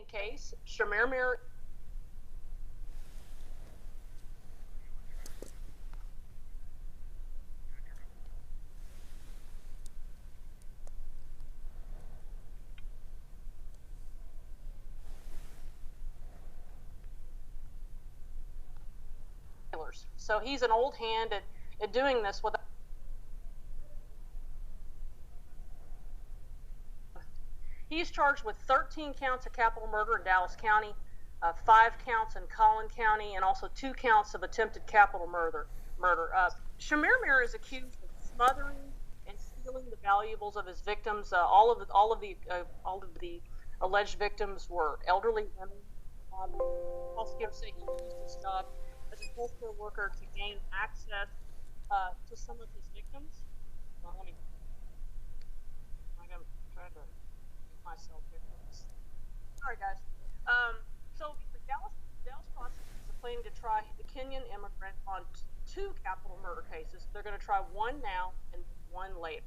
Case, Chemirmir. So he's an old hand at doing this without. He's charged with 13 counts of capital murder in Dallas County, 5 counts in Collin County, and also 2 counts of attempted capital murder. Chemirmir is accused of smothering and stealing the valuables of his victims. All of the alleged victims were elderly women. Prosecutors say he used his job as a healthcare worker to gain access to some of his victims. Well, I'm trying to myself here. Sorry, guys. So the Dallas prosecutors are planning to try the Kenyan immigrant on 2 capital murder cases. They're going to try one now and one later.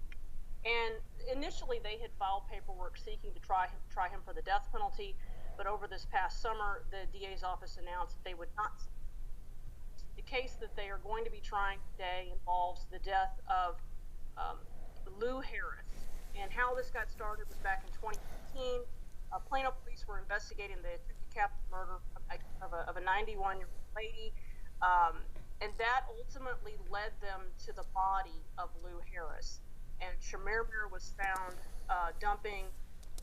And initially, they had filed paperwork seeking to try him for the death penalty, but over this past summer, the DA's office announced that they would not. The case that they are going to be trying today involves the death of Lou Harris. And how this got started was back in 2015. Plano police were investigating the capital murder of a 91-year-old lady, and that ultimately led them to the body of Lou Harris. And Chemirmir was found dumping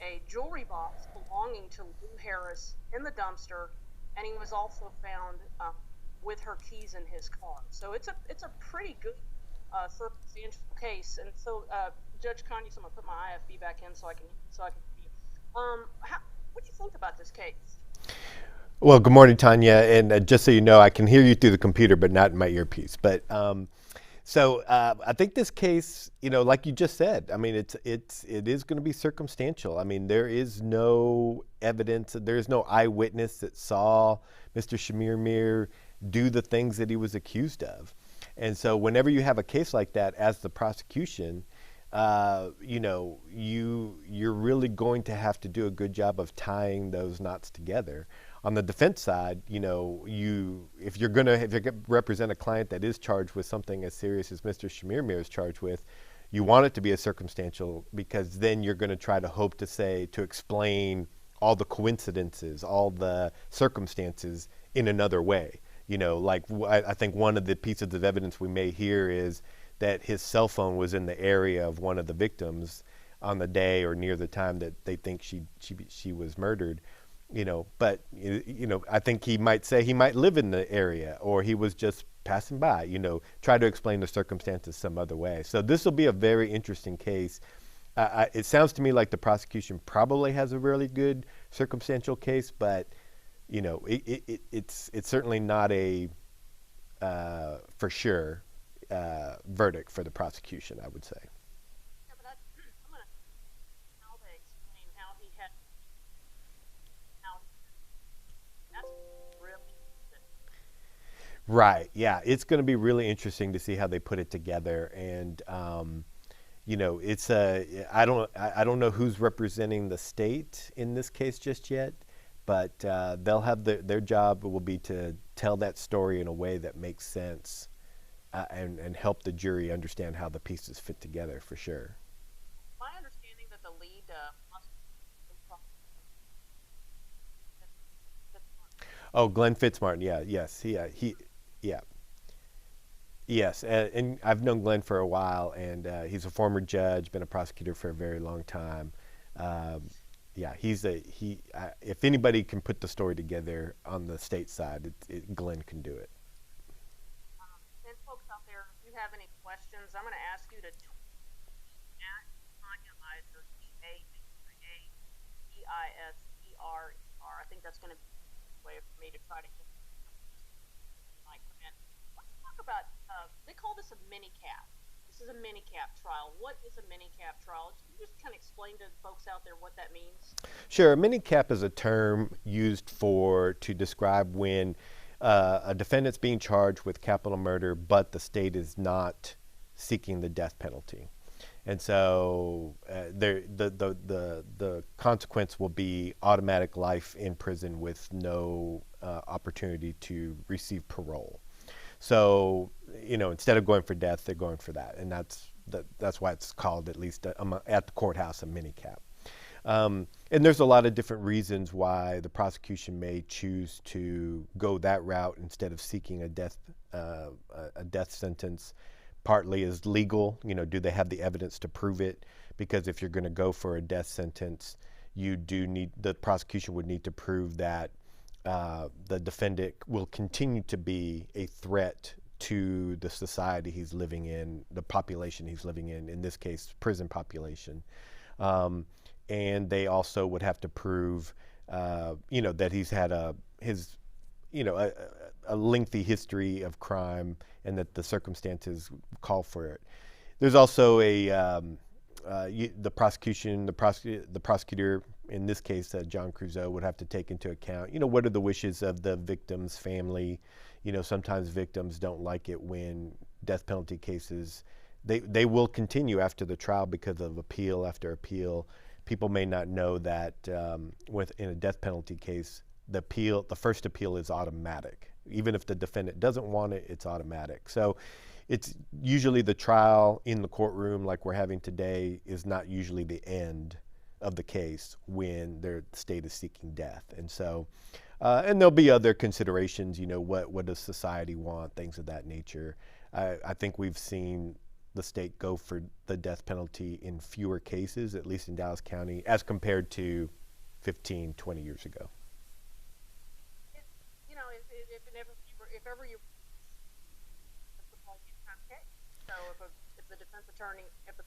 a jewelry box belonging to Lou Harris in the dumpster, and he was also found with her keys in his car. So it's a pretty good circumstantial case. And so, Judge Cañas, I'm gonna put my IFB back in so I can see. What do you think about this case? Well, good morning, Tanya. And just so you know, I can hear you through the computer, but not in my earpiece. But I think this case, like you just said, I mean, it is going to be circumstantial. I mean, there is no evidence, there is no eyewitness that saw Mr. Chemirmir do the things that he was accused of. And so whenever you have a case like that as the prosecution, you're really going to have to do a good job of tying those knots together. On the defense side, if you're going to represent a client that is charged with something as serious as Mr. Chemirmir is charged with, you want it to be a circumstantial, because then you're going to try to explain all the coincidences, all the circumstances in another way. I think one of the pieces of evidence we may hear is that his cell phone was in the area of one of the victims on the day or near the time that they think she was murdered. But I think he might say he might live in the area, or he was just passing by. Try to explain the circumstances some other way. So this will be a very interesting case. It sounds to me like the prosecution probably has a really good circumstantial case, but it's certainly not a for sure verdict for the prosecution, I would say. Yeah, but I'm gonna how they explain how he had that's really right. Yeah, it's going to be really interesting to see how they put it together. And it's I don't know who's representing the state in this case just yet, but they'll have their job will be to tell that story in a way that makes sense. And help the jury understand how the pieces fit together, for sure. My understanding that the lead Oh, Glenn Fitzmartin. Yeah. Yes. Yeah. Yes. And I've known Glenn for a while, and he's a former judge, been a prosecutor for a very long time. Yeah. If anybody can put the story together on the state side, Glenn can do it. And folks out there, if you have any questions, I'm going to ask you to tweet at Tanya Eiserer, Eiserer. I think that's going to be a way for me to try to get my command. Let's talk about, they call this a mini cap. This is a mini cap trial. What is a mini cap trial? Can you just kind of explain to folks out there what that means? Sure. A mini cap is a term used to describe when a defendant's being charged with capital murder, but the state is not seeking the death penalty. And so the consequence will be automatic life in prison with no opportunity to receive parole. So, instead of going for death, they're going for that, and that's why it's called, at least at the courthouse, a mini cap. And there's a lot of different reasons why the prosecution may choose to go that route instead of seeking a death sentence. Partly is legal. Do they have the evidence to prove it? Because if you're going to go for a death sentence, the prosecution would need to prove that the defendant will continue to be a threat to the society he's living in, the population he's living in this case, prison population. And they also would have to prove, that he's had a lengthy history of crime and that the circumstances call for it. There's also the prosecutor, in this case, John Creuzot, would have to take into account, what are the wishes of the victim's family. Sometimes victims don't like it when death penalty cases, they will continue after the trial because of appeal after appeal. People may not know that in a death penalty case, the first appeal is automatic. Even if the defendant doesn't want it, it's automatic. So it's usually the trial in the courtroom like we're having today is not usually the end of the case when their state is seeking death. And so, and there'll be other considerations, what does society want, things of that nature. I think we've seen the state go for the death penalty in fewer cases, at least in Dallas County, as compared to 15, 20 years ago. If ever you, so if the defense attorney, if the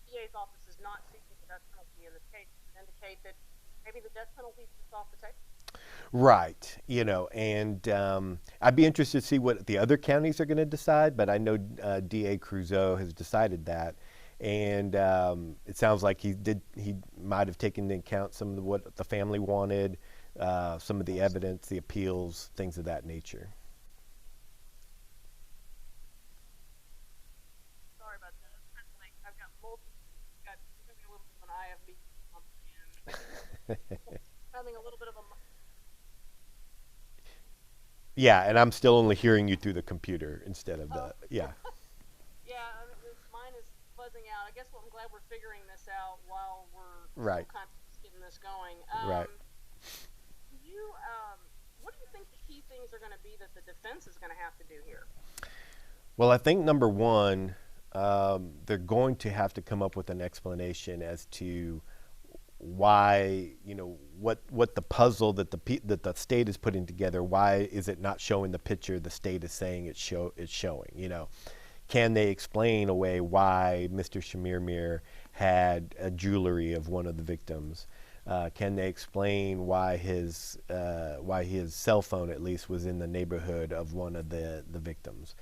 DA's office is not seeking the death penalty in this case, it would indicate that maybe the death penalty is just off the table. Right, and I'd be interested to see what the other counties are going to decide, but I know DA Creuzot has decided that, and it sounds like he might have taken into account some of what the family wanted, some of the evidence, the appeals, things of that nature. Sorry about that. I've got a little bit of an IFB and having a little bit of a. Yeah, and I'm still only hearing you through the computer instead of yeah. Yeah, mine is buzzing out. I guess I'm glad we're figuring this out while we're right. Kind of getting this going. Right. What do you think the key things are going to be that the defense is going to have to do here? Well, I think number one, they're going to have to come up with an explanation as to why, what the puzzle that the state is putting together, why is it not showing the picture the state is saying it's showing? Can they explain away why Mr. Chemirmir had a jewelry of one of the victims? Can they explain why his cell phone at least was in the neighborhood of one of the victims?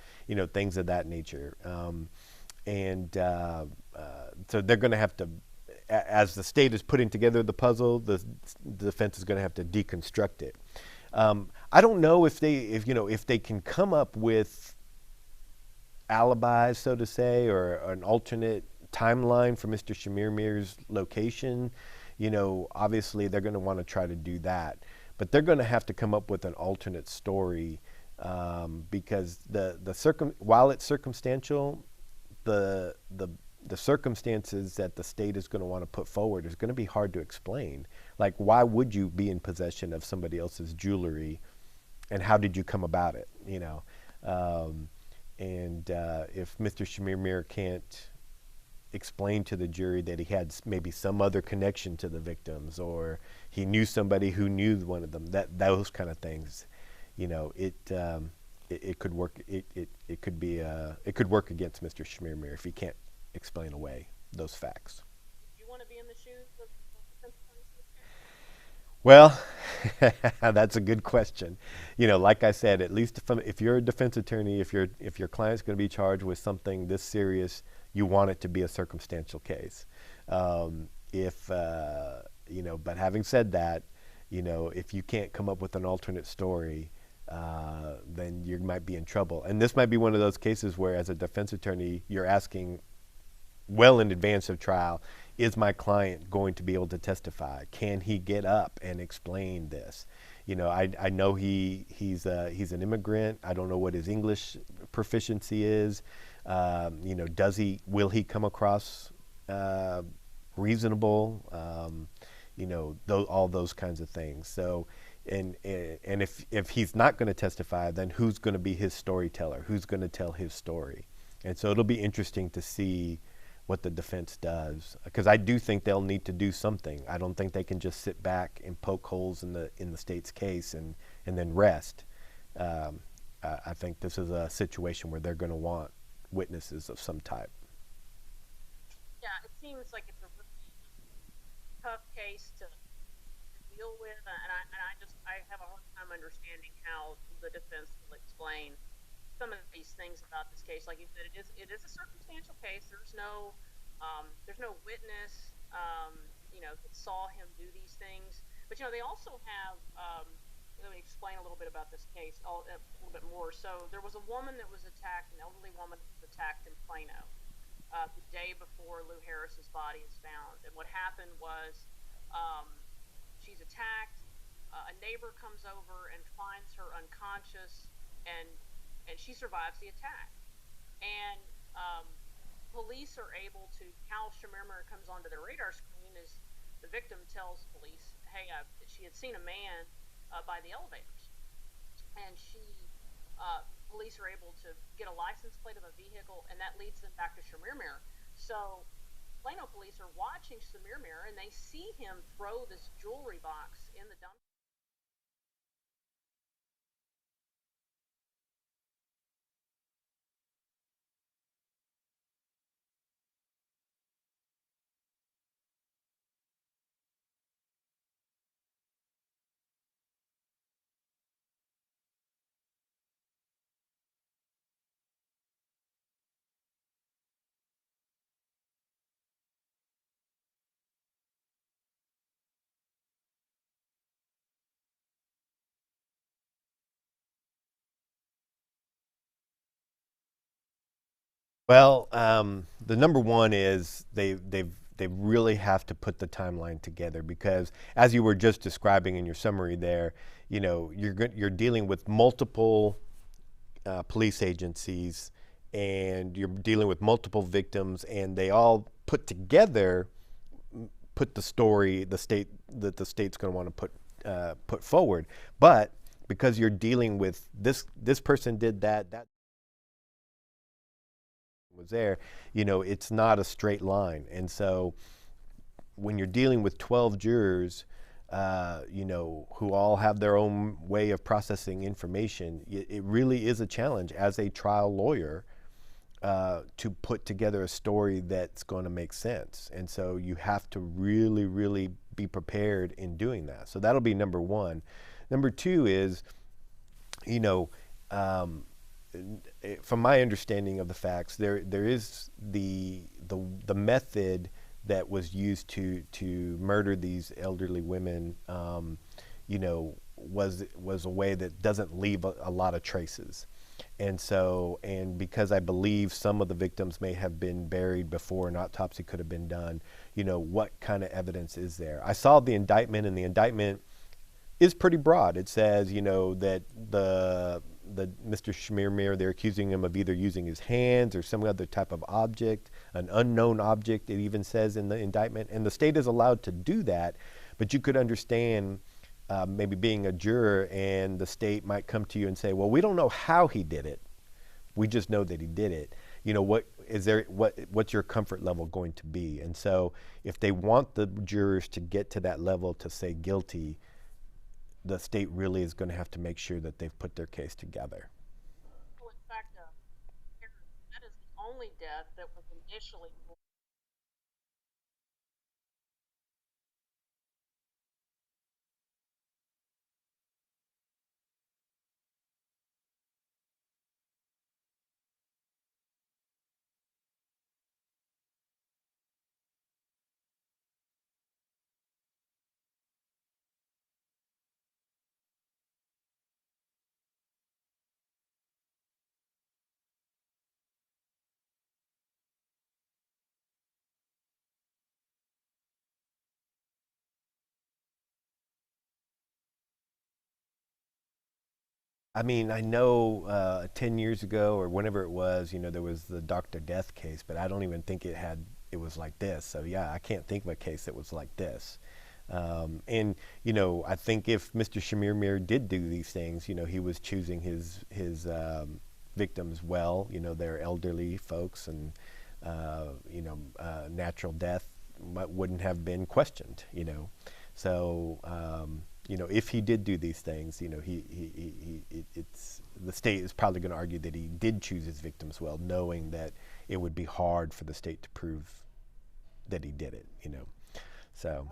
Things of that nature. So they're going to have to, as the state is putting together the puzzle, the defense is going to have to deconstruct it. I don't know if they can come up with alibis, so to say, or an alternate timeline for Mr. Chemirmir's location. Obviously they're going to want to try to do that, but they're going to have to come up with an alternate story because while it's circumstantial, the circumstances that the state is going to want to put forward is going to be hard to explain. Like, why would you be in possession of somebody else's jewelry, and how did you come about it? If Mr. Chemirmir can't explain to the jury that he had maybe some other connection to the victims, or he knew somebody who knew one of them, those kind of things, it could work. It could work against Mr. Chemirmir if he can't explain away those facts. Do you want to be in the shoes of defense attorneys? Well, that's a good question. Like I said, at least if you're a defense attorney, if your client's going to be charged with something this serious, you want it to be a circumstantial case. But having said that, if you can't come up with an alternate story, then you might be in trouble. And this might be one of those cases where, as a defense attorney, you're asking well in advance of trial, is my client going to be able to testify? Can he get up and explain this? You know, I know he's an immigrant. I don't know what his English proficiency is. You know, will he come across uh, reasonable? You know, all those kinds of things. So, and if he's not going to testify, then who's going to be his storyteller? Who's going to tell his story? And so it'll be interesting to see what the defense does, because I do think they'll need to do something. I don't think they can just sit back and poke holes in the state's case and then rest. I think this is a situation where they're going to want witnesses of some type. Yeah, it seems like it's a really tough case to deal with, and I just I have a hard time understanding how the defense will explain some of these things about this case. Like you said, it is a circumstantial case. There's no witness, that saw him do these things. But they also have. Let me explain a little bit about this case, a little bit more. So there was a woman that was attacked, an elderly woman was attacked in Plano the day before Lou Harris's body is found. And what happened was, um, she's attacked. A neighbor comes over and finds her unconscious, and she survives the attack. And police are able to. Cal Chemirmir comes onto the radar screen as the victim tells police, "Hey, she had seen a man by the elevators," and police are able to get a license plate of a vehicle, and that leads them back to Chemirmir. So Plano police are watching Chemirmir, and they see him throw this jewelry box in the dump. Well, the number one is they really have to put the timeline together, because as you were just describing in your summary there, you know, you're dealing with multiple police agencies, and you're dealing with multiple victims, and they all put together put the story the state's going to want to put forward. But because you're dealing with this person did that was there, you know, it's not a straight line. And so when you're dealing with 12 jurors, you know, who all have their own way of processing information, it really is a challenge as a trial lawyer to put together a story that's going to make sense. And so you have to really, really be prepared in doing that. So that'll be number one. Number two is, you know, from my understanding of the facts, there is the method that was used to murder these elderly women, you know, was a way that doesn't leave a lot of traces. And because I believe some of the victims may have been buried before an autopsy could have been done, you know, what kind of evidence is there? I saw the indictment, and the indictment is pretty broad. It says, you know, that the Mr. Chemirmir, they're accusing him of either using his hands or some other type of object, an unknown object, it even says in the indictment. And the state is allowed to do that, but you could understand maybe being a juror, and the state might come to you and say, well, we don't know how he did it. We just know that he did it. You know, what's your comfort level going to be? And so if they want the jurors to get to that level to say guilty, the state really is going to have to make sure that they've put their case together. Well, in fact, that is the only death that was initially I mean, I know 10 years ago or whenever it was, there was the Dr. Death case, but I don't even think it was like this. So yeah, I can't think of a case that was like this. And I think if Mr. Chemirmir did do these things, he was choosing his victims well. They're elderly folks, and natural death wouldn't have been questioned. So if he did do these things, it's the state is probably going to argue that he did choose his victims well, knowing that it would be hard for the state to prove that he did it. So.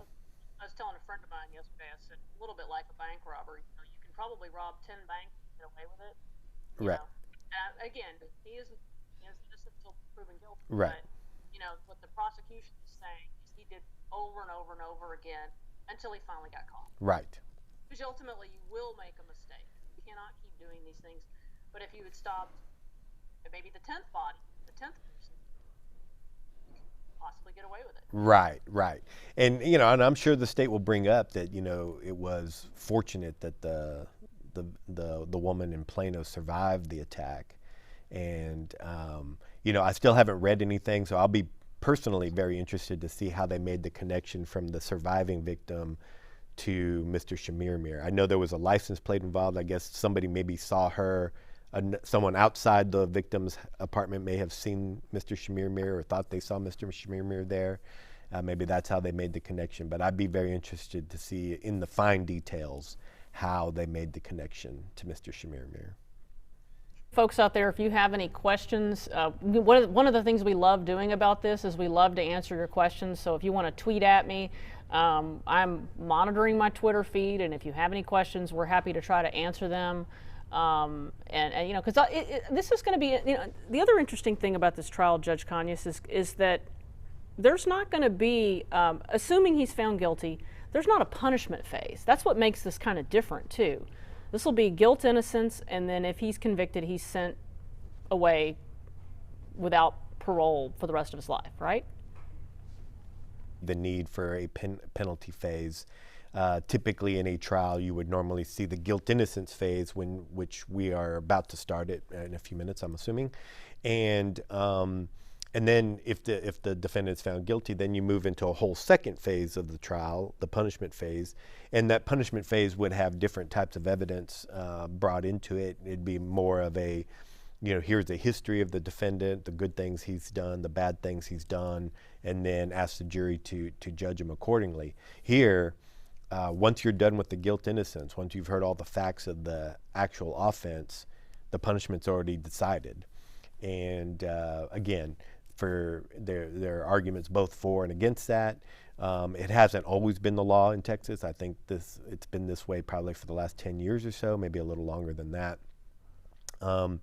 I was telling a friend of mine yesterday, I said, a little bit like a bank robbery. You can probably rob 10 banks and get away with it. Right. Again, he is innocent until proven guilty. Right. But, what the prosecution is saying is he did over and over and over again until he finally got caught. Right. Because ultimately you will make a mistake. You cannot keep doing these things. But if you had stopped maybe the 10th body, the 10th person, possibly get away with it. Right. And and I'm sure the state will bring up that it was fortunate that the woman in Plano survived the attack, and I still haven't read anything, so I'll be personally very interested to see how they made the connection from the surviving victim to Mr. Chemirmir. I know there was a license plate involved. I guess somebody maybe saw her. Someone outside the victim's apartment may have seen Mr. Chemirmir or thought they saw Mr. Chemirmir there. Maybe that's how they made the connection. But I'd be very interested to see in the fine details how they made the connection to Mr. Chemirmir. Folks out there, if you have any questions, one of the things we love doing about this is we love to answer your questions. So if you want to tweet at me, I'm monitoring my Twitter feed, and if you have any questions, we're happy to try to answer them. Because this is going to be, the other interesting thing about this trial, Judge Cañas, is that there's not going to be, assuming he's found guilty, there's not a punishment phase. That's what makes this kind of different too. This will be guilt, innocence, and then if he's convicted, he's sent away without parole for the rest of his life, right? The need for a penalty phase. Typically in a trial, you would normally see the guilt-innocence phase, which we are about to start it in a few minutes, I'm assuming, and then if the defendant is found guilty, then you move into a whole second phase of the trial, the punishment phase, and that punishment phase would have different types of evidence brought into it. It'd be more of a, here's a history of the defendant, the good things he's done, the bad things he's done, and then ask the jury to judge him accordingly. Here, once you're done with the guilt innocence, once you've heard all the facts of the actual offense, the punishment's already decided. And again, for there are arguments both for and against that. It hasn't always been the law in Texas. I think it's been this way probably for the last 10 years or so, maybe a little longer than that. But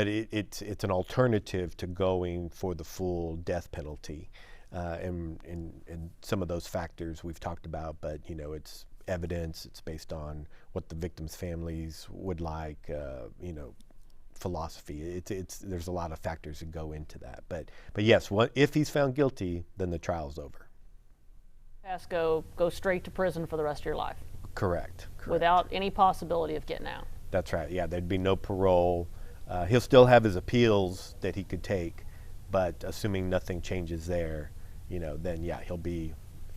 it's an alternative to going for the full death penalty. And some of those factors we've talked about, but it's evidence, it's based on what the victims' families would like, philosophy. There's a lot of factors that go into that. But yes, if he's found guilty, then the trial's over. Go straight to prison for the rest of your life. Correct. Without any possibility of getting out. That's right. Yeah, there'd be no parole. He'll still have his appeals that he could take, but assuming nothing changes there, then yeah,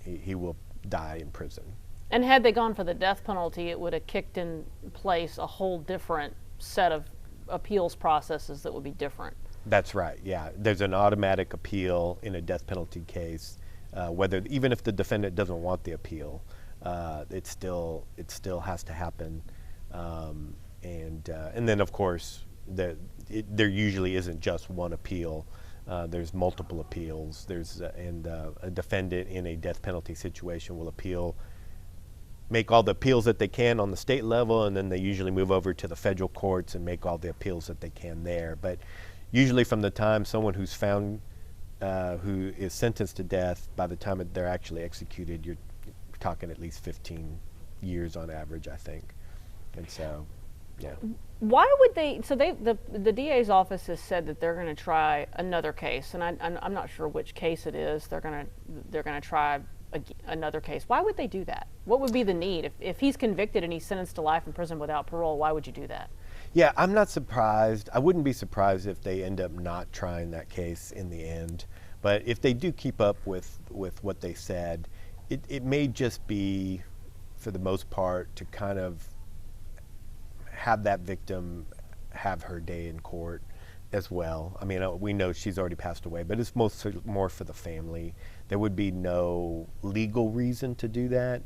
he will die in prison. And had they gone for the death penalty, it would have kicked in place a whole different set of appeals processes that would be different. That's right. Yeah, there's an automatic appeal in a death penalty case, even if the defendant doesn't want the appeal, it still has to happen. And then of course there usually isn't just one appeal. There's multiple appeals. A defendant in a death penalty situation will make all the appeals that they can on the state level, and then they usually move over to the federal courts and make all the appeals that they can there. But usually from the time someone who's found, who is sentenced to death, by the time they're actually executed, you're talking at least 15 years on average, I think. And so, yeah. Why would they? So the DA's office has said that they're going to try another case, and I'm not sure which case it is. They're going to try another case? Why would they do that? What would be the need? If he's convicted and he's sentenced to life in prison without parole, why would you do that? Yeah, I'm not surprised. I wouldn't be surprised if they end up not trying that case in the end. But if they do keep up with what they said, it may just be, for the most part, to kind of have that victim have her day in court as well. I mean, we know she's already passed away, but it's more for the family. There would be no legal reason to do that.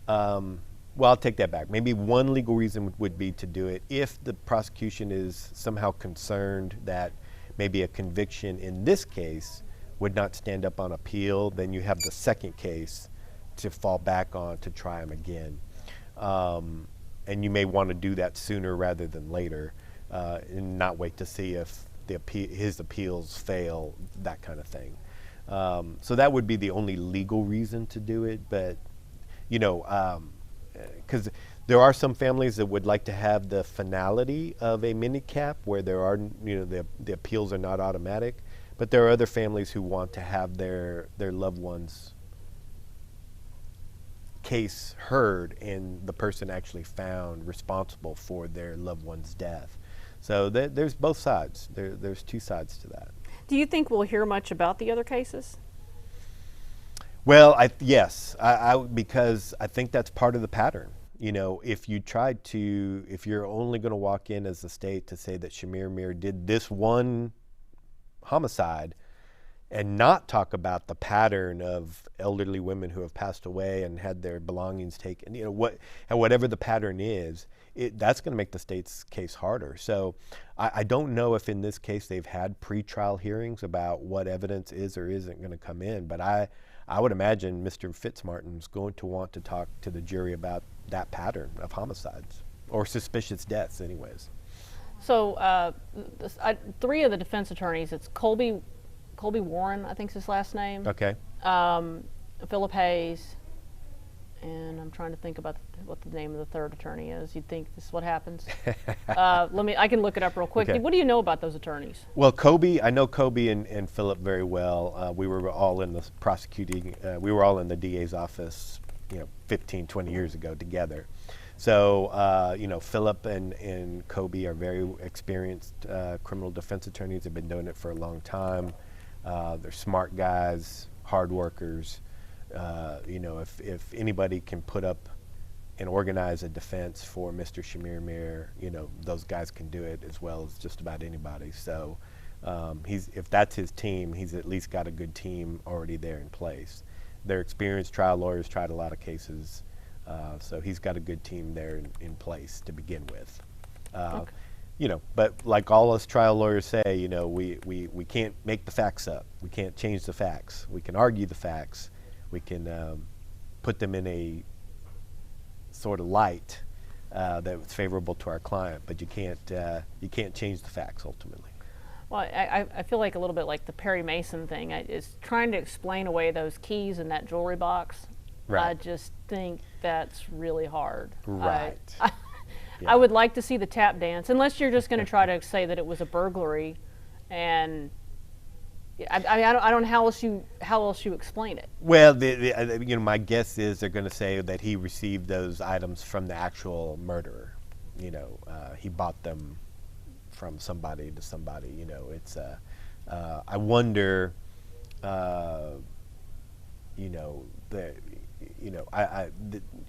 Well, I'll take that back. Maybe one legal reason would be to do it if the prosecution is somehow concerned that maybe a conviction in this case would not stand up on appeal. Then you have the second case to fall back on to try him again. And you may want to do that sooner rather than later, and not wait to see if his appeals fail, that kind of thing. So that would be the only legal reason to do it. But, you know, because there are some families that would like to have the finality of a mini cap where there are, you know, the appeals are not automatic. But there are other families who want to have their loved ones' case heard and the person actually found responsible for their loved one's death. So there's both sides. There's two sides to that. Do you think we'll hear much about the other cases? Well, yes, because I think that's part of the pattern. You know, if you're only going to walk in as the state to say that Chemirmir did this one homicide and not talk about the pattern of elderly women who have passed away and had their belongings taken, you know, whatever the pattern is, that's going to make the state's case harder. So I don't know if in this case they've had pre-trial hearings about what evidence is or isn't going to come in, but I would imagine Mr. Fitzmartin's going to want to talk to the jury about that pattern of homicides, or suspicious deaths anyways. So three of the defense attorneys, it's Colby Warren, I think is his last name. Okay. Philip Hayes, and I'm trying to think about what the name of the third attorney is. You'd think this is what happens. I can look it up real quick. Okay. What do you know about those attorneys? Well, I know Kobe and Philip very well. We were all in the prosecuting, we were all in the DA's office, 15, 20 years ago together. So, Philip and Kobe are very experienced criminal defense attorneys. They've been doing it for a long time. They're smart guys, hard workers. If anybody can put up and organize a defense for Mr. Chemirmir, those guys can do it as well as just about anybody. So if that's his team, he's at least got a good team already there in place. They're experienced trial lawyers, tried a lot of cases. So he's got a good team there in place to begin with. Okay. But like all us trial lawyers say, we can't make the facts up. We can't change the facts. We can argue the facts. We can put them in a sort of light that's favorable to our client, but you can't change the facts ultimately. Well, I feel like a little bit like the Perry Mason thing. Is trying to explain away those keys in that jewelry box. Right. I just think that's really hard. Right. I would like to see the tap dance, unless you're just going to try to say that it was a burglary, and I don't know how else you explain it. Well, my guess is they're going to say that he received those items from the actual murderer. He bought them from somebody to somebody. It's I wonder.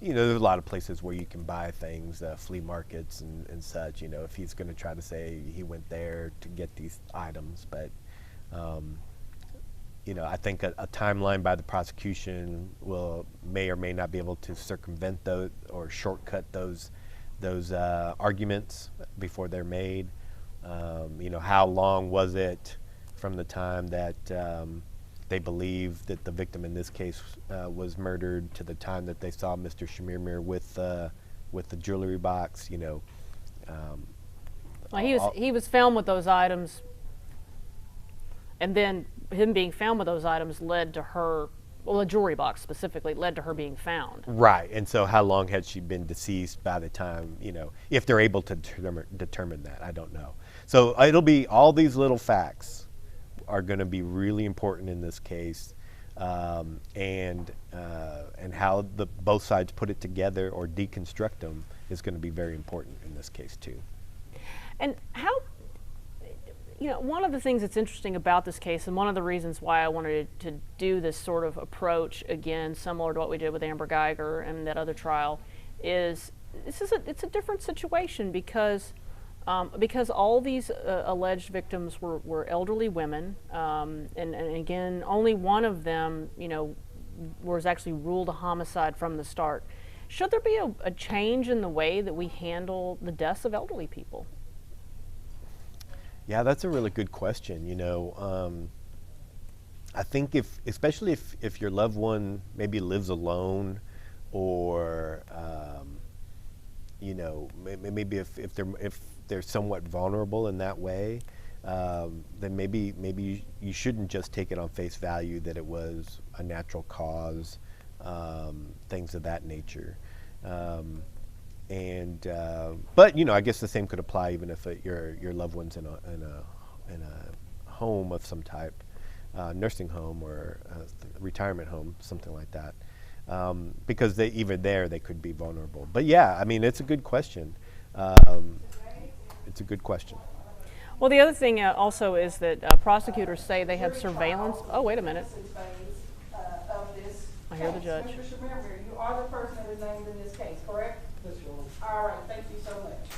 There's a lot of places where you can buy things, flea markets and such. If he's going to try to say he went there to get these items, but I think a timeline by the prosecution may or may not be able to circumvent those or shortcut those arguments before they're made. How long was it from the time that they believe that the victim in this case was murdered to the time that they saw Mr. Chemirmir with the jewelry box? He was found with those items, and then him being found with those items led to her. Well, the jewelry box specifically led to her being found. Right, and so how long had she been deceased by the time, if they're able to determine that, I don't know. So it'll be all these little facts are going to be really important in this case. and how the both sides put it together or deconstruct them is going to be very important in this case too. And how, one of the things that's interesting about this case, and one of the reasons why I wanted to do this sort of approach again, similar to what we did with Amber Geiger and that other trial, is it's a different situation because all these alleged victims were elderly women, and again, only one of them, was actually ruled a homicide from the start. Should there be a change in the way that we handle the deaths of elderly people? Yeah, that's a really good question. I think especially if your loved one maybe lives alone, or maybe if they're somewhat vulnerable in that way, then maybe you shouldn't just take it on face value that it was a natural cause, things of that nature. But I guess the same could apply even if your loved one's in a home of some type, nursing home or retirement home, something like that, because they could be vulnerable. But yeah, I mean, it's a good question. It's a good question. Well, the other thing also is that prosecutors say they have surveillance. Oh, wait a minute. I hear the judge. Mr. Chemirmir, you are the person that is named in this case, correct? Yes, Your Honor. All right, thank you so much.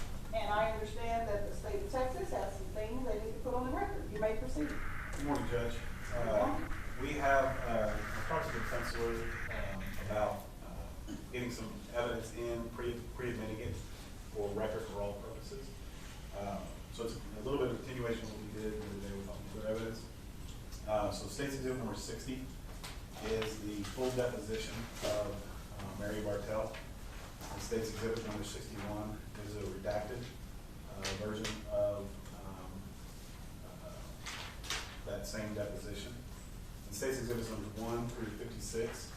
And I understand that the state of Texas has some things they need to put on the record. You may proceed. Good morning, Judge. We have talked to the defense lawyer about getting some evidence in pre-admitting it for record for all purposes. So it's a little bit of a continuation of what we did the other day with other evidence. So State's Exhibit number 60 is the full deposition of Mary Bartell. And State's Exhibit number 61 is a redacted version of that same deposition. And State's Exhibits numbers 1 through 56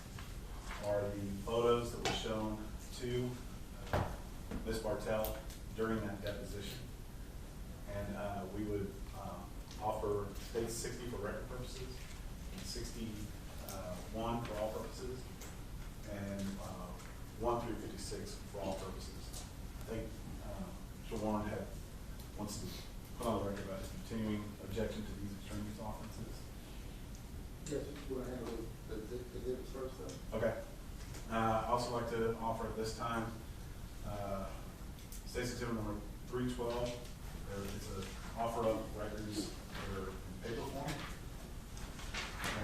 are the photos that were shown to Ms. Bartell during that deposition. And we would offer State's 60 for record purposes, and 61 for all purposes, and 1 through 56 for all purposes. I think Mr. Warren wants to put on the record about his continuing objection to these extraneous offenses. Yes, you want to handle the exhibits first, though? Okay. I'd also like to offer at this time State's Exhibit number 312. It's an offer of records that are in paper form.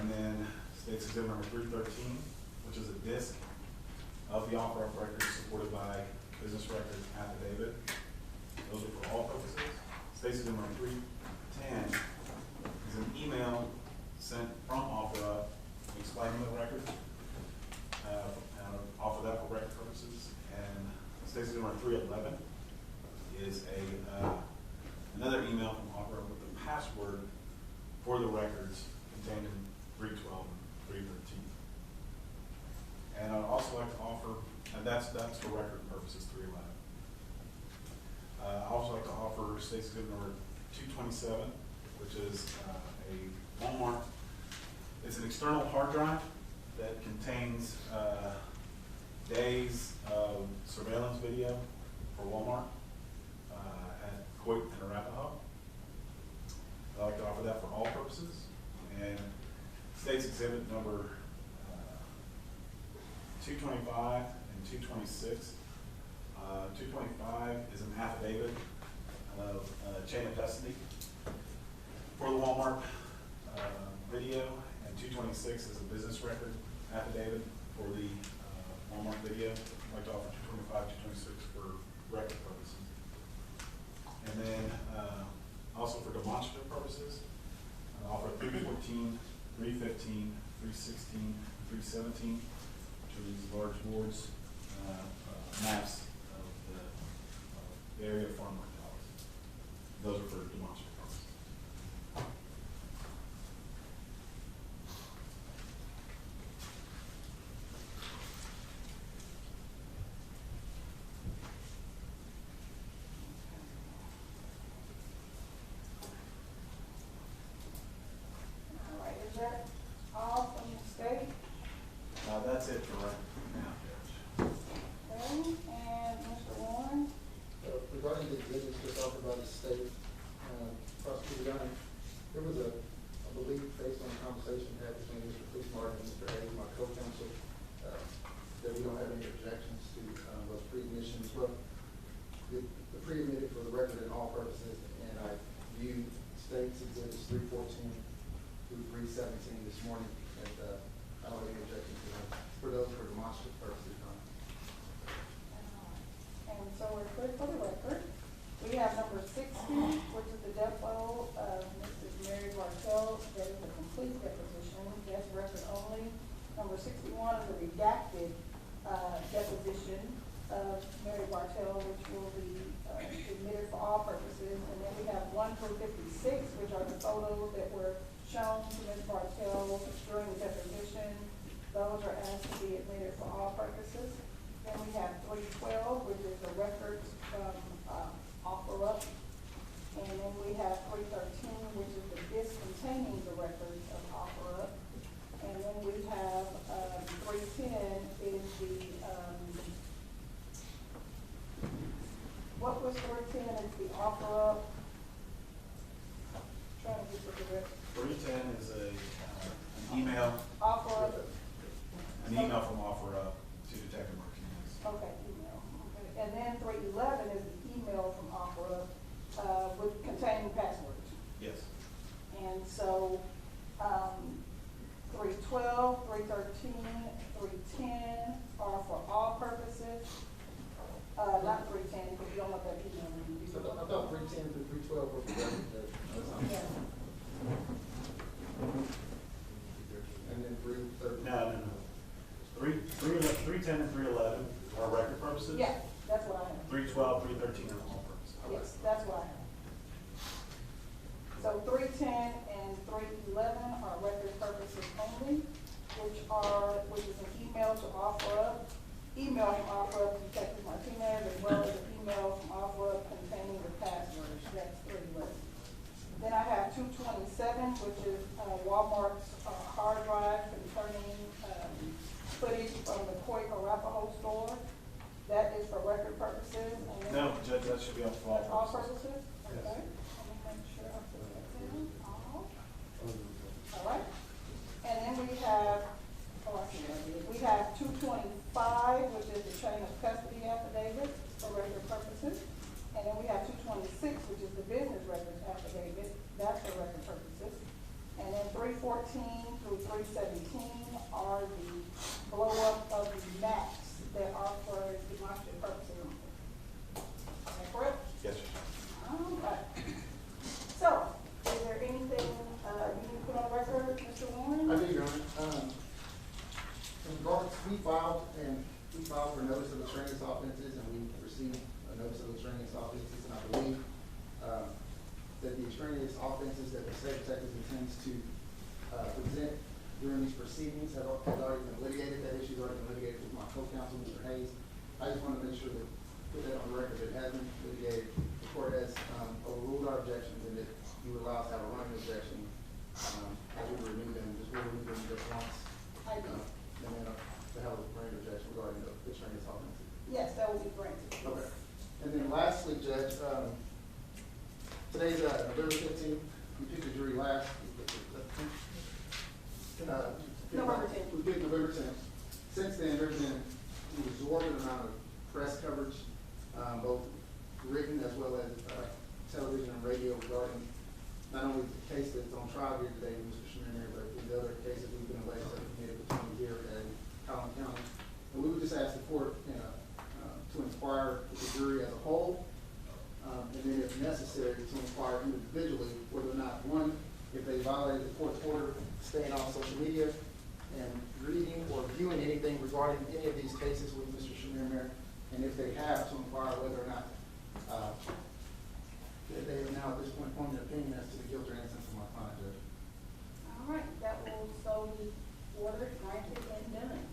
And then State's Exhibit number 313, which is a disc of the offer of records supported by business records affidavit. Those are for all purposes. State's Exhibit number 310 is an email sent from OfferUp explaining the record. Offer that for record purposes. And State's Exhibit number 311 is another email from OfferUp with the password for the records contained in 312 and 313. And I'd also like to offer, and that's for record purposes, 311. I'd also like to offer State's Exhibit number 227, which is a Walmart. It's an external hard drive that contains days of surveillance video for Walmart at Coit and Arapahoe. I'd like to offer that for all purposes. And State's Exhibit number 225 and 226. 225 is an affidavit of chain of custody for the Walmart video, and 226 is a business record affidavit for the Walmart video. I'd like to offer 225, 226 for record purposes. And then also for demonstrative purposes, I offer 314, 315, 316, 317, which are these large boards, maps of the area of farmland dollars. Those are for demonstrative purposes. All right, is that all from the state? record now, Judge. Okay, and Mr. Warren? Regarding the exhibits that talked about the state, prosecutor Gunn, there was I believe, based on a conversation had between Mr. Chemirmir and Mr. Hayes, my co-counsel, that we don't have any objections to those pre-admissions. Well, the pre-admitted for the record in all purposes, and I viewed states exhibits 314 through 317 this morning, and I don't have any objections to them. For those for demonstrative purposes, And so we're clear for the record. We have number 60, which is the depo of Mrs. Mary Bartell. That is a complete deposition, that's record only. Number 61 is a redacted deposition of Mary Bartell, which will be admitted for all purposes. And then we have 1 through 56, which are the photos that were shown to Ms. Bartell during the deposition. Those are asked to be admitted for all purposes. Then we have 312, which is the records from offer up. And then we have 313, which is the disc containing the records of offer up. And then we have 310 is the, what was 310 is the offer up? Trying to get to the rest. 310 is an email. Offer up. An email from OfferUp to Detective Martinez. Okay, email. Okay. And then 311 is the email from OfferUp with containing passwords. Yes. And so 312, 313, 310 are for all purposes. Not 310 because you don't want that email. I thought 310 through 312 were for record. Yeah. And then 313. No. 310 and 311 are record purposes. Yeah, that's what I have. 312, 313 are all purposes. Yes, that's what I have. So 310 and 311 are record purposes only, which is an email to OfferUp, email from OfferUp to Detective Martinez, as well as an email from OfferUp containing the passwords. That's 311. Then I have 227, which is Walmart's hard drive concerning footage from the Coy Arapahoe store. That is for record purposes. And then No, Judge, that should be on for that's all all purposes. purposes? Yes. Okay. Let me make sure I put that down. All right. And then we have, I see what I did. We have 225, which is the chain of custody affidavit for record purposes. And then we have 226, which is the business records affidavit. That's for record purposes. And then 314 through 317 are the blow up of the maps that are for demonstrative purposes only. Is that correct? Yes, sir. All right. So, is there anything you need to put on record, Mr. Warren? I do, Your Honor. In regards, we filed for notice of extraneous offenses, and we received a notice of extraneous offenses, and I believe that the extraneous offenses that the state of Texas intends to present during these proceedings has already been litigated. That issue's already been litigated with my co-counsel, Mr. Hayes. I just want to make sure that, put that on the record, that it has been litigated. The court has overruled our objections, and that you would allow us to have a running objection as we renew them. Just we'll renew them just once. I do. And then to have a running objection regarding the extraneous offenses. Yes, that will be granted. Okay. And then lastly, Judge, today's November 15th. We picked the jury last. November 10th. We picked November 10th. Since then, there's been an exorbitant amount of press coverage, both written as well as television and radio regarding not only the case that's on trial here today with Mr. Chemirmir, but the other cases we've been alleged to have committed between here and Collin County. And we would just ask the court to inquire with the jury as a whole, and then if necessary, to inquire individually whether or not, one, if they violated the court's order, staying on social media and reading or viewing anything regarding any of these cases with Mr. Chemirmir, and if they have, to inquire whether or not that they have now at this point formed an opinion as to the guilt or innocence of my client, Judge. All right, that will so be ordered, granted, and done.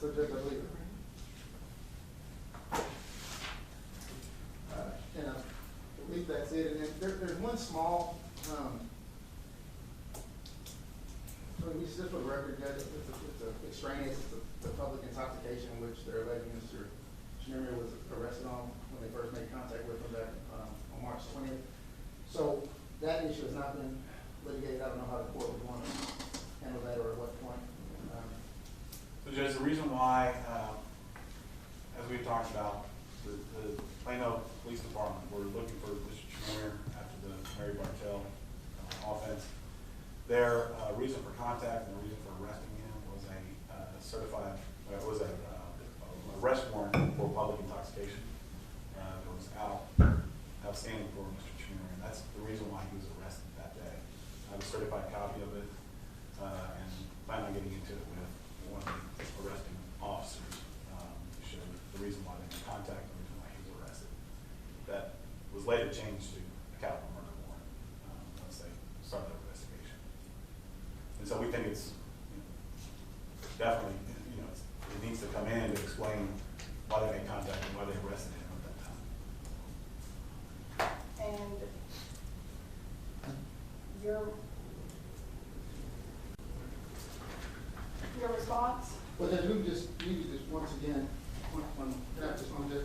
So, Judge, I believe it. And I believe that's it. And then there's one one small, just for the record, Judge, it's a extraneous, it's a public intoxication in which they're alleging Mr. Chemirmir was arrested on when they first made contact with him back on March 20th. So that issue has not been litigated. I don't know how the court would want to handle that or at what point. So Judge, the reason why, as we talked about, the Plano Police Department were looking for Mr. Chemirmir after the Mary Bartell offense. Their reason for contact and the reason for arresting him was a arrest warrant for public intoxication that was outstanding for Mr. Chemirmir, and that's the reason why he was arrested that day. I have a certified copy of it, and plan on getting into it with one of the arresting officers to show the reason why they made contact and the reason why he was arrested. That was later changed to a capital murder warrant once they started their investigation. And so we think it's definitely, it needs to come in to explain why they made contact and why they arrested him at that time. And your response? Well, Judge, we just once again, just want to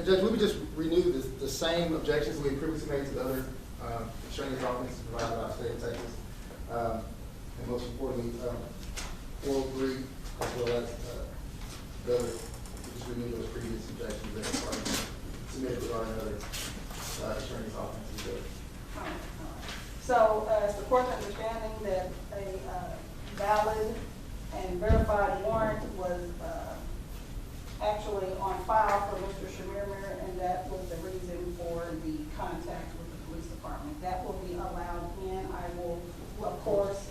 Judge, we would just renew the same objections we had previously made to the other extraneous offenses provided by the state of Texas. And most importantly, 403, as well as the other, just renew those previous objections that are submitted regarding other extraneous offenses. So, it's the court's understanding that a valid and verified warrant was actually on file for Mr. Chemirmir, and that was the reason for the contact with the police department. That will be allowed in. I will, of course,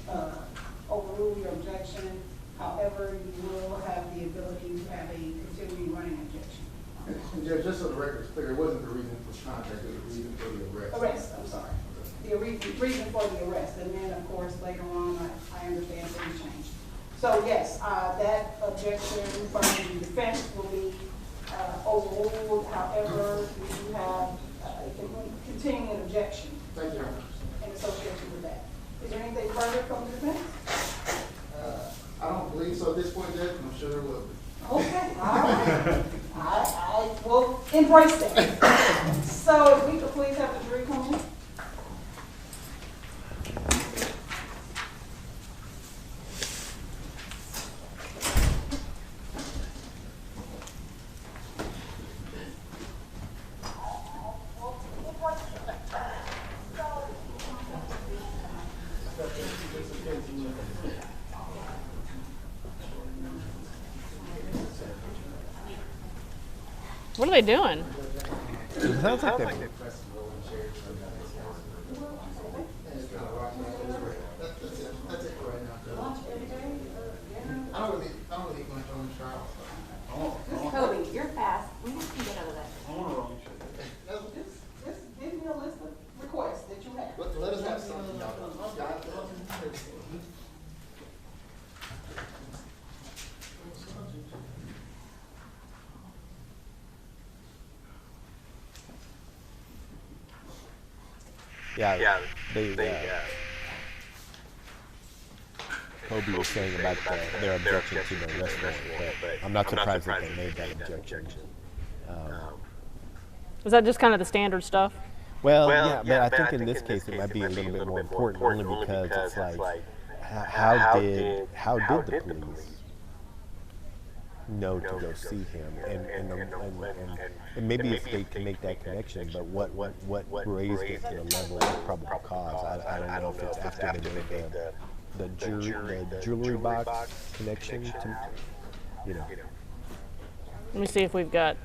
overrule your objection. However, you will have the ability to have a continuing running objection. And Judge, just so the record is clear, it wasn't the reason for contact, it was the reason for the arrest. Arrest, I'm sorry. The reason for the arrest, and then, of course, later on, I understand things changed. So yes, that objection from the defense will be overruled. However, we do have a continuing objection Thank you. in association with that. Is there anything further from the defense? I don't believe so at this point, Judge. I'm sure there will be. Okay, all right. I will embrace that. So if we could please have the jury come in. What are they doing? It sounds like they're That's it for right now. Lunch every day or dinner? I don't really eat lunch on this trial. Cody, you're fast. We need to get out of that. Just give me a list of requests that you have. Let us have something. Yeah, Kobe was saying about their objection to the arrest warrant, but I'm not surprised that they made that objection. Is that just kind of the standard stuff? Well, yeah, but I think in this case it might be a little bit more important, only because it's like, how did the police know to go see him, and maybe if they can make that connection, but what raised it to the level of probable cause? I don't know if it's after they made the jewelry box connection to, Let me see if we've got.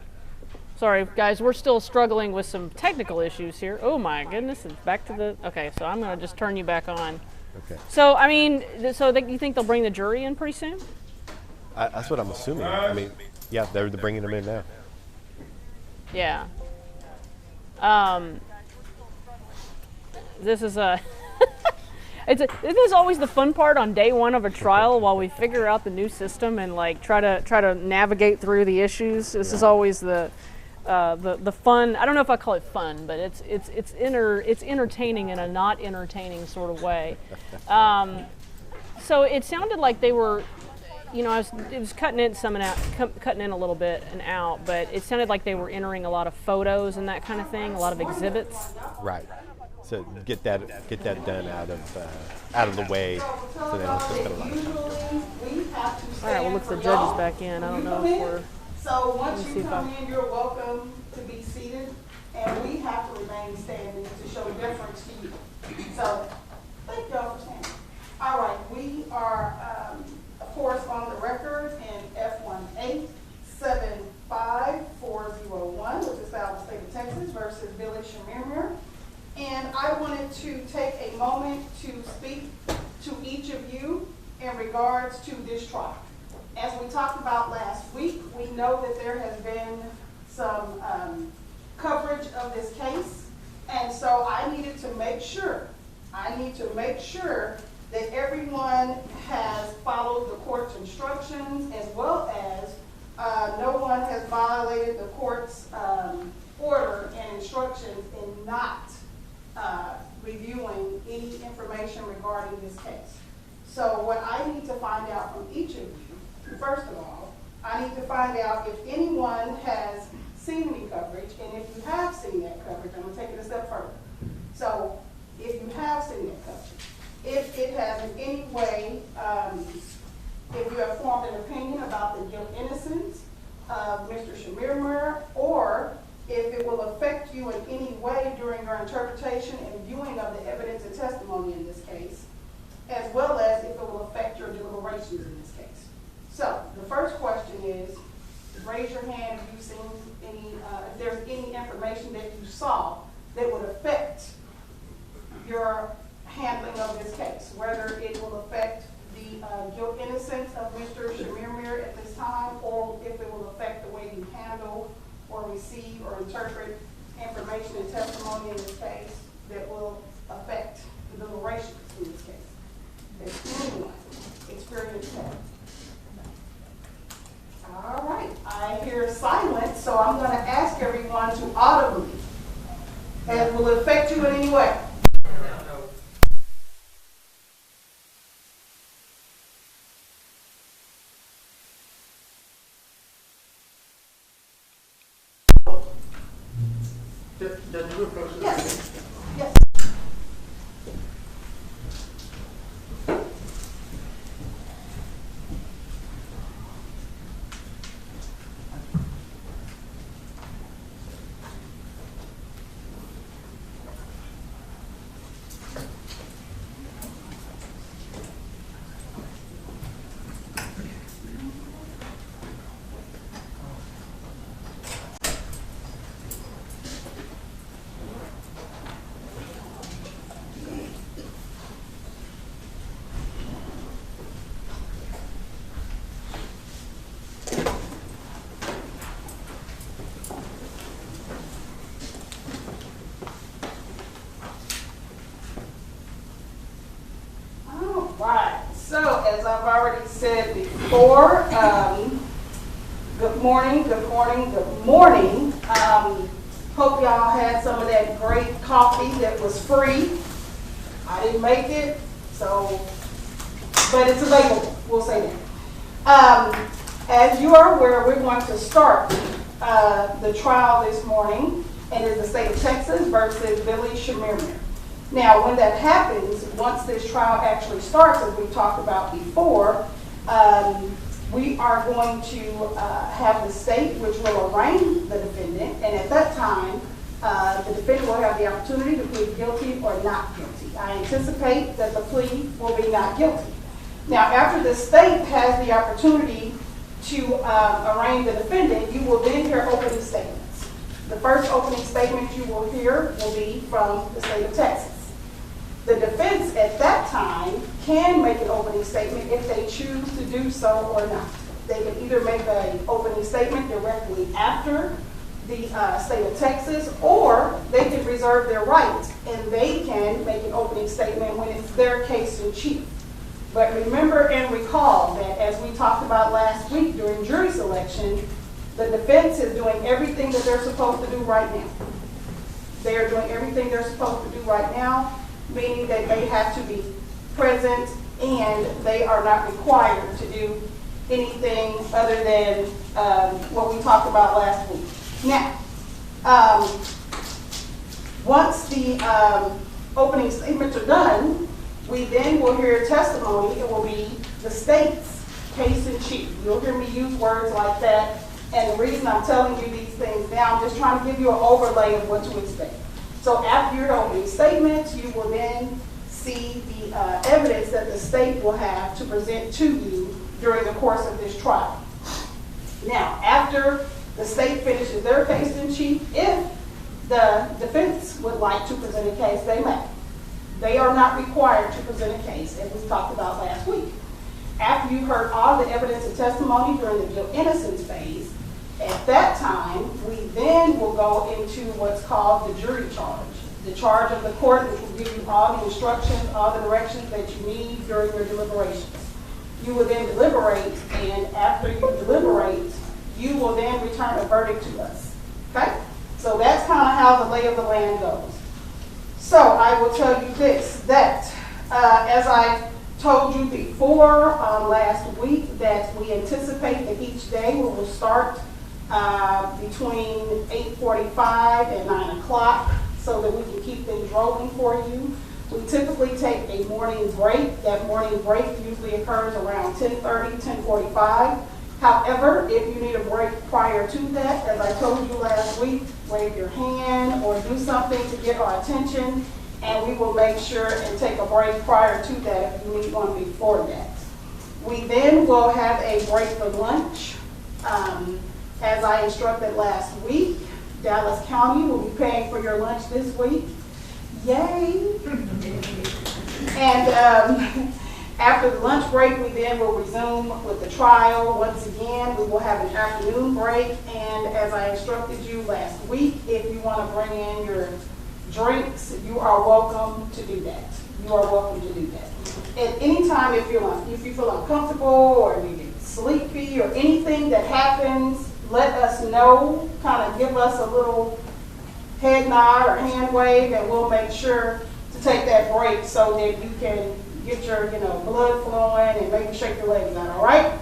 Sorry, guys, we're still struggling with some technical issues here. Oh my goodness, it's back to the. Okay, so I'm going to just turn you back on. Okay. So, I mean, you think they'll bring the jury in pretty soon? That's what I'm assuming. I mean, yeah, they're bringing them in now. Yeah. This is a It is always the fun part on day one of a trial while we figure out the new system and like try to navigate through the issues. This is always the fun. I don't know if I call it fun, but it's entertaining in a not entertaining sort of way. So it sounded like they were, it was cutting in some and out, cutting in a little bit and out, but it sounded like they were entering a lot of photos and that kind of thing, a lot of exhibits. Right. So get that done out of the way, so they don't spend a lot of time. All right, well, look, the judge is back in. I don't know if we're. So once you come in, you're welcome to be seated, and we have to remain standing to show deference to you. So thank y'all for standing. All right, we are, of course, on the record in F1875401, which is out of the state of Texas versus Billy Chemirmir. And I wanted to take a moment to speak to each of you in regards to this trial. As we talked about last week, we know that there has been some coverage of this case, and so I need to make sure that everyone has followed the court's instructions, as well as no one has violated the court's order and instructions in not reviewing any information regarding this case. So what I need to find out from each of you, first of all, I need to find out if anyone has seen any coverage, and if you have seen that coverage, I'm going to take it a step further. So if you have seen that coverage, if it has in any way, if you have formed an opinion about the guilt innocence of Mr. Chemirmir, or if it will affect you in any way during your interpretation and viewing of the evidence and testimony in this case, as well as if it will affect your deliberations in this case. So the first question is, raise your hand if you've seen any, if there's any information that you saw that would affect your handling of this case, whether it will affect the guilt innocence of Mr. Chemirmir at this time, or if it will affect the way you handle or receive or interpret information and testimony in this case that will affect the deliberations in this case. Does anyone experience that? All right, I hear silence, so I'm going to ask everyone to audibly, and will it affect you in any way? Yes. Yes. Right, so as I've already said before, good morning. Hope y'all had some of that great coffee that was free. I didn't make it, so, but it's available, we'll say that. As you are aware, we're going to start the trial this morning, and it's the state of Texas versus Billy Chemirmir. Now, when that happens, once this trial actually starts, as we talked about before, we are going to have the state, which will arraign the defendant, and at that time, the defendant will have the opportunity to plead guilty or not guilty. I anticipate that the plea will be not guilty. Now, after the state has the opportunity to arraign the defendant, you will then hear opening statements. The first opening statement you will hear will be from the state of Texas. The defense at that time can make an opening statement if they choose to do so or not. They can either make an opening statement directly after the state of Texas, or they can reserve their right and and they can make an opening statement when it's their case in chief. But remember and recall that as we talked about last week during jury selection, the defense is doing everything that they're supposed to do right now. They are doing everything they're supposed to do right now, meaning that they have to be present and they are not required to do anything other than what we talked about last week. Now, once the opening statements are done, we then will hear testimony. It will be the state's case in chief. You'll hear me use words like that. And the reason I'm telling you these things now, I'm just trying to give you an overlay of what to expect. So after your opening statements, you will then see the evidence that the state will have to present to you during the course of this trial. Now, after the state finishes their case in chief, if the defense would like to present a case, they may. They are not required to present a case, as we talked about last week. After you've heard all the evidence and testimony during the guilt innocence phase, at that time, we then will go into what's called the jury charge. The charge of the court, which will give you all the instructions, all the directions that you need during your deliberations. You will then deliberate, and after you deliberate, you will then return a verdict to us. Okay? So that's kind of how the lay of the land goes. So I will tell you this, that as I told you before last week, that we anticipate that each day we will start between 8:45 and 9 o'clock so that we can keep things rolling for you. We typically take a morning break. That morning break usually occurs around 10:30, 10:45. However, if you need a break prior to that, as I told you last week, wave your hand or do something to get our attention, and we will make sure and take a break prior to that if you need one before that. We then will have a break for lunch. As I instructed last week, Dallas County will be paying for your lunch this week. Yay! And after the lunch break, we then will resume with the trial. Once again, we will have an afternoon break. And as I instructed you last week, if you want to bring in your drinks, you are welcome to do that. You are welcome to do that. At any time, if you feel uncomfortable or you get sleepy or anything that happens, let us know. Kind of give us a little head nod or hand wave, and we'll make sure to take that break so that you can get your blood flowing and maybe shake your legs out. All right?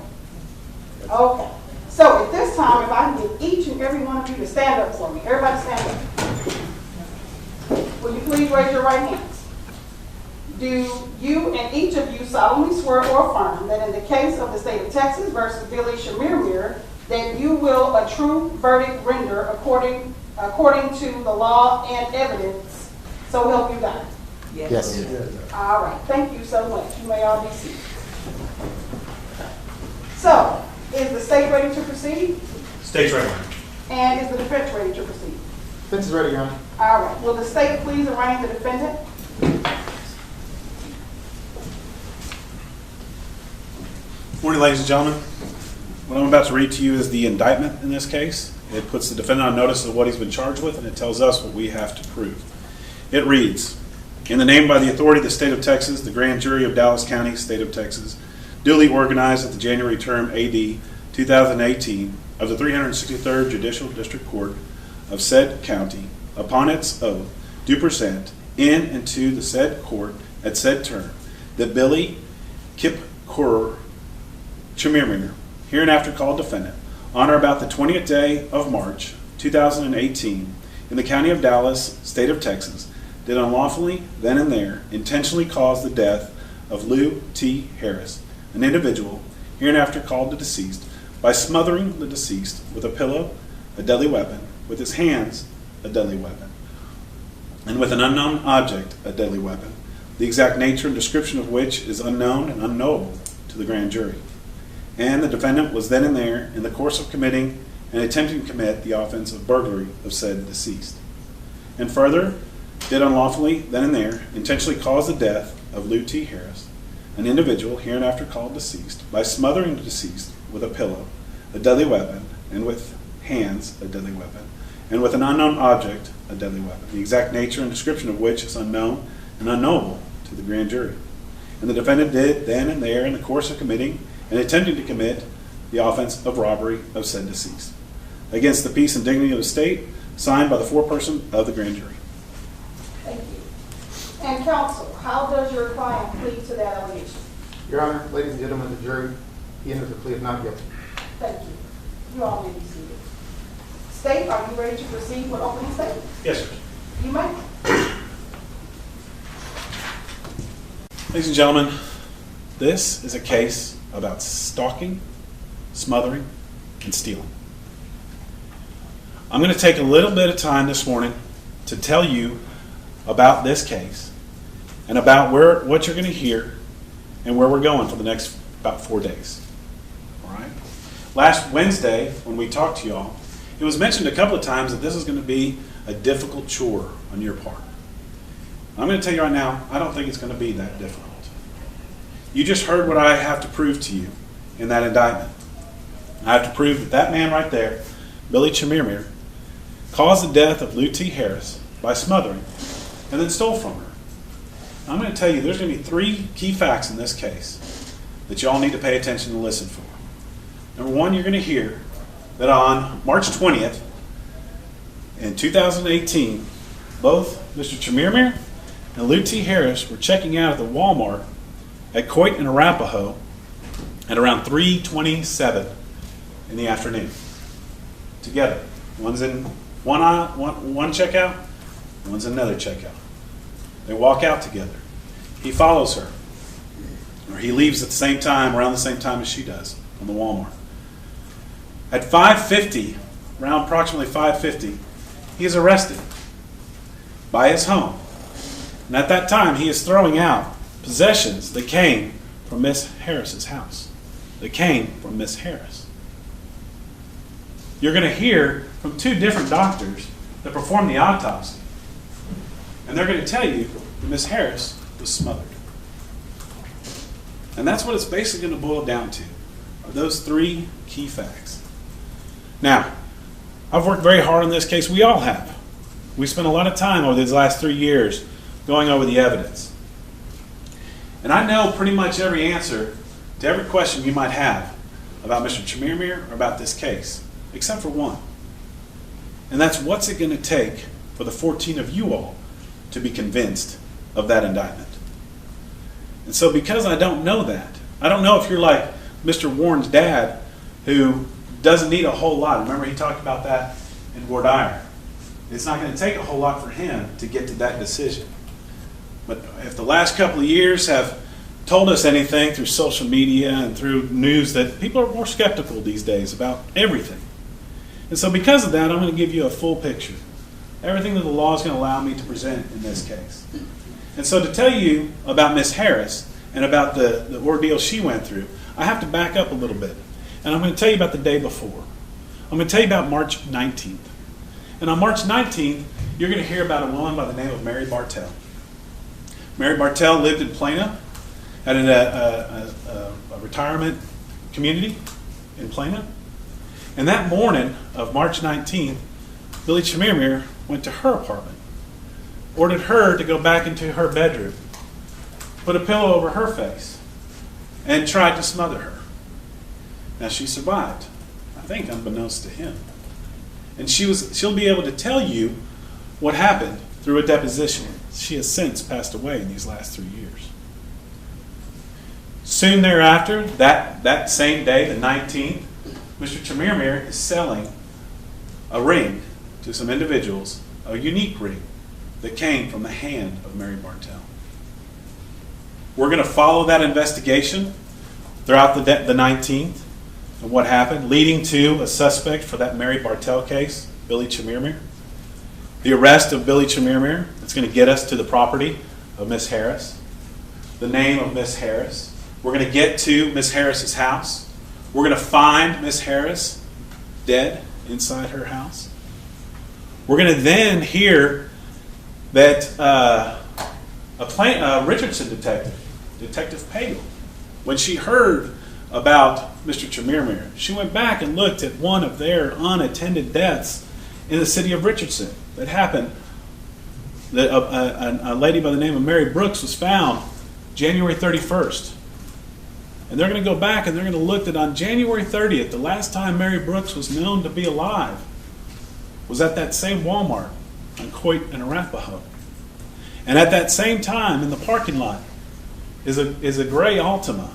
Okay. So at this time, if I can get each and every one of you to stand up for me. Everybody stand up. Will you please raise your right hands? Do you and each of you solemnly swear or affirm that in the case of the state of Texas versus Billy Chemirmir, that you will a true verdict render according to the law and evidence, so help you God? Yes. All right. Thank you so much. You may all be seated. So, is the state ready to proceed? State's ready. And is the defense ready to proceed? Defense is ready, Your Honor. All right. Will the state please arraign the defendant? Morning, ladies and gentlemen. What I'm about to read to you is the indictment in this case. It puts the defendant on notice of what he's been charged with, and it tells us what we have to prove. It reads, in the name by the authority of the state of Texas, the grand jury of Dallas County, state of Texas, duly organized at the January term AD 2018 of the 363rd Judicial District Court of said county, upon its oath, do present in and to the said court at said term, that Billy Chemirmir, hereinafter called defendant, on or about the 20th day of March 2018 in the county of Dallas, state of Texas, did unlawfully, then and there, intentionally cause the death of Lou T. Harris, an individual hereinafter called the deceased, by smothering the deceased with a pillow, a deadly weapon, with his hands, a deadly weapon, and with an unknown object, a deadly weapon, the exact nature and description of which is unknown and unknowable to the grand jury. And the defendant was then and there in the course of committing and attempting to commit the offense of burglary of said deceased. And further, did unlawfully, then and there, intentionally cause the death of Lou T. Harris, an individual hereinafter called deceased, by smothering the deceased with a pillow, a deadly weapon, and with hands, a deadly weapon, and with an unknown object, a deadly weapon, the exact nature and description of which is unknown and unknowable to the grand jury. And the defendant did then and there, in the course of committing and attempting to commit the offense of robbery of said deceased, against the peace and dignity of the state, signed by the foreperson of the grand jury. Thank you. And counsel, how does your client plead to that allegation? Your Honor, ladies and gentlemen of the jury, he enters a plea of not guilty. Thank you. You all may be seated. State, are you ready to proceed with opening statement? Yes, sir. You may. Ladies and gentlemen, this is a case about stalking, smothering, and stealing. I'm going to take a little bit of time this morning to tell you about this case and about what you're going to hear and where we're going for the next about 4 days. All right? Last Wednesday, when we talked to y'all, it was mentioned a couple of times that this is going to be a difficult chore on your part. I'm going to tell you right now, I don't think it's going to be that difficult. You just heard what I have to prove to you in that indictment. I have to prove that that man right there, Billy Chemirmir, caused the death of Lou T. Harris by smothering and then stole from her. I'm going to tell you there's going to be 3 key facts in this case that you all need to pay attention and listen for. Number one, you're going to hear that on March 20th in 2018, both Mr. Chemirmir and Lou T. Harris were checking out at the Walmart at Coit and Arapahoe at around 3:27 in the afternoon. Together. One's in one checkout, one's in another checkout. They walk out together. He follows her. Or he leaves at the same time, around the same time as she does, on the Walmart. At 5:50, around approximately 5:50, he is arrested by his home. And at that time, he is throwing out possessions that came from Miss Harris's house. That came from Miss Harris. You're going to hear from 2 different doctors that performed the autopsy. And they're going to tell you that Miss Harris was smothered. And that's what it's basically going to boil down to, are those 3 key facts. Now, I've worked very hard on this case. We all have. We spent a lot of time over these last 3 years going over the evidence. And I know pretty much every answer to every question you might have about Mr. Chemirmir or about this case, except for one. And that's, what's it going to take for the 14 of you all to be convinced of that indictment? And so because I don't know that, I don't know if you're like Mr. Warren's dad, who doesn't need a whole lot. Remember, he talked about that in Dyer. It's not going to take a whole lot for him to get to that decision. But if the last couple of years have told us anything through social media and through news, that people are more skeptical these days about everything. And so because of that, I'm going to give you a full picture. Everything that the law is going to allow me to present in this case. And so to tell you about Miss Harris and about the ordeal she went through, I have to back up a little bit. And I'm going to tell you about the day before. I'm going to tell you about March 19th. And on March 19th, you're going to hear about a woman by the name of Mary Bartell. Mary Bartell lived in Plano at a retirement community in Plano. And that morning of March 19th, Billy Chemirmir went to her apartment, ordered her to go back into her bedroom, put a pillow over her face, and tried to smother her. Now, she survived, I think unbeknownst to him. And she'll be able to tell you what happened through a deposition. She has since passed away in these last 3 years. Soon thereafter, that same day, the 19th, Mr. Chemirmir is selling a ring to some individuals, a unique ring that came from the hand of Mary Bartell. We're going to follow that investigation throughout the 19th and what happened, leading to a suspect for that Mary Bartell case, Billy Chemirmir. The arrest of Billy Chemirmir, that's going to get us to the property of Miss Harris, the name of Miss Harris. We're going to get to Miss Harris's house. We're going to find Miss Harris dead inside her house. We're going to then hear that a Richardson detective, Detective Pagel, when she heard about Mr. Chemirmir, she went back and looked at one of their unattended deaths in the city of Richardson that happened. A lady by the name of Mary Brooks was found January 31st. And they're going to go back and they're going to look that on January 30th, the last time Mary Brooks was known to be alive was at that same Walmart on Coit and Arapahoe. And at that same time, in the parking lot, is a gray Altima,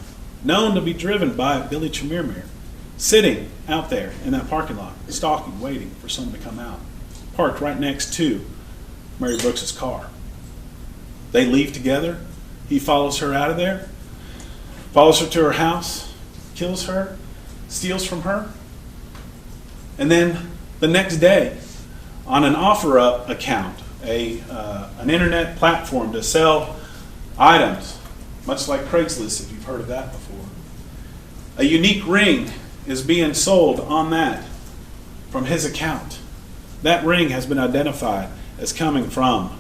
known to be driven by Billy Chemirmir, sitting out there in that parking lot, stalking, waiting for someone to come out, parked right next to Mary Brooks's car. They leave together. He follows her out of there, follows her to her house, kills her, steals from her, and then the next day, on an OfferUp account, an internet platform to sell items, much like Craigslist, if you've heard of that before, a unique ring is being sold on that from his account. That ring has been identified as coming from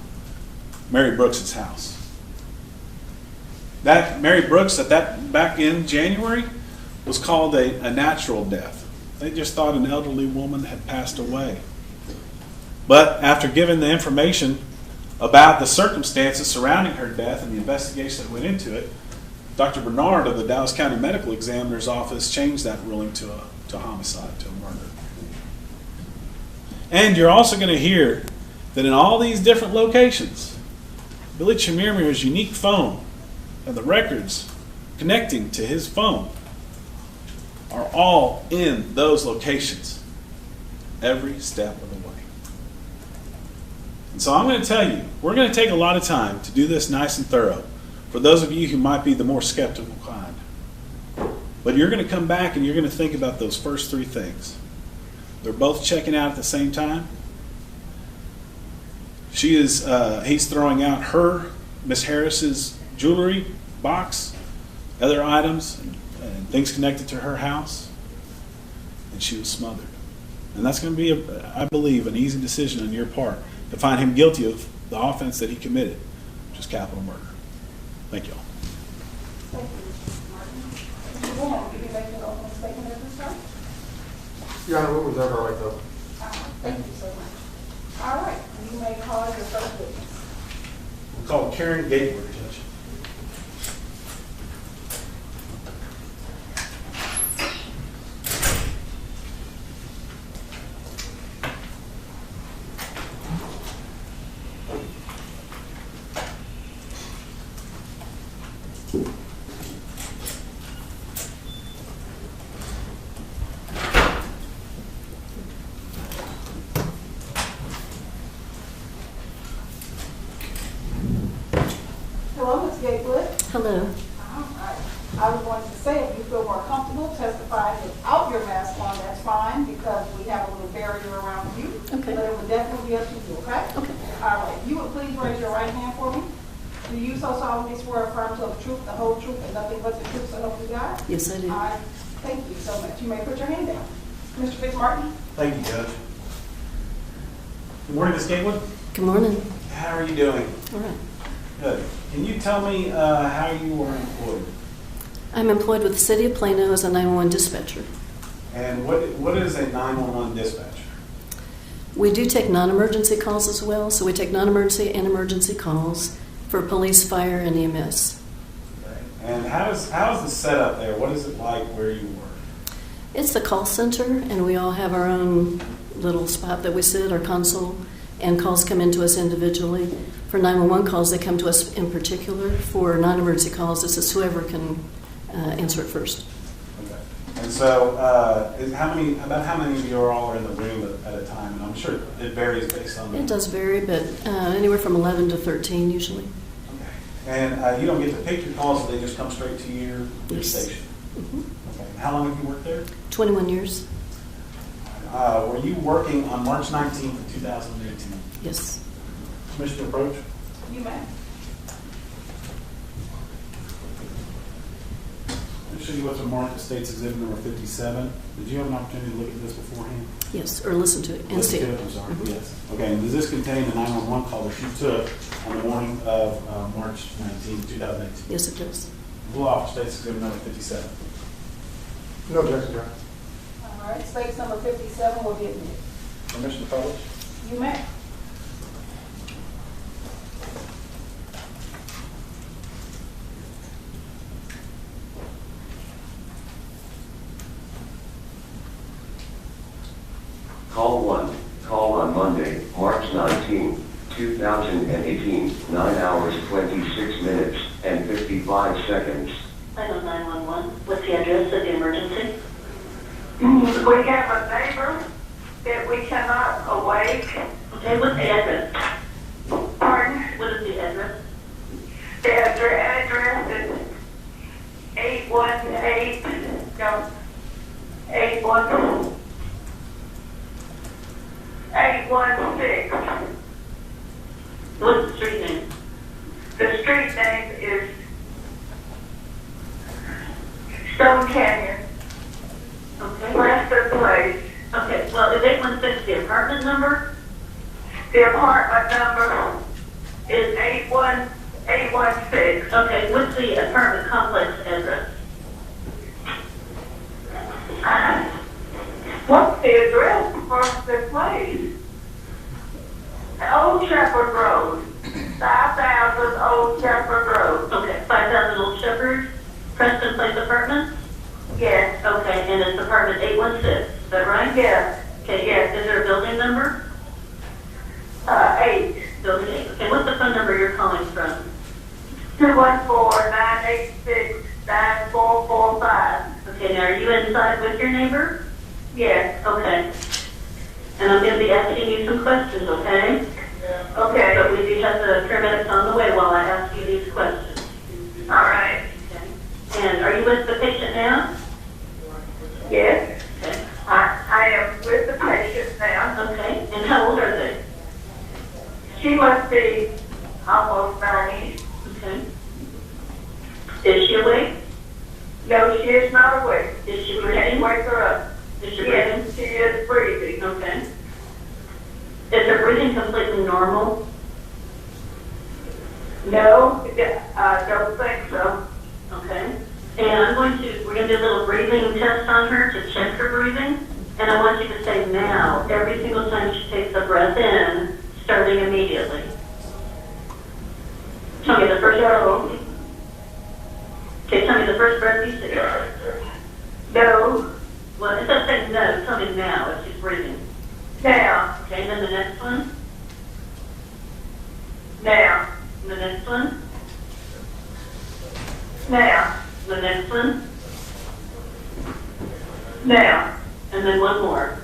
Mary Brooks's house. That Mary Brooks, back in January, was called a natural death. They just thought an elderly woman had passed away. But after giving the information about the circumstances surrounding her death and the investigation that went into it, Dr. Bernard of the Dallas County Medical Examiner's Office changed that ruling to a homicide, to a murder. And you're also going to hear that in all these different locations, Billy Chemirmir's unique phone and the records connecting to his phone are all in those locations every step of the way. And so I'm going to tell you, we're going to take a lot of time to do this nice and thorough for those of you who might be the more skeptical kind. But you're going to come back and you're going to think about those first three things. They're both checking out at the same time. He's throwing out her, Miss Harris's jewelry box, other items, and things connected to her house, and she was smothered. And that's going to be, I believe, an easy decision on your part to find him guilty of the offense that he committed, which is capital murder. Thank you all. Thank you, Mr. Martin. Mr. Bowman, will you make an opening statement at this time? Your Honor, we'll reserve our right to. Thank you so much. All right, you may call your first witness. We'll call Karen Gateway, Judge. Hello, Ms. Gatewood. Hello. All right. I was going to say, if you feel more comfortable testifying without your mask on, that's fine, because we have a little barrier around you. Okay. But it would definitely be up to you, okay? Okay. All right. You would please raise your right hand for me. Do you so solemnly swear or affirm to tell the truth, the whole truth, and nothing but the truth, so help you God? Yes, I do. All right. Thank you so much. You may put your hand down. Mr. Fitzmartin? Thank you, Judge. Good morning, Ms. Gatewood. Good morning. How are you doing? All right. Good. Can you tell me how you were employed? I'm employed with the City of Plano as a 911 dispatcher. And what is a 911 dispatcher? We do take non-emergency calls as well, so we take non-emergency and emergency calls for police, fire, and EMS. Okay. And how's the setup there? What is it like where you work? It's the call center, and we all have our own little spot that we sit, our console, and calls come into us individually. For 911 calls, they come to us in particular. For non-emergency calls, it's just whoever can answer it first. Okay. And so, how many of you all are in the room at a time? And I'm sure it varies based on. It does vary, but anywhere from 11 to 13 usually. Okay. And you don't get to pick your calls; they just come straight to your station. Mm-hmm. Okay. And how long have you worked there? 21 years. Were you working on March 19th of 2018? Yes. Commissioner Approach? You may. Let me show you what's marked as State's Exhibit number 57. Did you have an opportunity to look at this beforehand? Yes, or listen to it and see Listen to it. it, I'm sorry. Mhm. Yes. Okay, and does this contain the 911 call that you took on the morning of March 19th, 2018? Yes, it does. Rule off State's Exhibit number 57. No objection, Your Honor. All right. States number 57 will be admitted. Permission to publish? You may. Call 1. Call on Monday, March 19, 2018, 9 hours 26 minutes and 55 seconds. I know 911. What's the address of the emergency? We have a neighbor that we cannot awake. Okay, what's the address? Pardon? What is the address? The address is 816. What's the street name? The street name is Stone Canyon. Okay. Lester Place. Okay, well, is 816 the apartment number? The apartment number is 81816. Okay, what's the apartment complex address? What's the address for the place? Old Shepherd Road. 5,000 Old Shepherd Road. Okay, 5000 Old Shepherd, Preston Place Apartments? Yes. Okay, and it's apartment 816, is that right? Yes. Okay, yes, is there a building number? 8. Building 8. Okay, what's the phone number you're calling from? 214-986-9445. Okay, now are you inside with your neighbor? Yes. Okay. And I'm going to be asking you some questions, okay? Okay. But we do have the paramedics on the way while I ask you these questions. All right. Okay. And are you with the patient now? Yes. Okay. I am with the patient now. Okay. And how old are they? She must be almost 90. Okay. Is she awake? No, she is not awake. Is she We breathing? can't wake her up. Is she breathing? Yes, she is breathing. Okay. Is her breathing completely normal? No, I don't think so. Okay. And we're going to do a little breathing test on her to check her breathing. And I want you to say now, every single time she takes a breath in, starting immediately. Tell me the first breath. Okay, tell me the first breath you take. No. Well, it doesn't say no. Tell me now if she's breathing. Now. Okay, and then the next one. Now. And the next one. Now. The next one. Now. And then one more.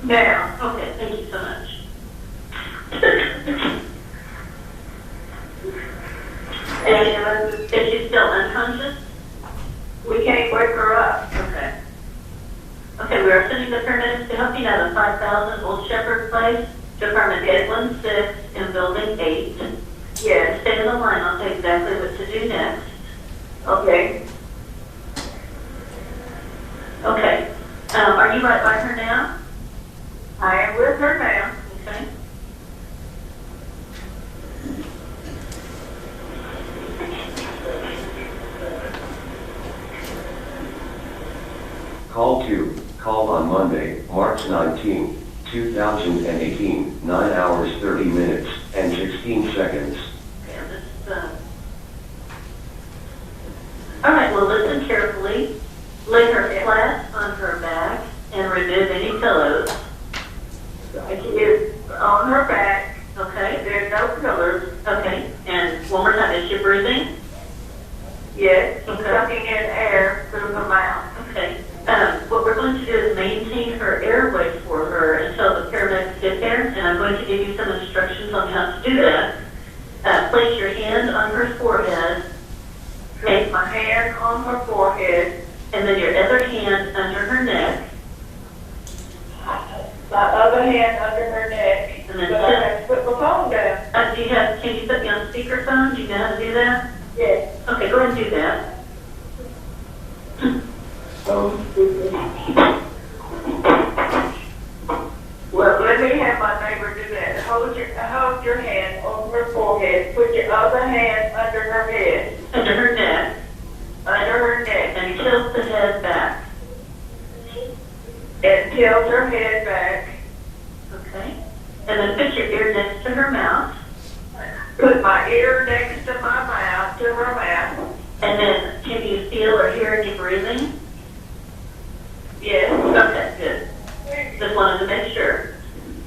Now. Okay, thank you so much. And is she still unconscious? We can't wake her up. Okay. Okay, we are sending the paramedics to help you now to 5000 Old Shepherd Place, Department 816 in Building 8. Yes. Stay on the line. I'll tell you exactly what to do next. Okay. Okay. Are you right by her now? I am with her now. Okay. Call 2. Call on Monday, March 19, 2018, 9 hours 30 minutes and 16 seconds. Okay, all right, well, listen carefully. Lay her flat on her back and remove any pillows. She is on her back. Okay. There's no pillars. Okay. And one more time, is she breathing? Yes. Okay. Sucking in air through her mouth. Okay. What we're going to do is maintain her airway for her until the paramedics get there, and I'm going to give you some instructions on how to do that. Place your hand on her forehead. Place my hand on her forehead. And then your other hand under her neck. My other hand under her neck. And then But I have to put my phone down. can you put me on speakerphone? Do you know how to do that? Yes. Okay, go ahead and do that. Well, let me have my neighbor do that. Hold your hand on her forehead. Put your other hand under her head. Under her neck. Under her neck. And tilt the head back. and tilt her head back. Okay. And then put your ear next to her mouth. Put my ear next to my mouth, to her mouth. And then can you feel or hear any breathing? Yes. Okay, good. Just wanted to make sure.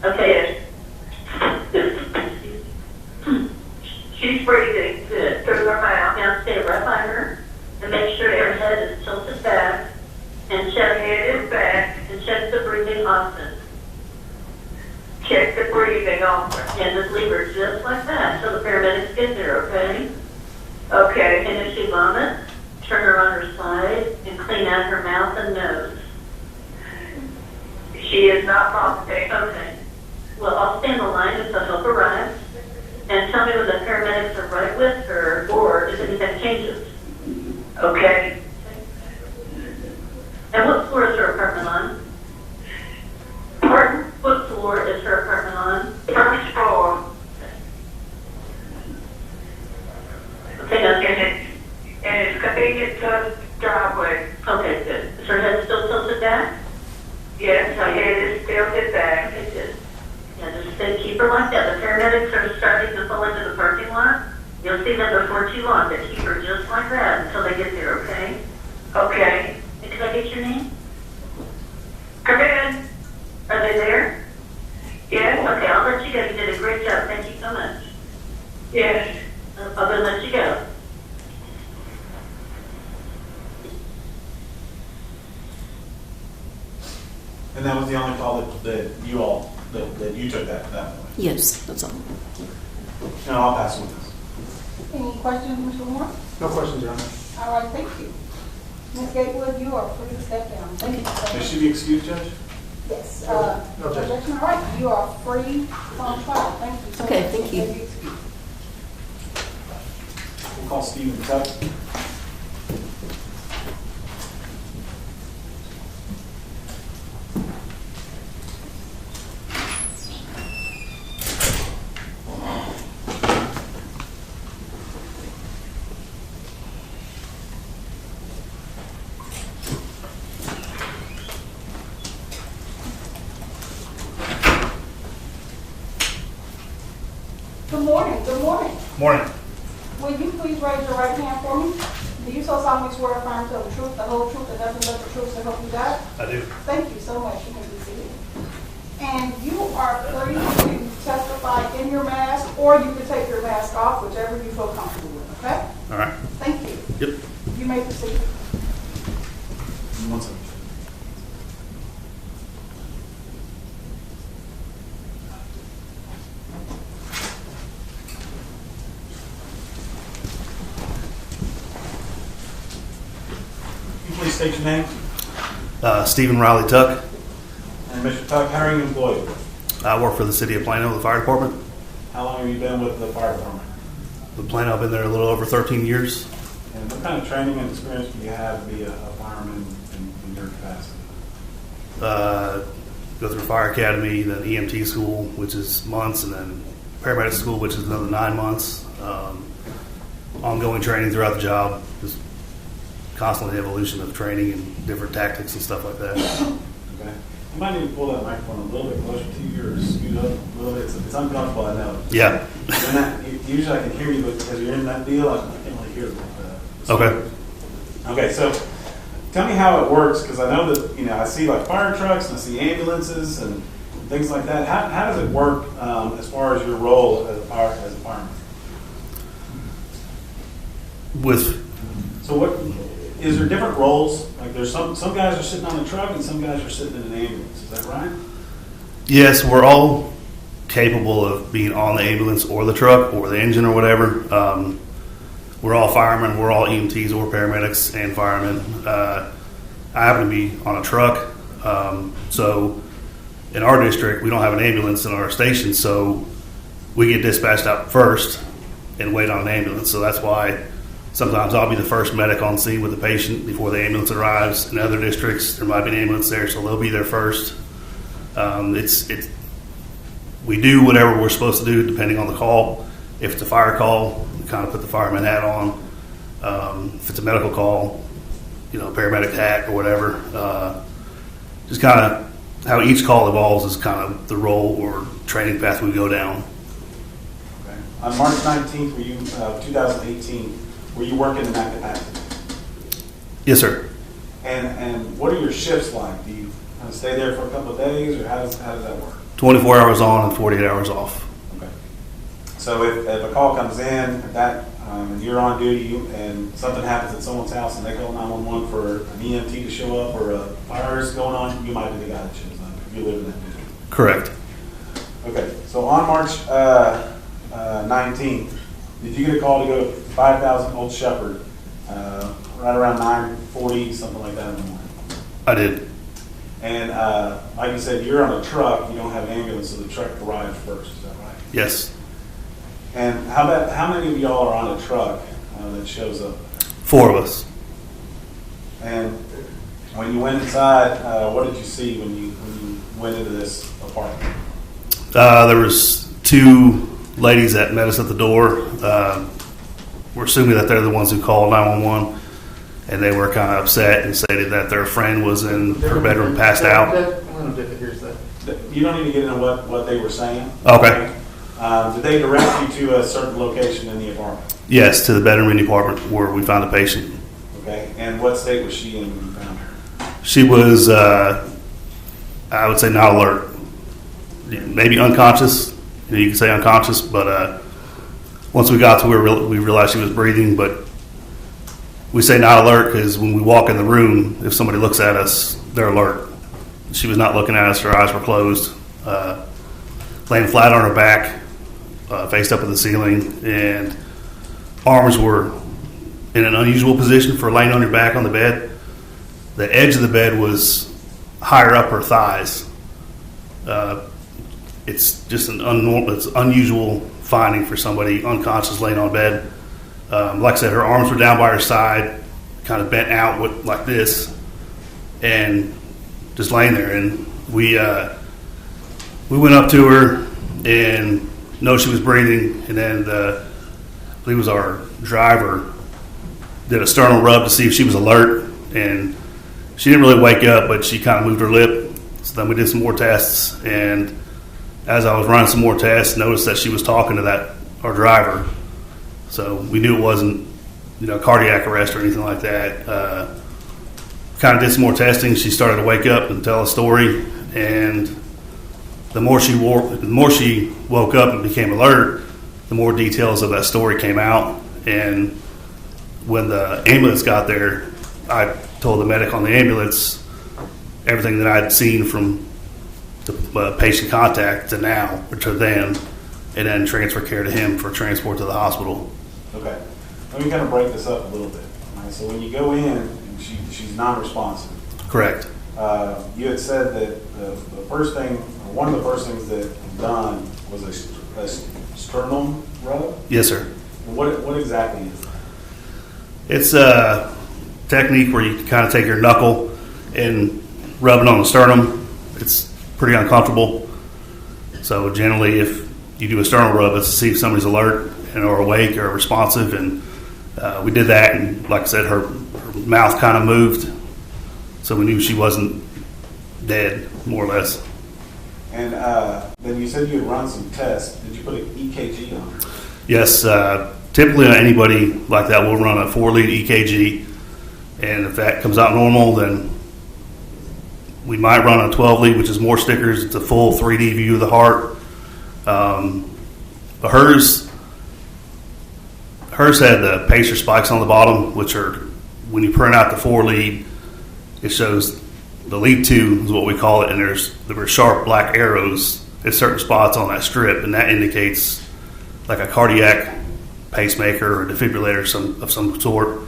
Okay. She's breathing. Good. Through her mouth. Now stay right by her and make sure her head is tilted back and check Head is back. and check the breathing often. Check the breathing often. And just leave her just like that till the paramedics get there, okay? Okay. And if she vomits, turn her on her side and clean out her mouth and nose. She is not vomiting. Okay. Well, I'll stay in the line until help arrives. And tell me when the paramedics are right with her or if anything changes. Okay. And what floor is her apartment on? Pardon? What floor is her apartment on? First floor. Okay, now, And it's convenient to the driveway. okay, good. Is her head still tilted back? Yes, her head is tilted back. Okay, good. Yeah, just stay, keep her like that. The paramedics are starting to pull into the parking lot. You'll see them before too long, but keep her just like that until they get there, okay? Okay. And can I get your name? Come in. Are they there? Yes. Okay, I'll let you go. You did a great job. Thank you so much. Yes. I'll go let you go. And that was the only call that you all, that you took that way? Yes, that's all. No, I'll pass on this. Any questions, Mr. Moore? No questions, Your Honor. All right, thank you. Ms. Gatewood, you are free to step down. Thank you. May she be excused, Judge? Yes, No objection. objection, all right, you are free from trial. Thank you so much. Okay, thank you. May be excused. We'll call Stephen Tuck. Good morning, good morning. Morning. Will you please raise your right hand for me? Do you so solemnly swear to affirm to tell the truth, the whole truth, and nothing but the truth to help you God? I do. Thank you so much. You can be seated. And you are free to testify in your mask, or you can take your mask off, whichever you feel comfortable with, okay? All right. Thank you. Yep. You may proceed. One second. Can you please state your name? Stephen Riley Tuck. And Mr. Tuck, how are you employed? I work for the city of Plano, the fire department. How long have you been with the fire department? With Plano, I've been there a little over 13 years. And what kind of training and experience do you have to be a fireman in your capacity? Go through fire academy, then EMT school, which is months, and then paramedic school, which is another 9 months. Ongoing training throughout the job, just constantly evolution of training and different tactics and stuff like that. Okay. You might need to pull that microphone a little bit closer to you or scoot up a little bit. It's uncomfortable, I know. Yeah. Usually I can hear you, but because you're in that deal, I can't really hear it. Okay. Okay, so tell me how it works, because I know that, I see like fire trucks and I see ambulances and things like that. How does it work as far as your role as a fireman? So what, is there different roles? Like there's some guys are sitting on the truck and some guys are sitting in an ambulance. Is that right? Yes, we're all capable of being on the ambulance or the truck or the engine or whatever. We're all firemen. We're all EMTs or paramedics and firemen. I happen to be on a truck. So in our district, we don't have an ambulance in our station, so we get dispatched out first and wait on an ambulance. So that's why sometimes I'll be the first medic on scene with the patient before the ambulance arrives. In other districts, there might be an ambulance there, so they'll be there first. We do whatever we're supposed to do depending on the call. If it's a fire call, we kind of put the fireman hat on. If it's a medical call, paramedic hat or whatever. Just kind of how each call evolves is kind of the role or training path we go down. Okay. On March 19th, 2018, were you working in that capacity? Yes, sir. And what are your shifts like? Do you stay there for a couple of days, or how does that work? 24 hours on and 48 hours off. Okay. So if a call comes in at that, and you're on duty and something happens at someone's house and they call 911 for an EMT to show up or a fire is going on, you might be the guy that shows up if you live in that district. Correct. Okay. So on March 19th, did you get a call to go to 5,000 Old Shepherd right around 9:40, something like that in the morning? I did. And like you said, you're on a truck. You don't have an ambulance, so the truck arrived first. Is that right? Yes. And how many of y'all are on a truck that shows up? 4 of us. And when you went inside, what did you see when you went into this apartment? There was 2 ladies that met us at the door. We're assuming that they're the ones who called 911, and they were kind of upset and stated that their friend was in her bedroom passed out. You don't need to get into what they were saying. Okay. Did they direct you to a certain location in the apartment? Yes, to the bedroom in the apartment where we found the patient. Okay. And what state was she in when you found her? She was, I would say, not alert. Maybe unconscious. You can say unconscious, but once we got to her, we realized she was breathing. But we say not alert because when we walk in the room, if somebody looks at us, they're alert. She was not looking at us. Her eyes were closed, laying flat on her back, faced up at the ceiling, and arms were in an unusual position for laying on your back on the bed. The edge of the bed was higher up her thighs. It's just it's unusual finding for somebody unconscious laying on bed. Like I said, her arms were down by her side, kind of bent out like this, and just laying there. And we went up to her and noticed she was breathing, and then I believe it was our driver did a sternal rub to see if she was alert, and she didn't really wake up, but she kind of moved her lip. So then we did some more tests, and as I was running some more tests, noticed that she was talking to our driver. So we knew it wasn't, cardiac arrest or anything like that. Kind of did some more testing. She started to wake up and tell a story, and the more she woke up and became alert, the more details of that story came out. And when the ambulance got there, I told the medic on the ambulance everything that I had seen from the patient contact to now, or to then, and then transfer care to him for transport to the hospital. Okay. Let me kind of break this up a little bit. All right, so when you go in, and she's non-responsive. Correct. You had said that the first thing, or one of the first things that was done was a sternum rub? Yes, sir. And what exactly is that? It's a technique where you kind of take your knuckle and rub it on the sternum. It's pretty uncomfortable. So generally, if you do a sternal rub, it's to see if somebody's alert and or awake or responsive. And we did that, and like I said, her mouth kind of moved, so we knew she wasn't dead, more or less. And then you said you had run some tests. Did you put an EKG on her? Yes. Typically, on anybody like that, we'll run a 4-lead EKG, and if that comes out normal, then we might run a 12-lead, which is more stickers. It's a full 3D view of the heart. But hers had the pacer spikes on the bottom, which are, when you print out the 4-lead, it shows the lead 2 is what we call it, and there were sharp black arrows at certain spots on that strip, and that indicates like a cardiac pacemaker or defibrillator of some sort.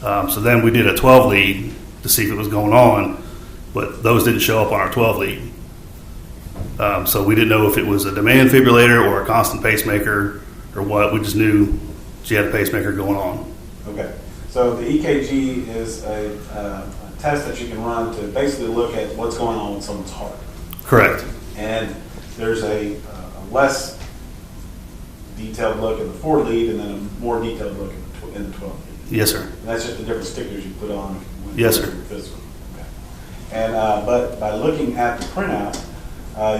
So then we did a 12-lead to see if it was going on, but those didn't show up on our 12-lead. So we didn't know if it was a demand defibrillator or a constant pacemaker or what. We just knew she had a pacemaker going on. Okay. So the EKG is a test that you can run to basically look at what's going on with someone's heart. Correct. And there's a less detailed look in the 4-lead and then a more detailed look in the 12-lead. Yes, sir. And that's just the different stickers you put on. Yes, sir. Physical. Okay. And but by looking at the printout,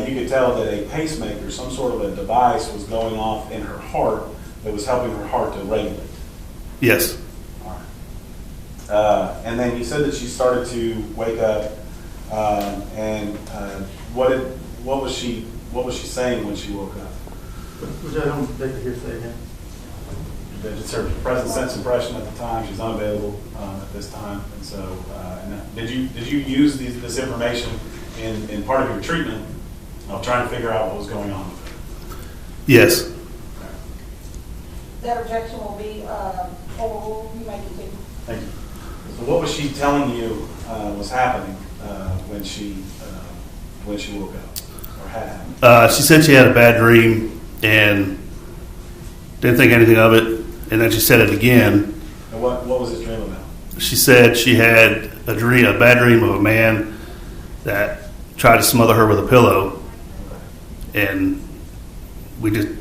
you could tell that a pacemaker, some sort of a device, was going off in her heart that was helping her heart to regulate. Yes. All right. And then you said that she started to wake up, and what was she saying when she woke up? Which I don't think to hear say again. That it's her present sense impression at the time. She's unavailable at this time, and so did you use this information in part of your treatment of trying to figure out what was going on with her? Yes. Okay. That objection will be overruled. You may continue. Thank you. So what was she telling you was happening when she woke up or had happened? She said she had a bad dream and didn't think anything of it, and then she said it again. And what was this dream about? She said she had a bad dream of a man that tried to smother her with a pillow, and we didn't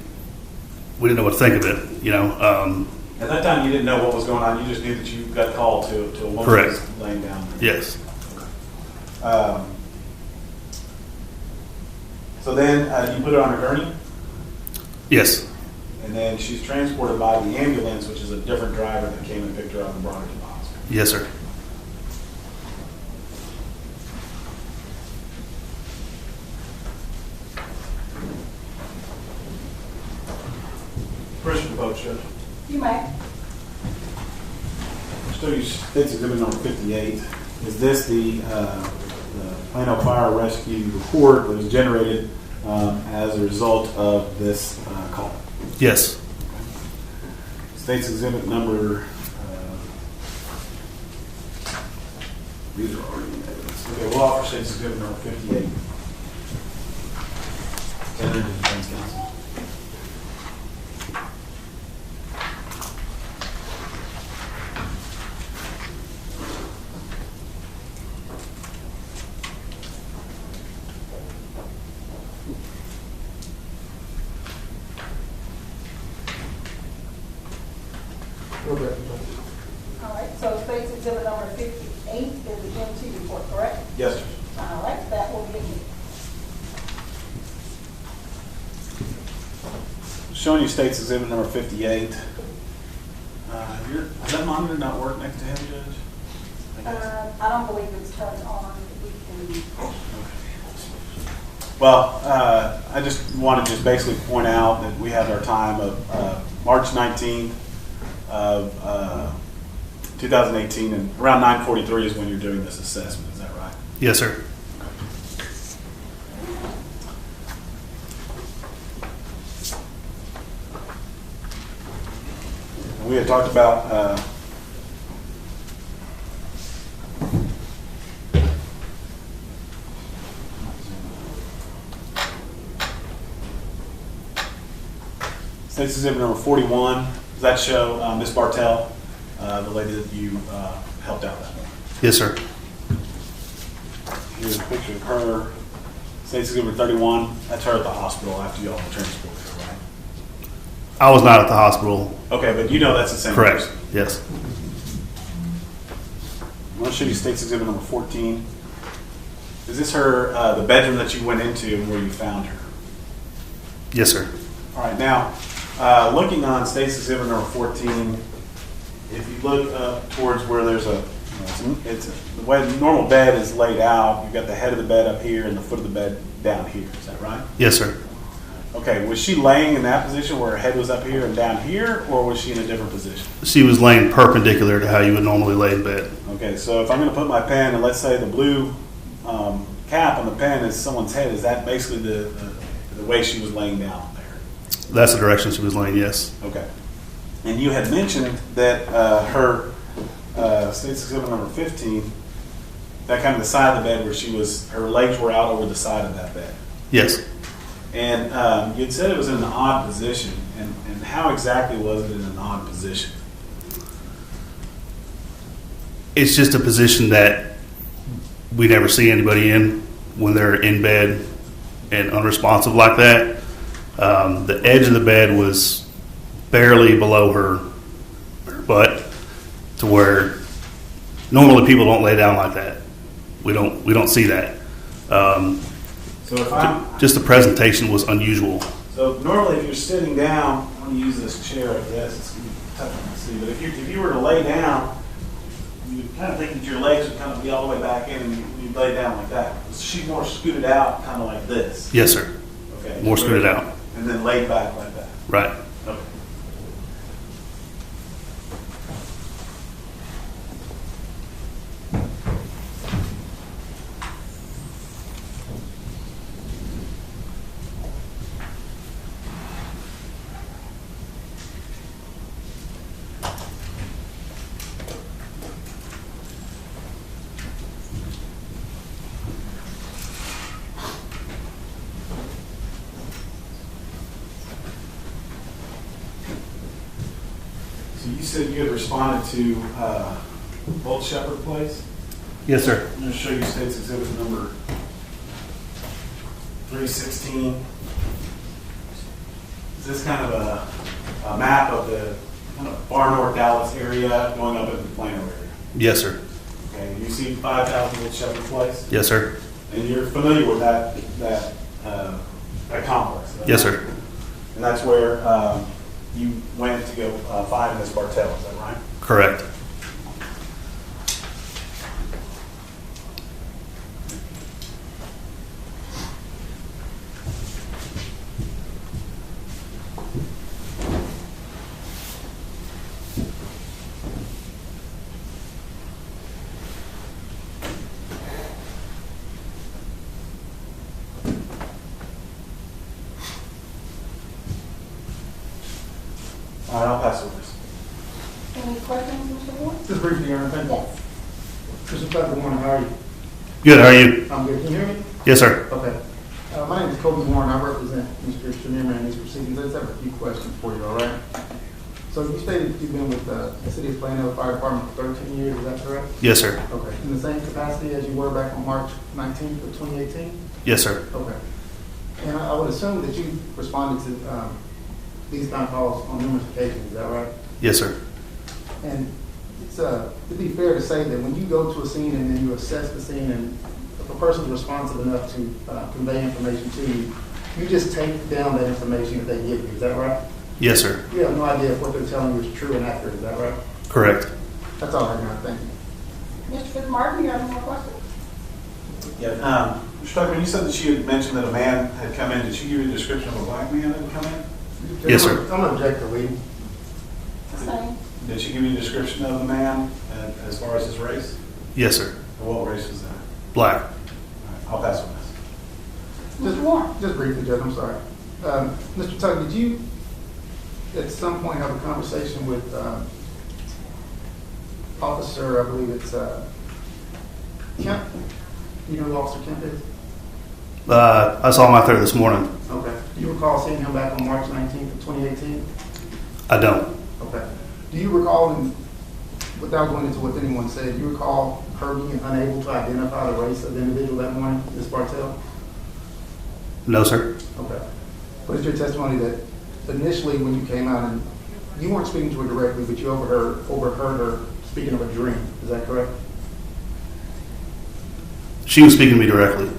know what to think of it. At that time, you didn't know what was going on. You just knew that you got called to a woman Correct. who was laying down. Yes. So then you put her on a gurney, Yes. and then she's transported by the ambulance, which is a different driver that came and picked her up and brought her to the hospital. Yes, sir. Permission to vote, Judge. You may. Study State's Exhibit number 58. Is this the Plano Fire Rescue report that was generated as a result of this call? Yes. State's Exhibit number, these are already in evidence. Okay, we'll offer State's Exhibit number 58. Senator to the Defense Counsel. All right, so State's Exhibit number 58 is the MT report, correct? Yes, sir. All right, that will be it. Showing you State's Exhibit number 58. Does that monitor not work next to him, Judge? I don't believe it's turned on. We can. Well, I just want to basically point out that we have our time of March 19th of 2018, and around 9:43 is when you're doing this assessment. Is that right? Yes, sir. And we had talked about State's Exhibit number 41. Does that show Miss Bartell, the lady that you helped out that morning? Yes, sir. Here's a picture of her. State's Exhibit 31. That's her at the hospital after you all transported her, right? I was not at the hospital. Okay, but you know that's the same Correct. person. Yes. I'm going to show you State's Exhibit number 14. Is this her, the bedroom that you went into where you found her? Yes, sir. All right, now, looking on State's Exhibit number 14, if you look up towards where there's the way the normal bed is laid out, you've got the head of the bed up here and the foot of the bed down here. Is that right? Yes, sir. Okay, was she laying in that position where her head was up here and down here, or was she in a different position? She was laying perpendicular to how you would normally lay in bed. Okay, so if I'm going to put my pen, and let's say the blue cap on the pen is someone's head, is that basically the way she was laying down there? That's the direction she was laying, yes. Okay. And you had mentioned that her State's Exhibit number 15, that kind of the side of the bed where her legs were out over the side of that bed. Yes. And you'd said it was in an odd position. And how exactly was it in an odd position? It's just a position that we never see anybody in when they're in bed and unresponsive like that. The edge of the bed was barely below her butt to where normally people don't lay down like that. We don't see that. So if I'm, Just the presentation was unusual. so normally if you're sitting down, I'm going to use this chair, I guess, it's going to be tough to see, but if you were to lay down, you would kind of think that your legs would kind of be all the way back in, and you'd lay down like that. She's more scooted out, kind of like this. Yes, sir. Okay. More scooted out. And then laid back like that. Right. Okay. So you said you had responded to Old Shepherd Place? Yes, sir. I'm going to show you State's Exhibit number 316. Is this kind of a map of the kind of far north Dallas area going up into the Plano area? Yes, sir. Okay, you see 5,000 Old Shepherd Place? Yes, sir. And you're familiar with that complex? Yes, sir. And that's where you went to go find Miss Bartell, is that right? Correct. All right, I'll pass over this. Any questions, Mr. Moore? Just briefly, Your Honor, thank you. Yes. Mr. Clark, good morning, how are you? Good. How are you? I'm good, can you hear me? Yes, sir. Okay. My name is Kobe Warren, I represent Mr. Chemirmir in these proceedings. I just have a few questions for you, all right? So you stated you've been with the City of Plano Fire Department for 13 years, is that correct? Yes, sir. Okay. In the same capacity as you were back on March 19th of 2018? Yes, sir. Okay. And I would assume that you responded to these kind of calls on numerous occasions, is that right? Yes, sir. And it's, it'd be fair to say that when you go to a scene and then you assess the scene and if a person's responsive enough to convey information to you, you just take down that information that they give you, is that right? Yes, sir. You have no idea if what they're telling you is true and accurate, is that right? Correct. That's all I have, Your Honor. Thank you. Mr. Fitzmartin, you have any more questions? Yeah, Mr. Tucker, you said that she had mentioned that a man had come in. Did she give you a description of a black man that had come in? Yes, sir. I'm going to object to leading. Same. Did she give you a description of the man as far as his race? Yes, sir. Or what race was that? Black. All right, I'll pass on this. Mr. Warren? Just briefly, Judge, I'm sorry. Mr. Tucker, did you at some point have a conversation with Officer, I believe it's Kemp? You know who Officer Kemp is? I saw him out there this morning. Okay. Do you recall seeing him back on March 19th of 2018? I don't. Okay. Do you recall, without going into what anyone said, do you recall her being unable to identify the race of the individual that morning, Ms. Bartell? No, sir. Okay. But it's your testimony that initially when you came out and you weren't speaking to her directly, but you overheard her speaking of a dream. Is that correct? She was speaking to me directly.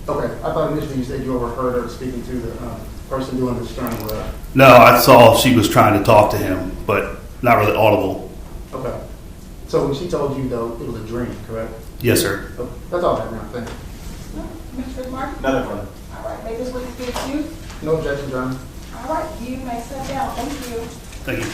Okay. I thought initially you said you overheard her speaking to the person doing the stern word. No, I saw she was trying to talk to him, but not really audible. Okay. So when she told you, though, it was a dream, correct? Yes, sir. Okay. That's all I have now. Thank you. Mr. Fitzmartin? Nothing further. All right, may this witness be excused? No objection, Your Honor. All right, you may sit down. Thank you. Thank you.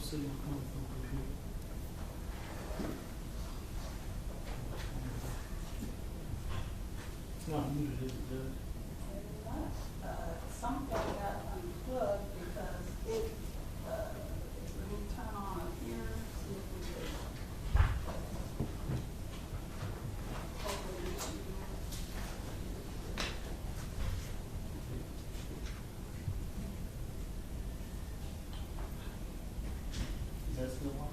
Something got unplugged because it, let me turn on up here, see if we can. Hopefully we should be. Is that still on?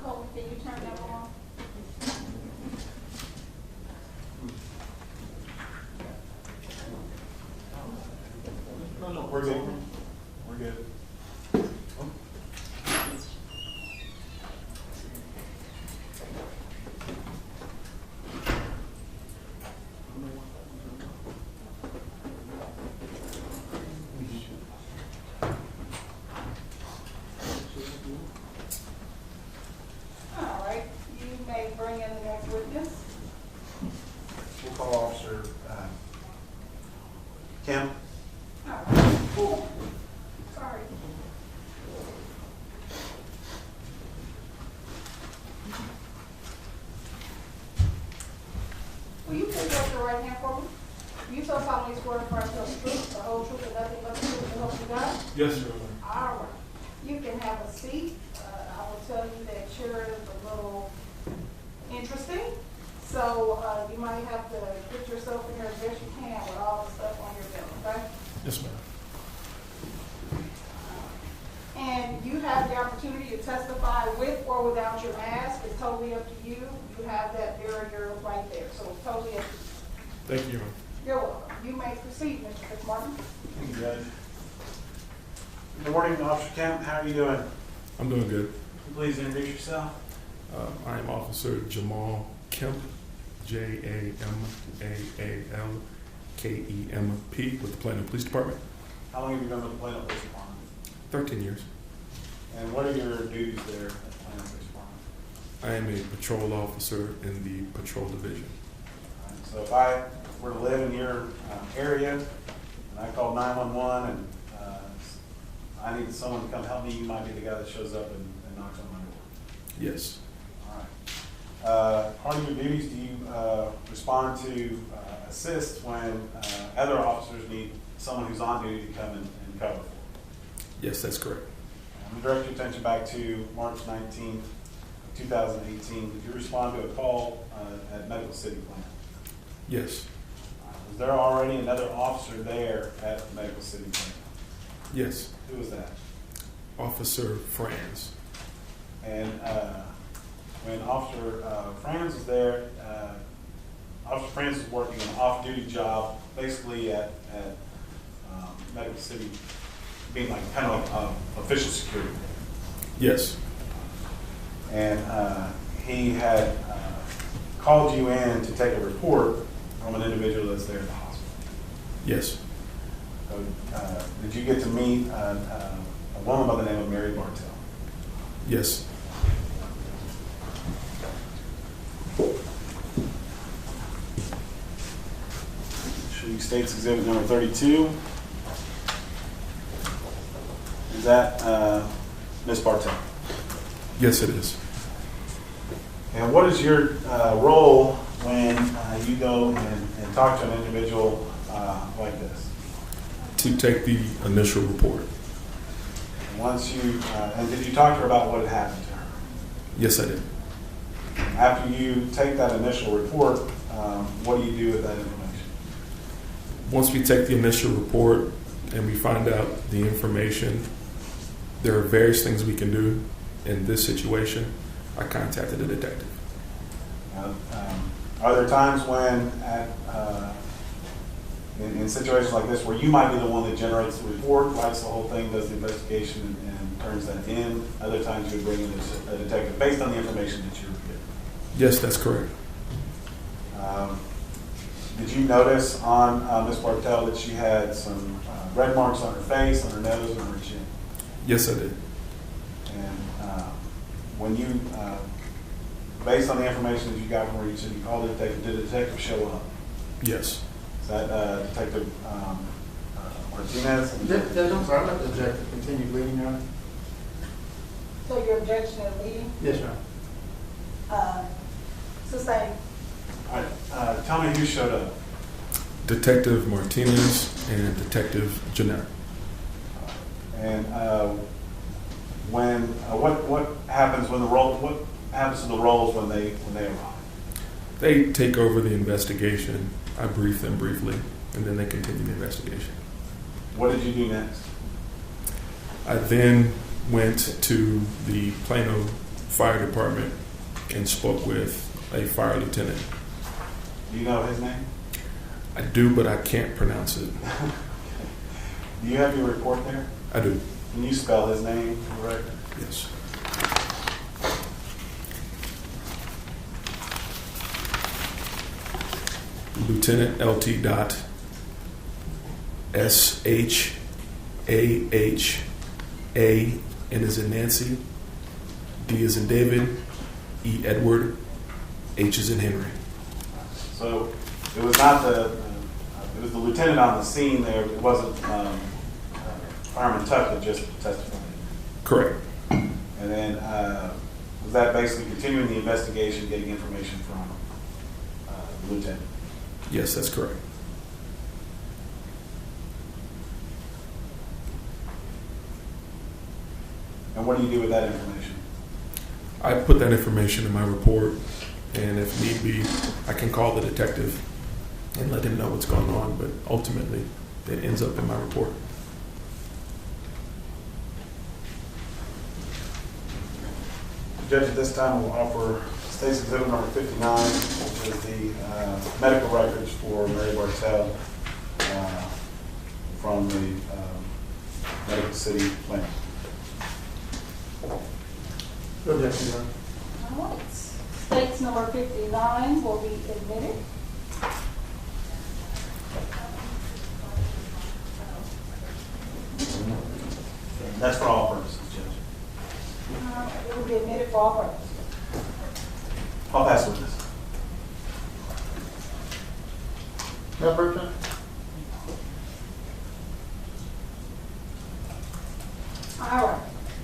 Cole, can you turn that on? No, we're good. We're good. All right, you may bring in the next witness. We'll call Officer Kim. All right. Cool. Sorry. Will you please raise your right hand for me? You so solemnly swear to tell the truth, the whole truth, and nothing but the truth, so help you God? Yes, sir. All right. You can have a seat. I will tell you that chair is a little interesting. So you might have to get yourself in here as best you can with all the stuff on your bill, okay? Yes, ma'am. And you have the opportunity to testify with or without your mask. It's totally up to you. You have that barrier right there. So it's totally up to you. Thank you. You're welcome. You may proceed, Mr. Fitzmartin. Thank you, Judge. Good morning, Officer Kemp. How are you doing? I'm doing good. Please introduce yourself. I am Officer Jamal Kemp, JAMAALKEMP with the Plano Police Department. How long have you been with the Plano Police Department? 13 years. And what are your duties there at the Plano Police Department? I am a patrol officer in the patrol division. All right, so if I were to live in your area and I called 911 and I needed someone to come help me, you might be the guy that shows up and knocks on my door. Yes. All right. Part of your duties, do you respond to assist when other officers need someone who's on duty to come and cover for them? Yes, that's correct. I'm going to direct your attention back to March 19th, 2018. Did you respond to a call at Medical City Plant? Yes. Was there already another officer there at Medical City Plant? Yes. Who was that? Officer Franz. And when Officer Franz was there, Officer Franz was working an off-duty job, basically at Medical City, being like kind of like official security. Yes. And he had called you in to take a report from an individual that's there at the hospital. Yes. So, did you get to meet a woman by the name of Mary Bartell? Yes. Show you State's Exhibit number 32. Is that Ms. Bartell? Yes, it is. And what is your role when you go and talk to an individual like this? To take the initial report. And once you, and did you talk to her about what had happened to her? Yes, I did. After you take that initial report, what do you do with that information? Once we take the initial report and we find out the information, there are various things we can do. In this situation, I contacted a detective. Are there times when in situations like this where you might be the one that generates the report, writes the whole thing, does the investigation, and turns that in? Other times you would bring in a detective based on the information that you're given? Yes, that's correct. Did you notice on Ms. Bartell that she had some red marks on her face, on her nose, and on her chin? Yes, I did. And when you, based on the information that you got from where you said you called the detective, did the detective show up? Yes. Is that Detective Martinez? Judge, I'm sorry, I'd like the object to continue leading, Your Honor. So your objection of leading, Yes, Your Honor. sustained. All right, tell me who showed up. Detective Martinez and Detective Jeanette. And when what happens when what happens to the roles when they arrive? They take over the investigation. I brief them briefly, and then they continue the investigation. What did you do next? I then went to the Plano Fire Department and spoke with a fire lieutenant. Do you know his name? I do, but I can't pronounce it. Do you have your report there? I do. Can you spell his name for the record? Yes. Lieutenant LT dot SHAHA, N as in Nancy, D as in David, E Edward, H as in Henry. So it was not it was the lieutenant on the scene there. It wasn't Fireman Tuck that just testified. Correct. And then was that basically continuing the investigation, getting information from the lieutenant? Yes, that's correct. And what do you do with that information? I put that information in my report, and if need be, I can call the detective and let him know what's going on, but ultimately, it ends up in my report. Judge, at this time we'll offer State's Exhibit number 59, which is the medical records for Mary Bartell from the Medical City Plan. No objection, Your Honor. All right. States number 59 will be admitted. That's for all purposes, Judge. It will be admitted for all purposes. I'll pass witness. Madam President? All right.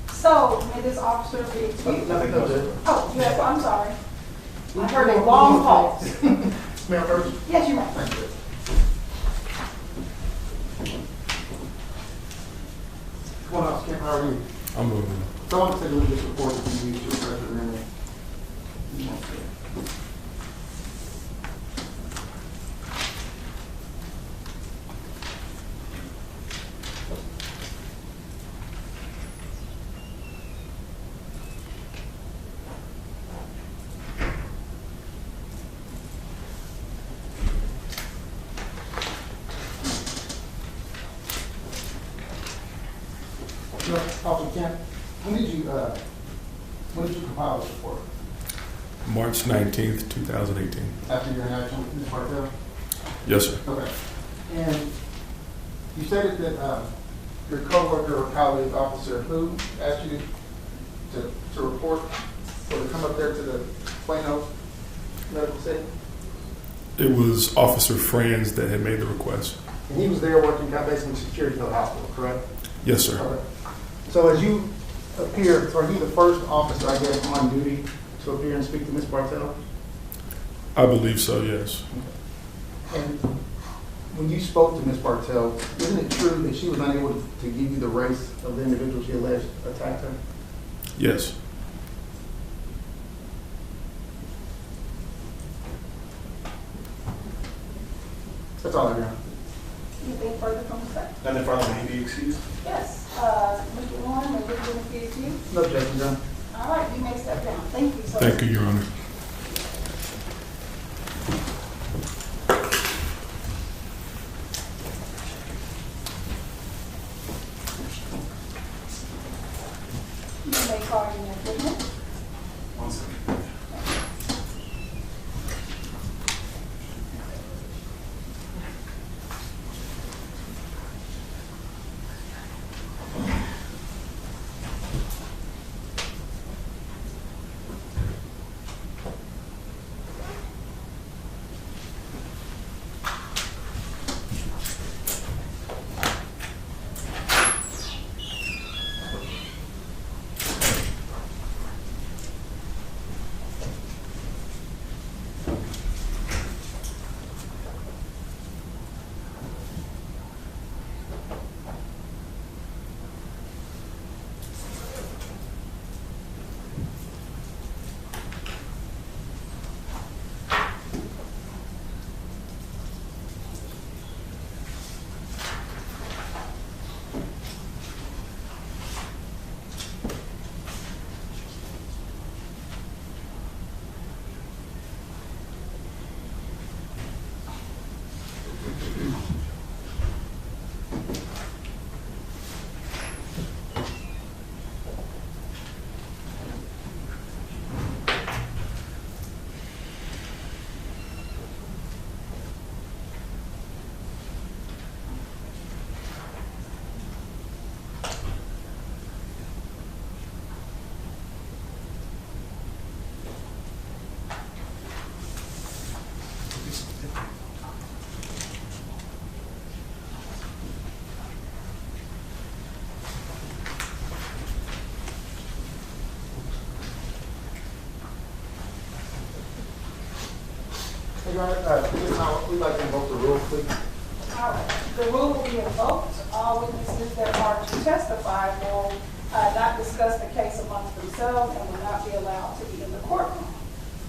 So, may this officer be excused? Nothing, no, Judge. Oh, yes, I'm sorry. I heard a long pause. Madam President? Yes, you may. Thank you. Come on, Officer Kemp, how are you? I'm moving. So I want to take a look at this report that you used to refresh your memory. Officer Kemp, when did you compile this report? March 19th, 2018. After your interaction with Ms. Bartell? Yes, sir. Okay. And you stated that your coworker or colleague, Officer who, asked you to report or to come up there to the Plano Medical City? It was Officer Franz that had made the request. And he was there working kind of basically security for the hospital, correct? Yes, sir. Okay. So as you appear, so are you the first officer, I guess, on duty to appear and speak to Ms. Bartell? I believe so, yes. And when you spoke to Ms. Bartell, isn't it true that she was unable to give you the race of the individual she alleged attacked her? Yes. That's all I got. Anything further from the staff? Nothing further, may he be excused? Yes. Mr. Warren, may you be excused? No objection, John. All right, you may step down. Thank you so much. Thank you, Your Honor. call your next witness. One second. Your Honor, this time we'd like to invoke the rule, please. All right. The rule will be invoked. All witnesses that are to testify will not discuss the case amongst themselves and will not be allowed to be in the courtroom.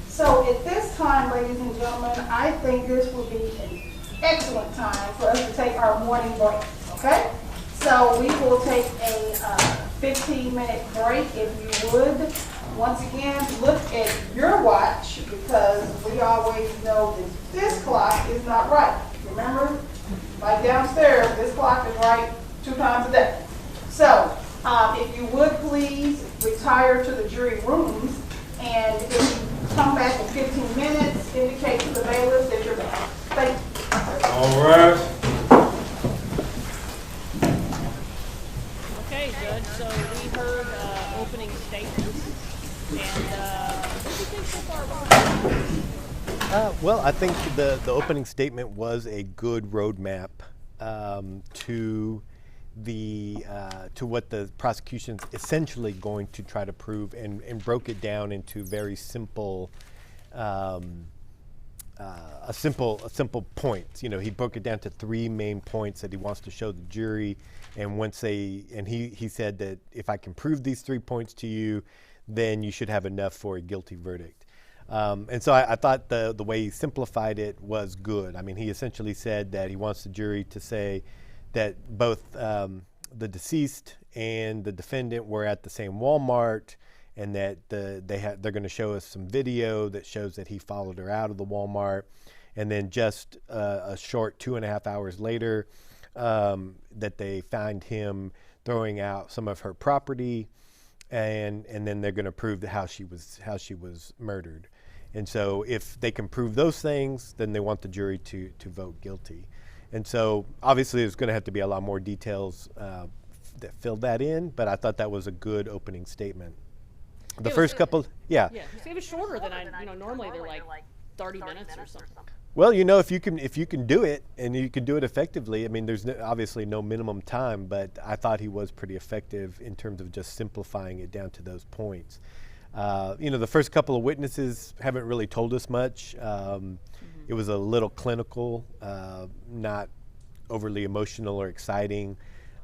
So at this time, ladies and gentlemen, I think this would be an excellent time for us to take our morning break, okay? So we will take a 15-minute break, if you would. Once again, look at your watch, because we always know that this clock is not right. Remember, like downstairs, this clock is right 2 times a day. So if you would please retire to the jury rooms, and if you come back in 15 minutes, indicate to the bailiff that you're back. Thank you. All right. Okay, Judge, so we heard opening statements, and what do you think so far? Well, I think the opening statement was a good roadmap to what the prosecution's essentially going to try to prove, and broke it down into very simple, simple points. You know, he broke it down to 3 main points that he wants to show the jury, and he said that if I can prove these 3 points to you, then you should have enough for a guilty verdict. And so I thought the way he simplified it was good. I mean, he essentially said that he wants the jury to say that both the deceased and the defendant were at the same Walmart, and that they're going to show us some video that shows that he followed her out of the Walmart, and then just a short 2.5 hours later, that they find him throwing out some of her property, and then they're going to prove how she was murdered. And so if they can prove those things, then they want the jury to vote guilty. And so obviously there's going to have to be a lot more details that filled that in, but I thought that was a good opening statement. The first couple, yeah. Yeah, it was shorter than normally they're like 30 minutes or something. Well, you know, if you can do it, and you can do it effectively, I mean, there's obviously no minimum time, but I thought he was pretty effective in terms of just simplifying it down to those points. You know, the first couple of witnesses haven't really told us much. It was a little clinical, not overly emotional or exciting.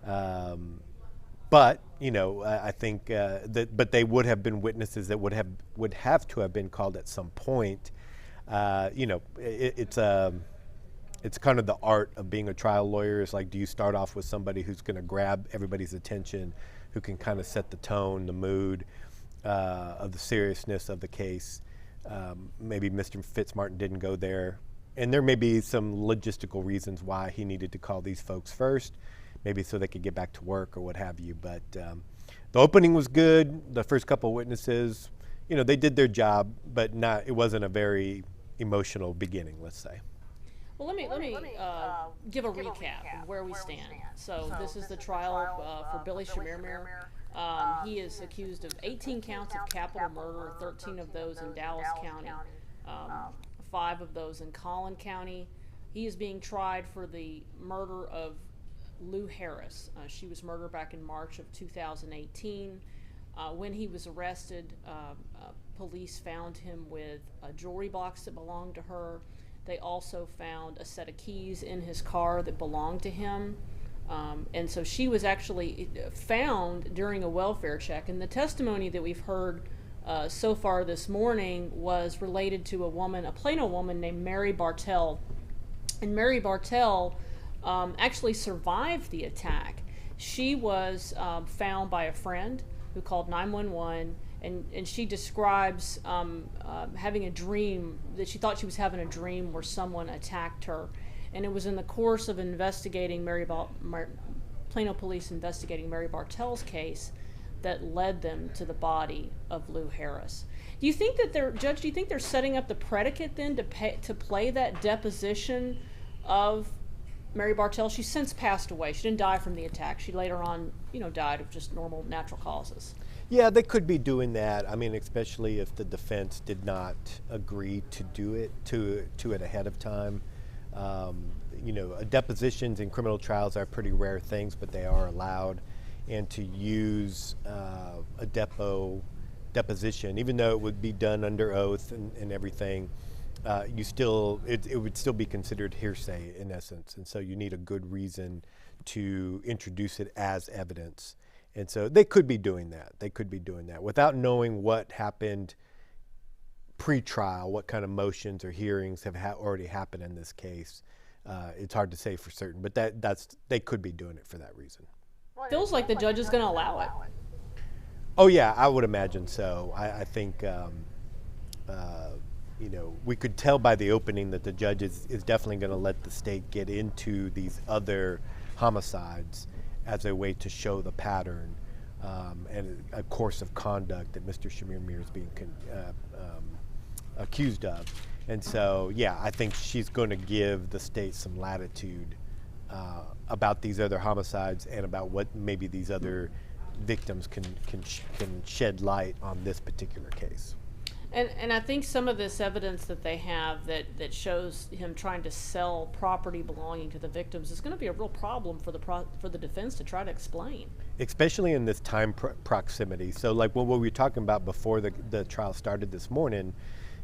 But you know, I think but they would have been witnesses that would have to have been called at some point. You know, it's kind of the art of being a trial lawyer. Is like, do you start off with somebody who's going to grab everybody's attention, who can kind of set the tone, the mood of the seriousness of the case? Maybe Mr. Fitzmartin didn't go there, and there may be some logistical reasons why he needed to call these folks first. maybe so they could get back to work or what have you. But the opening was good. The first couple of witnesses, you know, they did their job, but it wasn't a very emotional beginning, let's say. Well, let me give a recap of where we stand. So this is the trial for Billy Chemirmir. He is accused of 18 counts of capital murder, 13 of those in Dallas County, 5 of those in Collin County. He is being tried for the murder of Lou Harris. She was murdered back in March of 2018. When he was arrested, police found him with a jewelry box that belonged to her. They also found a set of keys in his car that belonged to him. And so she was actually found during a welfare check. And the testimony that we've heard so far this morning was related to a Plano woman named Mary Bartell. And Mary Bartell actually survived the attack. She was found by a friend who called 911, and she describes having a dream, that she thought she was having a dream where someone attacked her. And it was in the course of investigating Plano police investigating Mary Bartell's case that led them to the body of Lou Harris. Do you think that Judge, do you think they're setting up the predicate then to play that deposition of Mary Bartell? She's since passed away. She didn't die from the attack. She later on, died of just normal natural causes. Yeah, they could be doing that. I mean, especially if the defense did not agree to do it to it ahead of time. Depositions in criminal trials are pretty rare things, but they are allowed. And to use a deposition, even though it would be done under oath and everything, it would still be considered hearsay in essence. And so you need a good reason to introduce it as evidence. And so they could be doing that. They could be doing that without knowing what happened pre-trial, what kind of motions or hearings have already happened in this case. It's hard to say for certain, but they could be doing it for that reason. Feels like the judge is going to allow it. Oh yeah, I would imagine so. I think we could tell by the opening that the judge is definitely going to let the state get into these other homicides as a way to show the pattern and a course of conduct that Mr. Chemirmir is being accused of. And so, yeah, I think she's going to give the state some latitude about these other homicides and about what maybe these other victims can shed light on this particular case. And I think some of this evidence that they have that shows him trying to sell property belonging to the victims is going to be a real problem for the defense to try to explain. Especially in this time proximity. So like what we were talking about before the trial started this morning,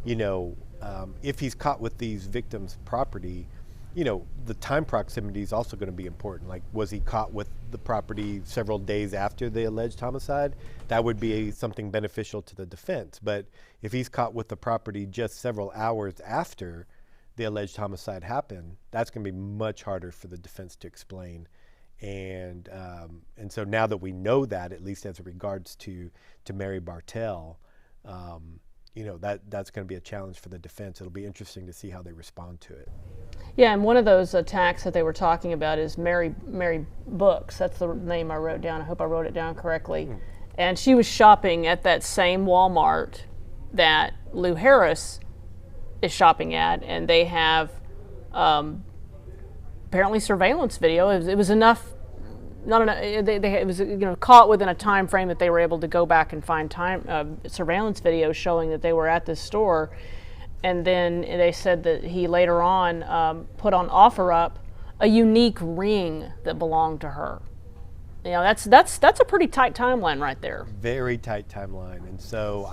if he's caught with these victims' property, the time proximity is also going to be important. Like, was he caught with the property several days after the alleged homicide? That would be something beneficial to the defense. But if he's caught with the property just several hours after the alleged homicide happened, that's going to be much harder for the defense to explain. And so now that we know that, at least as it regards to Mary Bartell, that's going to be a challenge for the defense. It'll be interesting to see how they respond to it. Yeah, and one of those attacks that they were talking about is Mary Books. That's the name I wrote down. I hope I wrote it down correctly. And she was shopping at that same Walmart that Lou Harris is shopping at, and they have apparently surveillance video. It was enough. Not enough. It was caught within a time frame that they were able to go back and find surveillance video showing that they were at this store. And then they said that he later on put on OfferUp a unique ring that belonged to her. That's a pretty tight timeline right there. Very tight timeline. And so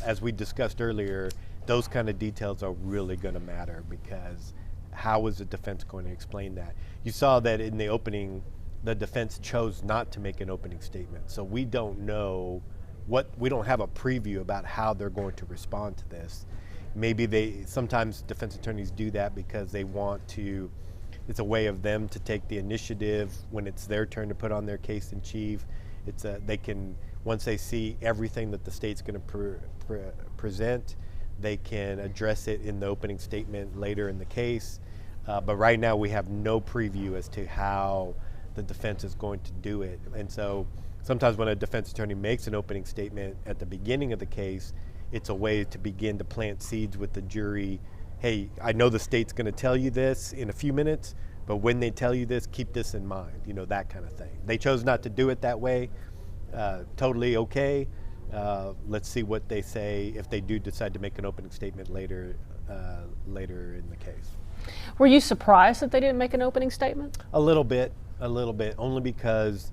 as we discussed earlier, those kind of details are really going to matter, because how is the defense going to explain that? You saw that in the opening, the defense chose not to make an opening statement. So we don't know we don't have a preview about how they're going to respond to this. Maybe sometimes defense attorneys do that because they want to, it's a way of them to take the initiative when it's their turn to put on their case in chief. They can, once they see everything that the state's going to present, they can address it in the opening statement later in the case. But right now we have no preview as to how the defense is going to do it. And so sometimes when a defense attorney makes an opening statement at the beginning of the case, it's a way to begin to plant seeds with the jury. Hey, I know the state's going to tell you this in a few minutes, but when they tell you this, keep this in mind, that kind of thing. They chose not to do it that way. Totally okay. Let's see what they say if they do decide to make an opening statement later in the case. Were you surprised that they didn't make an opening statement? A little bit, only because,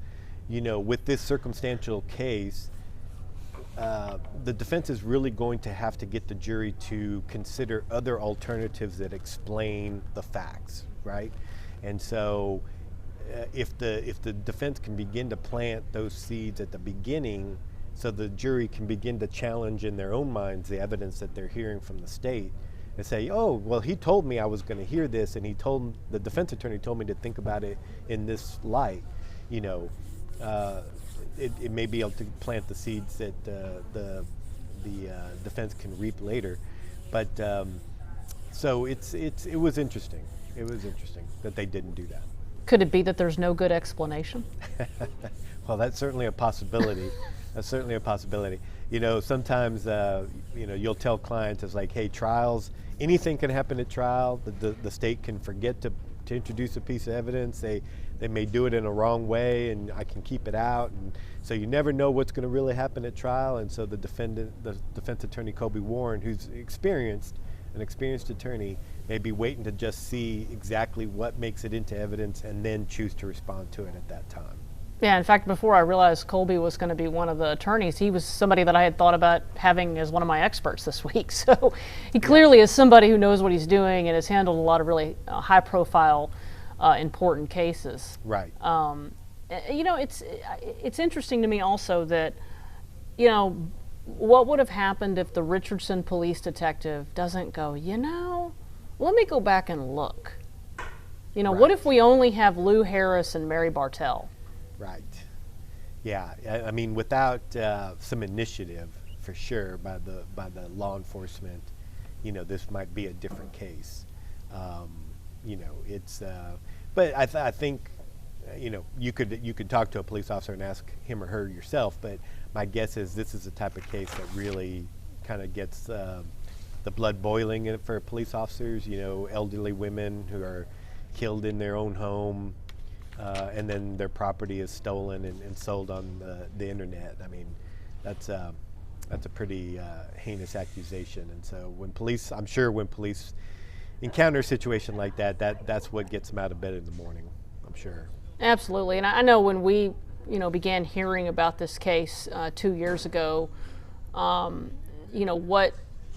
with this circumstantial case, the defense is really going to have to get the jury to consider other alternatives that explain the facts, right? And so if the defense can begin to plant those seeds at the beginning, so the jury can begin to challenge in their own minds the evidence that they're hearing from the state, and say, oh, well, he told me I was going to hear this, and the defense attorney told me to think about it in this light. It may be able to plant the seeds that the defense can reap later. But so it was interesting. It was interesting that they didn't do that. Could it be that there's no good explanation? Well, that's certainly a possibility. That's certainly a possibility. Sometimes, you'll tell clients, it's like, hey, trials, anything can happen at trial. The state can forget to introduce a piece of evidence. They may do it in a wrong way, and I can keep it out. And so you never know what's going to really happen at trial. And so the defense attorney, Kobe Warren, who's an experienced attorney, may be waiting to just see exactly what makes it into evidence and then choose to respond to it at that time. Yeah, in fact, before I realized Colby was going to be one of the attorneys, he was somebody that I had thought about having as one of my experts this week. So he clearly is somebody who knows what he's doing and has handled a lot of really high-profile, important cases. Right. It's interesting to me also that, what would have happened if the Richardson police detective doesn't go, let me go back and look. Right. What if we only have Lou Harris and Mary Bartell? Right. Yeah. I mean, without some initiative, for sure, by the law enforcement, this might be a different case. But I think, you could talk to a police officer and ask him or her yourself. But my guess is this is the type of case that really kind of gets the blood boiling in it for police officers. Elderly women who are killed in their own home. And then their property is stolen and sold on the internet. I mean, that's a pretty heinous accusation. And so I'm sure when police encounter a situation like that's what gets them out of bed in the morning, I'm sure. Absolutely. And I know when we, began hearing about this case 2 years ago, what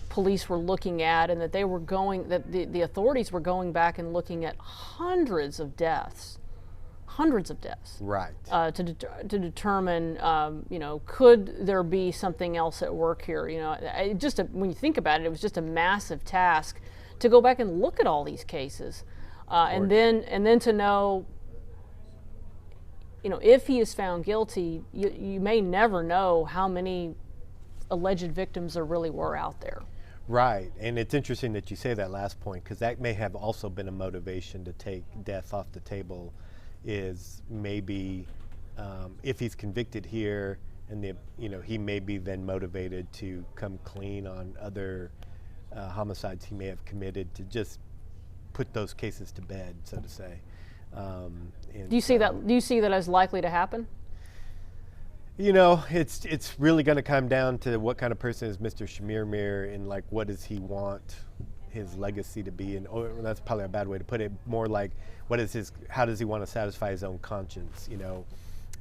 police were looking at, and that the authorities were going back and looking at hundreds of deaths. Right. To determine, could there be something else at work here? When you think about it, it was just a massive task to go back and look at all these cases, and then to know, if he is found guilty, you may never know how many alleged victims there really were out there. Right, and it's interesting that you say that last point, because that may have also been a motivation to take death off the table. Is maybe if he's convicted here, and he may be then motivated to come clean on other homicides he may have committed, to just put those cases to bed, so to say. Do you see that? Do you see that as likely to happen? It's really going to come down to what kind of person is Mr. Chemirmir, and what does he want his legacy to be, and that's probably a bad way to put it. More like, how does he want to satisfy his own conscience?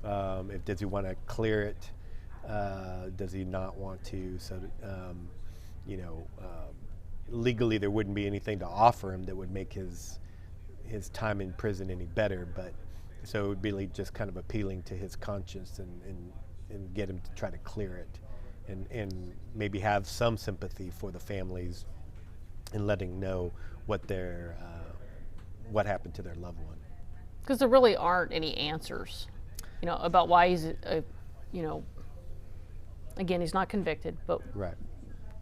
Does he want to clear it? Does he not want to? So, legally there wouldn't be anything to offer him that would make his time in prison any better. But so it would be just kind of appealing to his conscience and get him to try to clear it, and maybe have some sympathy for the families, and letting know what happened to their loved one. Because there really aren't any answers, about why he's, again, he's not convicted, but right.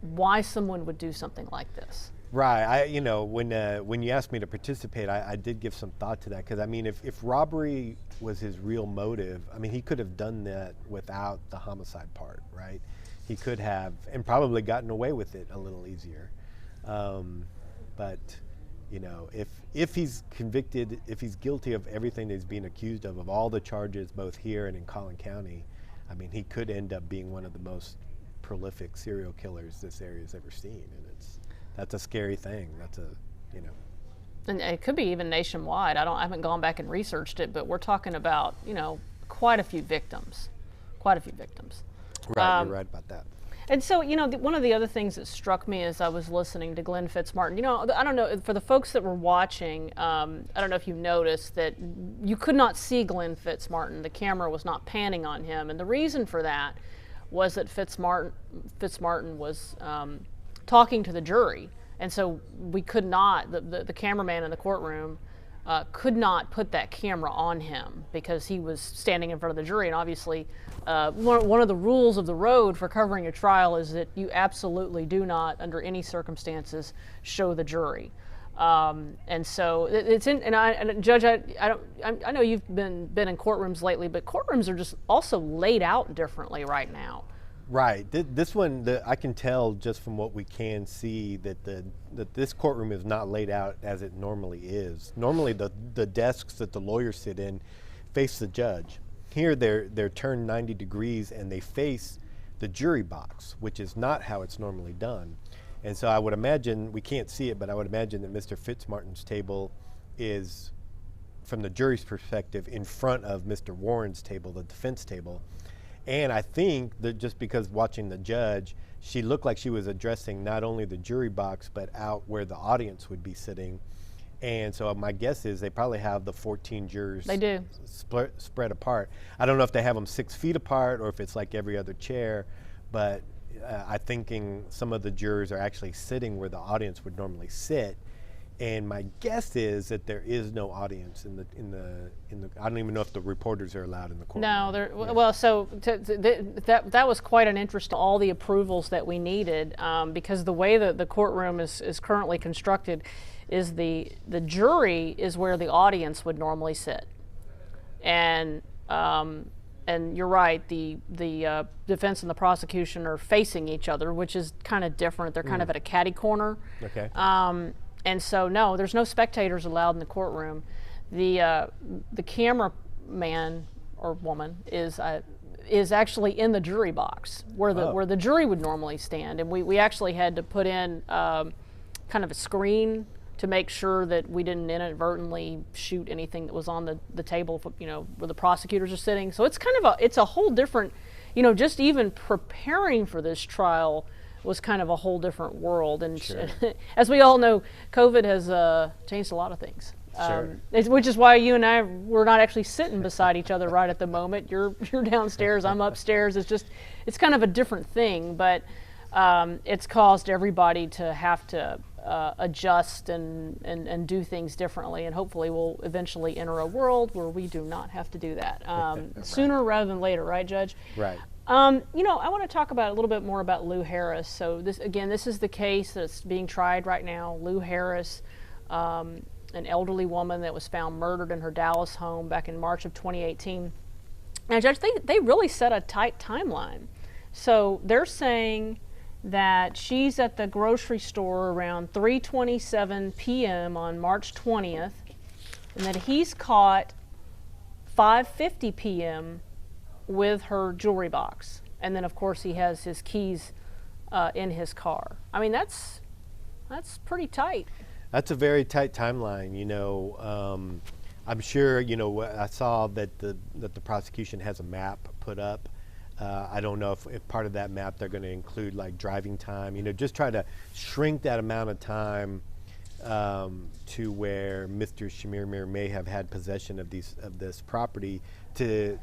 Why someone would do something like this. Right. When you asked me to participate, I did give some thought to that, because I mean, if robbery was his real motive, I mean, he could have done that without the homicide part, right? He could have, and probably gotten away with it a little easier. But if he's convicted, if he's guilty of everything that he's being accused of all the charges, both here and in Collin County, I mean, he could end up being one of the most prolific serial killers this area's ever seen, and that's a scary thing. And it could be even nationwide. I haven't gone back and researched it, but we're talking about, quite a few victims. Right, you're right about that. And so, one of the other things that struck me as I was listening to Glenn Fitzmartin, I don't know, for the folks that were watching, I don't know if you noticed that you could not see Glenn Fitzmartin. The camera was not panning on him. And the reason for that was that Fitzmartin was talking to the jury. And so we could not, the cameraman in the courtroom could not put that camera on him because he was standing in front of the jury. And obviously, one of the rules of the road for covering a trial is that you absolutely do not, under any circumstances, show the jury. And so Judge, I know you've been in courtrooms lately, but courtrooms are just also laid out differently right now. Right. This one, I can tell just from what we can see that this courtroom is not laid out as it normally is. Normally, the desks that the lawyers sit in face the judge. Here, they're turned 90 degrees and they face the jury box, which is not how it's normally done. And so I would imagine, we can't see it, but I would imagine that Mr. Fitzmartin's table is, from the jury's perspective, in front of Mr. Warren's table, the defense table. And I think that just because watching the judge, she looked like she was addressing not only the jury box, but out where the audience would be sitting. And so my guess is they probably have the 14 jurors they do. Spread apart. I don't know if they have them 6 feet apart or if it's like every other chair, but I'm thinking some of the jurors are actually sitting where the audience would normally sit. And my guess is that there is no audience in the. I don't even know if the reporters are allowed in the courtroom. No, well, so that was quite an interest to all the approvals that we needed, because the way that the courtroom is currently constructed is the jury is where the audience would normally sit, and you're right, the defense and the prosecution are facing each other, which is kind of different. They're kind of at a catty corner. Okay. And so, no, there's no spectators allowed in the courtroom. The cameraman or woman is actually in the jury box where the jury would normally stand, and we actually had to put in kind of a screen to make sure that we didn't inadvertently shoot anything that was on the table, where the prosecutors are sitting. So it's kind of it's a whole different, just even preparing for this trial was kind of a whole different world. And sure. As we all know, COVID has changed a lot of things. Sure. Which is why you and I, we're not actually sitting beside each other right at the moment. You're downstairs, I'm upstairs. It's kind of a different thing, but it's caused everybody to have to adjust and do things differently, and hopefully we'll eventually enter a world where we do not have to do that sooner rather than later, right, Judge? Right. I want to talk about a little bit more about Lou Harris. So this is the case that's being tried right now. Lou Harris, an elderly woman that was found murdered in her Dallas home back in March of 2018. Now, Judge, they really set a tight timeline. So they're saying that she's at the grocery store around 3:27 p.m. on March 20th, and that he's caught 5:50 p.m. with her jewelry box. And then, of course, he has his keys in his car. I mean, that's pretty tight. That's a very tight timeline. I'm sure, I saw that the prosecution has a map put up. I don't know if part of that map they're going to include like driving time, just try to shrink that amount of time to where Mr. Chemirmir may have had possession of this property in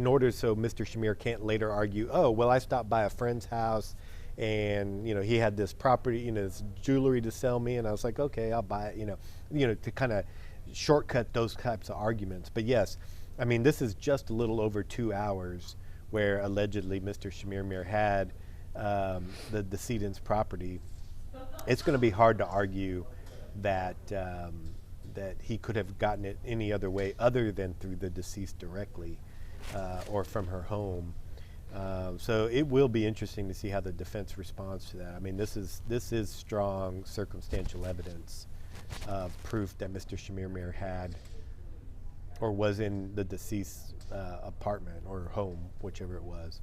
order so Mr. Chemirmir can't later argue, oh, well, I stopped by a friend's house and he had this property, this jewelry to sell me, and I was like, okay, I'll buy it, to kind of shortcut those types of arguments. But yes, I mean, this is just a little over 2 hours where allegedly Mr. Chemirmir had the decedent's property. it's going to be hard to argue that that he could have gotten it any other way other than through the deceased directly or from her home. So it will be interesting to see how the defense responds to that. I mean, this is strong circumstantial evidence of proof that Mr. Chemirmir had or was in the deceased's apartment or home, whichever it was.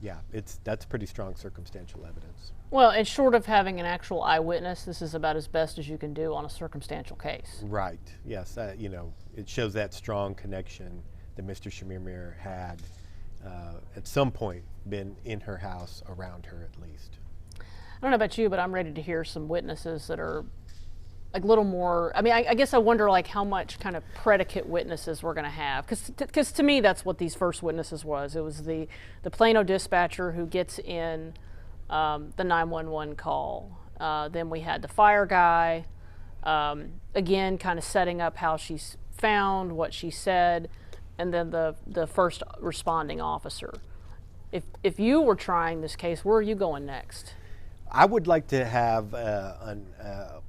Yeah, that's pretty strong circumstantial evidence. Well, and short of having an actual eyewitness, this is about as best as you can do on a circumstantial case. Right. Yes. You know, it shows that strong connection that Mr. Chemirmir had at some point been in her house, around her at least. I don't know about you, but I'm ready to hear some witnesses that are like a little more. I mean, I guess I wonder like how much kind of predicate witnesses we're going to have, because to me that's what these first witnesses was. It was the Plano dispatcher who gets in the 911 call. Then we had the fire guy, again kind of setting up how she's found, what she said, and then the first responding officer. If you were trying this case, where are you going next? I would like to have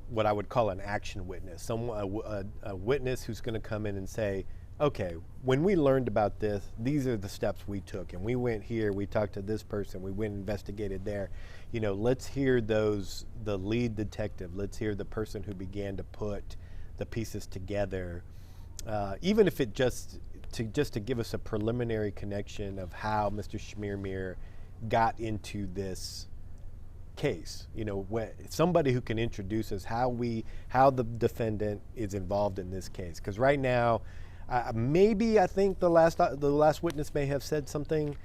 what I would call an action witness, a witness who's going to come in and say, okay, when we learned about this, these are the steps we took, and we went here, we talked to this person, we went and investigated there. You know, let's hear the lead detective, let's hear the person who began to put the pieces together, even if it just to give us a preliminary connection of how Mr. Chemirmir got into this case. You know, somebody who can introduce us how the defendant is involved in this case. Because right now, maybe I think the last witness may have said something,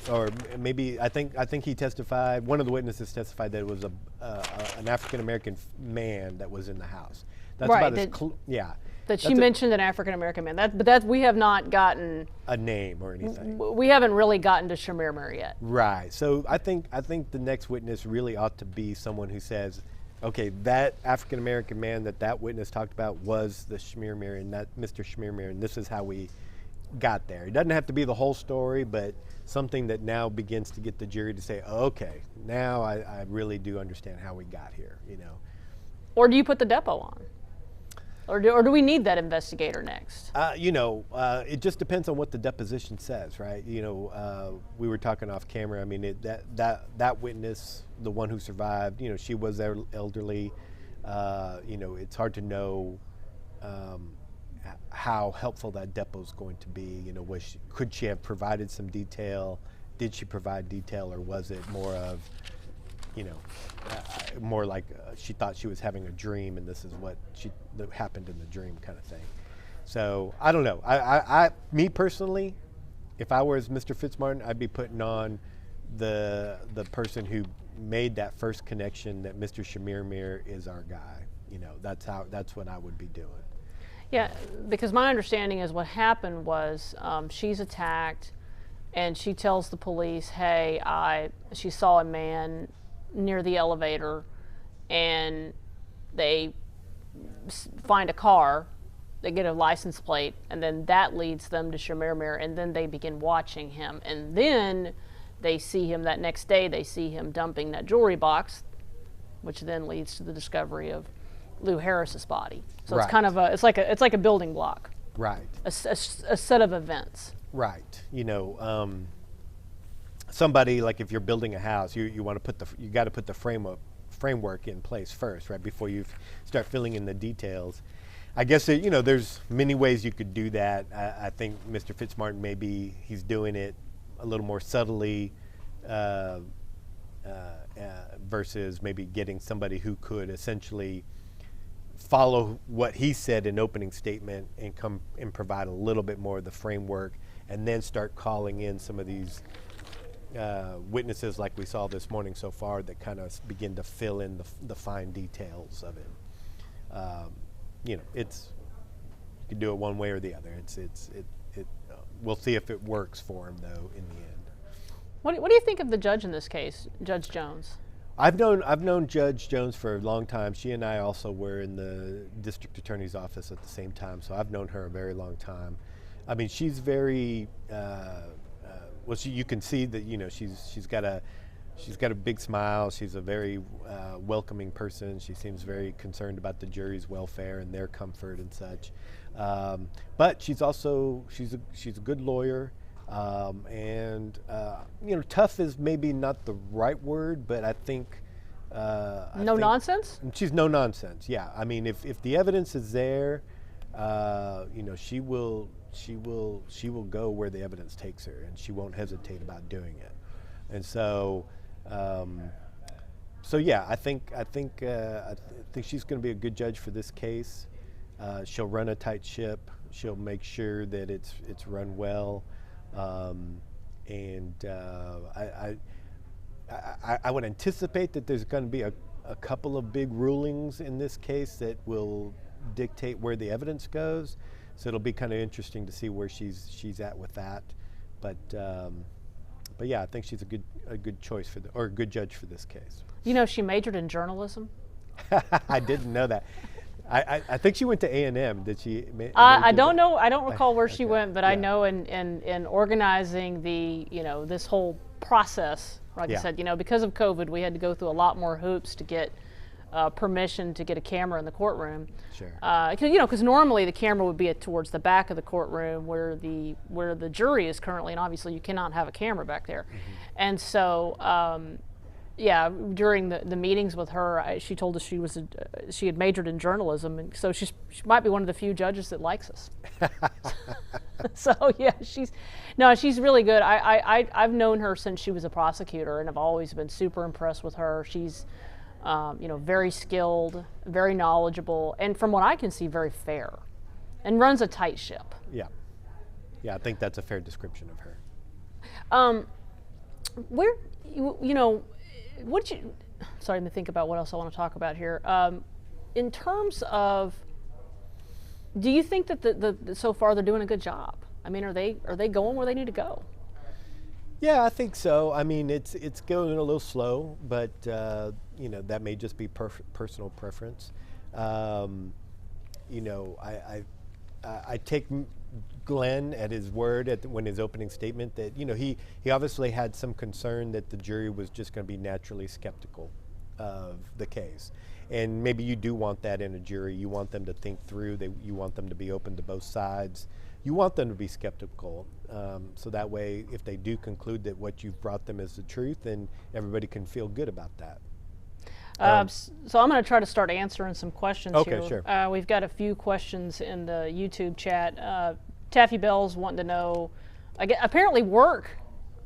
or maybe I think he testified. One of the witnesses testified that it was an African American man that was in the house. That's right. About yeah. That she mentioned an African American man. But we have not gotten a name or anything. We haven't really gotten to Chemirmir yet. Right. So I think the next witness really ought to be someone who says, okay, that African American man that witness talked about was the Chemirmir, and that Mr. Chemirmir, and this is how we got there. It doesn't have to be the whole story, but something that now begins to get the jury to say, oh, okay, now I really do understand how we got here. You know. Or do you put the depo on? Or do we need that investigator next? You know, it just depends on what the deposition says, right? You know, we were talking off camera. I mean, that witness, the one who survived, you know, she was elderly. You know, it's hard to know how helpful that depo is going to be. You know, could she have provided some detail? Did she provide detail, or was it more of, you know, more like she thought she was having a dream, and this is what that happened in the dream, kind of thing. So I don't know. Me personally, if I was Mr. Fitzmartin, I'd be putting on the person who made that first connection that Mr. Chemirmir is our guy. You know, that's what I would be doing. Yeah, because my understanding is what happened was she's attacked, and she tells the police, "Hey, she saw a man near the elevator," and they find a car, they get a license plate, and then that leads them to Chemirmir, and then they begin watching him, and then they see him that next day. They see him dumping that jewelry box, which then leads to the discovery of Lou Harris's body. So right. It's kind of it's like a building block, right? A set of events, right? You know. Somebody, like if you're building a house, you want to you got to put the framework in place first, right, before you start filling in the details. I guess you know, there's many ways you could do that. I think Mr. Fitzmartin, maybe he's doing it a little more subtly versus maybe getting somebody who could essentially follow what he said in opening statement and come and provide a little bit more of the framework, and then start calling in some of these witnesses like we saw this morning so far that kind of begin to fill in the fine details of it. You know, you can do it one way or the other. We'll see if it works for him though in the end. What do you think of the judge in this case, Judge Jones? I've known Judge Jones for a long time. She and I also were in the district attorney's office at the same time, so I've known her a very long time. I mean, she's very well. You can see that, you know, she's got she's got a big smile. She's a very welcoming person. She seems very concerned about the jury's welfare and their comfort and such. But she's also she's a good lawyer, and tough is maybe not the right word, but I think no nonsense. She's no nonsense. Yeah, I mean, if the evidence is there, she will go where the evidence takes her, and she won't hesitate about doing it. And so, yeah, I think she's going to be a good judge for this case. She'll run a tight ship. She'll make sure that it's run well, and I would anticipate that there's going to be a couple of big rulings in this case that will dictate where the evidence goes. So it'll be kind of interesting to see where she's at with that. But yeah, I think she's a good choice or a good judge for this case. She majored in journalism. I didn't know that. I think she went to A&M. Did she? I don't know. I don't recall where she okay. went, but yeah. I know in organizing the this whole process. Like I said, because of COVID, we had to go through a lot more hoops to get permission to get a camera in the courtroom. Sure. Because normally the camera would be towards the back of the courtroom where the jury is currently, and obviously you cannot have a camera back there. Mm-hmm. And so, during the meetings with her, she told us she had majored in journalism, and so she might be one of the few judges that likes us. So yeah, she's really good. I've known her since she was a prosecutor, and I've always been super impressed with her. She's very skilled, very knowledgeable, and from what I can see, very fair, and runs a tight ship. Yeah, I think that's a fair description of her. Sorry, let me think about what else I want to talk about here. In terms of, do you think that so far they're doing a good job? I mean, are they going where they need to go? Yeah, I think so. I mean, it's going a little slow, but that may just be personal preference. I take Glenn at his word when his opening statement that he obviously had some concern that the jury was just going to be naturally skeptical of the case, and maybe you do want that in a jury. You want them to think through. You want them to be open to both sides. You want them to be skeptical, so that way, if they do conclude that what you've brought them is the truth, then everybody can feel good about that. So I'm going to try to start answering some questions here. Okay, sure. We've got a few questions in the YouTube chat. Taffy Bell's wanting to know, apparently work.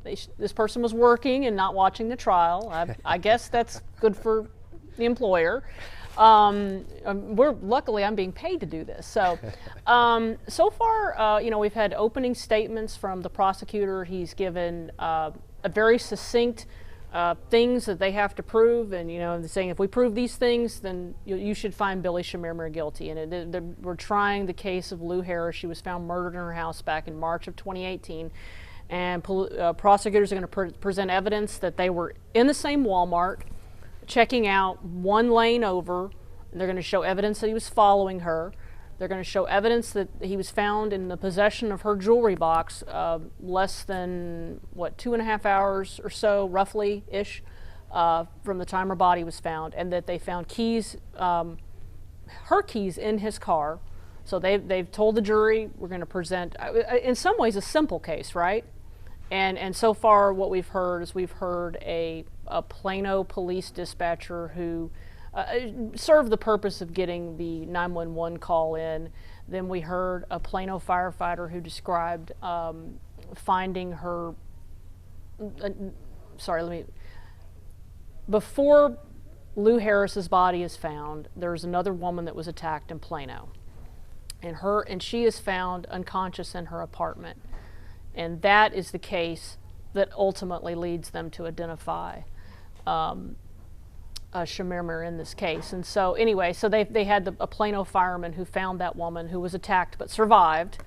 This person was working and not watching the trial. I guess that's good for the employer. Luckily I'm being paid to do this. So, so far, we've had opening statements from the prosecutor. He's given a very succinct things that they have to prove, and saying if we prove these things, then you should find Billy Chemirmir guilty. And we're trying the case of Lou Harris. She was found murdered in her house back in March of 2018, and prosecutors are going to present evidence that they were in the same Walmart, checking out one lane over. They're going to show evidence that he was following her. They're going to show evidence that he was found in the possession of her jewelry box less than, 2.5 hours or so, roughly-ish, from the time her body was found, and that they found keys, her keys in his car. So they've told the jury we're going to present, in some ways, a simple case, right? And so far what we've heard is a Plano police dispatcher who served the purpose of getting the 911 call in. Then we heard a Plano firefighter who described finding her, before Lou Harris's body is found, there's another woman that was attacked in Plano. And she is found unconscious in her apartment. And that is the case that ultimately leads them to identify Chemirmir in this case. And so anyway, so they had a Plano fireman who found that woman who was attacked but survived.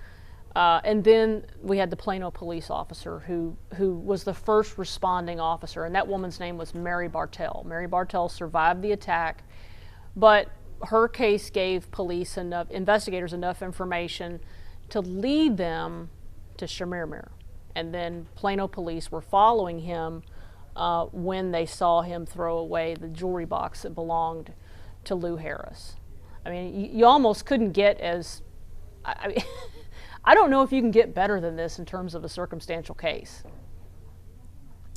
And then we had the Plano police officer who was the first responding officer, and that woman's name was Mary Bartell. Mary Bartell survived the attack, but her case gave investigators enough information to lead them to Chemirmir. And then Plano police were following him when they saw him throw away the jewelry box that belonged to Lou Harris. I mean, you almost couldn't get as, I mean, I don't know if you can get better than this in terms of a circumstantial case.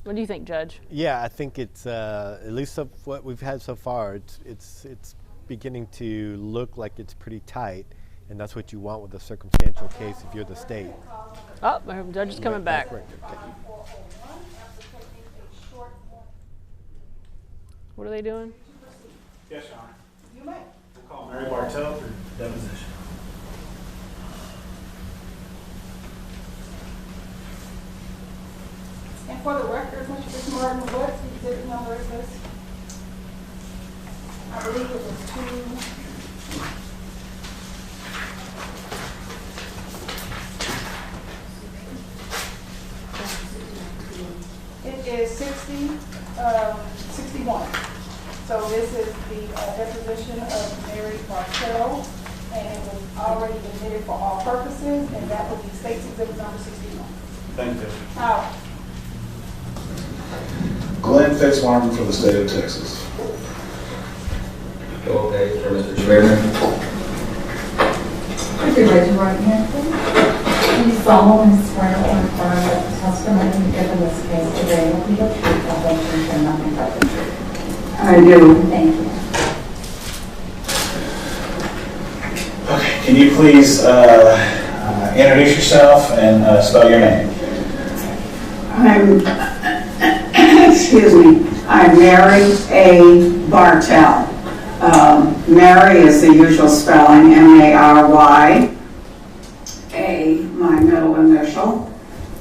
What do you think, Judge? Yeah, I think it's at least of what we've had so far. It's beginning to look like it's pretty tight, and that's what you want with a circumstantial case if you're the state. Oh, the judge is coming back. Right, okay. What are they doing? Yes, Your Honor. You may. We'll call Mary Bartell for deposition. And for the record, Mr. Martin, what exhibit number is this? I believe it was 2. It is 61. So this is the deposition of Mary Bartell, and it was already admitted for all purposes, and that would be state's exhibit number 61. Thank you. Now, Glenn Fitzmartin for the state of Texas. Okay, for Mr. Chemirmir. Would you raise your right hand, please? Do you solemnly swear or affirm that the testimony you give in this case today will be the truth, the whole truth, and nothing but the truth? I do. Thank you. Okay, can you please introduce yourself and spell your name? I'm Mary A. Bartell. Mary is the usual spelling, M-A-R-Y. A, my middle initial,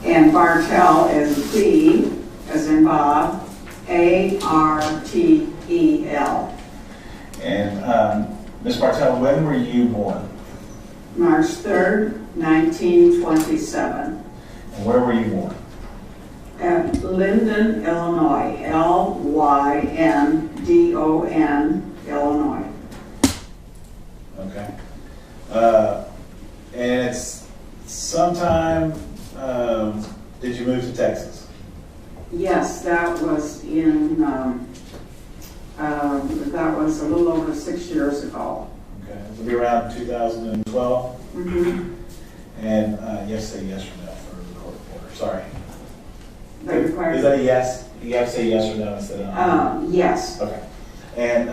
and Bartell is B, as in Bob, A-R-T-E-L. And Ms. Bartell, when were you born? March 3rd, 1927. And where were you born? At Linden, Illinois, L-Y-N-D-O-N, Illinois. Okay. And it's sometime, did you move to Texas? Yes, that was in, that was a little over 6 years ago. Okay, it will be around 2012. Mm-hmm. And you have to say yes or no for the court reporter. Sorry. Is that a yes? You have to say yes or no instead of yes. Okay. And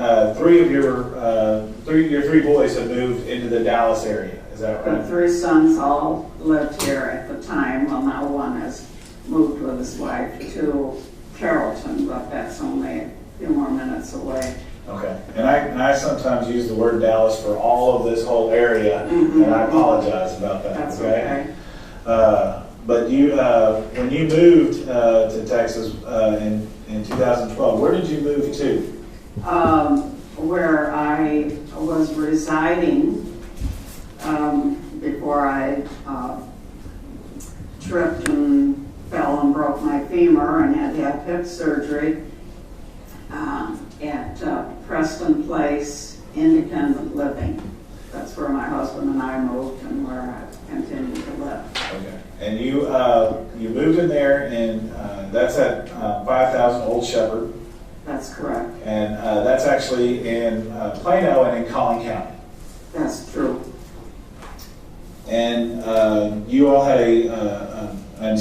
your three boys have moved into the Dallas area. Is that right? The 3 sons all lived here at the time. Well, now one has moved with his wife to Carrollton, but that's only a few more minutes away. Okay. And I sometimes use the word Dallas for all of this whole area, and I apologize about that. That's okay. But you, when you moved to Texas in 2012, where did you move to? Where I was residing before I tripped and fell and broke my femur and had to have hip surgery at Preston Place Independent Living. That's where my husband and I moved and where I continue to live. Okay. And you moved in there, and that's at 5000 Old Shepherd. That's correct. And that's actually in Plano and in Collin County. That's true. And you all had and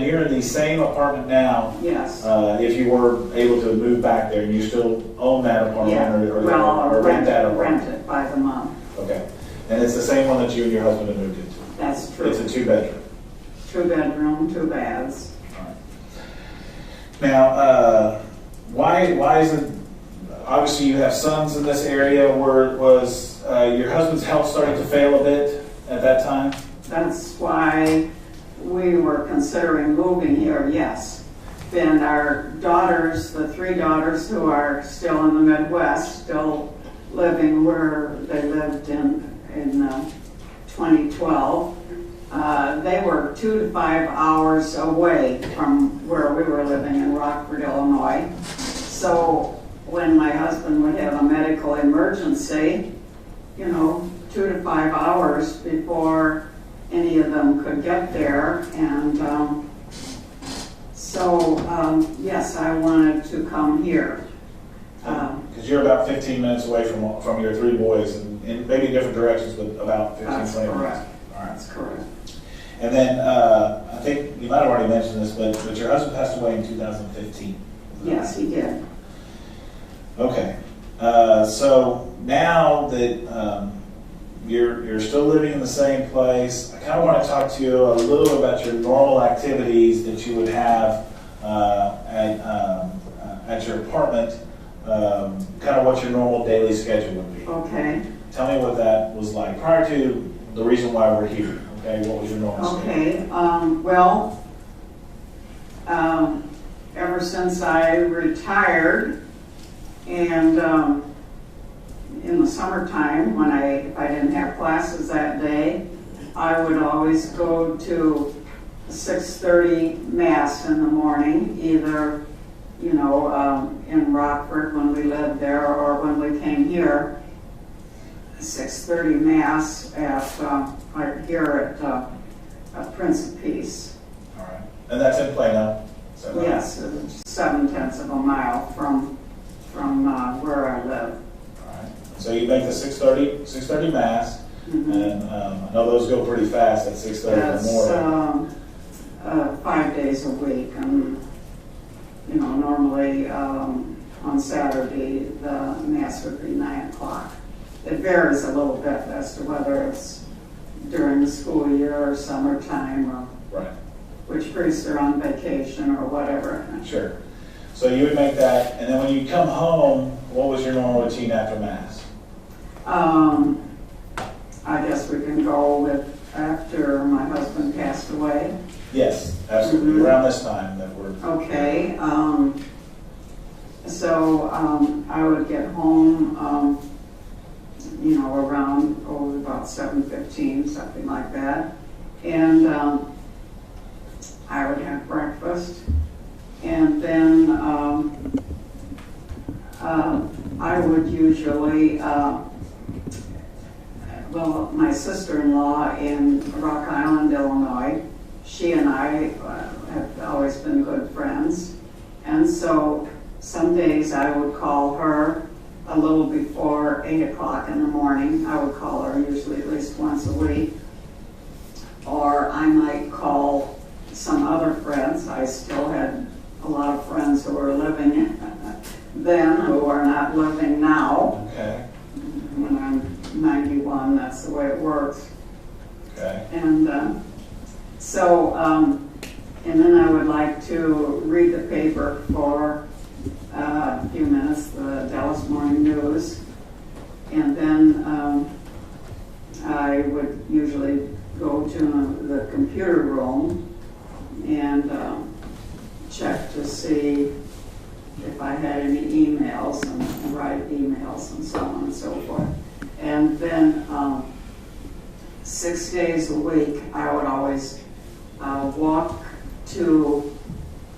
you're in the same apartment now. Yes. If you were able to move back there, and you still own that apartment, or rent that apartment. Rent it by the month. Okay. And it's the same one that you and your husband have moved into. That's true. It's a 2-bedroom. 2-bedroom, 2 baths. All right. Now, why is it? Obviously, you have sons in this area. Was your husband's health starting to fail a bit at that time? That's why we were considering moving here, yes. Then our daughters, the 3 daughters who are still in the Midwest, still living where they lived in 2012, they were 2 to 5 hours away from where we were living in Rockford, Illinois. So when my husband would have a medical emergency, 2 to 5 hours before any of them could get there, and So, yes, I wanted to come here. Because you're about 15 minutes away from your 3 boys, and in maybe different directions, but about 15, That's 20 minutes. correct. All right. That's correct. And then, I think you might have already mentioned this, but your husband passed away in 2015. Yes, he did. Okay. So now that you're still living in the same place, I kind of want to talk to you a little bit about your normal activities that you would have at your apartment, kind of what your normal daily schedule would be. Okay. Tell me what that was like prior to the reason why we're here. Okay, what was your normal schedule? Okay, ever since I retired, and in the summertime, when if I didn't have classes that day, I would always go to 6:30 Mass in the morning, either, in Rockford when we lived there, or when we came here. 6:30 Mass right here at Prince of Peace. All right. And that's in Plano? Right? Yes, 7/10 of a mile from where I live. All right. So you make the 6:30 Mass, and I know those go pretty fast at 6:30 in the morning. 5 days a week, and normally on Saturday the Mass would be 9 o'clock. It varies a little bit as to whether it's during the school year or summertime, or right. which priests are on vacation or whatever. Sure. So you would make that, and then when you come home, what was your normal routine after Mass? I guess we can go with after my husband passed away. Yes, absolutely. Around this time that we're... Okay. So I would get home, around about 7:15, something like that. And I would have breakfast. And then I would usually, my sister-in-law in Rock Island, Illinois, she and I have always been good friends. And so some days I would call her a little before 8 o'clock in the morning. I would call her usually at least once a week. Or I might call some other friends. I still had a lot of friends who were living then who are not living now. Okay. When I'm 91, that's the way it works. Okay. And and then I would like to read the paper for a few minutes, the Dallas Morning News. And then I would usually go to the computer room and check to see if I had any emails and write emails and so on and so forth. And then 6 days a week, I would always walk to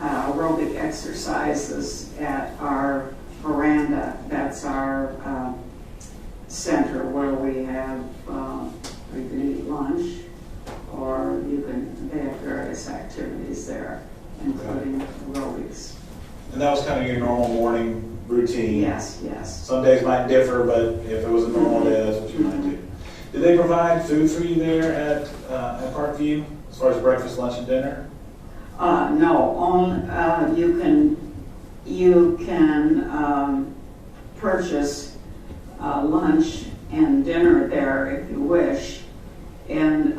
aerobic exercises at our veranda. That's our center where we have, you can eat lunch, or they have various activities there, including aerobics. And that was kind of your normal morning routine? Yes, yes. Some days might differ, but if it was a normal day, that's what you might do. Did they provide food for you there at Parkview, as far as breakfast, lunch, and dinner? No. You can purchase lunch and dinner there if you wish. And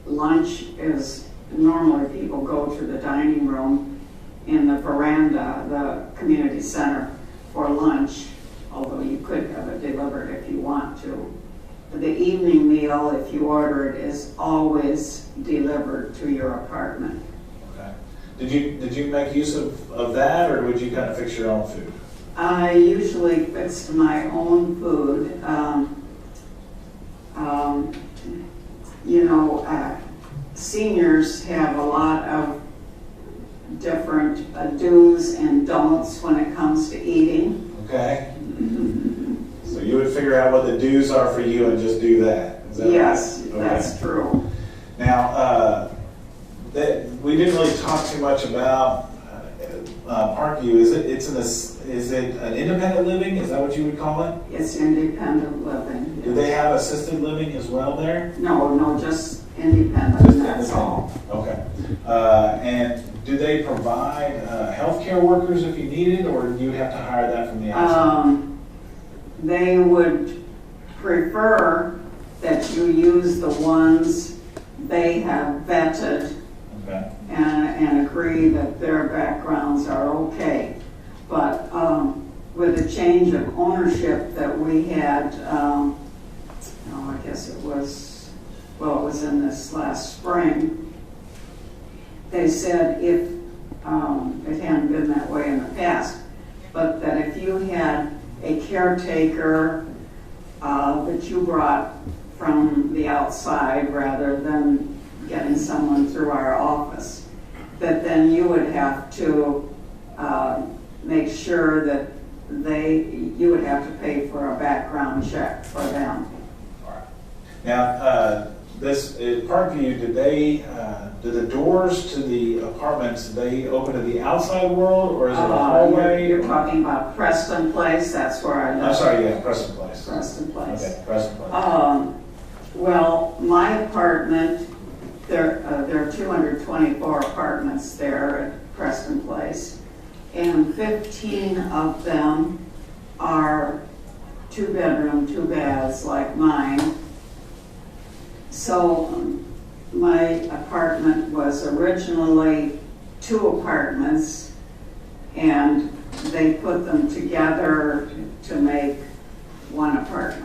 lunch is normally people go to the dining room in the veranda, the community center, for lunch, although you could have it delivered if you want to. The evening meal, if you order it, is always delivered to your apartment. Okay. Did you make use of that, or would you kind of fix your own food? I usually fixed my own food. Seniors have a lot of different do's and don'ts when it comes to eating. Okay. So you would figure out what the do's are for you and just do that. Is that yes, right? Okay. That's true. Now, we didn't really talk too much about Parkview. Is it an independent living? Is that what you would call it? It's independent living. Do they have assisted living as well there? No, just independent, that's all. Okay. And do they provide healthcare workers if you need it, or do you have to hire that from the outside? They would prefer that you use the ones they have vetted and agree that their backgrounds are okay. But with the change of ownership that we had, I guess it was in this last spring, they said if, it hadn't been that way in the past, but that if you had a caretaker that you brought from the outside rather than getting someone through our office, that then you would have to make sure that you would have to pay for a background check for them. All right. Now, this Parkview, do the doors to the apartments, do they open to the outside world, or is it a hallway? You're talking about Preston Place. That's where I live. I'm sorry, yeah, Preston Place. Preston Place. Okay, Preston Place. Well, my apartment, there are 224 apartments there at Preston Place, and 15 of them are 2-bedroom, 2 baths like mine. So my apartment was originally 2 apartments, and they put them together to make 1 apartment,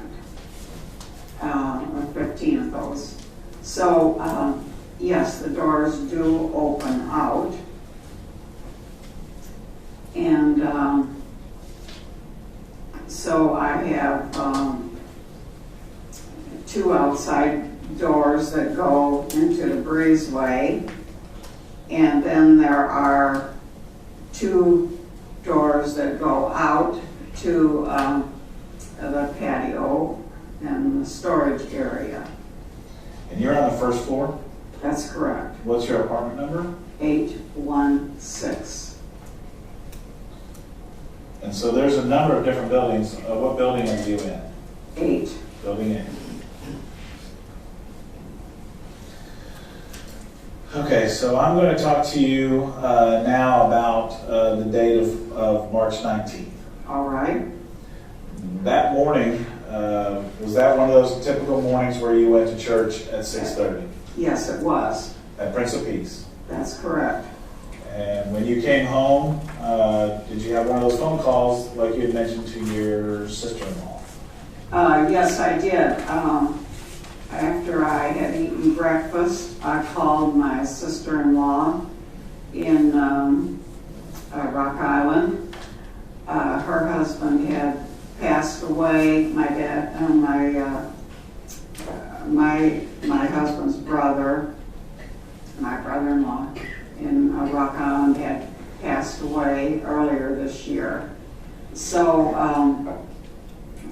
or 15 of those. So yes, the doors do open out, and so I have 2 outside doors that go into the breezeway, and then there are 2 doors that go out to the patio and the storage area. And you're on the first floor? That's correct. What's your apartment number? 816. And so there's a number of different buildings. What building are you in? 8. Building 8. Okay, so I'm going to talk to you now about the date of March 19th. All right. That morning, was that one of those typical mornings where you went to church at 6:30? Yes, it was. At Prince of Peace? That's correct. And when you came home, did you have one of those phone calls like you had mentioned to your sister-in-law? Yes, I did. After I had eaten breakfast, I called my sister-in-law in Rock Island. Her husband had passed away. My dad, my husband's brother, my brother-in-law in Rock Island had passed away earlier this year. So I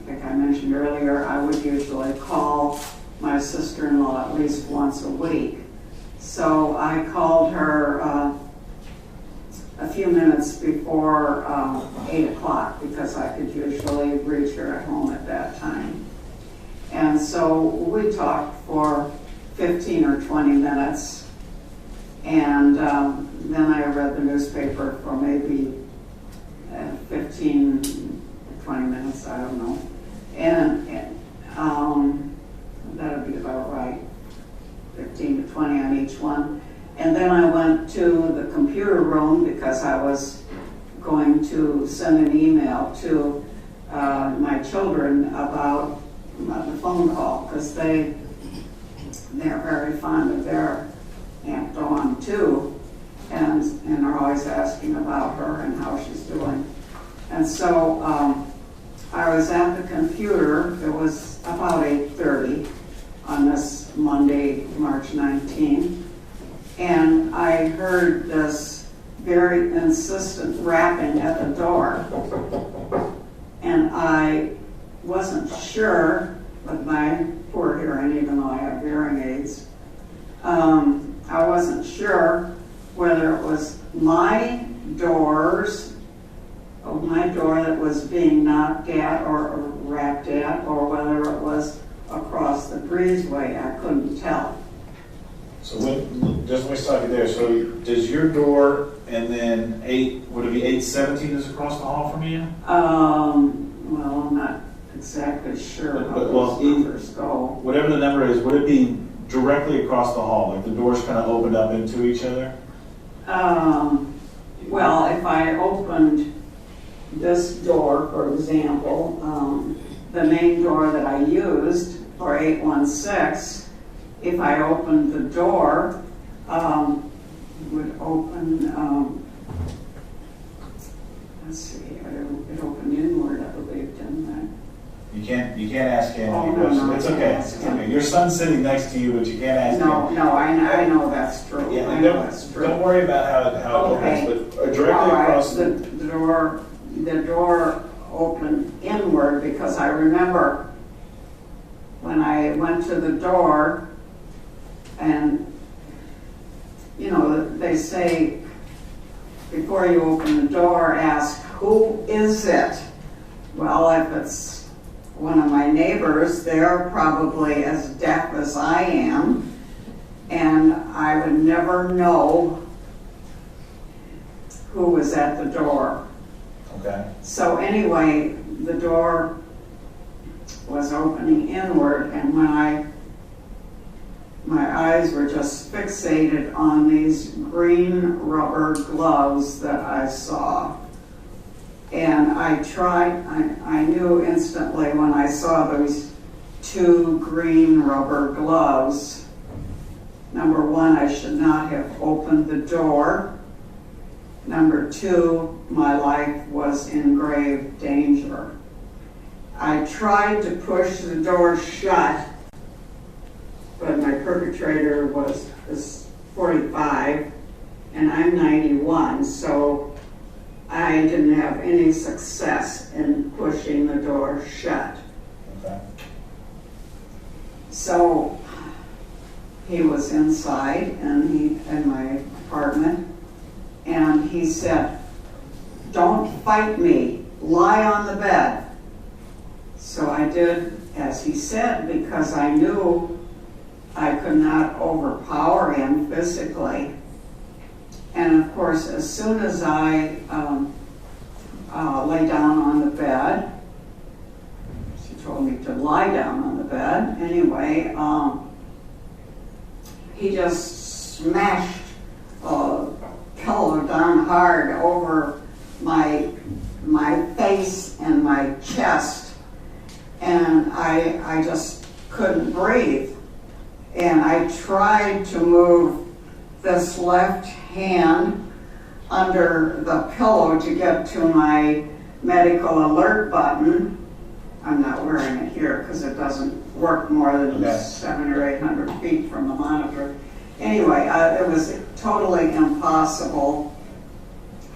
think I mentioned earlier, I would usually call my sister-in-law at least once a week. So I called her a few minutes before 8 o'clock because I could usually reach her at home at that time. And so we talked for 15 or 20 minutes, and then I read the newspaper for maybe 15, 20 minutes, I don't know. And that would be about right, 15 to 20 on each one. And then I went to the computer room because I was going to send an email to my children about the phone call, because they're very fond of their Aunt Dawn too, and are always asking about her and how she's doing. And so I was at the computer. It was about 8:30 on this Monday, March 19th, and I heard this very insistent rapping at the door, and I wasn't sure with my poor hearing, even though I have hearing aids, I wasn't sure whether it was my doors, or my door that was being knocked at or rapped at, or whether it was across the breezeway. I couldn't tell. So just let me stop you there. So does your door and then would it be 817 is across the hall from you? Well, I'm not exactly sure how those numbers go. Whatever the number is, would it be directly across the hall, like the doors kind of opened up into each other? Well, if I opened this door, for example, the main door that I used for 816, if I opened the door, would open, let's see, it opened inward, I believe, didn't it? You can't ask him any no, questions. no, It's I can't okay. ask It's him. okay. Your son's sitting next to you, but you can't ask him. No, I know that's true. Yeah, I know that's true. don't worry about how it Okay. opens, but directly All right, across the door opened inward, because I remember when I went to the door, and you know, they say before you open the door, ask, who is it? Well, if it's one of my neighbors, they're probably as deaf as I am, and I would never know who was at the door. Okay. So anyway, the door was opening inward, and when my eyes were just fixated on these green rubber gloves that I saw. And I knew instantly when I saw those two green rubber gloves, number one, I should not have opened the door. Number two, my life was in grave danger. I tried to push the door shut, but my perpetrator is 45 and I'm 91, so I didn't have any success in pushing the door shut. Okay. So he was inside in my apartment, and he said, "Don't fight me, lie on the bed." So I did as he said, because I knew I could not overpower him physically. And of course, as soon as I lay down on the bed, she told me to lie down on the bed. Anyway, he just smashed a pillow down hard over my face and my chest, and I just couldn't breathe. And I tried to move this left hand under the pillow to get to my medical alert button. I'm not wearing it here because it doesn't work more than 700 or 800 feet from the monitor. Anyway, it was totally impossible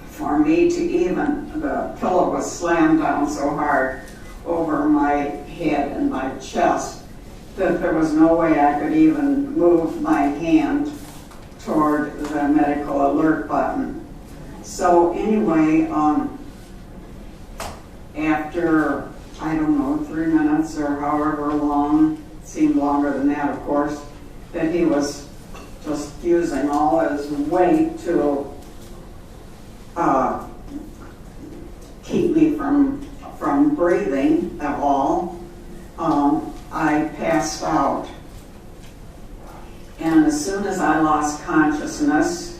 for me to even, the pillow was slammed down so hard over my head and my chest that there was no way I could even move my hand toward the medical alert button. So anyway, after, I don't know, 3 minutes or however long, it seemed longer than that, of course, that he was just using all his weight to keep me from breathing at all, I passed out. And as soon as I lost consciousness,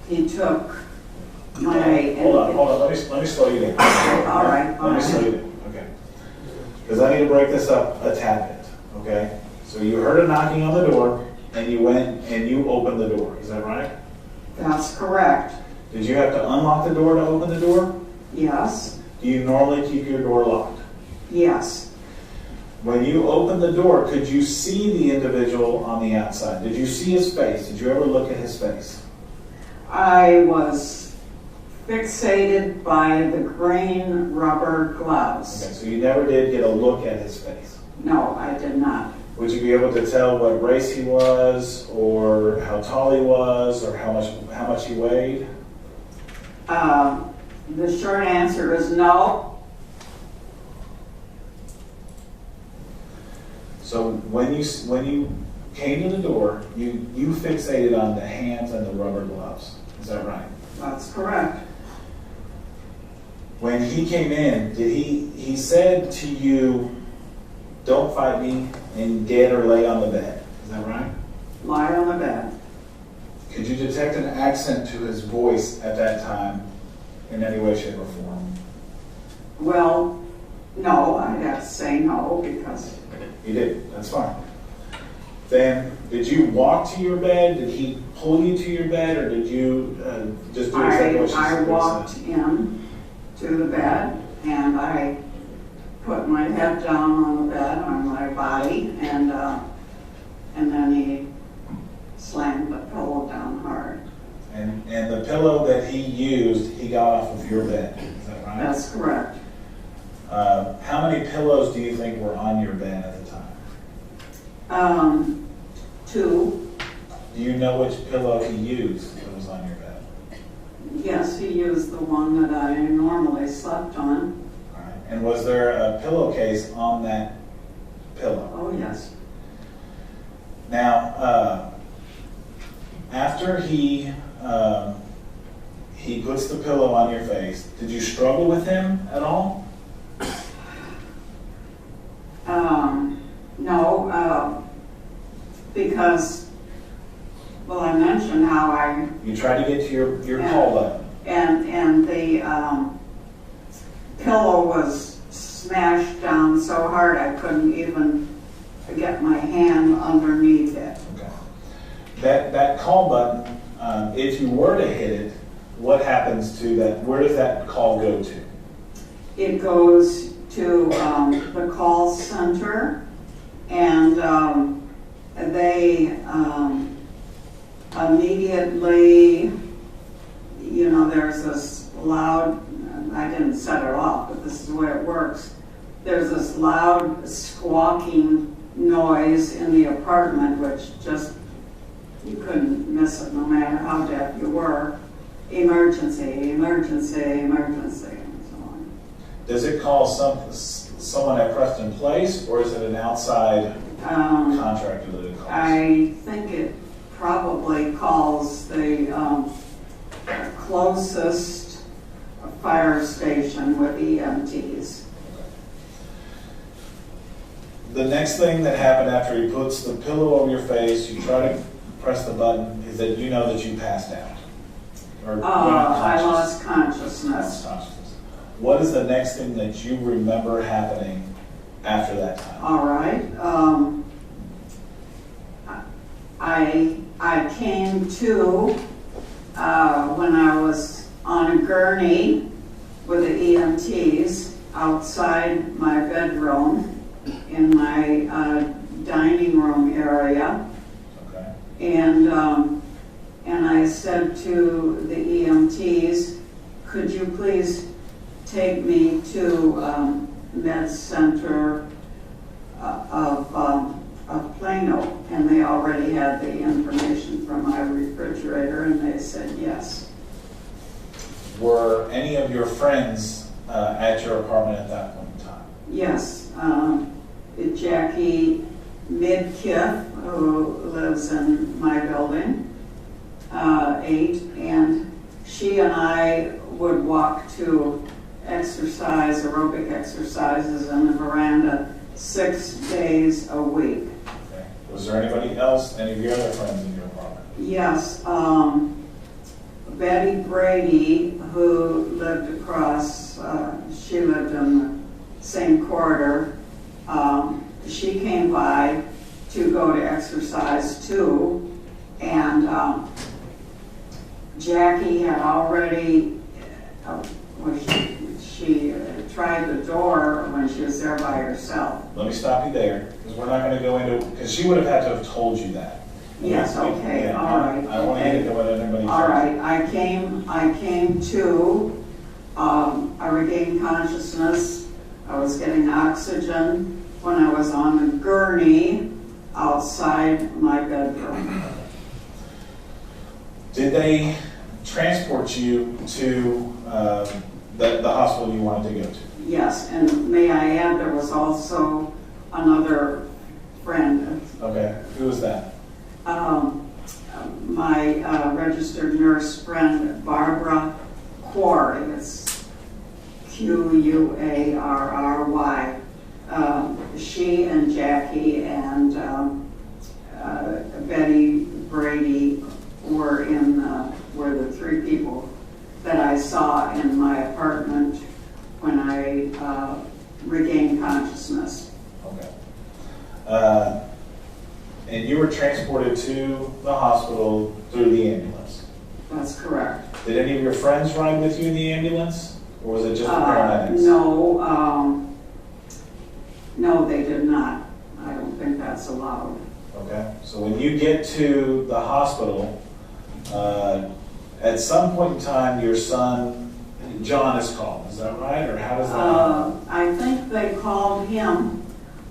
he took my... Hold on, let me slow you down. All right. Let me slow you down, okay. Because I need to break this up a tad bit, okay? So you heard a knocking on the door, and you went and you opened the door, is that right? That's correct. Did you have to unlock the door to open the door? Yes. Do you normally keep your door locked? Yes. When you opened the door, could you see the individual on the outside? Did you see his face? Did you ever look at his face? I was fixated by the green rubber gloves. Okay, so you never did get a look at his face? No, I did not. Would you be able to tell what race he was, or how tall he was, or how much he weighed? The short answer is no. So when you came to the door, you fixated on the hands and the rubber gloves. Is that right? That's correct. When he came in, did he said to you, "Don't fight me," and get or lay on the bed? Is that right? Lie on the bed. Could you detect an accent to his voice at that time in any way, shape, or form? Well, no, I'd have to say no because... You did. That's fine. Then, did you walk to your bed? Did he pull you to your bed, or did you just do exactly what she said? I walked in to the bed, and I put my head down on the bed on my body, and then he slammed the pillow down hard. And the pillow that he used, he got off of your bed. Is that right? That's correct. How many pillows do you think were on your bed at the time? 2. Do you know which pillow he used that was on your bed? Yes, he used the one that I normally slept on. All right. And was there a pillowcase on that pillow? Oh, yes. Now, after he puts the pillow on your face, did you struggle with him at all? No, because, well, I mentioned how You tried to get to your call button. and the pillow was smashed down so hard I couldn't even get my hand underneath it. Okay. That call button, if you were to hit it, what happens to that? Where does that call go to? It goes to the call center, and they immediately, there's this loud, I didn't set it off, but this is the way it works. There's this loud squawking noise in the apartment, which just, you couldn't miss it no matter how deaf you were. Emergency, emergency, emergency, and so on. Does it call someone at Preston Place, or is it an outside contractor that it calls? I think it probably calls the closest fire station with EMTs. The next thing that happened after he puts the pillow over your face, you try to press the button, is that you know that you passed out. Or I lost consciousness. What is the next thing that you remember happening after that time? All right. I came to when I was on a gurney with the EMTs outside my bedroom in my dining room area. Okay. And I said to the EMTs, could you please take me to Med Center of Plano? And they already had the information from my refrigerator, and they said yes. Were any of your friends at your apartment at that point in time? Yes. Jackie Midkiff, who lives in my building, 8, and she and I would walk to aerobic exercises in the veranda 6 days a week. Okay. Was there anybody else, any of your other friends in your apartment? Yes. Betty Brady, who lived across, she lived in the same corridor. She came by to go to exercise too, and Jackie had already, she tried the door when she was there by herself. Let me stop you there, because we're not going to go into, because she would have had to have told you that. Yes, okay, Yeah, all right. I want you to go into anybody. All right, I came to, I regained consciousness. I was getting oxygen when I was on a gurney outside my bedroom. Did they transport you to the hospital you wanted to go to? Yes, and may I add, there was also another friend. Okay, who was that? My registered nurse friend, Barbara Quarry. It's Quarrry. She and Jackie and Betty Brady were the three people that I saw in my apartment when I regained consciousness. Okay. And you were transported to the hospital through the ambulance? That's correct. Did any of your friends ride with you in the ambulance? Or was it just the paramedics? No, they did not. I don't think that's allowed. Okay. So when you get to the hospital, at some point in time, your son, John, is called. Is that right? Or how does that happen? I think they called him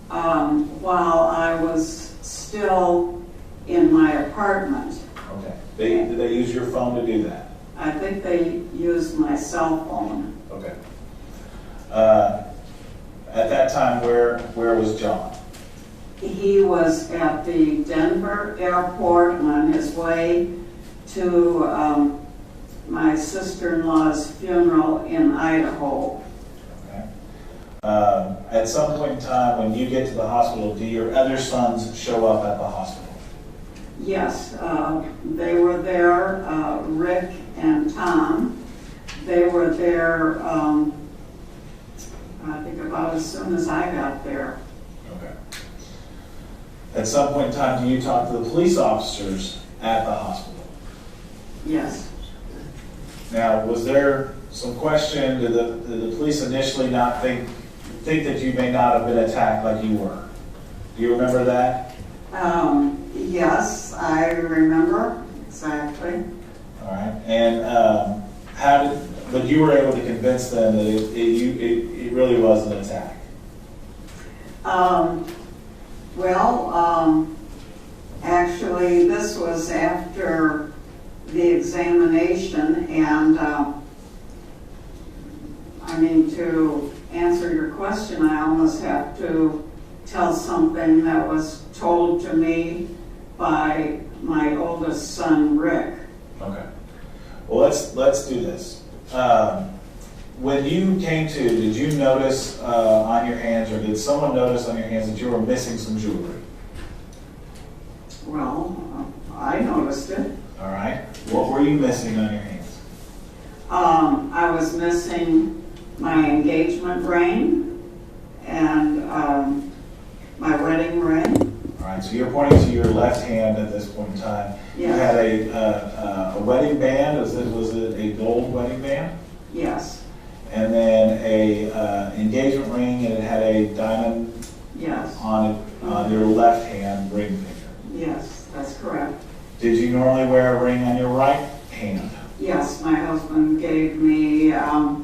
while I was still in my apartment. Okay. Did they use your phone to do that? I think they used my cell phone. Okay. At that time, where was John? He was at the Denver airport on his way to my sister-in-law's funeral in Idaho. Okay. At some point in time, when you get to the hospital, do your other sons show up at the hospital? Yes, they were there, Rick and Tom. They were there, I think about as soon as I got there. Okay. At some point in time, do you talk to the police officers at the hospital? Yes. Now, was there some question, did the police initially not think that you may not have been attacked like you were? Do you remember that? Yes, I remember exactly. All right. And but you were able to convince them that it really was an attack? Actually, this was after the examination, and to answer your question, I almost have to tell something that was told to me by my oldest son, Rick. Okay. Well, let's do this. When you came to, did you notice on your hands, or did someone notice on your hands that you were missing some jewelry? Well, I noticed it. All right. What were you missing on your hands? I was missing my engagement ring and my wedding ring. All right. So you're pointing to your left hand at this point in time. Yes. You had a wedding band. Was it a gold wedding band? Yes. And then a engagement ring, and it had a diamond. Yes. On your left hand ring finger. Yes, that's correct. Did you normally wear a ring on your right hand? Yes, my husband gave me a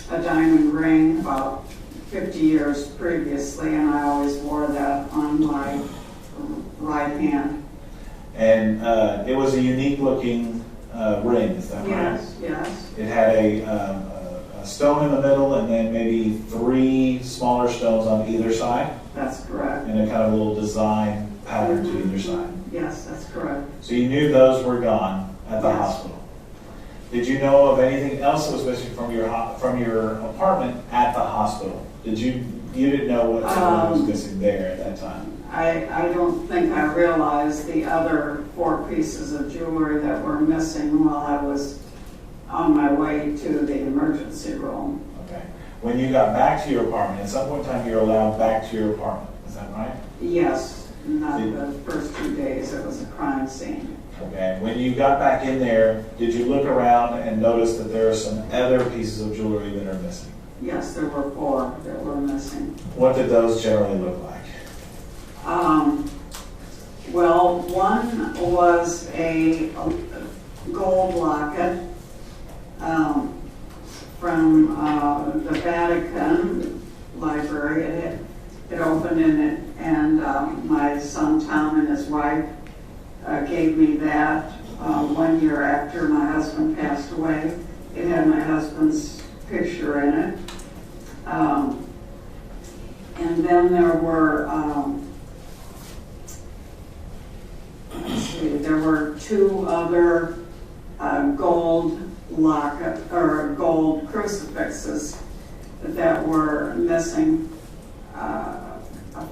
diamond ring about 50 years previously, and I always wore that on my right hand. And it was a unique looking ring, is that right? Yes, yes. It had a stone in the middle and then maybe 3 smaller stones on either side? That's correct. And a kind of a little design pattern to either side? Yes, that's correct. So you knew those were gone at the hospital. Did you know of anything else that was missing from your apartment at the hospital? You didn't know what was missing there at that time? I don't think I realized the other 4 pieces of jewelry that were missing while I was on my way to the emergency room. Okay. When you got back to your apartment, at some point in time you were allowed back to your apartment, is that right? Yes, not the first 2 days. It was a crime scene. Okay. When you got back in there, did you look around and notice that there are some other pieces of jewelry that are missing? Yes, there were 4 that were missing. What did those generally look like? Well, one was a gold locket from the Vatican library. It opened and it and my son Tom and his wife gave me that 1 year after my husband passed away. It had my husband's picture in it. And then there were, there were 2 other gold locket or gold crucifixes that were missing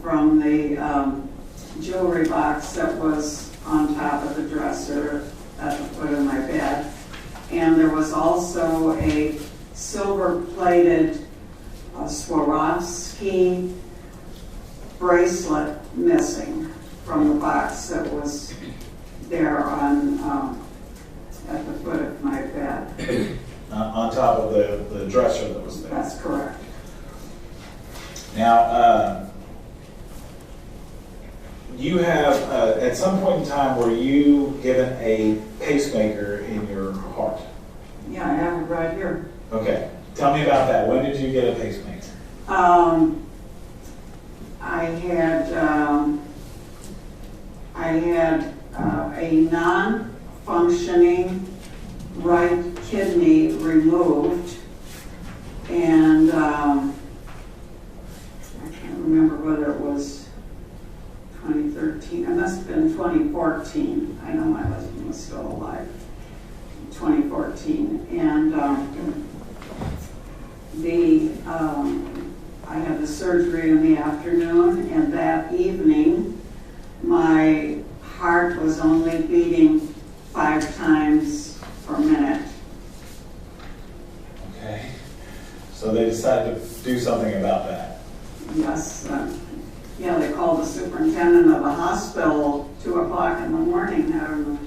from the jewelry box that was on top of the dresser at the foot of my bed. And there was also a silver-plated Swarovski bracelet missing from the box that was there on at the foot of my bed. On top of the dresser that was there. That's correct. Now, you have, at some point in time, were you given a pacemaker in your heart? Yeah, I have it right here. Okay. Tell me about that. When did you get a pacemaker? I had a non-functioning right kidney removed, and I can't remember whether it was 2013. It must have been 2014. I know my husband was still alive. 2014, and I had the surgery in the afternoon, and that evening my heart was only beating 5 times per minute. Okay. So they decided to do something about that. Yes. Yeah, they called the superintendent of the hospital 2 o'clock in the morning. I don't know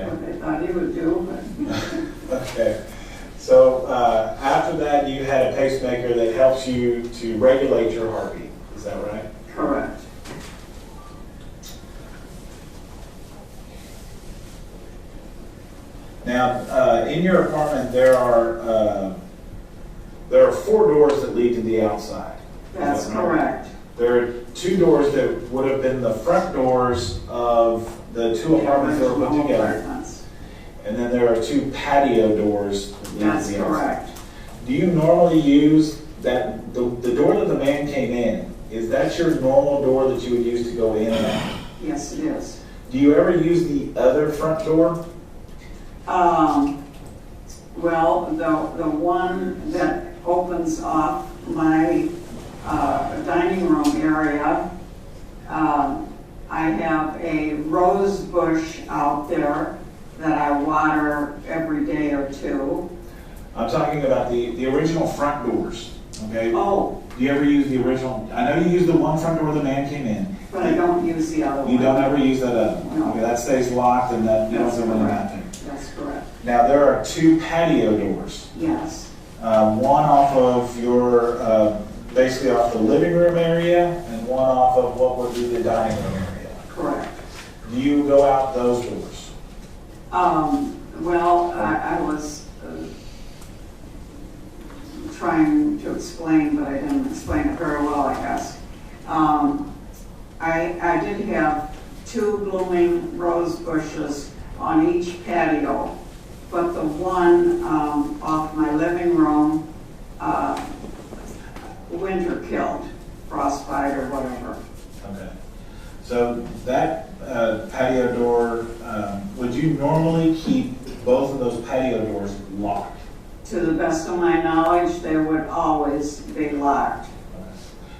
what they thought he would do, but. Okay. So after that, you had a pacemaker that helps you to regulate your heartbeat. Is that right? Correct. Now, in your apartment, there are 4 doors that lead to the outside. That's correct. There are 2 doors that would have been the front doors of the 2 apartments that were put together. And then there are 2 patio doors that lead That's to the correct. outside. Do you normally use that, the door that the man came in, is that your normal door that you would use to go in and out? Yes, it is. Do you ever use the other front door? Well, the one that opens off my dining room area, I have a rose bush out there that I water every day or 2. I'm talking about the original front doors, okay? Oh. Do you ever use the original? I know you use the one front door the man came in. But I don't use the other one. You don't ever use that other one? No. Okay, that stays locked and that you don't go in that thing. That's correct. Now, there are 2 patio doors. Yes. One off of your, basically off the living room area, and one off of what would be the dining room area. Correct. Do you go out those doors? Well, I was trying to explain, but I didn't explain it very well, I guess. I did have 2 blooming rose bushes on each patio, but the one off my living room, winter killed, frostbite or whatever. Okay. So that patio door, would you normally keep both of those patio doors locked? To the best of my knowledge, they would always be locked.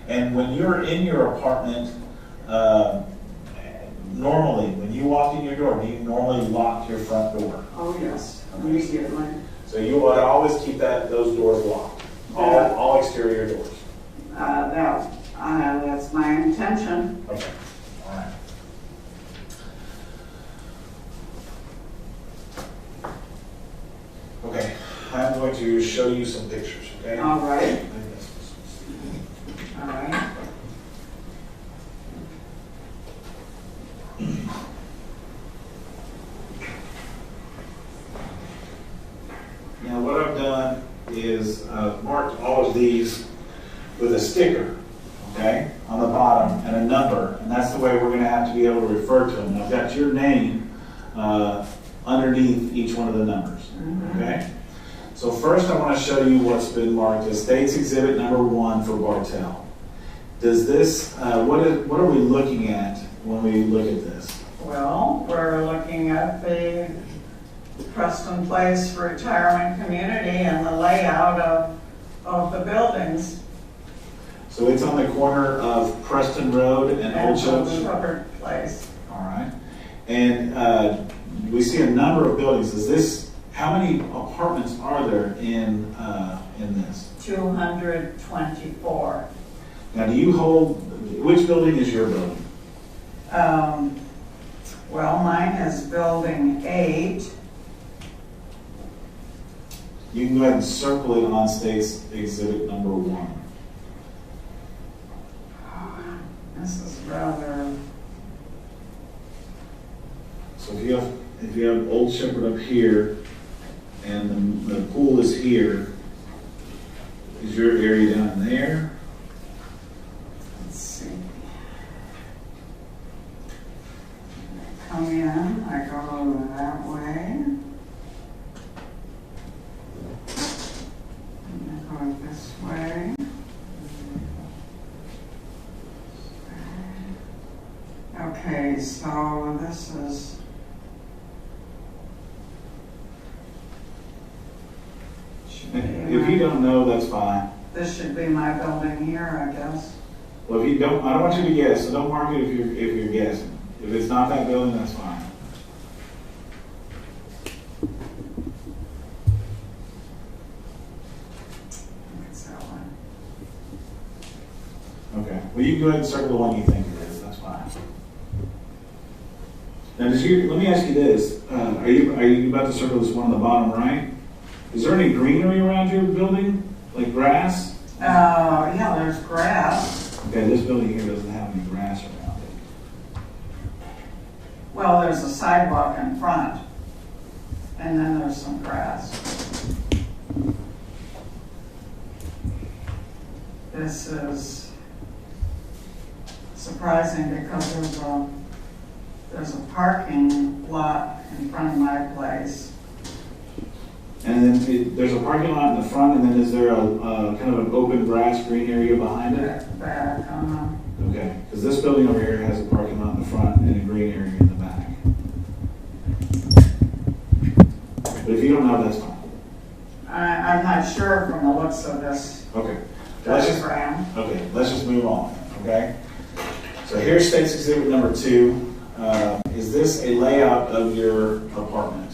And when you're in your apartment, normally, when you walk in your door, do you normally lock your front door? Oh, yes, immediately. So you would always keep those doors locked, all exterior doors? That's my intention. Okay, all right. Okay, I'm going to show you some pictures, okay? All right. All right. Now what I've done is marked all of these with a sticker, okay? On the bottom and a number, and that's the way we're going to have to be able to refer to them. I've got your name underneath each one of the numbers. Okay? So first I want to show you what's been marked as State's Exhibit number 1 for Bartell. Does this, what are we looking at when we look at this? Well, we're looking at the Preston Place Retirement Community and the layout of the buildings. So it's on the corner of Preston Road and Old Church? Covered Place. All right. And we see a number of buildings. Is this, how many apartments are there in this? 224. Now, do you hold, which building is your building? Well, mine is building 8. You can go ahead and circle it on State's Exhibit number 1. This is rather... So if you have Old Shepherd up here and the pool is here, is your area down there? Let's see. Come in, I go that way. And I go this way. Okay, so this is... If you don't know, that's fine. This should be my building here, I guess. Well, if you don't, I don't want you to guess, so don't mark it if you're guessing. If it's not that building, that's fine. It's that one. Okay. Well, you can go ahead and circle the one you think it is. That's fine. Now, let me ask you this: Are you about to circle this one on the bottom right? Is there any greenery around your building, like grass? Yeah, there's grass. Okay, this building here doesn't have any grass around it. Well, there's a sidewalk in front, and then there's some grass. This is surprising because there's a parking lot in front of my place. And then there's a parking lot in the front, and then is there a kind of an open grass green area behind it? Back, Okay, because this building over here has a parking lot in the front and a green area in the back. But if you don't know, that's fine. I'm not sure from the looks of this diagram. Let's just move on, okay? So here's State's Exhibit number 2. Is this a layout of your apartment?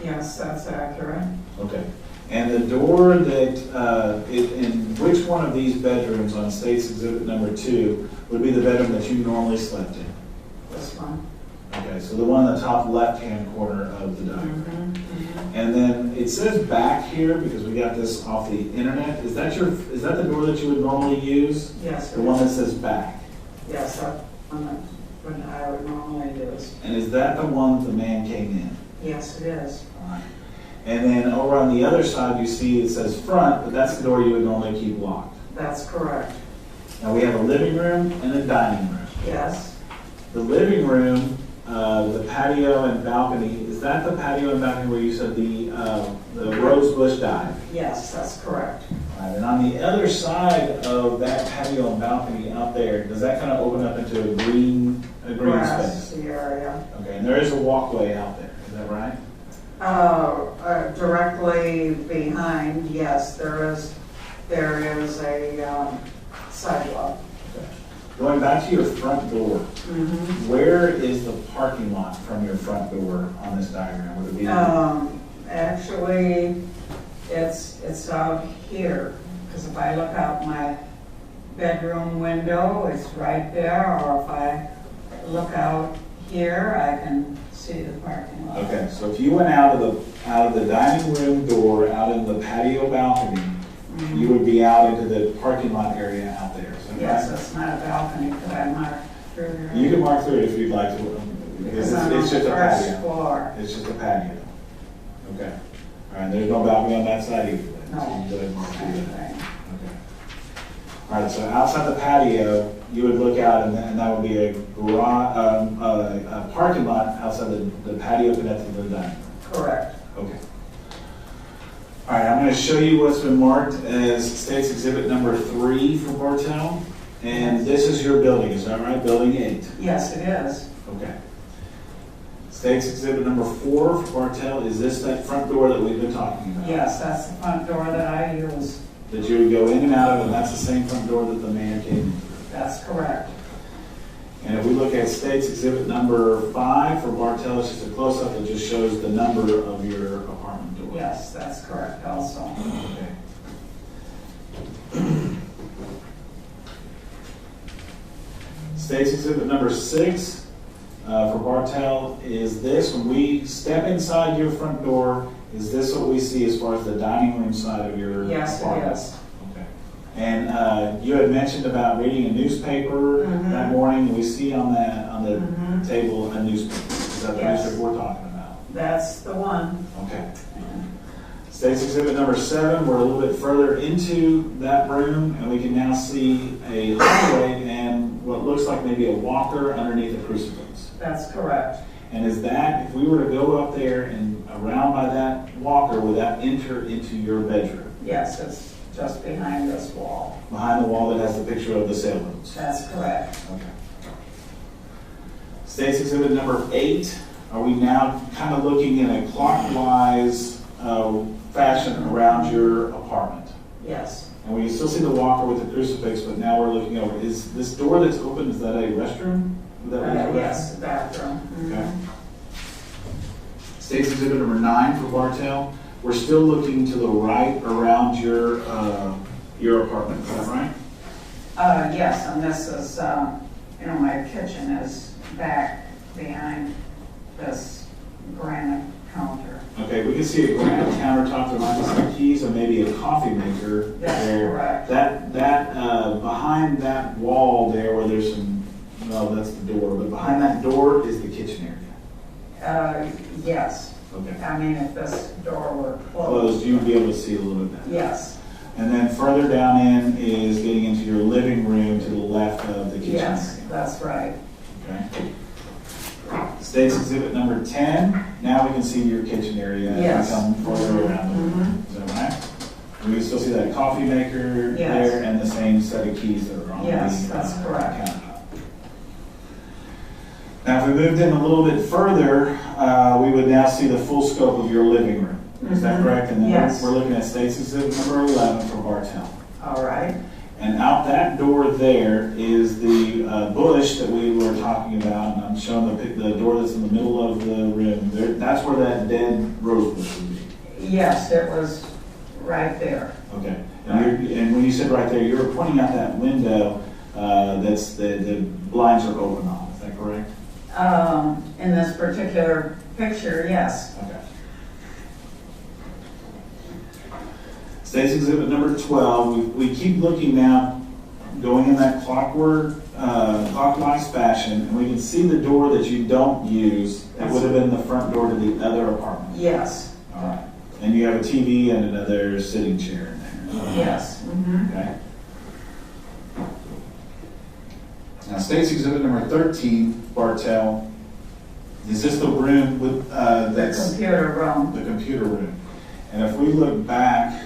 Yes, that's accurate. Okay. And the door that, in which one of these bedrooms on State's Exhibit number 2 would be the bedroom that you normally slept in? This one. Okay, so the one in the top left-hand corner of the diagram. And then it says back here, because we got this off the internet, is that the door that you would normally use? Yes. The one that says back? Yes, that one that I would normally use. And is that the one the man came in? Yes, it is. All right. And then over on the other side, you see it says front, but that's the door you would normally keep locked. That's correct. Now we have a living room and a dining room. Yes. The living room, the patio and balcony, is that the patio and balcony where you said the rosebush dive? Yes, that's correct. All right. And on the other side of that patio and balcony out there, does that kind of open up into a green Grass space? area. Okay, and there is a walkway out there, is that right? Directly behind, yes, there is a sidewalk. Okay. Going back to your front door, where is the parking lot from your front door on this diagram? Would it be? Actually, it's out here, because if I look out my bedroom window, it's right there, or if I look out here, I can see the parking lot. Okay, so if you went out of the dining room door, out in the patio balcony, you would be out into the parking lot area out there. Is that Yes, it's not a balcony, could I mark through here? You can mark through it if you'd like to. Because It's I'm on just the a first patio. floor. It's just a patio. Okay. All right, there's no balcony on that side either. then, No. so you can go ahead and mark through that. Anything. Okay. All right, so outside the patio, you would look out, and that would be a garage, a parking lot outside the patio connected to the dining room. Correct. Okay. All right, I'm going to show you what's been marked as State's Exhibit number 3 for Bartell. And this is your building, is that right? Building 8. Yes, it is. Okay. State's Exhibit number 4 for Bartell, is this that front door that we've been talking about? Yes, that's the front door that I use. That you would go in and out of, and that's the same front door that the man came in through? That's correct. And if we look at State's Exhibit number 5 for Bartell, it's just a close-up that just shows the number of your apartment door. Yes, that's correct also. Okay. State's Exhibit number 6 for Bartell is this. When we step inside your front door, is this what we see as far as the dining room side of your Yes, apartment? it is. Okay. And you had mentioned about reading a newspaper that morning. We see on the table a newspaper. Is that the Yes. newspaper we're talking about? That's the one. Okay. State's Exhibit number 7, we're a little bit further into that room, and we can now see a hallway and what looks like maybe a walker underneath a crucifix. That's correct. And is that, if we were to go up there and around by that walker, would that enter into your bedroom? Yes, it's just behind this wall. Behind the wall that has the picture of the sailboats? That's correct. Okay. State's Exhibit number 8, are we now kind of looking in a clockwise fashion around your apartment? Yes. And we can still see the walker with the crucifix, but now we're looking over. Is this door that's open, is that a restroom? Yes, the bathroom. Okay. State's Exhibit number 9 for Bartell. We're still looking to the right around your apartment, is that right? Yes, and this is, my kitchen is back behind this granite counter. Okay, we can see a granite countertop, there might be some keys, and maybe a coffee maker. That's there. correct. That behind that wall there where there's some, well, that's the door, but behind that door is the kitchen area. Yes. Okay. I mean, if this door were Closed, you would be able to see a little bit better. Yes. And then further down in is getting into your living room to the left of the kitchen Yes, area. that's right. Okay. State's Exhibit number 10. Now we can see your kitchen area Yes. come further around the room. Is that right? And we can still see that coffee maker Yes. there and the same set of keys that are on Yes, the that's correct. countertop. Now, if we moved in a little bit further, we would now see the full scope of your living room. Is that correct? And then Yes. we're looking at State's Exhibit number 11 for Bartell. All right. And out that door there is the bush that we were talking about, and I'm showing the door that's in the middle of the room. That's where that dead rose bush would be. Yes, it was right there. Okay. And when you said right there, you were pointing out that window that's the blinds are open on. Is that correct? In this particular picture, yes. Okay. State's Exhibit number 12. We keep looking now, going in that clockwise fashion, and we can see the door that you don't use. That would have been the front door to the other apartment. Yes. All right. And you have a TV and another sitting chair in there. Yes. Mm-hmm. Okay. Now, State's Exhibit number 13, Bartell. Is this the room with that's the computer room? The computer room. And if we look back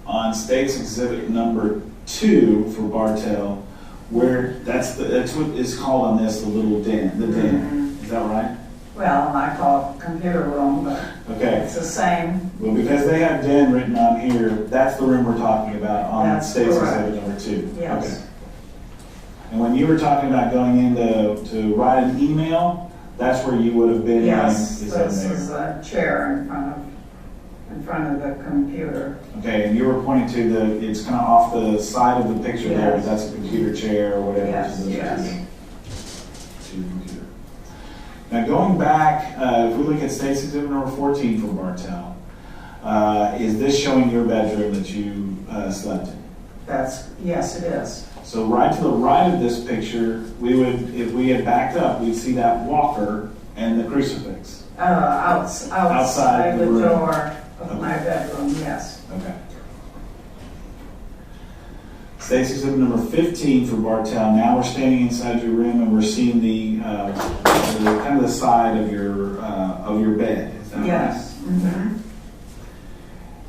on State's Exhibit number 2 for Bartell, where that's what is called on this the little den, the den. Is that right? Well, I call it computer room, but okay, it's the same. Well, because they have den written on here, that's the room we're talking about on That's State's correct. Exhibit number 2. Yes. Okay. And when you were talking about going in to write an email, that's where you would have been. Yes, in, this is a chair in front of the computer. Okay, and you were pointing to it's kind of off the side of the picture there, but Yes. that's a computer chair or whatever. Yes, So those yes. to your computer. Now going back, if we look at State's Exhibit number 14 for Bartell, is this showing your bedroom that you slept in. Yes, it is. So right to the right of this picture, we would, if we had backed up, we'd see that walker and the crucifix. Outside the room. door of my bedroom, yes. Okay. State's exhibit number 15 for Bartell. Now we're standing inside your room and we're seeing the kind of the side of your bed. Is that Yes. right? Mm-hmm.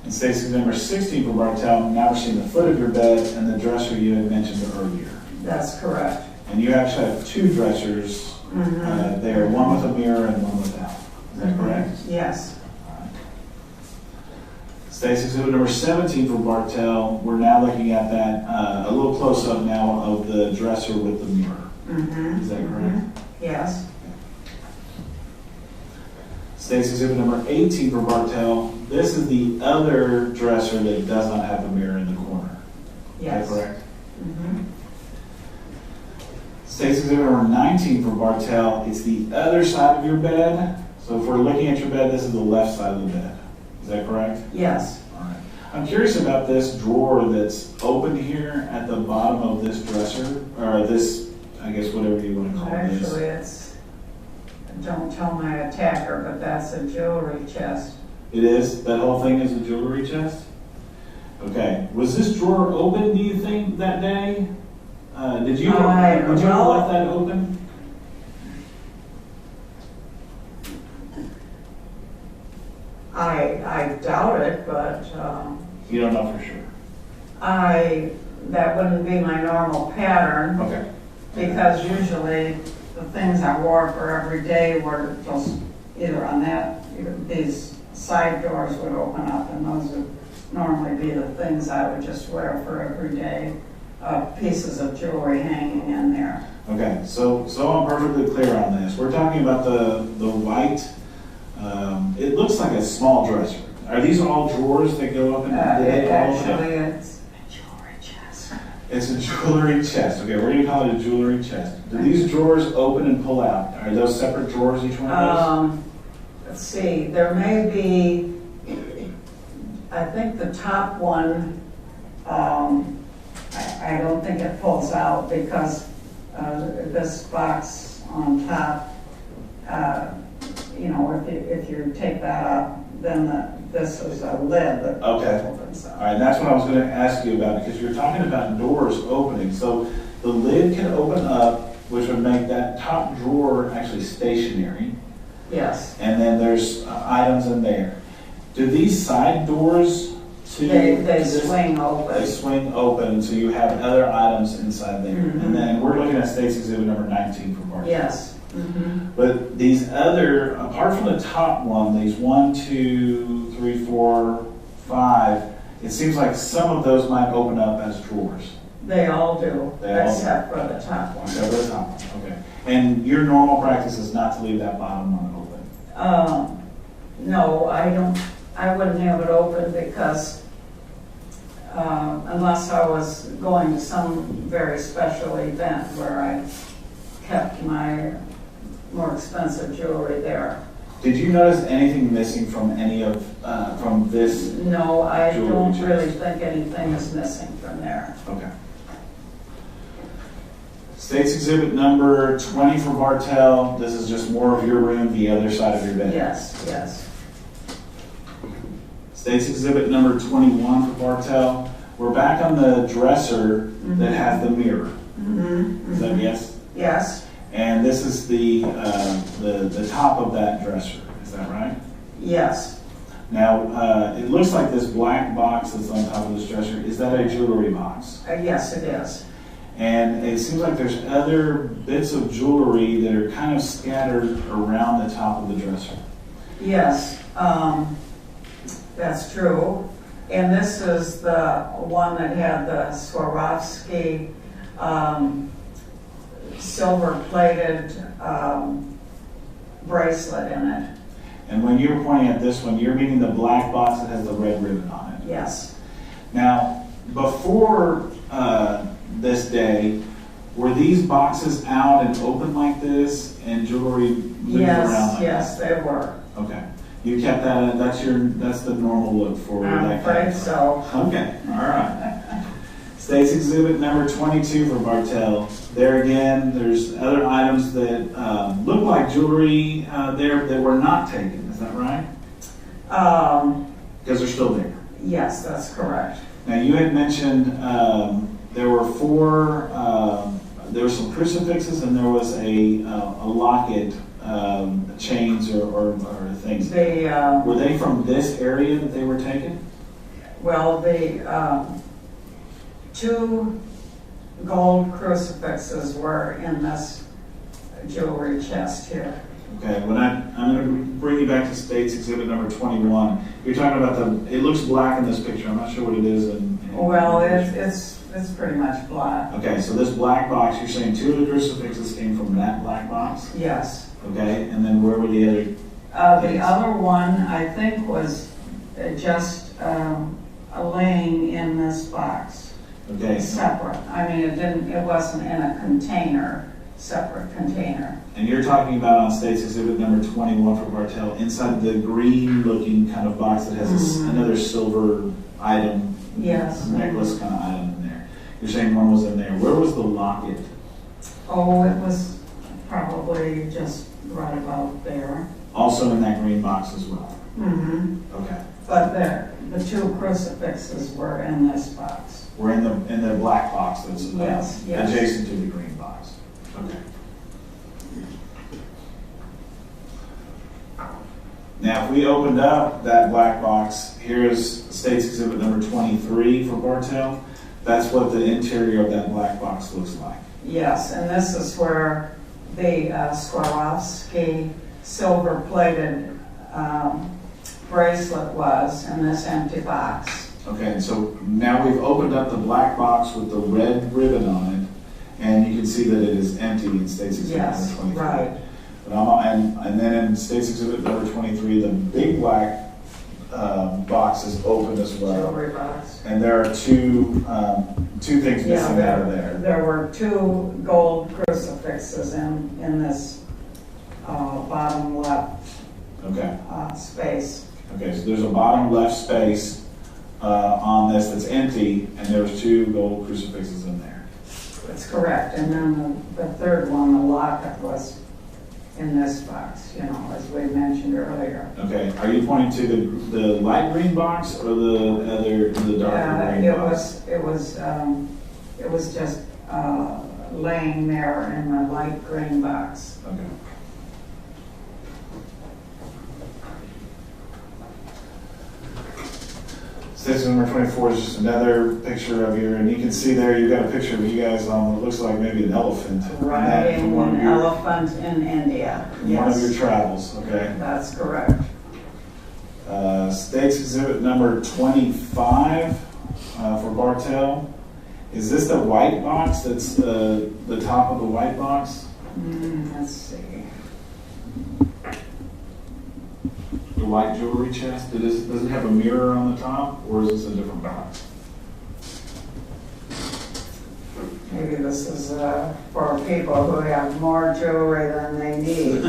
And State's exhibit number 16 for Bartell. Now we're seeing the foot of your bed and the dresser you had mentioned earlier. That's correct. And you actually have two dressers there, one with a mirror and one without. Is that correct? Yes. State's exhibit number 17 for Bartell. We're now looking at that a little close up now of the dresser with the mirror. Is that correct? Yes. State's exhibit number 18 for Bartell. This is the other dresser that does not have the mirror in the corner. Yes. Is that correct? State's exhibit number 19 for Bartell. It's the other side of your bed. So if we're looking at your bed, this is the left side of the bed. Is that correct? Yes. All right. I'm curious about this drawer that's open here at the bottom of this dresser, or this, I guess, whatever you want to call this. Actually, it's, don't tell my attacker, but that's a jewelry chest. It is? That whole thing is a jewelry chest? Okay. Was this drawer open, do you think, that day? Would you have left that open? I doubt it, but You don't know for sure? that wouldn't be my normal pattern. Okay. Because usually the things I wore for every day were just either on that, these side doors would open up, and those would normally be the things I would just wear for every day. Pieces of jewelry hanging in there. Okay, so I'm perfectly clear on this. We're talking about the white, it looks like a small dresser. Are these all drawers that go up and Actually, it's a jewelry chest. It's a jewelry chest. Okay, we're gonna call it a jewelry chest. Do these drawers open and pull out? Are those separate drawers, each one of those? Let's see, there may be, I think the top one, I don't think it pulls out because this box on top, if you take that up, then this is a lid that opens up. All right, that's what I was going to ask you about, because you're talking about doors opening. So the lid can open up, which would make that top drawer actually stationary. Yes. And then there's items in there. Do these side doors they swing open. They swing open, so you have other items inside there. And then we're looking at State's exhibit number 19 for Bartell. Yes. But these other, apart from the top one, these 1, 2, 3, 4, 5, it seems like some of those might open up as drawers. They all do, except for the top one. Except for the top one, okay. And your normal practice is not to leave that bottom one open? No, I wouldn't have it open because unless I was going to some very special event where I kept my more expensive jewelry there. Did you notice anything missing from any of from this? No, I don't chest? really think anything is missing from there. Okay. State's exhibit number 20 for Bartell. This is just more of your room, the other side of your bed. Yes, yes. State's exhibit number 21 for Bartell. We're back on the dresser that has the mirror. Is that yes? Yes. And this is the top of that dresser. Is that right? Yes. Now, it looks like this black box that's on top of this dresser. Is that a jewelry box? Yes, it is. And it seems like there's other bits of jewelry that are kind of scattered around the top of the dresser. Yes, that's true. And this is the one that had the Swarovski silver-plated bracelet in it. And when you're pointing at this one, you're meaning the black box that has the red ribbon on it. Yes. Now, before this day, were these boxes out and open like this and jewelry moved around like Yes, that? they were. Okay. You kept that, that's the normal look for I'm that afraid kind. so. Okay, all right. State's Exhibit number 22 for Bartell. There again, there's other items that look like jewelry there that were not taken. Is that right? Because they're still there. Yes, that's correct. Now you had mentioned there were there were some crucifixes and there was a locket, chains or things. Were they from this area that they were taken? Well, the 2 gold crucifixes were in this jewelry chest here. Okay, I'm going to bring you back to State's Exhibit number 21. You're talking about it looks black in this picture. I'm not sure what it is. Well, it's pretty much black. Okay, so this black box, you're saying 2 of the crucifixes came from that black box? Yes. Okay, and then where were the other? The other one, I think, was just laying in this box. Okay. Separate. I mean, it wasn't in a container, separate container. And you're talking about on State's Exhibit number 21 for Bartell, inside the green-looking kind of box that has another silver item, yes, necklace kind of item in there. You're saying one was in there. Where was the locket? Oh, it was probably just right about there. Also in that green box as well? Mm-hmm. Okay. But the 2 crucifixes were in this box. We're in the black box that's yes. adjacent to the green box. Okay. Now, if we opened up that black box, here's State's Exhibit number 23 for Bartell. That's what the interior of that black box looks like. Yes, and this is where the Swarovski silver-plated bracelet was in this empty box. Okay, so now we've opened up the black box with the red ribbon on it, and you can see that it is empty in State's Exhibit number 23. Right. And then in State's Exhibit number 23, the big black box is open as well. Jewelry box. And there are two things missing out of there. There were 2 gold crucifixes in this bottom left space. Okay, so there's a bottom left space on this that's empty, and there's 2 gold crucifixes in there. That's correct. And then the third one, the locket, was in this box, as we mentioned earlier. Okay. Are you pointing to the light green box or the dark green box? It was just laying there in the light green box. Okay. State's number 24 is just another picture of and you can see there you've got a picture of you guys on what looks like maybe an elephant. Riding an elephant in India. One of your travels, okay? That's correct. State's Exhibit number 25 for Bartell. Is this the white box that's the top of the white box? Let's see. The white jewelry chest? Does it have a mirror on the top, or is this a different box? Maybe this is for people who have more jewelry than they need.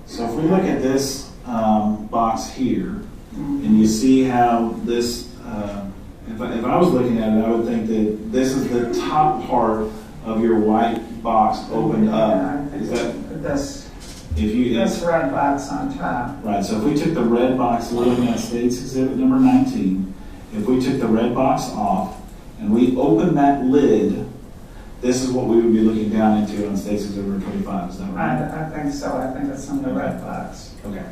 So if we look at this box here, and you see how this, if I was looking at it, I would think that this is the top part of your white box opened up. Is that this red box on top? Right. So if we took the red box, we're looking at State's Exhibit number 19. If we took the red box off and we open that lid, this is what we would be looking down into on State's Exhibit number 25. Is that right? I think so. I think it's in the red box. Okay.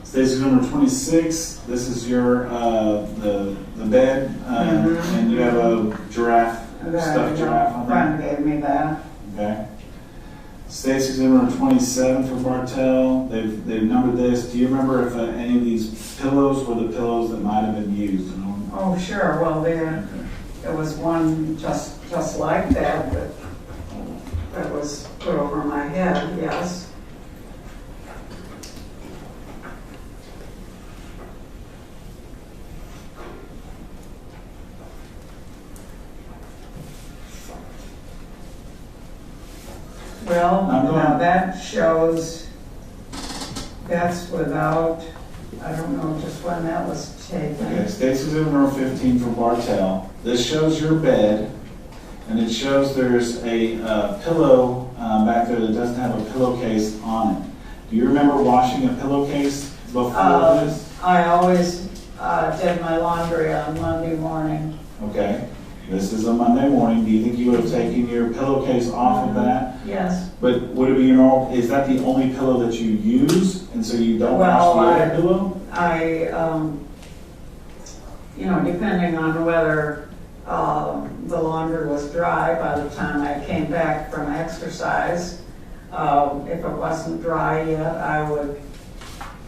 State's Exhibit number 26. This is your the bed, and you have a giraffe, stuffed giraffe on there. Friend gave me that. Okay. State's Exhibit number 27 for Bartell. They've numbered this. Do you remember if any of these pillows were the pillows that might have been used? Oh, sure. Well, there was one just like that that was put over my head, yes. Well, now that shows that's without, I don't know just when that was taken. Okay, State's Exhibit number 15 for Bartell. This shows your bed, and it shows there's a pillow back there that doesn't have a pillowcase on it. Do you remember washing a pillowcase before this? I always did my laundry on Monday morning. Okay. This is a Monday morning. Do you think you would have taken your pillowcase off of that? Yes. But would it be normal? Is that the only pillow that you use, and so you don't wash the other pillow? Depending on whether the laundry was dry by the time I came back from exercise, if it wasn't dry yet, I would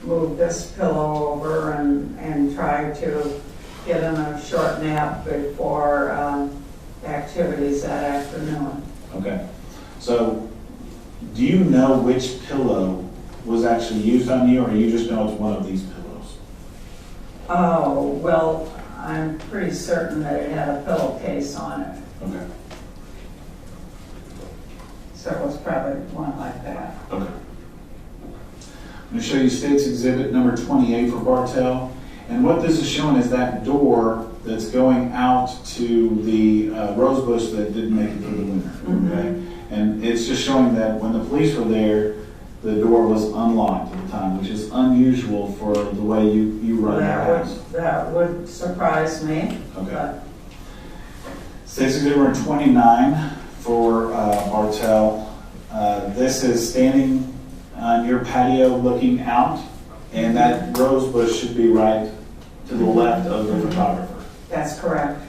move this pillow over and try to get in a short nap before activities that afternoon. Okay. So, do you know which pillow was actually used on you, or you just know it's one of these pillows? Oh, well, I'm pretty certain that it had a pillowcase on it. Okay. So it was probably one like that. Okay. I'm going to show you State's Exhibit number 28 for Bartell. And what this is showing is that door that's going out to the rose bush that didn't make it through the winter. Okay? And it's just showing that when the police were there, the door was unlocked at the time, which is unusual for the way you run your house. That would surprise me. Okay. State's Exhibit number 29 for Bartell. This is standing on your patio looking out, and that rose bush should be right to the left of the photographer. That's correct.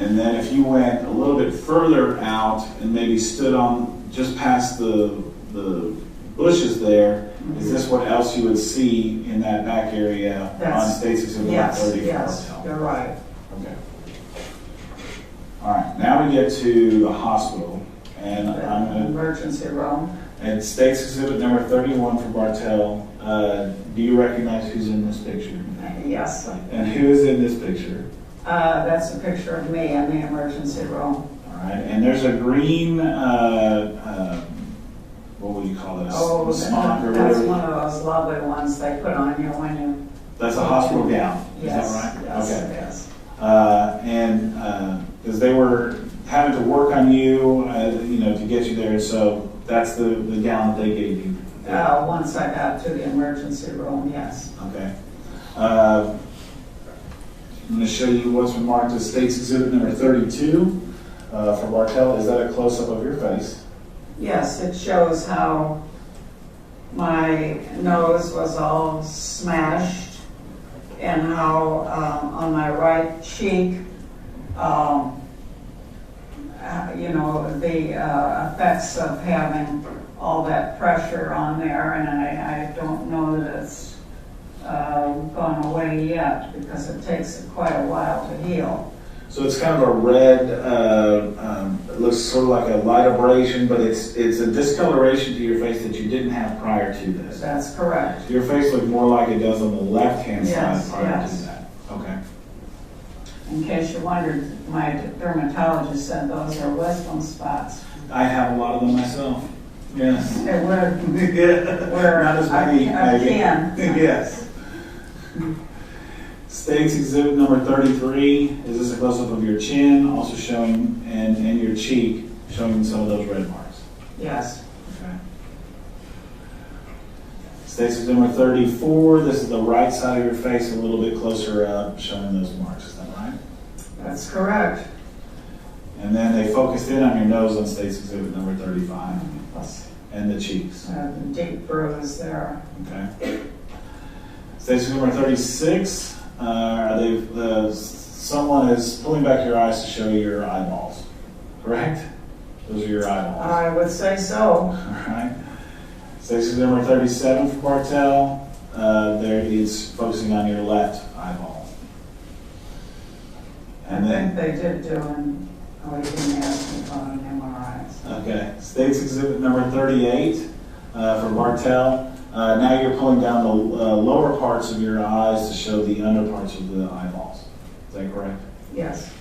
And then if you went a little bit further out and maybe stood on just past the bushes there, is this what else you would see in that back area on State's Exhibit 30 for Bartell? You're right. Okay. All right, now we get to the hospital, and I'm going to emergency room. And State's Exhibit number 31 for Bartell. Do you recognize who's in this picture? Yes. And who is in this picture? That's a picture of me in the emergency room. All right, and there's a green, what would you call it? A smock or that's whatever? one of those lovely ones they put on you when you... That's a hospital gown, yes, is that right? Yes, okay. It is. And because they were having to work on you, to get you there, so that's the gown that they gave you. Once I got to the emergency room, yes. Okay. I'm going to show you what's been marked as State's Exhibit number 32 for Bartell. Is that a close-up of your face? Yes, it shows how my nose was all smashed and how on my right cheek, the effects of having all that pressure on there, and I don't know that it's gone away yet because it takes quite a while to heal. So it's kind of a red, it looks sort of like a light abrasion, but it's a discoloration to your face that you didn't have prior to this. That's correct. Your face looked more like it does on the left-hand side prior to that. Okay. In case you wondered, my dermatologist said those are wisdom spots. I have a lot of them myself. Yes. We're not as many. Yes. State's Exhibit number 33. Is this a close-up of your chin, also showing, and your cheek, showing some of those red marks? Yes. Okay. State's Exhibit number 34. This is the right side of your face, a little bit closer up, showing those marks. Is that right? That's correct. And then they focused in on your nose on State's Exhibit number 35. And the cheeks. The deep bruise there. Okay. State's Exhibit number 36. Someone is pulling back your eyes to show you your eyeballs, correct? Those are your eyeballs. I would say so. All right. Statistics number 37 for Bartell. There it's focusing on your left eyeball. And I then, think they did do an, he didn't ask me about an MRI. okay, States Exhibit number 38 for Bartell. Now you're pulling down the lower parts of your eyes to show the under parts of the eyeballs. Is that correct? Yes.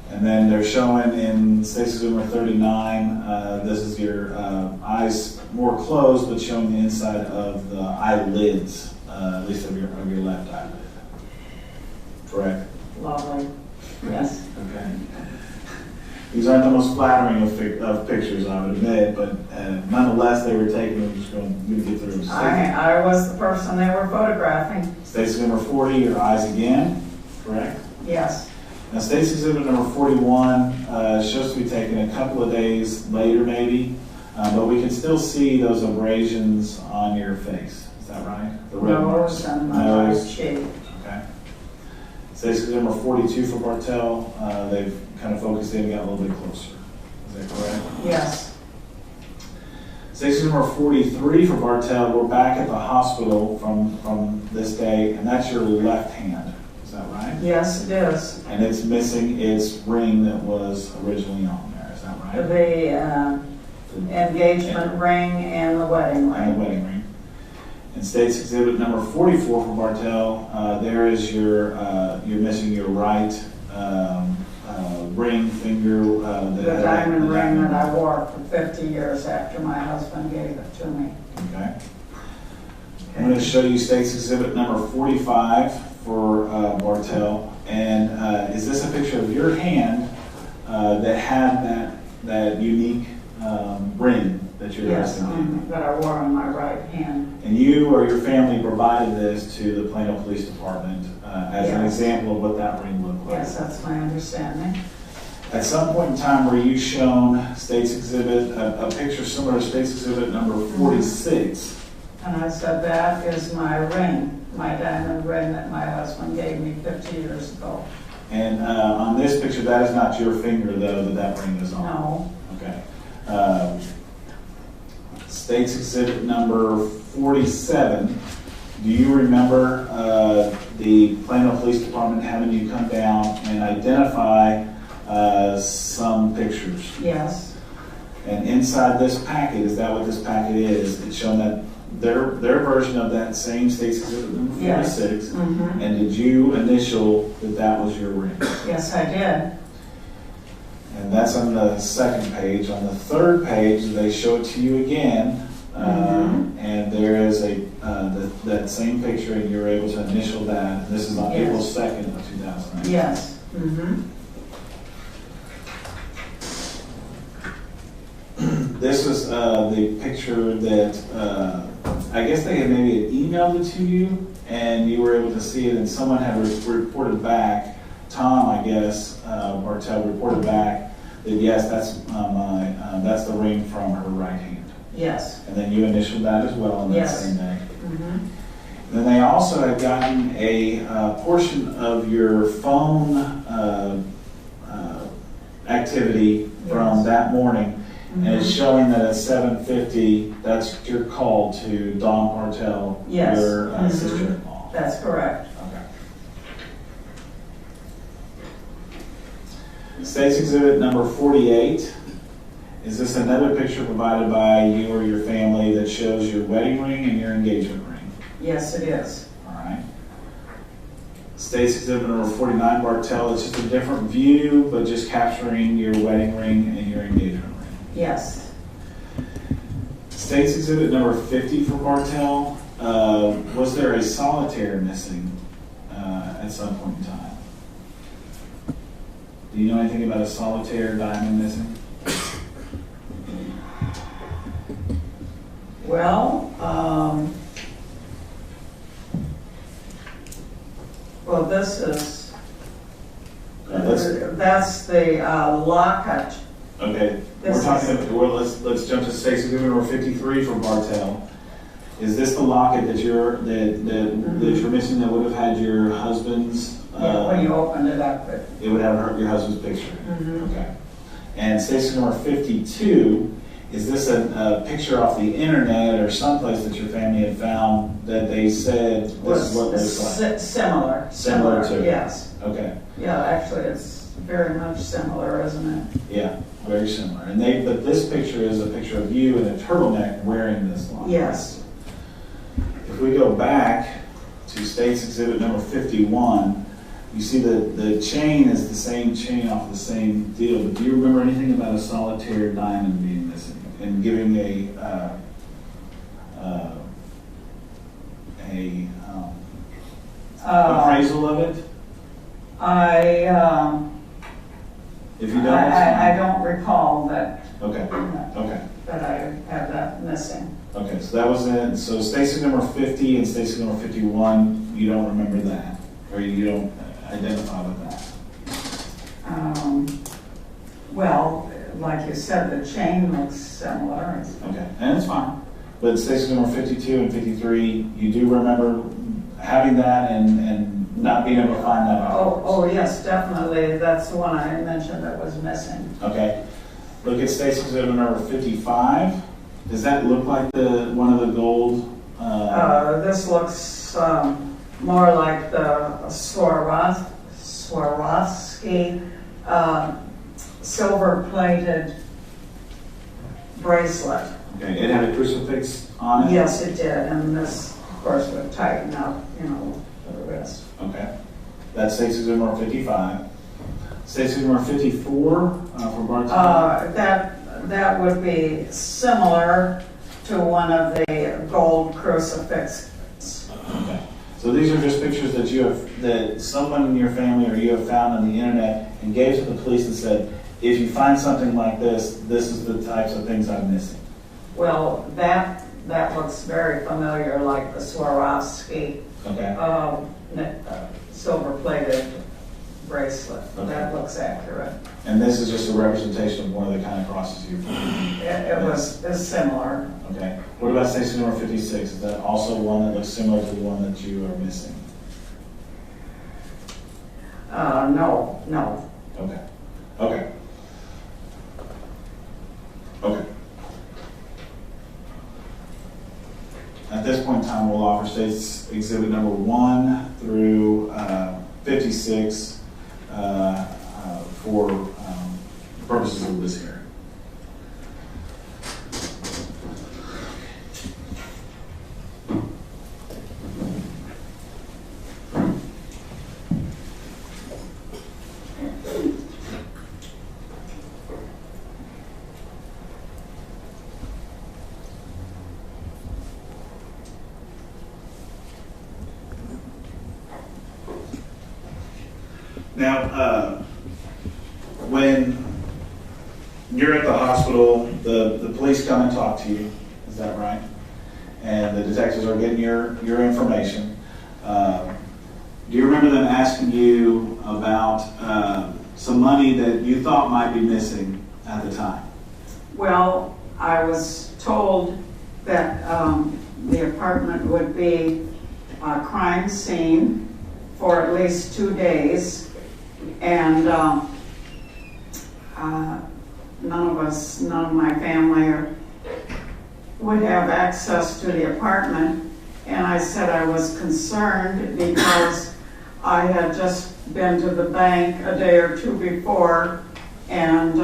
And then they're showing in States Exhibit number 39, this is your eyes more closed, but showing the inside of the eyelids, at least of your left eyelid. Correct? Lovely. Yes. Okay. These aren't the most flattering of pictures, I would admit, but nonetheless, they were taken. We're just going to get through them. I was the person they were photographing. States number 40, your eyes again. Correct? Yes. Now, States Exhibit number 41 shows to be taken a couple of days later, maybe, but we can still see those abrasions on your face. Is that right? The red marks. Nose and my right cheek. Okay. States Exhibit number 42 for Bartell. They've kind of focused in and got a little bit closer. Is that correct? Yes. States Exhibit number 43 for Bartell. We're back at the hospital from this day, and that's your left hand. Is that right? Yes, it is. And it's missing its ring that was originally on there. Is that right? The engagement ring and the wedding ring. And the wedding ring. In States Exhibit number 44 for Bartell, there is you're missing your right ring finger. The diamond ring that I wore for 50 years after my husband gave it to me. Okay. I'm going to show you States Exhibit number 45 for Bartell. And is this a picture of your hand that had that unique ring that you're missing? That I wore on my right hand. And you or your family provided this to the Plano Police Department as an example of what that ring looked like. Yes, that's my understanding. At some point in time, were you shown States Exhibit, a picture similar to States Exhibit number 46? And I said, that is my ring, my diamond ring that my husband gave me 50 years ago. And on this picture, that is not your finger, though, that ring is on? No. Okay. States Exhibit number 47. Do you remember the Plano Police Department having you come down and identify some pictures? Yes. And inside this packet, is that what this packet is? It's showing that their version of that same States Exhibit number 46. Yes. Mm-hmm. And did you initial that was your ring? Yes, I did. And that's on the second page. On the third page, they show it to you again, and there is that same picture, and you're able to initial that. And this is on April 2nd of 2008. Yes. Mm-hmm. This is the picture that I guess they had maybe emailed it to you, and you were able to see it, and someone had reported back. Tom, I guess, Bartell reported back that yes, that's the ring from her right hand. Yes. And then you initialed that as well on that same day. Mm-hmm. Then they also had gotten a portion of your phone activity from that morning, and it's showing that at 7:50, that's your call to Dawn Bartell, your sister-in-law. That's correct. States Exhibit number 48. Is this another picture provided by you or your family that shows your wedding ring and your engagement ring? Yes, it is. All right. States Exhibit number 49, Bartell. It's just a different view, but just capturing your wedding ring and your engagement ring. Yes. States Exhibit number 50 for Bartell. Was there a solitaire missing at some point in time? Do you know anything about a solitaire diamond missing? Well, this is, that's the locket. Okay, we're talking about, let's jump to States Exhibit number 53 for Bartell. Is this the locket that you're missing that would have had your husband's? When you opened it up, it would have your husband's picture. Mm-hmm. Okay. And station number 52, is this a picture off the internet or someplace that your family had found that they said this is what it looks like? Similar to it? Yes. Okay. Yeah, actually, it's very much similar, isn't it? Yeah, very similar. And but this picture is a picture of you in a turtleneck wearing this line. Yes. If we go back to State's Exhibit number 51, you see the chain is the same chain off the same deal, but do you remember anything about a solitaire diamond being missing and giving appraisal of it? If you don't, I don't recall that. Okay. Okay. That I have that missing. Okay, so that was it. So station number 50 and station number 51, you don't remember that, or you don't identify with that. Well, like you said, the chain looks similar. Okay, and it's fine. But station number 52 and 53, you do remember having that and not being able to find that out? Oh, yes, definitely. That's the one I mentioned that was missing. Okay. Look at station exhibit number 55. Does that look like one of the gold? This looks more like the Swarovski silver-plated bracelet. Okay, it had a crucifix on it? Yes, it did, and this, of course, would tighten up, for the wrist. Okay. That's station exhibit number 55. Station number 54 for Bartell? That would be similar to one of the gold crucifixes. Okay. So these are just pictures that someone in your family or you have found on the internet and gave to the police and said, if you find something like this is the types of things I'm missing. Well, that looks very familiar, like the Swarovski silver-plated bracelet. Okay. That looks accurate. And this is just a representation of one of the kind of crosses you've It's similar. Okay. What about station number 56? Is that also one that looks similar to the one that you are missing? No. Okay. Okay. Okay. At this point in time, we'll offer states exhibit number 1 through 56 for purposes of this hearing. Now, when you're at the hospital, the police come and talk to you, is that right? And the detectives are getting your information. Do you remember them asking you about some money that you thought might be missing at the time? Well, I was told that the apartment would be a crime scene for at least 2 days. And none of my family would have access to the apartment. And I said I was concerned because I had just been to the bank a day or two before and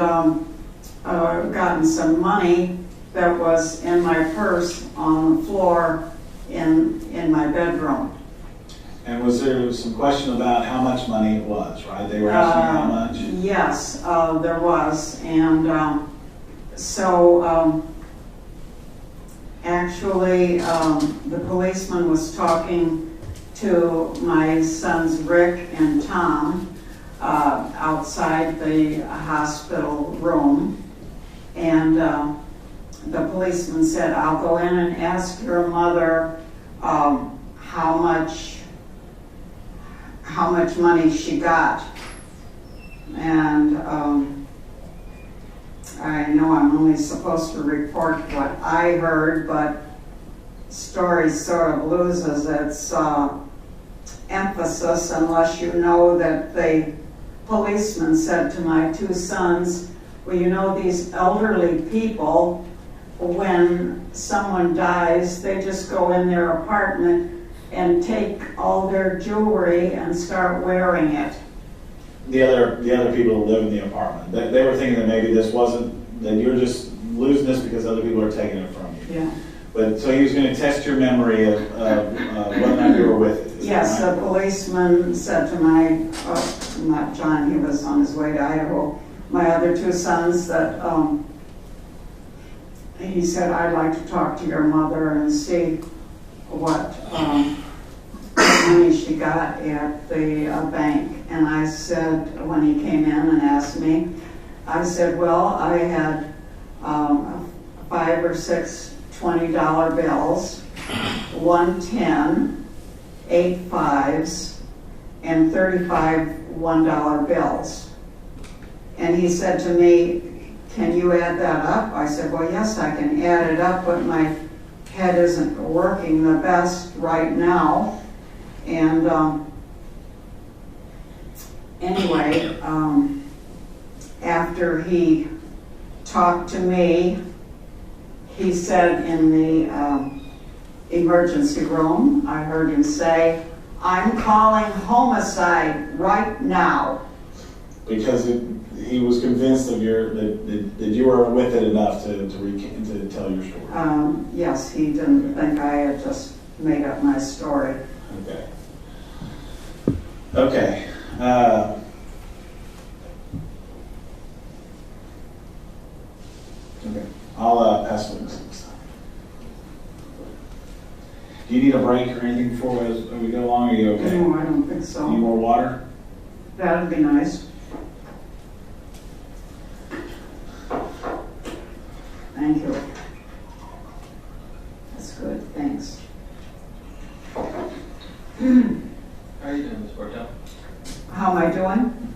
gotten some money that was in my purse on the floor in my bedroom. And was there some question about how much money it was, right? They were asking you how much? Yes, there was. And actually, the policeman was talking to my sons Rick and Tom outside the hospital room. And the policeman said, I'll go in and ask your mother how much money she got. And I know I'm only supposed to report what I heard, but story sort of loses its emphasis unless you know that the policeman said to my two sons, Well, you know, these elderly people, when someone dies, they just go in their apartment and take all their jewelry and start wearing it. The other people who live in the apartment, they were thinking that maybe this wasn't, that you're just losing this because other people are taking it from you. Yeah. But so he was going to test your memory of whether or not you were with it. Yes, a policeman said to not John, he was on his way to Idaho, my other two sons, that he said, I'd like to talk to your mother and see what money she got at the bank. And I said, when he came in and asked me, I said, well, I had 5 or 6 $20 bills, 1 10, 8 5s, and 35 $1 bills. And he said to me, can you add that up? I said, well, yes, I can add it up, but my head isn't working the best right now. And anyway, after he talked to me, he said in the emergency room, I heard him say, I'm calling homicide right now. Because he was convinced of that you were with it enough to tell your story. Yes, he didn't think I had just made up my story. Okay. Okay. Okay. I'll pass it next time. Do you need a break or anything before we go along? Are you okay? No, I don't think so. Need more water? That'd be nice. Thank you. That's good, thanks. How are you doing, Ms. Bartell? How am I doing?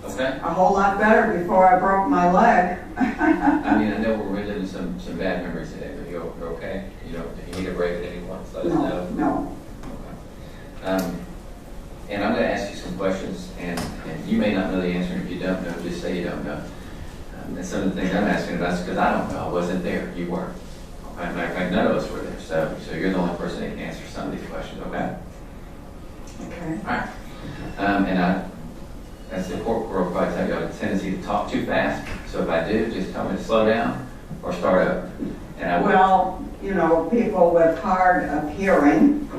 Okay. A whole lot better before I broke my leg. I mean, I know we're reliving some bad memories today, but you're okay? You need a break at any point? Let us know. No. Okay. And I'm going to ask you some questions, and you may not know the answer. If you don't know, just say you don't know. And some of the things I'm asking about is because I don't know. I wasn't there. You weren't. Okay. Matter of fact, none of us were there. So you're the only person that can answer some of these questions. Okay. Okay. All right. And as the court will probably tell you, I have a tendency to talk too fast. So if I do, just tell me to slow down or start over. And I will. Well, you know, people with hard of hearing,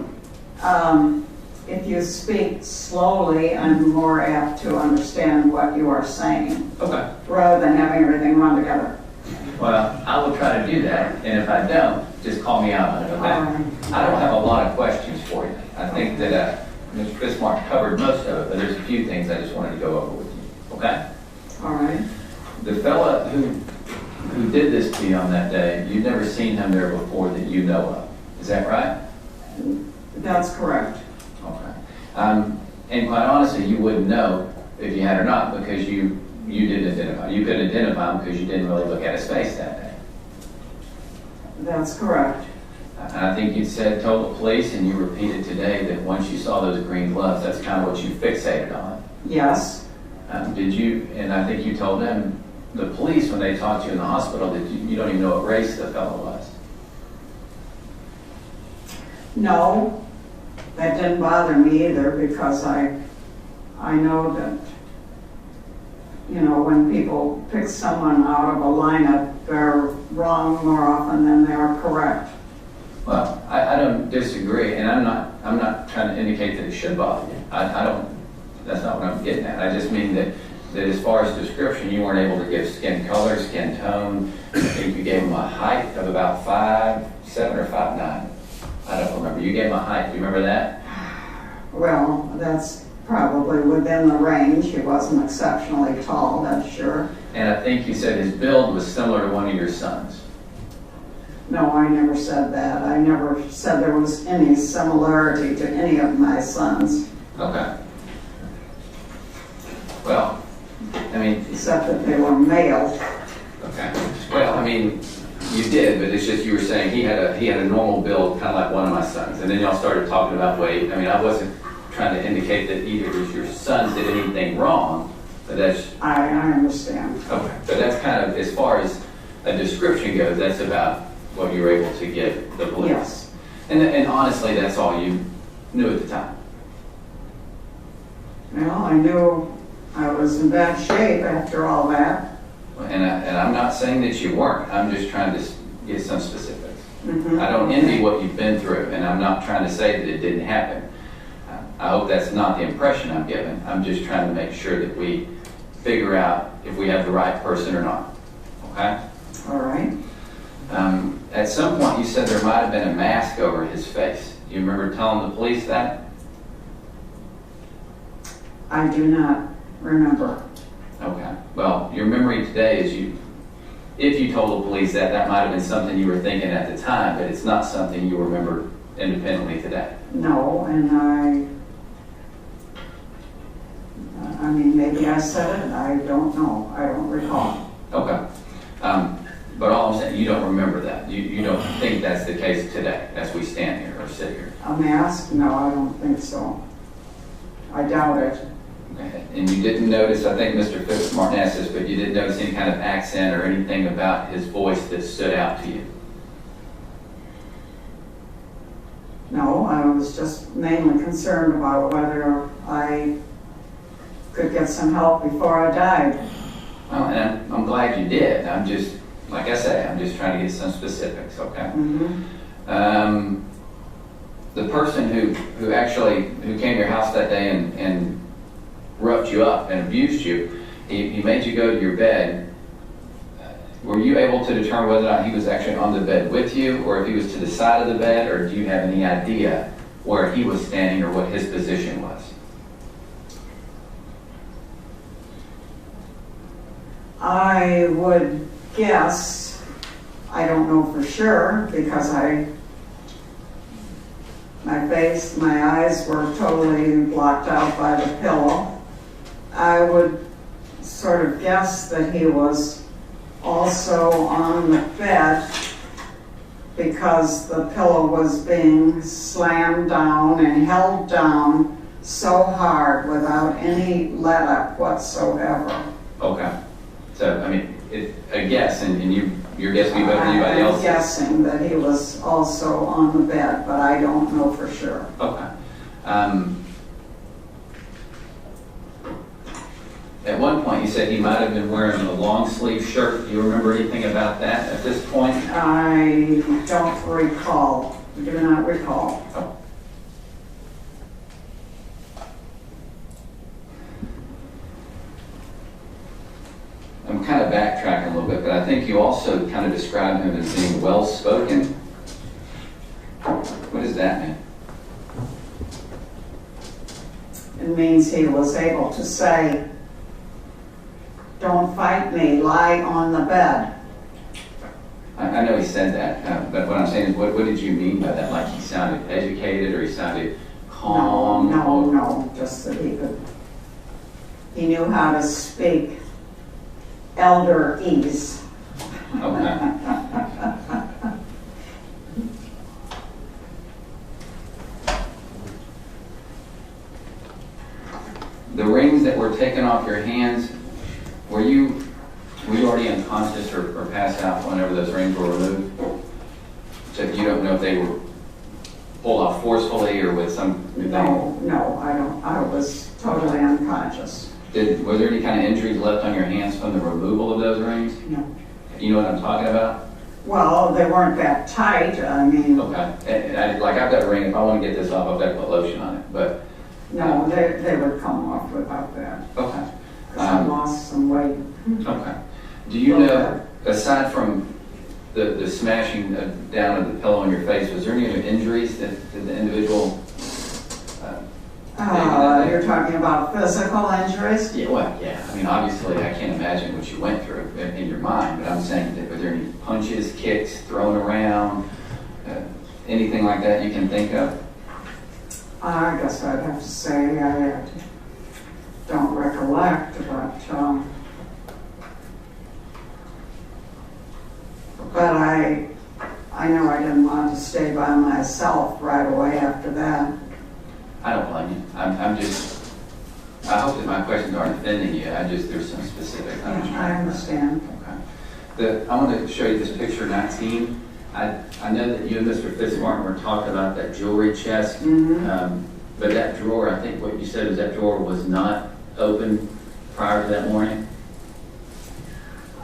if you speak slowly, I'm more apt to understand what you are saying. Okay. Rather than having everything run together. Well, I will try to do that, and if I don't, just call me out on it, okay? I don't have a lot of questions for you. I think that Mr. Bismarck covered most of it, but there's a few things I just wanted to go over with you, okay? All right. The fella who did this to you on that day, you've never seen him there before that you know of. Is that right? That's correct. Okay. And quite honestly, you wouldn't know if you had or not because you didn't identify. You couldn't identify him because you didn't really look at his face that day. That's correct. And I think you told the police, and you repeated today that once you saw those green gloves, that's kind of what you fixated on. Yes. Did you? And I think you told them, the police, when they talked to you in the hospital, that you don't even know what race the fellow was. No, that didn't bother me either because I know that, you know, when people pick someone out of a lineup, they're wrong more often than they are correct. Well, I don't disagree, and I'm not trying to indicate that it should bother you. I don't. That's not what I'm getting at. I just mean that as far as description, you weren't able to give skin color, skin tone. I think you gave him a height of about 5'7" or 5'9". I don't remember. You gave him a height. Do you remember that? Well, that's probably within the range. He wasn't exceptionally tall, that's sure. And I think you said his build was similar to one of your sons. No, I never said that. I never said there was any similarity to any of my sons. Okay. Well, I mean... Except that they were male. Okay. Well, I mean, you did, but it's just you were saying he had a normal build, kind of like one of my sons. And then y'all started talking about weight. I mean, I wasn't trying to indicate that either of your sons did anything wrong. But that's... I understand. Okay, but that's kind of, as far as a description goes, that's about what you were able to give the police. Yes. And honestly, that's all you knew at the time. Well, I knew I was in bad shape after all that. And I'm not saying that you weren't. I'm just trying to get some specifics. Mm-hmm. I don't envy what you've been through, and I'm not trying to say that it didn't happen. I hope that's not the impression I'm giving. I'm just trying to make sure that we figure out if we have the right person or not. Okay? All right. At some point, you said there might have been a mask over his face. Do you remember telling the police that? I do not remember. Okay. Well, your memory today is if you told the police that, that might have been something you were thinking at the time, but it's not something you remember independently today. No, and I mean, maybe I said it. I don't know. I don't recall. Okay. But all I'm saying, you don't remember that. You don't think that's the case today as we stand here or sit here. A mask? No, I don't think so. I doubt it. Okay. And you didn't notice, I think Mr. Fitzmartin asked this, but you didn't notice any kind of accent or anything about his voice that stood out to you? No, I was just mainly concerned about whether I could get some help before I died. Well, and I'm glad you did. I'm just, like I say, I'm just trying to get some specifics, okay? Mm-hmm. The person who came to your house that day and roughed you up and abused you, he made you go to your bed. Were you able to determine whether or not he was actually on the bed with you, or if he was to the side of the bed, or do you have any idea where he was standing or what his position was? I would guess, I don't know for sure, because my face, my eyes were totally blocked out by the pillow. I would sort of guess that he was also on the bed because the pillow was being slammed down and held down so hard without any let up whatsoever. Okay. So, I mean, a guess, and you're guessing better than anybody else? I'm guessing that he was also on the bed, but I don't know for sure. Okay. At one point, you said he might have been wearing a long sleeve shirt. Do you remember anything about that at this point? I don't recall. Do not recall. Oh. I'm kind of backtracking a little bit, but I think you also kind of described him as being well-spoken. What does that mean? It means he was able to say, "Don't fight me, lie on the bed." I know he said that, but what I'm saying is, what did you mean by that? Like he sounded educated, or he sounded calm? No, just that he knew how to speak elderese. Okay. The rings that were taken off your hands, were you already unconscious or passed out whenever those rings were removed? So you don't know if they were pulled off forcefully or with some... No, I don't. I was totally unconscious. Was there any kind of injuries left on your hands from the removal of those rings? No. You know what I'm talking about? Well, they weren't that tight. I mean... Okay. And like I've got a ring. If I want to get this off, I've got to put lotion on it. But... No, they would come off without that. Okay. Because I lost some weight. Okay. Do you know, aside from the smashing down of the pillow on your face, was there any other injuries that the individual... You're talking about physical injuries? Yeah, well, yeah. I mean, obviously, I can't imagine what you went through in your mind, but I'm saying, that were there any punches, kicks, thrown around, anything like that you can think of? I guess I'd have to say I don't recollect, but I know I didn't want to stay by myself right away after that. I don't blame you. I I hope that my questions aren't offending you. There's some specific. I understand. Okay. I want to show you this picture 19. I know that you and Mr. Fitzmartin were talking about that jewelry chest, but that drawer, I think what you said is that drawer was not open prior to that morning?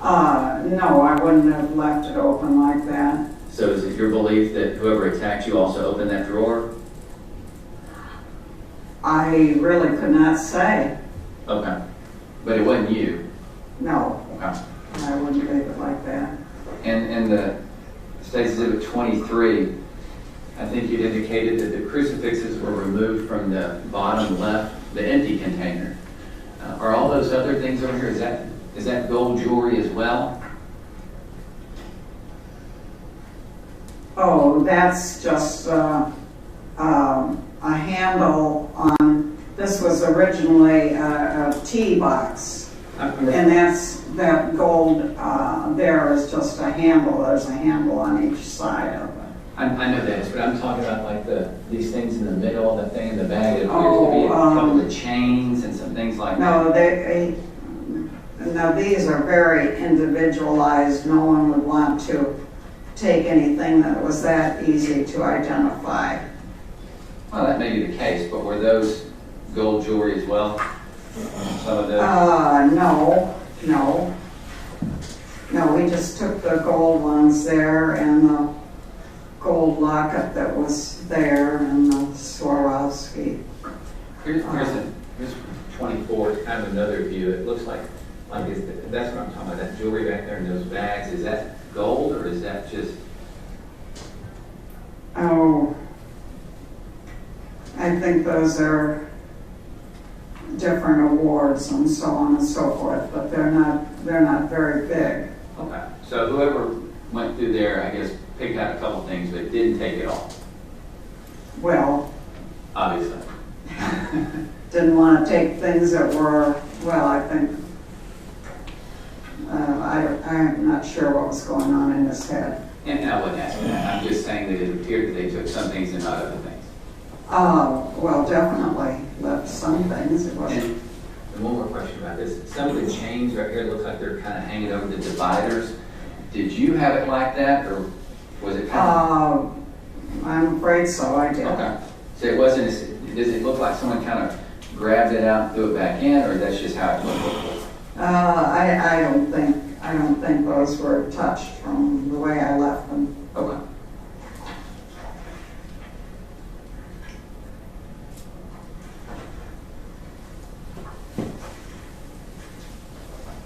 No, I wouldn't have left it open like that. So is it your belief that whoever attacked you also opened that drawer? I really could not say. Okay. But it wasn't you? No. Okay. I wouldn't leave it like that. And the State's Exhibit 23, I think you'd indicated that the crucifixes were removed from the bottom left, the empty container. Are all those other things over here, is that gold jewelry as well? Oh, that's just a handle on, this was originally a tea box. And that gold there is just a handle. There's a handle on each side of it. I know that, but I'm talking about like these things in the middle, the thing in the bag. It appears to be a couple of chains and some things like that. No, these are very individualized. No one would want to take anything that was that easy to identify. Well, that may be the case, but were those gold jewelry as well? Some of those? No, we just took the gold ones there and the gold locket that was there and the Swarovski. Here's 24, it's kind of another view. It looks like that's what I'm talking about, that jewelry back there in those bags. Is that gold or is that just? Oh, I think those are different awards and so on and so forth, but they're not very big. Okay, so whoever went through there, I guess, picked out a couple things, but didn't take it all. Well, obviously. Didn't want to take things that were, well, I think, I'm not sure what was going on in his head. And I wasn't asking that. I'm just saying that it appeared that they took some things and not other things. Well, definitely left some things. It wasn't. And one more question about this. Some of the chains right here look like they're kind of hanging over the dividers. Did you have it like that, or was it kind of? I'm afraid so, I did. Okay. So it wasn't, does it look like someone kind of grabbed it out and threw it back in, or that's just how it looked? I don't think those were touched from the way I left them. Okay.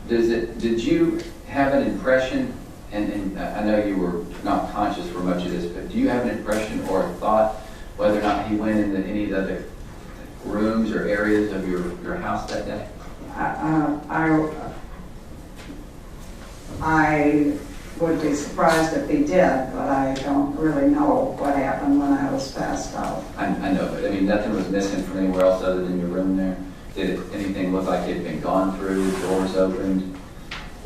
Did you have an impression, and I know you were not conscious for much of this, but do you have an impression or a thought whether or not he went into any of the other rooms or areas of your house that day? I would be surprised if he did, but I don't really know what happened when I was passed out. I know, but I mean, nothing was missing from anywhere else other than your room there? Did anything look like it had been gone through, doors opened,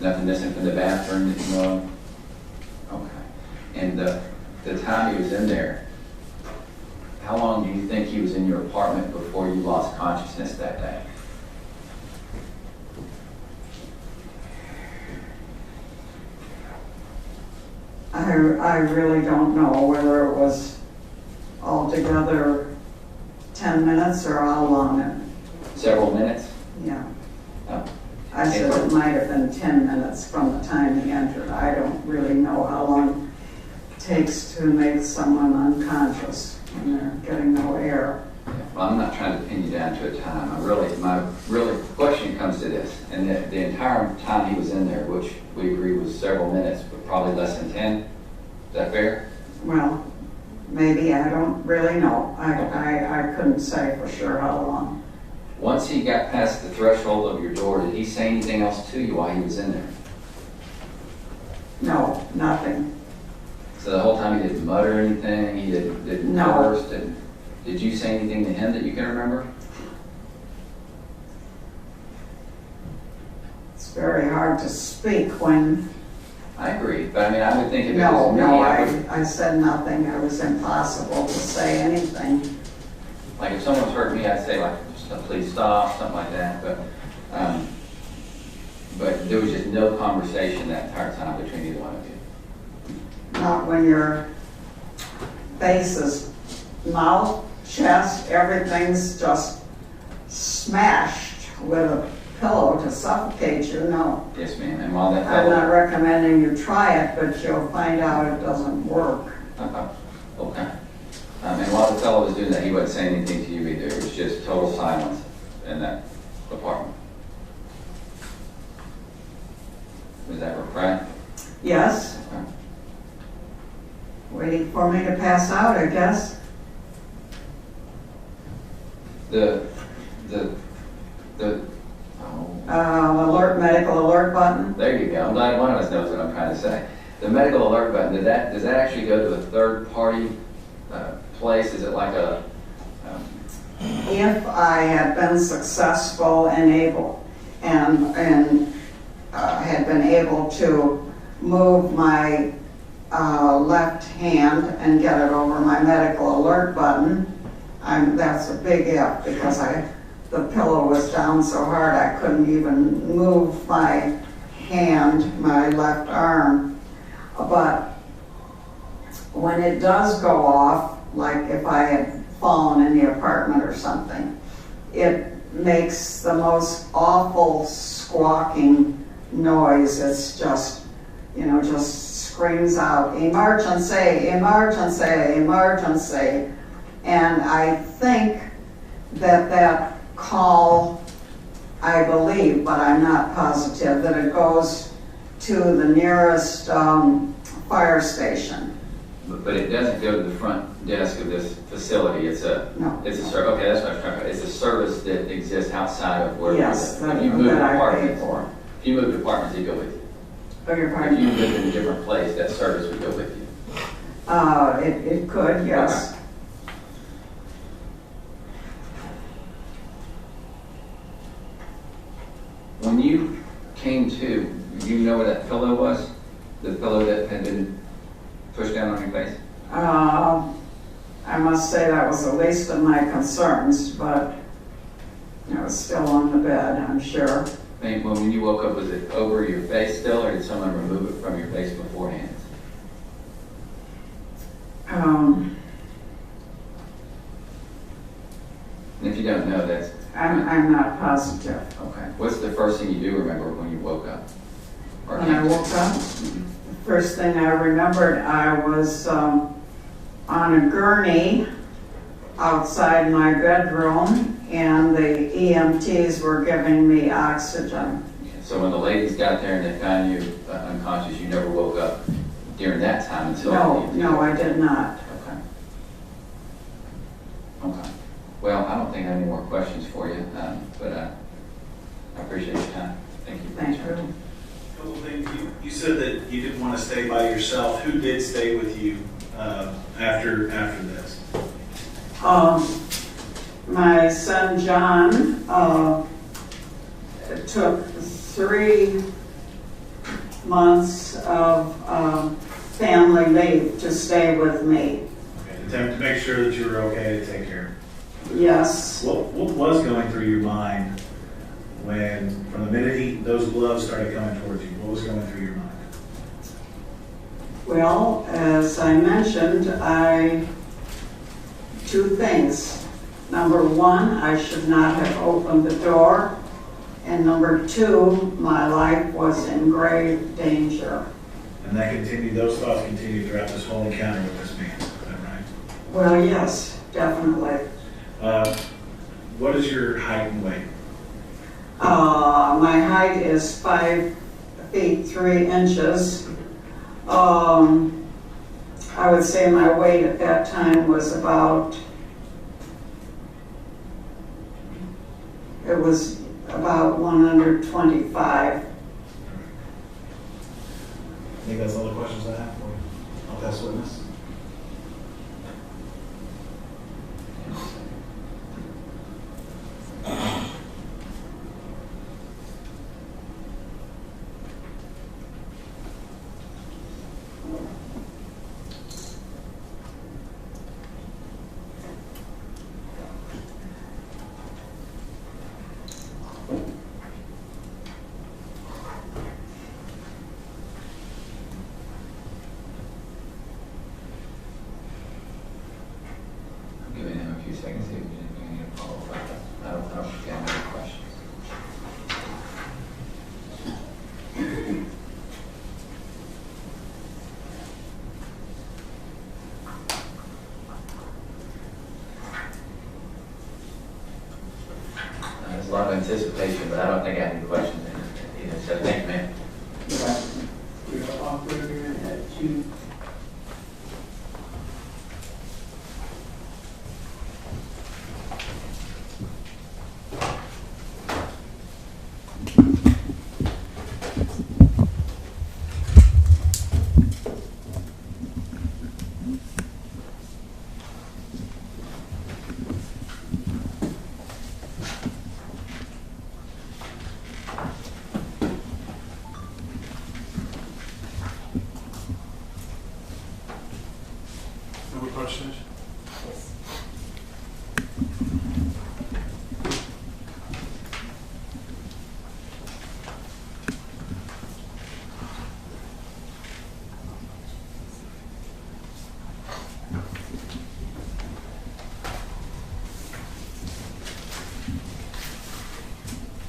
nothing missing from the bathroom that you know of? Okay. And the time he was in there, how long do you think he was in your apartment before you lost consciousness that day? I really don't know whether it was altogether 10 minutes or how long. Several minutes? Yeah. Oh. I said it might have been 10 minutes from the time he entered. I don't really know how long it takes to make someone unconscious when they're getting no air. Well, I'm not trying to pin you down to a time. My question comes to this, and the entire time he was in there, which we agree was several minutes, but probably less than 10. Is that fair? Well, maybe. I don't really know. I couldn't say for sure how long. Once he got past the threshold of your door, did he say anything else to you while he was in there? No, nothing. So the whole time he didn't mutter anything? He didn't curse? Did you say anything to him that you can remember? It's very hard to speak when... I agree, but I mean, I would think if it was me... I said nothing. It was impossible to say anything. Like if someone's hurt me, I'd say like, please stop, something like that. But there was just no conversation that entire time between either one of you. Not when your face is mouth, chest, everything's just smashed with a pillow to suffocate you, no. Yes, ma'am. And while that I'm fellow, not recommending you try it, but you'll find out it doesn't work. okay. And while the fellow was doing that, he wasn't saying anything to you either. It was just total silence in that apartment. Was that right? Yes. Okay. Waiting for me to pass out, I guess. Medical alert button. There you go. I'm glad one of us knows what I'm trying to say. The medical alert button, does that actually go to a third party place? Is it like a... If I had been successful and able, and had been able to move my left hand and get it over my medical alert button, that's a big if, because the pillow was down so hard I couldn't even move my hand, my left arm. But when it does go off, like if I had fallen in the apartment or something, it makes the most awful squawking noise. It's just, just screams out, emergency, emergency, emergency. And I think that call, I believe, but I'm not positive, that it goes to the nearest fire station. But it doesn't go to the front desk of this facility. It's a service. Okay, that's what I was trying to. It's a service that exists outside of where yes, you live. If you move apartments, for. If you moved apartments, it'd go with you. Oh, your pardon? If you lived in a different place, that service would go with you. It could, yes. Okay. When you came to, you know where that pillow was? The pillow that had been pushed down on your face? I must say that was the least of my concerns, but it was still on the bed, I'm sure. When you woke up, was it over your face still, or did someone remove it from your face beforehand? And if you don't know, that's... I'm not positive. Okay. What's the first thing you do remember when you woke up? When I woke up, the first thing I remembered, I was on a gurney outside my bedroom, and the EMTs were giving me oxygen. So when the ladies got there and they found you unconscious, you never woke up during that time until... No, I did not. Okay. Well, I don't think I have any more questions for you, but I appreciate your time. Thank you. Thank you. A couple of things. You said that you didn't want to stay by yourself. Who did stay with you after this? My son John took 3 months of family leave to stay with me. Okay, to make sure that you were okay to take care of it. Yes. What was going through your mind when, from the minute those gloves started coming towards you, what was going through your mind? Well, as I mentioned, 2 things. Number 1, I should not have opened the door. And number 2, my life was in grave danger. And those thoughts continued throughout this whole encounter with this man, is that right? Well, yes, definitely. What is your height and weight? My height is 5 feet 3 inches. I would say my weight at that time was about 125. I think that's all the questions I have for you. I'll pass witness. a lot of anticipation, but I don't think I have any questions. So thank you, ma'am. We're operating at 2. No more questions?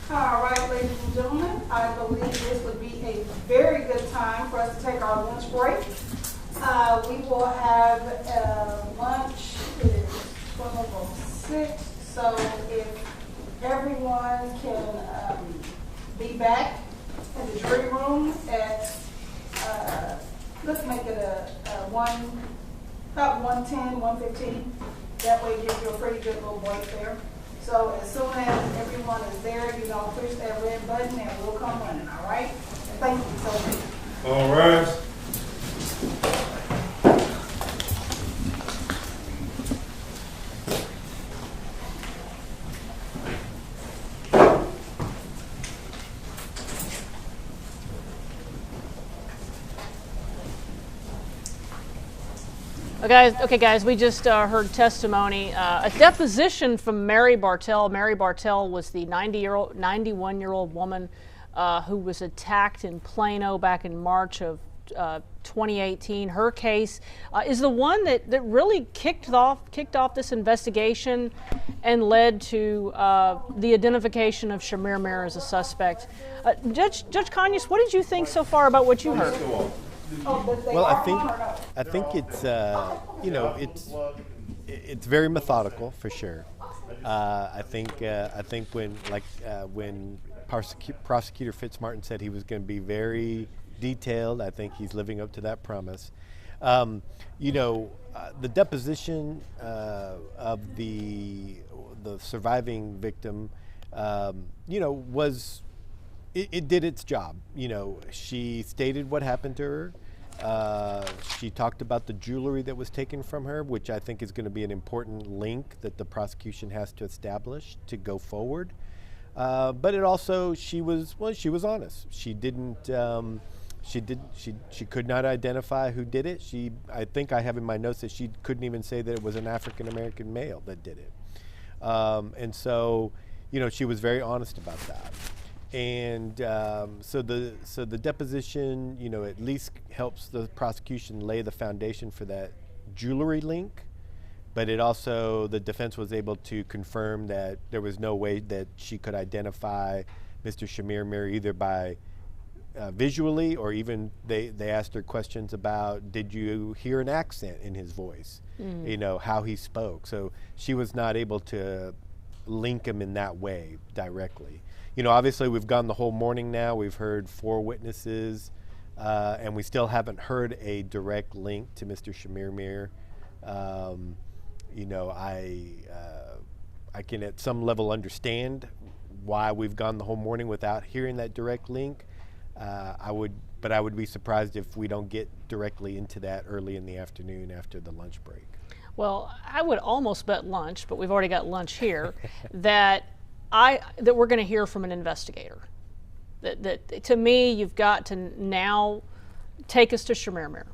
All right, ladies and gentlemen, I believe this would be a very good time for us to take our lunch break. We will have lunch, it is 12:06, so if everyone can be back in the jury room at, let's make it about 1:10, 1:15. That way it gives you a pretty good little break there. So as soon as everyone is there, push that red button and we'll come running, all right? And thank you so much. All right. Okay, guys, we just heard testimony, a deposition from Mary Bartell. Mary Bartell was the 91-year-old woman who was attacked in Plano back in March of 2018. Her case is the one that really kicked off this investigation and led to the identification of Chemirmir as a suspect. Judge Cañas, what did you think so far about what you heard? Well, I think it's it's very methodical for sure. I think when Prosecutor Fitzmartin said he was going to be very detailed, I think he's living up to that promise. The deposition of the surviving victim, was. It did its job. She stated what happened to her. She talked about the jewelry that was taken from her, which I think is going to be an important link that the prosecution has to establish to go forward. But it also, she was honest. She didn't. She could not identify who did it. I think I have in my notes that she couldn't even say that it was an African American male that did it. And so, she was very honest about that. And so the deposition, at least helps the prosecution lay the foundation for that jewelry link, but it also, the defense was able to confirm that there was no way that she could identify Mr. Chemirmir either by visually, or even they asked her questions about, did you hear an accent in his voice, how he spoke. So she was not able to link him in that way directly. Obviously we've gone the whole morning now. We've heard 4 witnesses, and we still haven't heard a direct link to Mr. Chemirmir. I can at some level understand why we've gone the whole morning without hearing that direct link. I would be surprised if we don't get directly into that early in the afternoon after the lunch break. Well, I would almost bet lunch, but we've already got lunch here, that we're going to hear from an investigator. That to me, you've got to now take us to Chemirmir.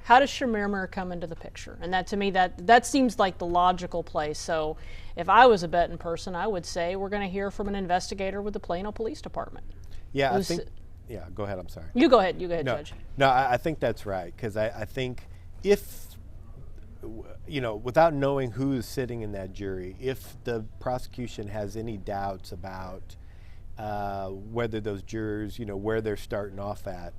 How does Chemirmir come into the picture? And that, to me, that seems like the logical place. So if I was a betting person, I would say we're going to hear from an investigator with the Plano Police Department. Yeah, yeah, go ahead, I'm sorry. You go ahead, Judge. No, I think that's right, because I think if, without knowing who is sitting in that jury, if the prosecution has any doubts about whether those jurors, where they're starting off at,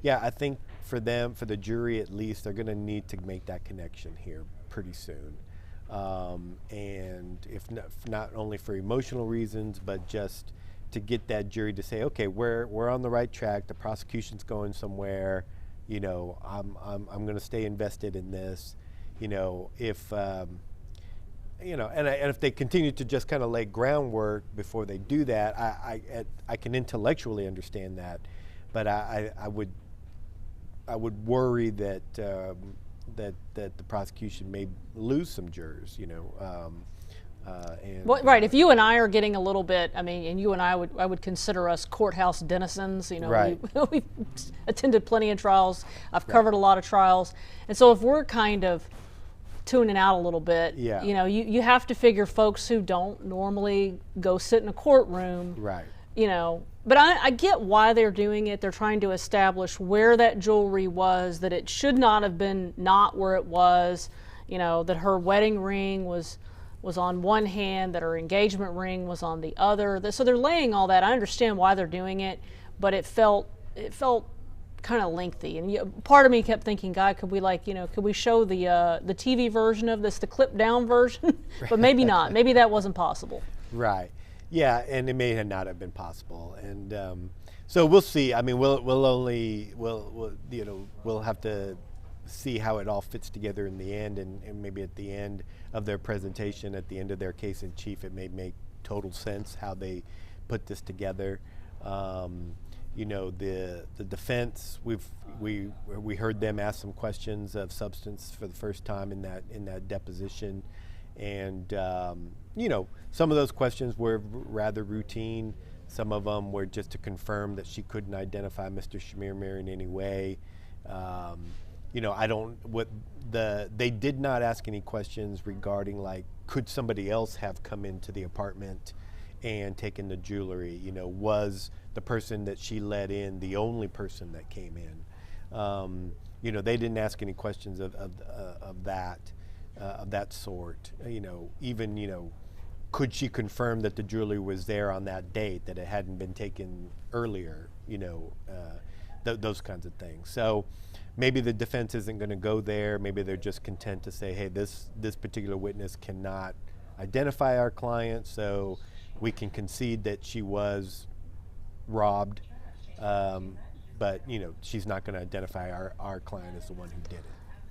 I think for the jury at least, they're going to need to make that connection here pretty soon. and if not only for emotional reasons, but just to get that jury to say, okay, we're on the right track. The prosecution's going somewhere. You know, I'm going to stay invested in this. You know, if you know, and if they continue to just kind of lay groundwork before they do that, I can intellectually understand that, but I would worry that that the prosecution may lose some jurors. You know. And, well, right. If you and I are getting a little bit, I mean, and you and I would consider us courthouse denizens. You know, right. we've attended plenty of trials. I've covered a lot of trials, and so if we're kind of tuning out a little bit, you know, you have to figure folks who don't normally go sit in a courtroom, right? You know, but I get why they're doing it. They're trying to establish where that jewelry was, that it should not have been not where it was. You know, that her wedding ring was on one hand, that her engagement ring was on the other. So they're laying all that. I understand why they're doing it, but it felt kind of lengthy. And part of me kept thinking, God, could we show the TV version of this, the clipped down version? But maybe not. Maybe that wasn't possible. Right. Yeah, and it may not have been possible. And so we'll see. I mean, we'll have to see how it all fits together in the end, and maybe at the end of their presentation, at the end of their case in chief, it may make total sense how they put this together. You know, the defense, we heard them ask some questions of substance for the first time in that deposition, and you know, some of those questions were rather routine. Some of them were just to confirm that she couldn't identify Mr. Chemirmir in any way. You know, they did not ask any questions regarding, like, could somebody else have come into the apartment and taken the jewelry? You know, was the person that she let in the only person that came in? You know, they didn't ask any questions of that sort. You know, even, you know, could she confirm that the jewelry was there on that date, that it hadn't been taken earlier? You know, those kinds of things. So maybe the defense isn't going to go there. Maybe they're just content to say, hey, this particular witness cannot identify our client, so we can concede that she was robbed, but, you know, she's not going to identify our client as the one who did it.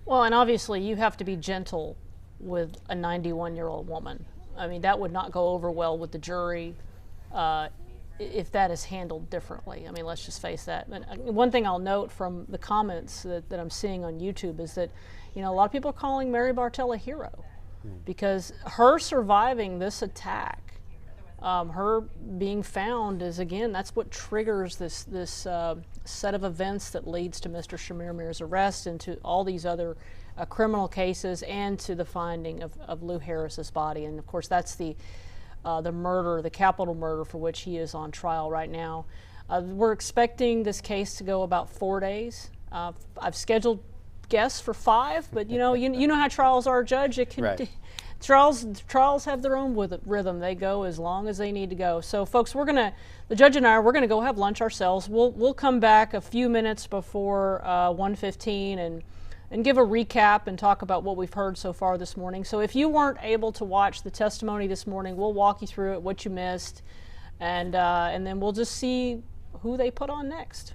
Well, and obviously you have to be gentle with a 91-year-old woman. I mean, that would not go over well with the jury if that is handled differently. I mean, let's just face that. And one thing I'll note from the comments that I'm seeing on YouTube is that, you know, a lot of people are calling Mary Bartell a hero because her surviving this attack, her being found is, again, that's what triggers this set of events that leads to Mr. Chemirmir's arrest and to all these other criminal cases and to the finding of Lou Harris's body. And of course, that's the murder, the capital murder for which he is on trial right now. We're expecting this case to go about 4 days. I've scheduled guests for 5, but you know how trials are, Judge. It can, right. Trials have their own rhythm. They go as long as they need to go. So, folks, the judge and I, we're gonna go have lunch ourselves. We'll come back a few minutes before 1:15 and give a recap and talk about what we've heard so far this morning. So if you weren't able to watch the testimony this morning, we'll walk you through it, what you missed, and then we'll just see who they put on next.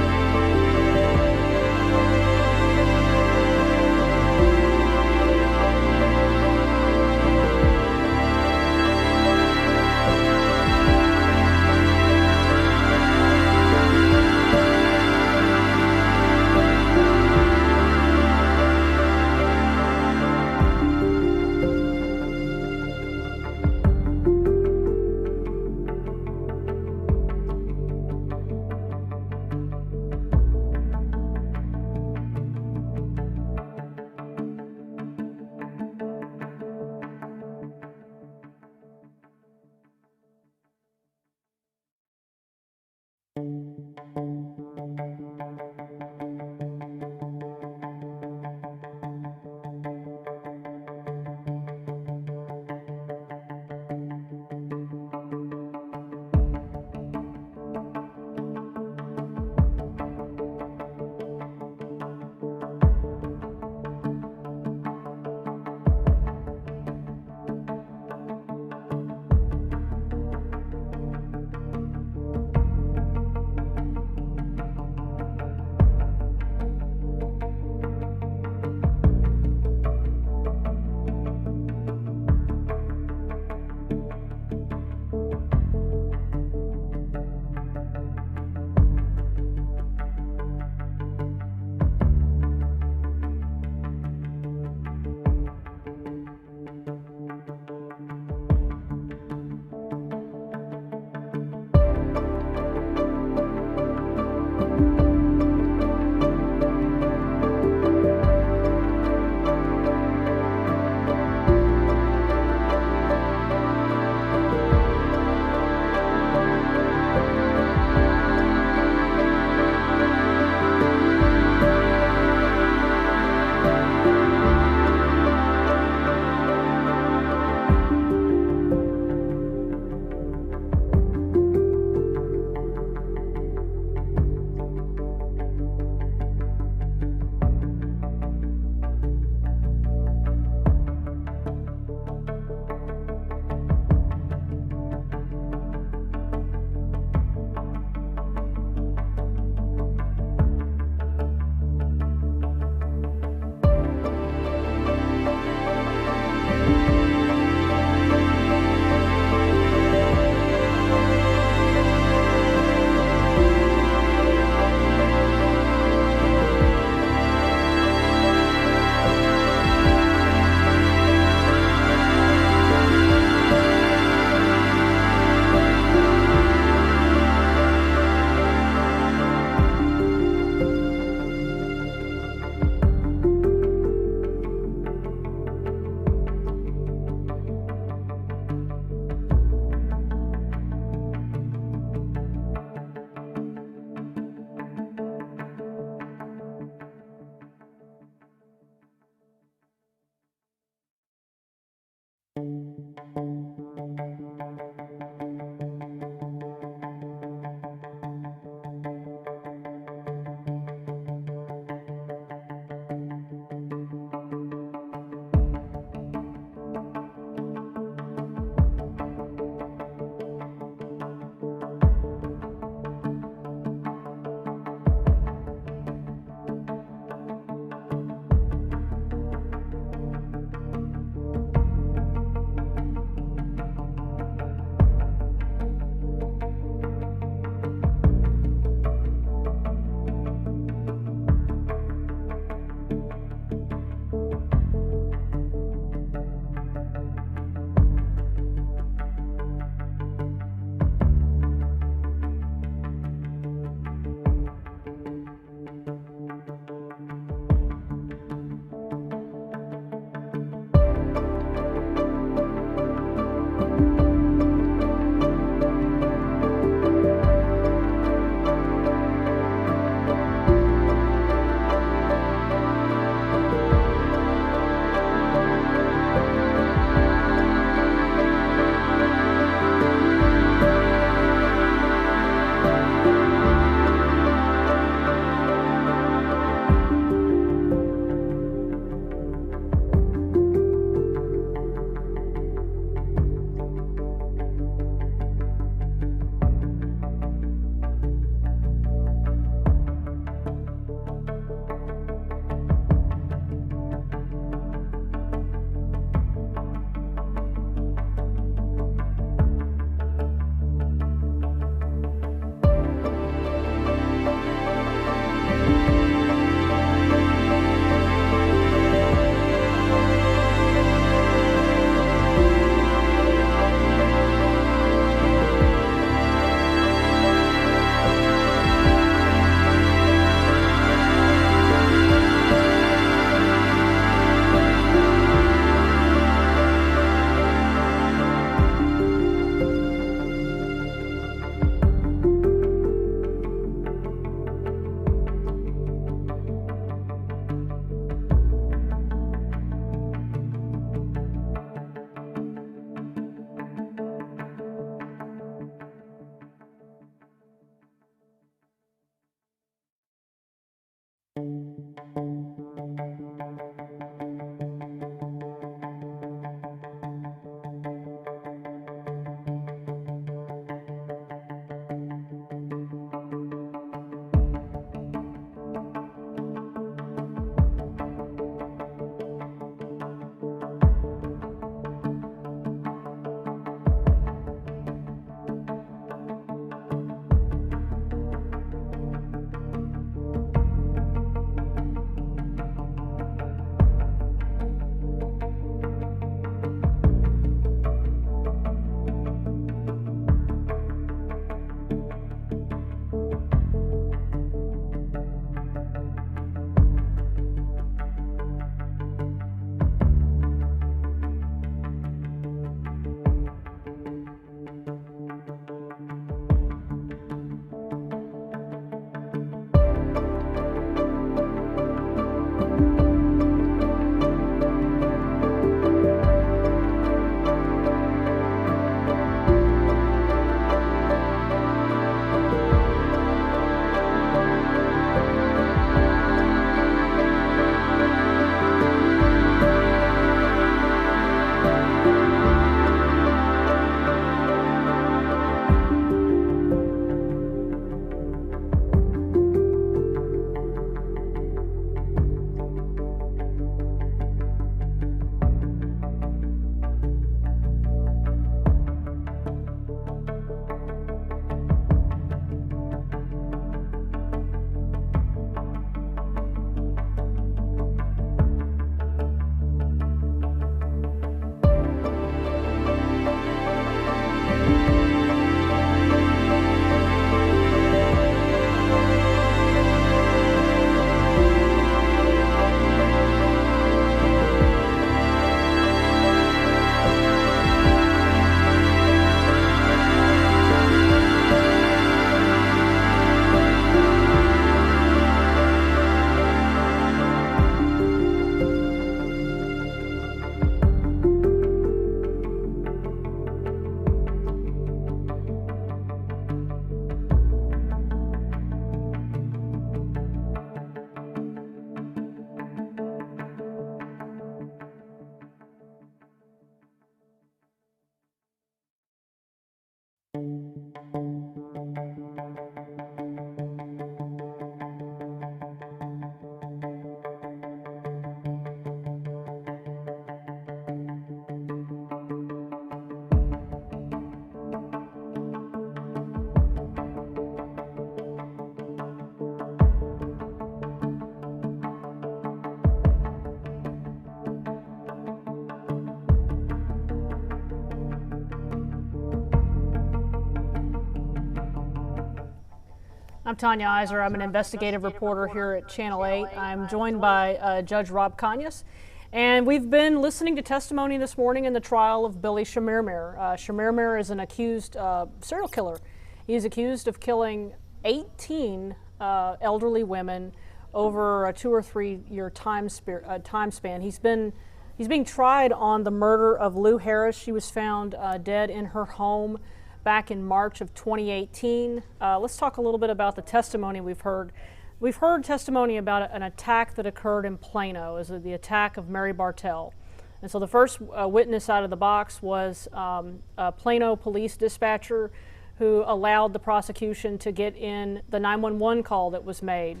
I'm Tanya Eiserer. I'm an investigative reporter here at Channel 8. I'm joined by Judge Rob Cañas, and we've been listening to testimony this morning in the trial of Billy Chemirmir. Chemirmir is an accused serial killer. He's accused of killing 18 elderly women over a 2 or 3 year time span. He's being tried on the murder of Lou Harris. She was found dead in her home back in March of 2018. Let's talk a little bit about the testimony we've heard. We've heard testimony about an attack that occurred in Plano, as the attack of Mary Bartell. And so the first witness out of the box was a Plano police dispatcher who allowed the prosecution to get in the 911 call that was made.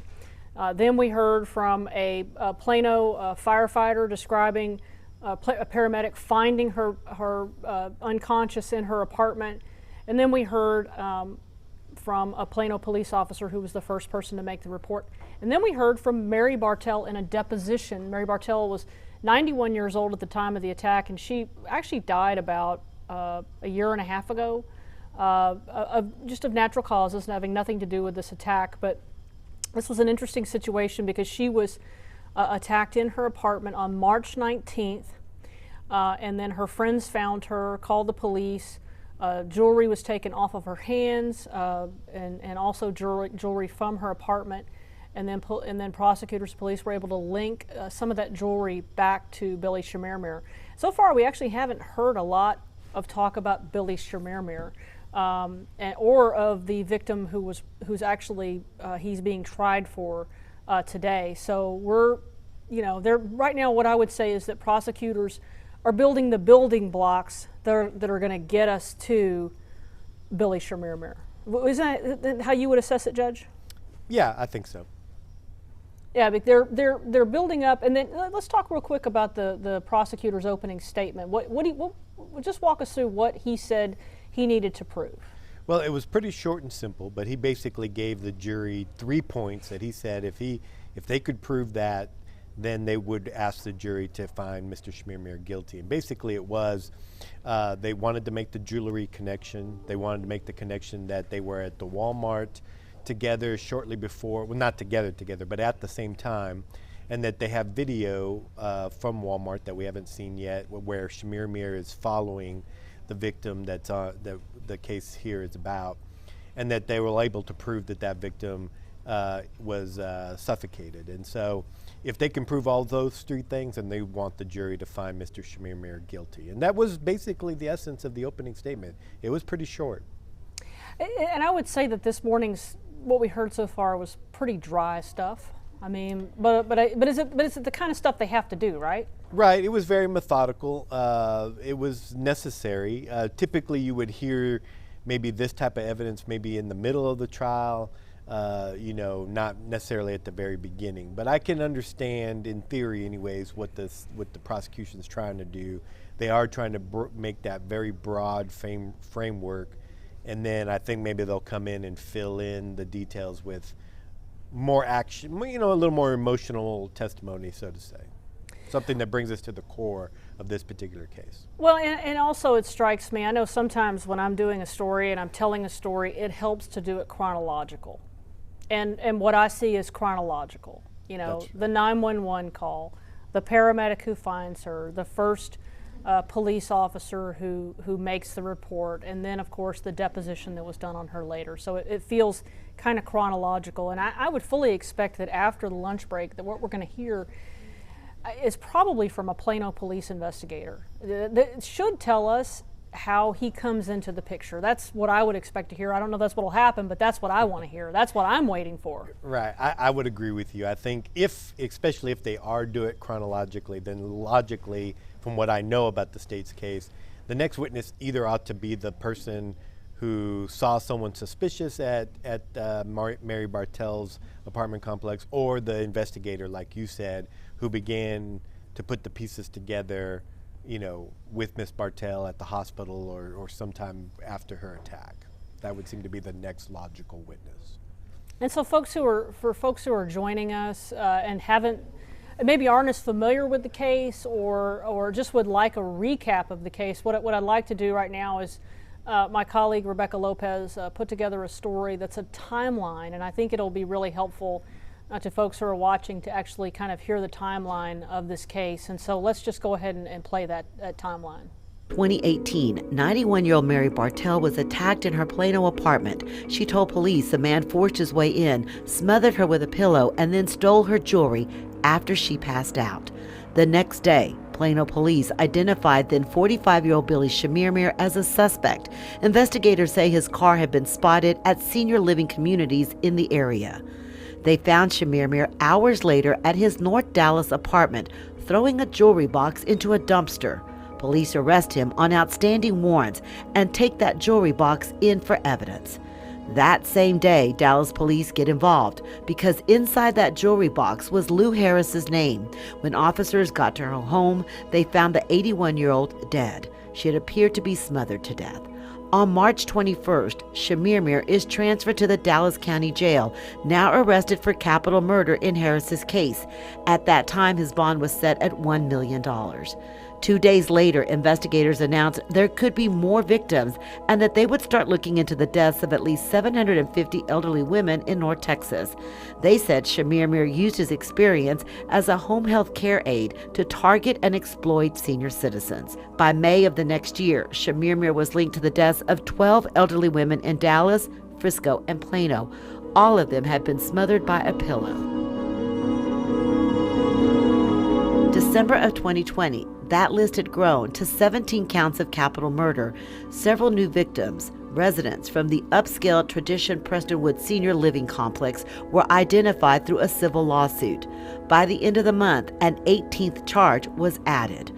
Then we heard from a Plano firefighter describing a paramedic finding her unconscious in her apartment. And then we heard from a Plano police officer who was the first person to make the report. And then we heard from Mary Bartell in a deposition. Mary Bartell was 91 years old at the time of the attack, and she actually died about a year and a half ago, just of natural causes, having nothing to do with this attack. But this was an interesting situation because she was attacked in her apartment on March 19th, and then her friends found her, called the police. Jewelry was taken off of her hands, and also jewelry from her apartment, and then prosecutors, police were able to link some of that jewelry back to Billy Chemirmir. So far, we actually haven't heard a lot of talk about Billy Chemirmir, or of the victim who's actually he's being tried for today. So we're, right now, what I would say is that prosecutors are building the building blocks that are going to get us to Billy Chemirmir. Is that how you would assess it, Judge? Yeah, I think so. Yeah, but they're building up, and then let's talk real quick about the prosecutor's opening statement. Just walk us through what he said he needed to prove. Well, it was pretty short and simple, but he basically gave the jury 3 points that he said if they could prove that, then they would ask the jury to find Mr. Chemirmir guilty. And basically it was, they wanted to make the jewelry connection. They wanted to make the connection that they were at the Walmart together shortly before, well, not together, but at the same time, and that they have video from Walmart that we haven't seen yet, where Chemirmir is following the victim that the case here is about, and that they were able to prove that victim was suffocated. And so if they can prove all those 3 things, then they want the jury to find Mr. Chemirmir guilty. And that was basically the essence of the opening statement. It was pretty short. And I would say that this morning's, what we heard so far was pretty dry stuff. I mean, but is it the kind of stuff they have to do, right? Right. It was very methodical. It was necessary. Typically you would hear maybe this type of evidence maybe in the middle of the trial, not necessarily at the very beginning. But I can understand, in theory anyways, what the prosecution's trying to do. They are trying to make that very broad framework, and then I think maybe they'll come in and fill in the details with more action, a little more emotional testimony, so to say. Something that brings us to the core of this particular case. Well, and also it strikes me, I know sometimes when I'm doing a story and I'm telling a story, it helps to do it chronological. And what I see is chronological. The 911 call, the paramedic who finds her, the first police officer who makes the report, and then of course the deposition that was done on her later. So it feels kind of chronological, and I would fully expect that after the lunch break that what we're going to hear is probably from a Plano police investigator. That should tell us how he comes into the picture. That's what I would expect to hear. I don't know if that's what will happen, but that's what I want to hear. That's what I'm waiting for. Right. I would agree with you. I think especially if they are do it chronologically, then logically, from what I know about the state's case, the next witness either ought to be the person who saw someone suspicious at Mary Bartell's apartment complex, or the investigator, like you said, who began to put the pieces together, with Miss Bartell at the hospital or sometime after her attack. That would seem to be the next logical witness. And so folks who are joining us and maybe aren't as familiar with the case or just would like a recap of the case, what I'd like to do right now is my colleague Rebecca Lopez put together a story that's a timeline, and I think it'll be really helpful to folks who are watching to actually kind of hear the timeline of this case. And so let's just go ahead and play that timeline. 2018, 91-year-old Mary Bartell was attacked in her Plano apartment. She told police a man forced his way in, smothered her with a pillow, and then stole her jewelry after she passed out. The next day, Plano police identified then 45-year-old Billy Chemirmir as a suspect. Investigators say his car had been spotted at senior living communities in the area. They found Chemirmir hours later at his North Dallas apartment, throwing a jewelry box into a dumpster. Police arrest him on outstanding warrants and take that jewelry box in for evidence. That same day, Dallas police get involved because inside that jewelry box was Lou Harris's name. When officers got to her home, they found the 81-year-old dead. She had appeared to be smothered to death. On March 21st, Chemirmir is transferred to the Dallas County Jail, now arrested for capital murder in Harris's case. At that time, his bond was set at $1 million. 2 days later, investigators announced there could be more victims and that they would start looking into the deaths of at least 750 elderly women in North Texas. They said Chemirmir used his experience as a home health care aide to target and exploit senior citizens. By May of the next year, Chemirmir was linked to the deaths of 12 elderly women in Dallas, Frisco, and Plano. All of them had been smothered by a pillow. December of 2020, that list had grown to 17 counts of capital murder, several new victims. Residents from the upscale Tradition Prestonwood Senior Living Complex were identified through a civil lawsuit. By the end of the month, an 18th charge was added.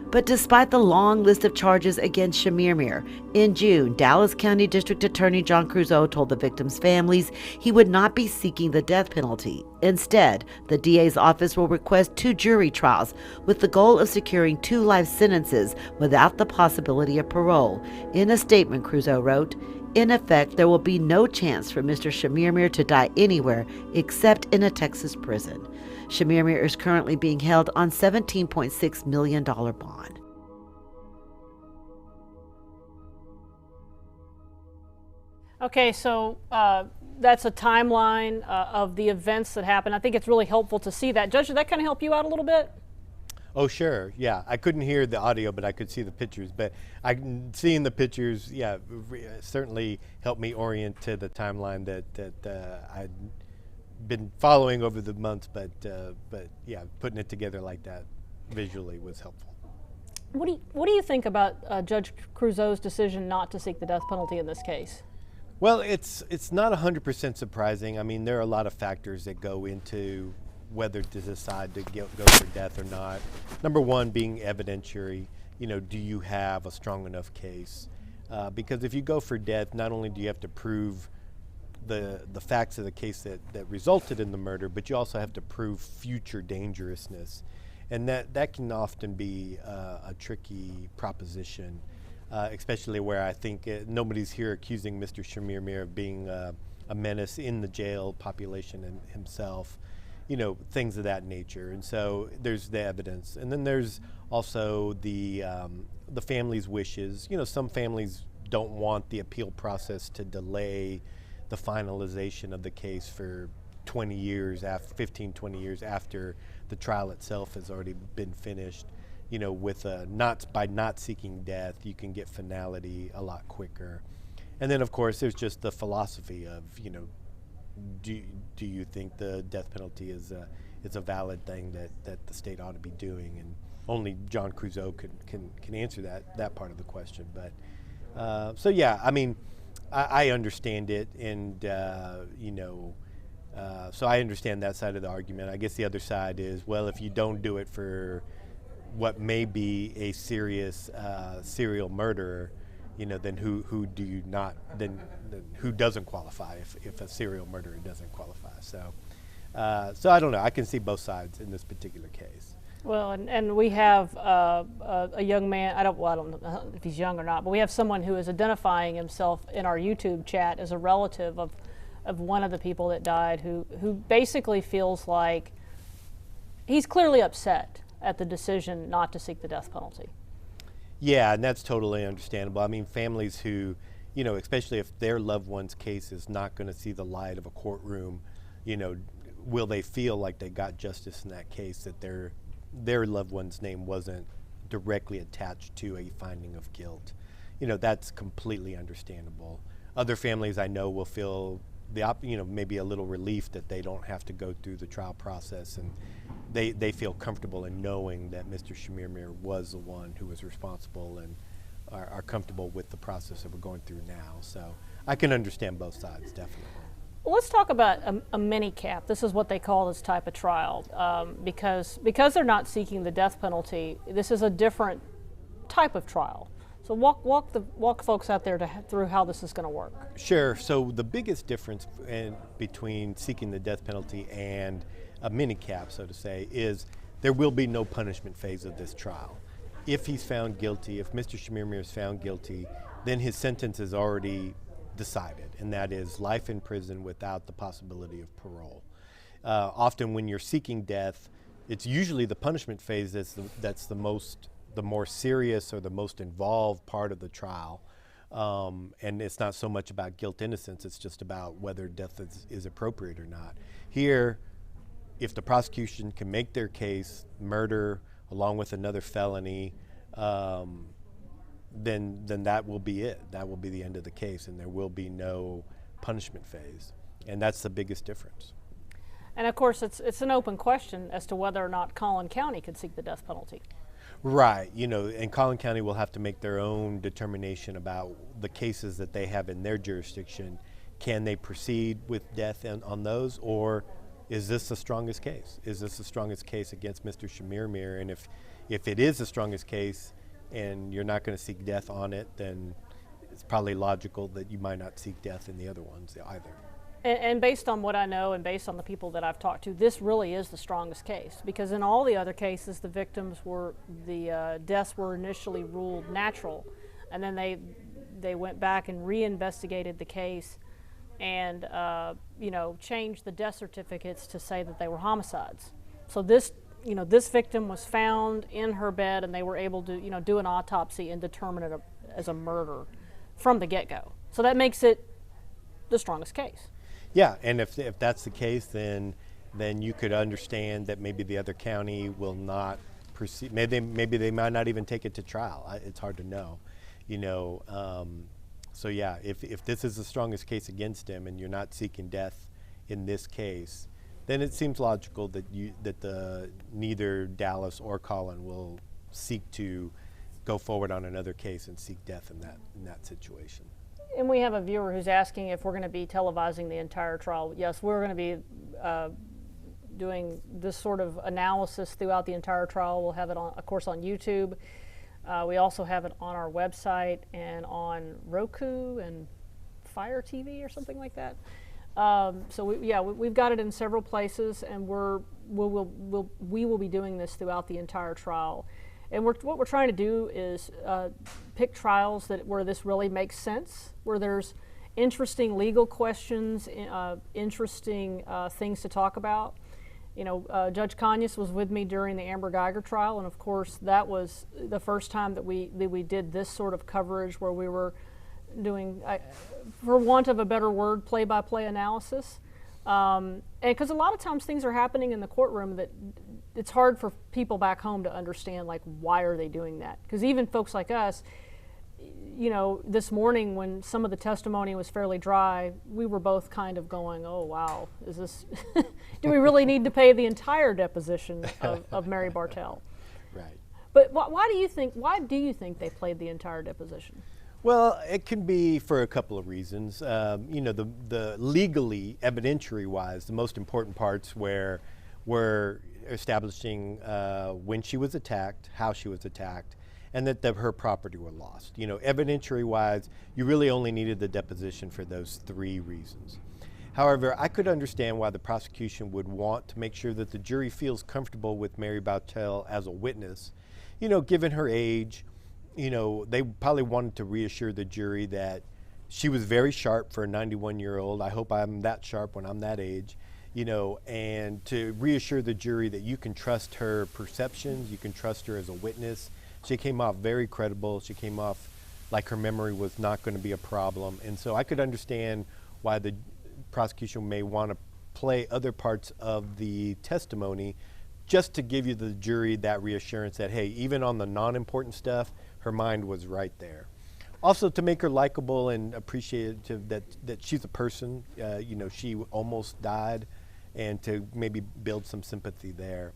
But despite the long list of charges against Chemirmir, in June, Dallas County District Attorney John Creuzot told the victims' families he would not be seeking the death penalty. Instead, the DA's office will request 2 jury trials with the goal of securing 2 life sentences without the possibility of parole. In a statement, Creuzot wrote, "In effect, there will be no chance for Mr. Chemirmir to die anywhere except in a Texas prison." Chemirmir is currently being held on $17.6 million bond. Okay, so that's a timeline of the events that happened. I think it's really helpful to see that. Judge, did that kind of help you out a little bit? Oh, sure. Yeah, I couldn't hear the audio, but I could see the pictures. But seeing the pictures, yeah, certainly helped me orient to the timeline that I'd been following over the months. But yeah, putting it together like that visually was helpful. What do you think about Judge Creuzot's decision not to seek the death penalty in this case? Well, it's not 100% surprising. I mean, there are a lot of factors that go into whether to decide to go for death or not. Number one being evidentiary. Do you have a strong enough case? Because if you go for death, not only do you have to prove the facts of the case that resulted in the murder, but you also have to prove future dangerousness. And that can often be a tricky proposition, especially where I think nobody's here accusing Mr. Chemirmir of being a menace in the jail population and himself. Things of that nature. And so there's the evidence. And then there's also the family's wishes. Some families don't want the appeal process to delay the finalization of the case for 20 years, 15, 20 years after the trial itself has already been finished. With by not seeking death, you can get finality a lot quicker. And then, of course, there's just the philosophy of, do you think the death penalty is a valid thing that the state ought to be doing? And only John Creuzot can answer that part of the question. But so yeah, I mean, I understand it, and so I understand that side of the argument. I guess the other side is, well, if you don't do it for what may be a serious serial murderer, then who do you not, then who doesn't qualify if a serial murderer doesn't qualify. So I don't know. I can see both sides in this particular case. Well, and we have a young man, I don't know if he's young or not, but we have someone who is identifying himself in our YouTube chat as a relative of one of the people that died, who basically feels like he's clearly upset at the decision not to seek the death penalty. Yeah, and that's totally understandable. I mean, families who, especially if their loved one's case is not going to see the light of a courtroom, will they feel like they got justice in that case, that their loved one's name wasn't directly attached to a finding of guilt? That's completely understandable. Other families I know will feel maybe a little relief that they don't have to go through the trial process, and they feel comfortable in knowing that Mr. Chemirmir was the one who was responsible, and are comfortable with the process that we're going through now. So I can understand both sides, definitely. Well, let's talk about a mini cap. This is what they call this type of trial, because they're not seeking the death penalty. This is a different type of trial. So walk folks out there through how this is going to work. Sure. So the biggest difference between seeking the death penalty and a mini cap, so to say, is there will be no punishment phase of this trial. If he's found guilty, if Mr. Chemirmir is found guilty, then his sentence is already decided, and that is life in prison without the possibility of parole. Often when you're seeking death, it's usually the punishment phase that's the more serious or the most involved part of the trial. And it's not so much about guilt innocence, it's just about whether death is appropriate or not. Here, if the prosecution can make their case, murder along with another felony, then that will be it. That will be the end of the case, and there will be no punishment phase. And that's the biggest difference. And of course, it's an open question as to whether or not Collin County could seek the death penalty. Right, and Collin County will have to make their own determination about the cases that they have in their jurisdiction. Can they proceed with death on those, or is this the strongest case? Is this the strongest case against Mr. Chemirmir? And if it is the strongest case and you're not going to seek death on it, then it's probably logical that you might not seek death in the other ones either. And based on what I know and based on the people that I've talked to, this really is the strongest case, because in all the other cases, the deaths were initially ruled natural, and then they went back and reinvestigated the case and changed the death certificates to say that they were homicides. So this victim was found in her bed, and they were able to do an autopsy and determine it as a murder from the get-go. So that makes it the strongest case. Yeah, and if that's the case, then you could understand that maybe the other county will not proceed. Maybe they might not even take it to trial. It's hard to know, So yeah, if this is the strongest case against him, and you're not seeking death in this case, then it seems logical that neither Dallas or Collin will seek to go forward on another case and seek death in that situation. And we have a viewer who's asking if we're going to be televising the entire trial. Yes, we're going to be doing this sort of analysis throughout the entire trial. We'll have it, of course, on YouTube. We also have it on our website and on Roku and Fire TV or something like that. So we've got it in several places, and we will be doing this throughout the entire trial. And what we're trying to do is pick trials where this really makes sense, where there's interesting legal questions, interesting things to talk about. Judge Cañas was with me during the Amber Geiger trial, and of course that was the first time that we did this sort of coverage, where we were doing, for want of a better word, play-by-play analysis. And because a lot of times things are happening in the courtroom that it's hard for people back home to understand, like, why are they doing that? Because even folks like us, this morning when some of the testimony was fairly dry, we were both kind of going, oh wow, is this, do we really need to pay the entire deposition of Mary Bartell? Right. But why do you think they played the entire deposition? Well, it can be for a couple of reasons. The legally, evidentiary-wise, the most important parts were establishing when she was attacked, how she was attacked, and that her property were lost. You know, evidentiary-wise, you really only needed the deposition for those 3 reasons. However, I could understand why the prosecution would want to make sure that the jury feels comfortable with Mary Bartell as a witness. You know, given her age, you know, they probably wanted to reassure the jury that she was very sharp for a 91-year-old. I hope I'm that sharp when I'm that age, you know, and to reassure the jury that you can trust her perceptions, you can trust her as a witness. She came off very credible. She came off like her memory was not going to be a problem. And so I could understand why the prosecution may want to play other parts of the testimony just to give you the jury that reassurance that, hey, even on the non-important stuff, her mind was right there. Also to make her likable and appreciative that she's a person, you know, she almost died, and to maybe build some sympathy there.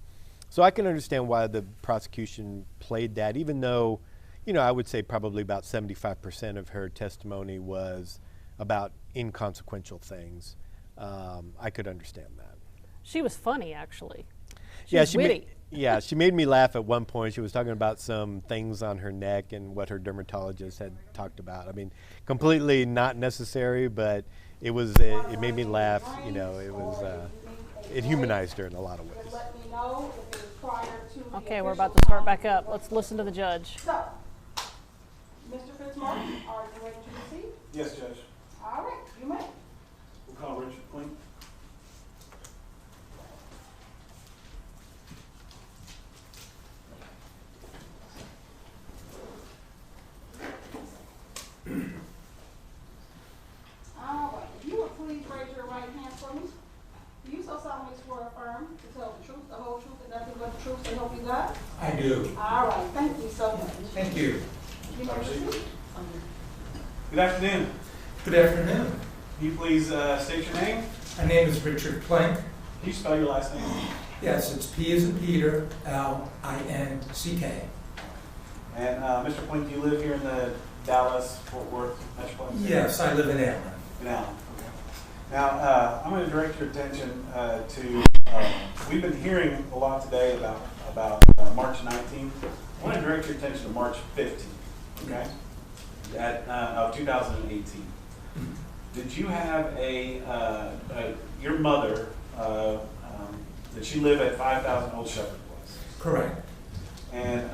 So I can understand why the prosecution played that, even though, you know, I would say probably about 75% of her testimony was about inconsequential things. I could understand that. She was funny, actually. She was witty. She made me laugh at one point. She was talking about some things on her neck and what her dermatologist had talked about. I mean, completely not necessary, but it made me laugh. You know, it humanized her in a lot of ways. Okay, we're about to start back up. Let's listen to the judge. So, Mr. Fitzmartin, are you ready to proceed? Yes, Judge. All right, you may. We'll call Richard Quinn. All right, if you would please raise your right hand for me. Do you so solemnly swear or affirm to tell the truth, the whole truth, and nothing but the truth, so help you God? I do. All right, thank you so much. Thank you. You may proceed. Good afternoon. Good afternoon. Can you please state your name? My name is Richard Plank. Can you spell your last name? Yes, it's P as in Peter, L-I-N-C-K. And Mr. Quinn, do you live here in the Dallas-Fort Worth metropolitan area? Yes, I live in Allen. In Allen, okay. Now, I'm going to direct your attention to, we've been hearing a lot today about March 19th. I want to direct your attention to March 15th, okay, of 2018. Did you have your mother, did she live at 5000 Old Shepherd Place? Correct. And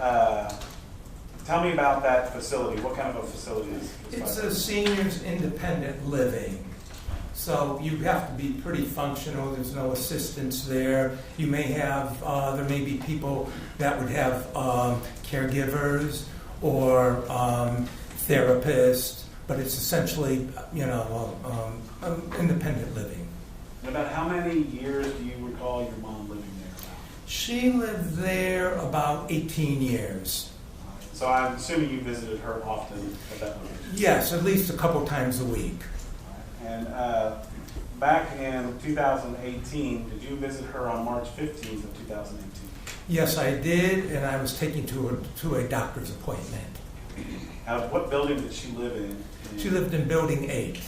tell me about that facility. What kind of a facility is it? It's a seniors independent living. So you have to be pretty functional. There's no assistance there. You may have, there may be people that would have caregivers or therapists, but it's essentially, you know, independent living. And about how many years do you recall your mom living there? She lived there about 18 years. So I'm assuming you visited her often at that location? Yes, at least a couple times a week. And back in 2018, did you visit her on March 15th of 2018? Yes, I did, and I was taken to a doctor's appointment. What building did she live in? She lived in Building 8.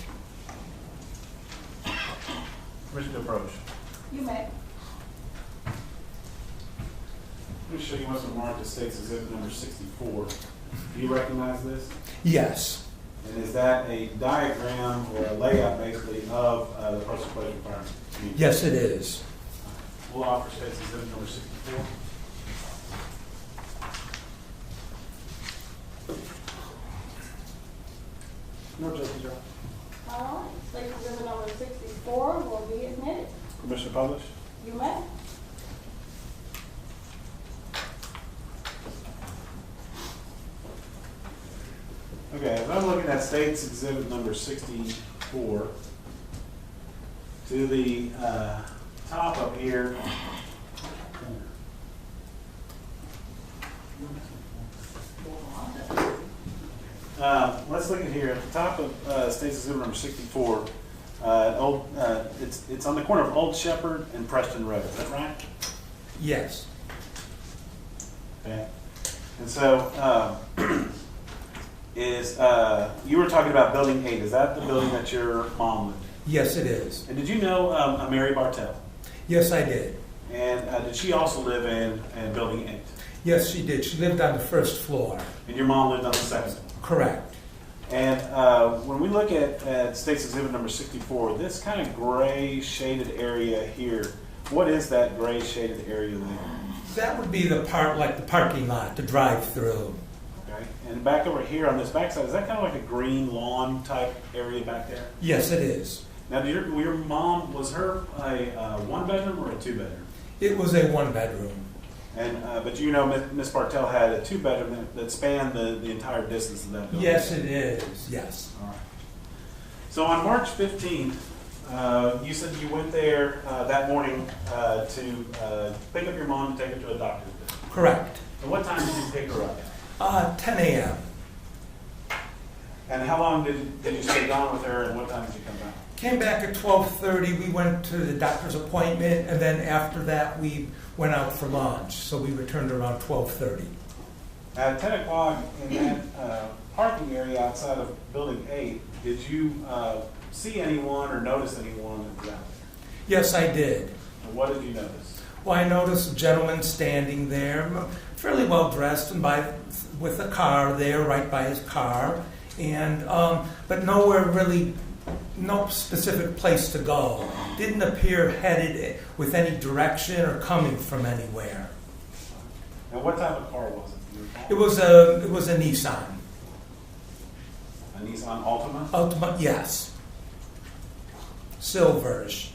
Permission to approach. You may. Let me show you what's marked as State's Exhibit number 64. Do you recognize this? Yes. And is that a diagram or a layout, basically, of the post-equation requirement? Yes, it is. We'll offer State's Exhibit number 64. No objection, Your Honor. All right, State Exhibit number 64 will be admitted. Permission to publish? You may. Okay, if I'm looking at State's Exhibit number 64, to the top up here, let's look at here at the top of State's Exhibit number 64. It's on the corner of Old Shepherd and Preston Road. Is that right? Yes. Okay. And so, you were talking about Building 8. Is that the building that your mom lived in? Yes, it is. And did you know Mary Bartell? Yes, I did. And did she also live in Building 8? Yes, she did. She lived on the first floor. And your mom lived on the second floor? Correct. And when we look at State's Exhibit number 64, this kind of gray shaded area here, what is that gray shaded area there? That would be the part like the parking lot, the drive-through. Okay. And back over here on this backside, is that kind of like a green lawn type area back there? Yes, it is. Now, your mom, was her a one-bedroom or a two-bedroom? It was a one-bedroom. And but you know, Miss Bartell had a two-bedroom that spanned the entire distance of that building. Yes, it is. Yes. All right. So on March 15th, you said you went there that morning to pick up your mom and take her to a doctor's visit. Correct. And what time did you pick her up? 10 a.m. And how long did you stay gone with her, and what time did you come back? Came back at 12:30. We went to the doctor's appointment, and then after that we went out for lunch. So we returned around 12:30. At 10 o'clock in that parking area outside of Building 8, did you see anyone or notice anyone that was out there? Yes, I did. And what did you notice? Well, I noticed a gentleman standing there, fairly well dressed, and with a car there, right by his car, and but nowhere really. No specific place to go. Didn't appear headed with any direction or coming from anywhere. And what type of car was it? It was a Nissan. A Nissan Altima? Altima, yes. Silverish.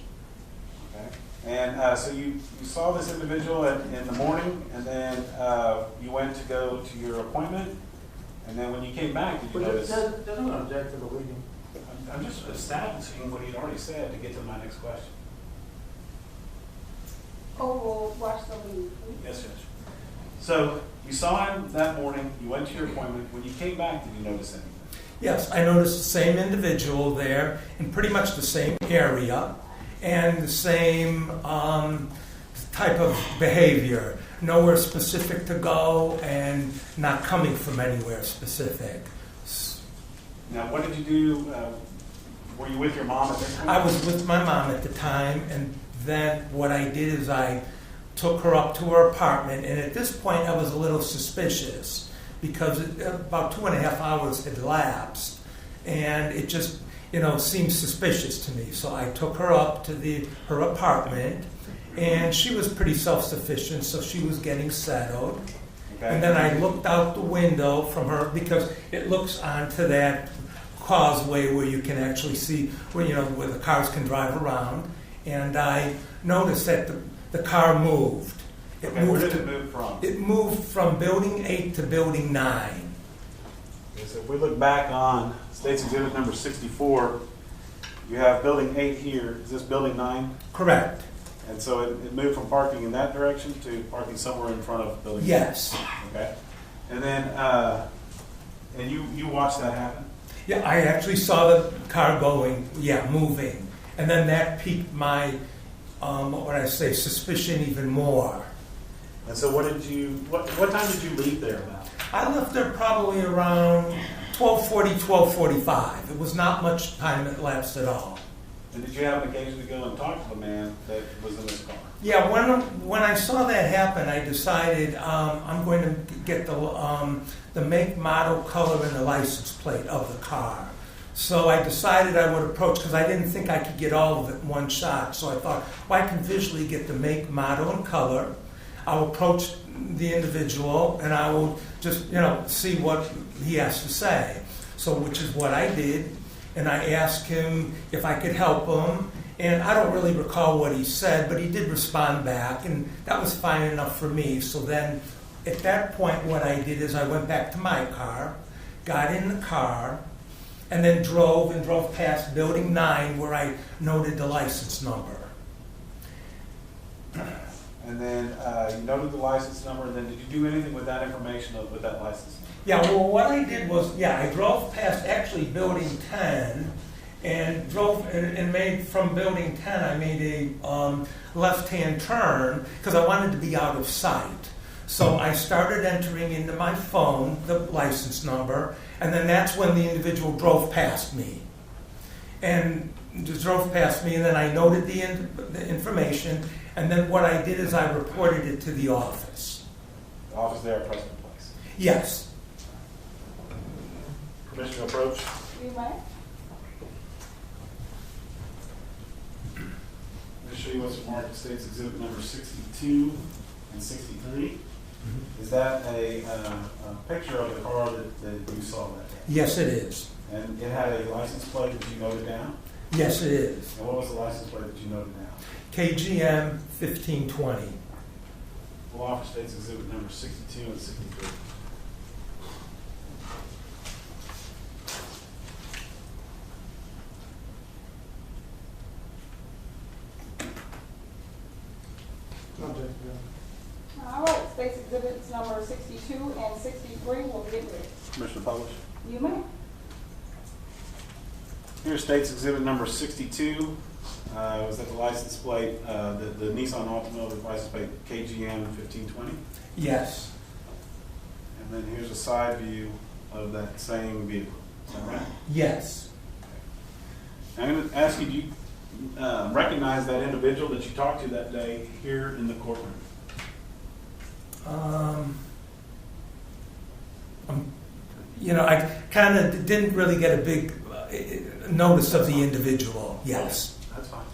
Okay. And so you saw this individual in the morning, and then you went to go to your appointment, and then when you came back, did you notice? Doesn't object to the leading. I'm just establishing what he'd already said to get to my next question. Oh, we'll watch the lead. Yes, Judge. So you saw him that morning, you went to your appointment. When you came back, did you notice anything? Yes, I noticed the same individual there in pretty much the same area and the same type of behavior. Nowhere specific to go and not coming from anywhere specific. Now, what did you do? Were you with your mom at this point? I was with my mom at the time, and then what I did is I took her up to her apartment, and at this point I was a little suspicious because about 2.5 hours had elapsed, and it just, seemed suspicious to me. So I took her up to her apartment, and she was pretty self-sufficient, so she was getting settled. Okay. And then I looked out the window from her because it looks onto that causeway where you can actually see where the cars can drive around, and I noticed that the car moved. Okay, where did it move from? It moved from Building 8 to Building 9. Okay, so if we look back on State's Exhibit number 64, you have Building 8 here. Is this Building 9? Correct. And so it moved from parking in that direction to parking somewhere in front of Building 8? Yes. Okay. And then, and you watched that happen? Yeah, I actually saw the car moving. And then that piqued my, suspicion even more. And so what time did you leave there about? I left there probably around 12:40, 12:45. It was not much time that elapsed at all. And did you have an occasion to go and talk to the man that was in this car? Yeah, when I saw that happen, I decided I'm going to get the make, model, color, and the license plate of the car. So I decided I would approach, because I didn't think I could get all of it in one shot. So I thought, well, I can visually get the make, model, and color. I'll approach the individual, and I will just, see what he has to say. So, which is what I did. And I asked him if I could help him. And I don't really recall what he said, but he did respond back, and that was fine enough for me. So then, at that point, what I did is I went back to my car, got in the car, and then drove past Building 9 where I noted the license number. And then you noted the license number, and then did you do anything with that information, with that license number? Yeah, well, what I did was, I drove past actually Building 10 and drove and made from Building 10, I made a left-hand turn because I wanted to be out of sight. So I started entering into my phone the license number, and then that's when the individual drove past me. And just drove past me, and then I noted the information, and then what I did is I reported it to the office. officer there present in place? Yes. Permission to approach? You may. Let me show you what's marked State's Exhibit number 62 and 63. Is that a picture of the car that you saw that day? Yes, it is. And it had a license plate that you noted down? Yes, it is. And what was the license plate that you noted down? KGM 1520. We'll offer State's Exhibit number 62 and 63. All right, State's Exhibits number 62 and 63 will be admitted. Permission to publish? You may. Here's State's Exhibit number 62. Was that the license plate, the Nissan Altima with license plate KGM 1520? Yes. And then here's a side view of that same vehicle. Is that right? Yes. I'm going to ask you, do you recognize that individual that you talked to that day here in the courtroom? I kind of didn't really get a big notice of the individual. Yes. That's fine.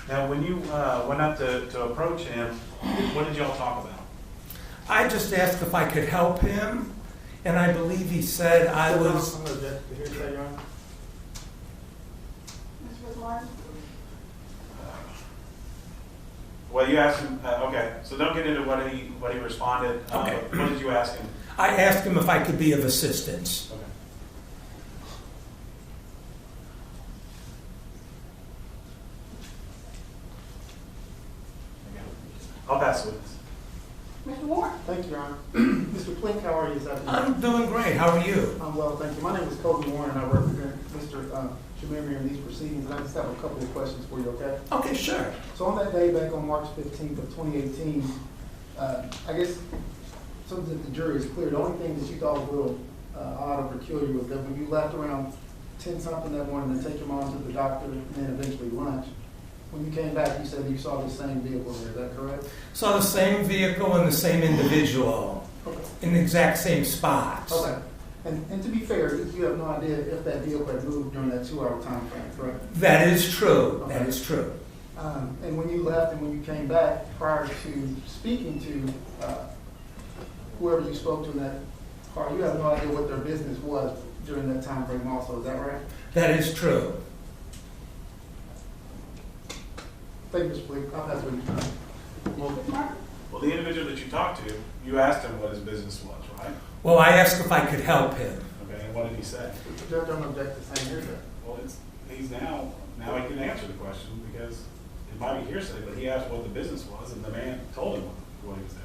Now, when you went up to approach him, what did y'all talk about? I just asked if I could help him, and I believe he said I was. I'm going to object to hearsay, Your Honor. Mr. Martin? Well, you asked him. Okay, so don't get into what he responded. Okay. What did you ask him? I asked him if I could be of assistance. Okay. I'll pass the witness. Mr. Warren? Thank you, Your Honor. Mr. Plink, how are you this afternoon? I'm doing great. How are you? I'm well, thank you. My name is Kobe Warren, and I represent Mr. Chemirmir in these proceedings, and I just have a couple of questions for you, okay? Okay, sure. So on that day back on March 15th of 2018, I guess something that the jury is clear. The only thing that you thought was a little odd or peculiar was that when you left around 10-something that morning to take your mom to the doctor and then eventually lunch, when you came back, you said you saw the same vehicle there. Is that correct? Saw the same vehicle and the same individual in the exact same spots. Okay. And to be fair, you have no idea if that vehicle had moved during that 2-hour time frame, correct? That is true. Okay. That is true. And when you left and when you came back, prior to speaking to whoever you spoke to in that car, you have no idea what their business was during that time frame also. Is that right? That is true. Thank you, Mr. Blake. I'll pass it with you. Well, the individual that you talked to, you asked him what his business was, right? Well, I asked if I could help him. Okay, and what did he say? The judge don't object to saying hearsay. Well, he's now he can answer the question because it might be hearsay, but he asked what the business was, and the man told him what he was there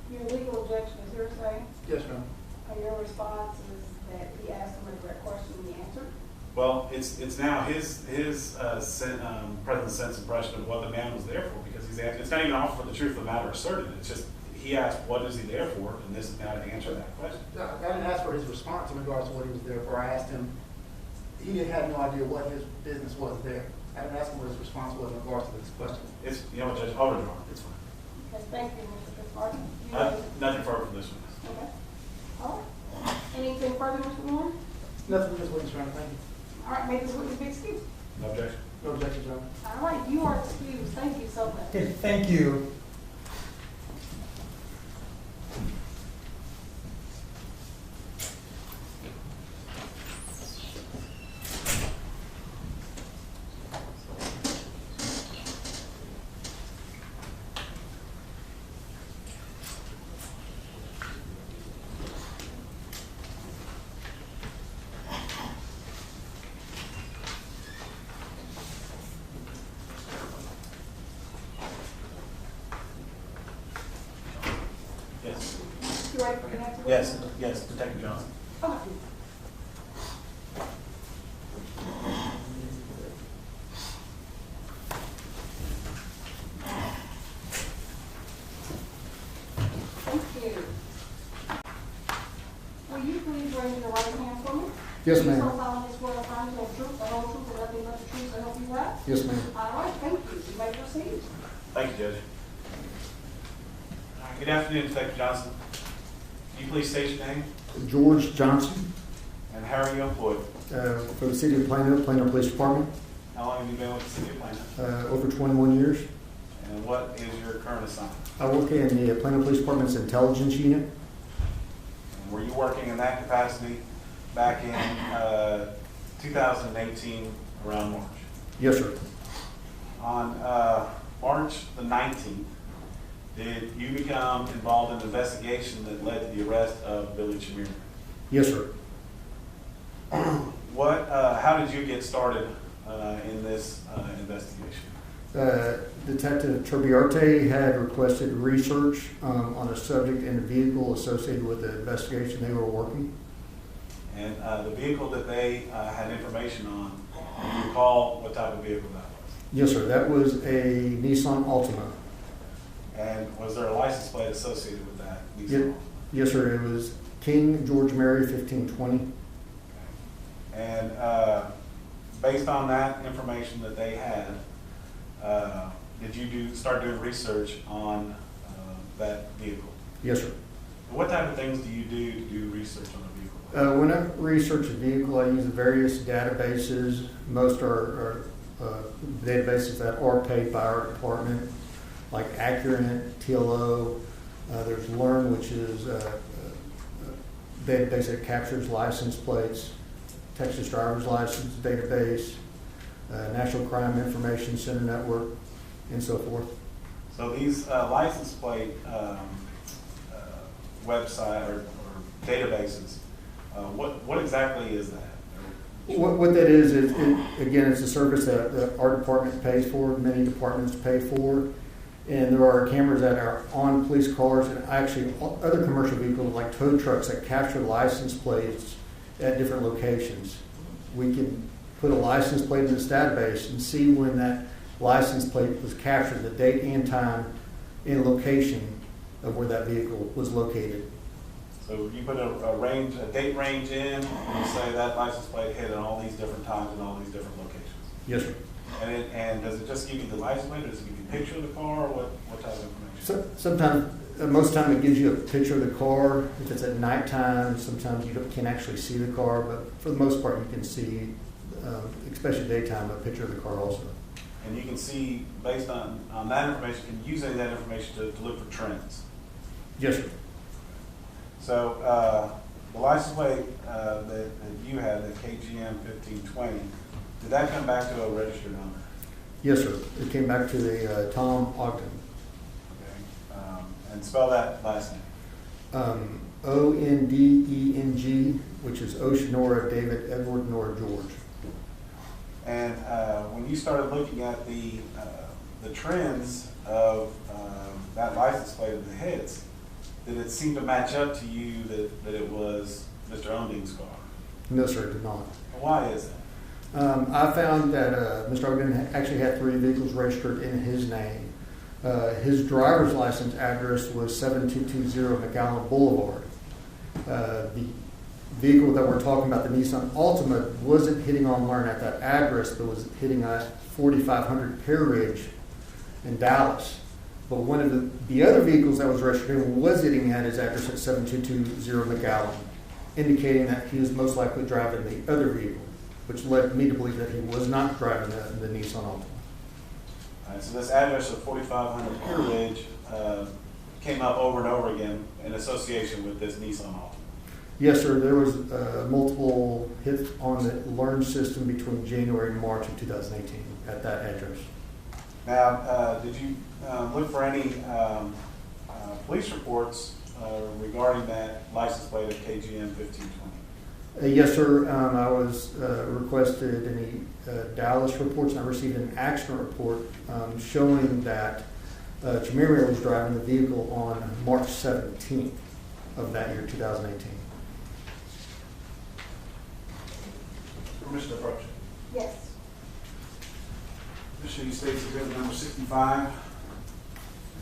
for. Your legal objection is hearsay. Yes, ma'am. Your response is that he asked him a direct question and he answered. Well, it's now his present sense impression of what the man was there for because he's asking. It's not even offer for the truth of the matter asserted. It's just he asked, what is he there for? And this is now to answer that question. I didn't ask for his response in regards to what he was there for. I asked him, he didn't have no idea what his business was there. I didn't ask him what his response was in regards to this question. It's, Judge, I'll withdraw. It's fine. Okay, thank you, Mr. Martin. Nothing further from this one. Okay. All right. Anything further, Mr. Warren? Nothing from this witness, Your Honor. Thank you. All right, may this witness be excused. No objection. No objection, Your Honor. All right, you are excused. Thank you so much. Okay, thank you. You ready for the next one? Yes, Detective Johnson. Okay. Thank you. Will you please raise your right hand for me? Yes, ma'am. Please hold on this word of time to the truth, the whole truth, and nothing but the truth, so help you God? Yes, ma'am. All right, thank you. You may proceed. Thank you, Judge. Good afternoon, Detective Johnson. Can you please state your name? George Johnson, And how are you employed? for the City of Plano, Plano Police Department, How long have you been with the City of Plano? over 21 years. And what is your current assignment? I work in the Plano Police Department's intelligence unit. And were you working in that capacity back in 2018 around March? Yes, sir. On March the 19th, did you become involved in an investigation that led to the arrest of Billy Chemirmir? Yes, sir. How did you get started in this investigation? Detective Turbiarte had requested research on a subject in a vehicle associated with the investigation they were working. And the vehicle that they had information on, do you recall what type of vehicle that was? Yes, sir. That was a Nissan Altima. And was there a license plate associated with that Nissan? Yes, sir. It was King George Mary 1520. And based on that information that they had, did you start doing research on that vehicle? Yes, sir. And what type of things do you do to do research on a vehicle? When I research a vehicle, I use the various databases. Most are databases that are paid by our department, like Accurate, TLO. There's Learn, which is a database that captures license plates, Texas driver's license database, National Crime Information Center Network, and so forth. So these license plate website or databases, what exactly is that? What that is, again, it's a service that our department pays for, many departments pay for, and there are cameras that are on police cars and actually other commercial vehicles like tow trucks that capture license plates at different locations. We can put a license plate in this database and see when that license plate was captured, the date and time and location of where that vehicle was located. So you put a date range in, and you say that license plate hit at all these different times in all these different locations. Yes, sir. And does it just give you the license plate, or does it give you a picture of the car, or what type of information? Sometimes, most of the time it gives you a picture of the car. If it's at nighttime, sometimes you can't actually see the car, but for the most part you can see, especially daytime, a picture of the car also. And you can see, based on that information, can you use any of that information to look for trends? Yes, sir. So the license plate that you had, the KGM 1520, did that come back to a registered number? Yes, sir. It came back to the Tom Ogden. Okay. And spell that last name. Ondeng, which is Ocean Nora David Edward Nora George. And when you started looking at the trends of that license plate of the hits, did it seem to match up to you that it was Mr. Onding's car? No, sir, it did not. Why is that? I found that Mr. Ogden actually had 3 vehicles registered in his name. His driver's license address was 7220 McAllen Boulevard. The vehicle that we're talking about, the Nissan Altima, wasn't hitting on Learn at that address, but was hitting at 4500 Pear Ridge in Dallas. But one of the other vehicles that was registered in was hitting at his address at 7220 McAllen, indicating that he was most likely driving the other vehicle, which led me to believe that he was not driving the Nissan Altima. All right, so this address of 4500 Pear Ridge came up over and over again in association with this Nissan Altima. Yes, sir. There was multiple hits on the Learn system between January and March of 2018 at that address. Now, did you look for any police reports regarding that license plate of KGM 1520? Yes, sir. I was requested any Dallas reports, and I received an accident report showing that Chemirmir was driving the vehicle on March 17th. of that year, 2018. Permission to approach. Yes. This should state exhibit number 65.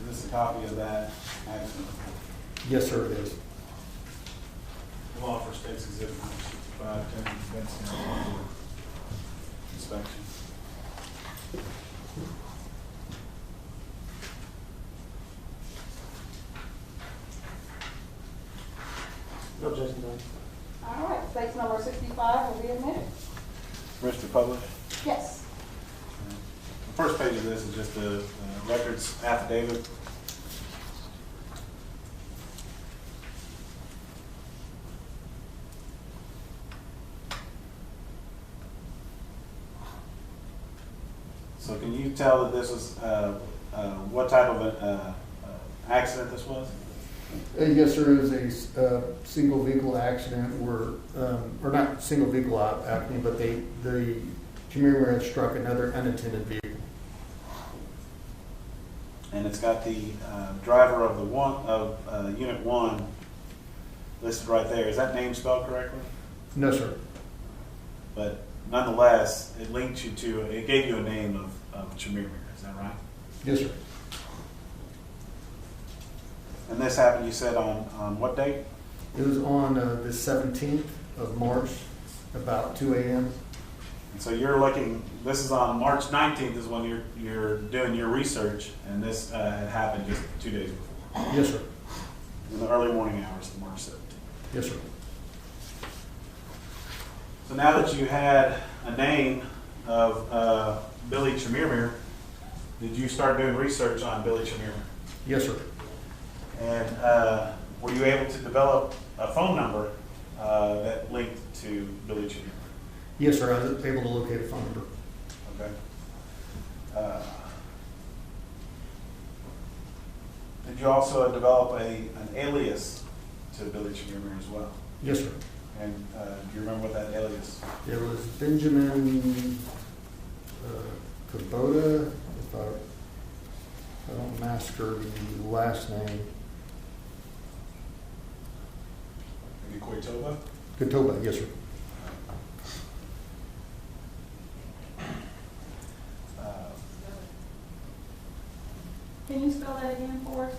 Is this a copy of that accident? Yes, sir, it is. Law for states exhibit number 65, attending defense counsel for inspection. No objection, Your Honor. All right, case number 65 will be admitted. Permission to publish? Yes. The first page of this is just the records affidavit. So can you tell that this was, what type of an accident this was? Yes, sir, it was a single vehicle accident where, or not single vehicle accident, but the Chemirmir had struck another unattended vehicle. And it's got the driver of the Unit 1 listed right there. Is that name spelled correctly? No, sir. But nonetheless, it linked you to, it gave you a name of Chemirmir, is that right? Yes, sir. And this happened, you said, on what date? It was on the 17th of March, about 2 a.m. And so you're looking, this is on March 19th is when you're doing your research, and this had happened just 2 days before. Yes, sir. In the early morning hours of March 17th. Yes, sir. So now that you had a name of Billy Chemirmir, did you start doing research on Billy Chemirmir? Yes, sir. And were you able to develop a phone number that linked to Billy Chemirmir? Yes, sir. I was able to locate a phone number. Okay. Did you also develop an alias to Billy Chemirmir as well? Yes, sir. And do you remember what that alias? It was Benjamin Kubota, if I don't master the last name. Maybe Koitoba? Koitoba, yes, sir. Can you spell that again for us?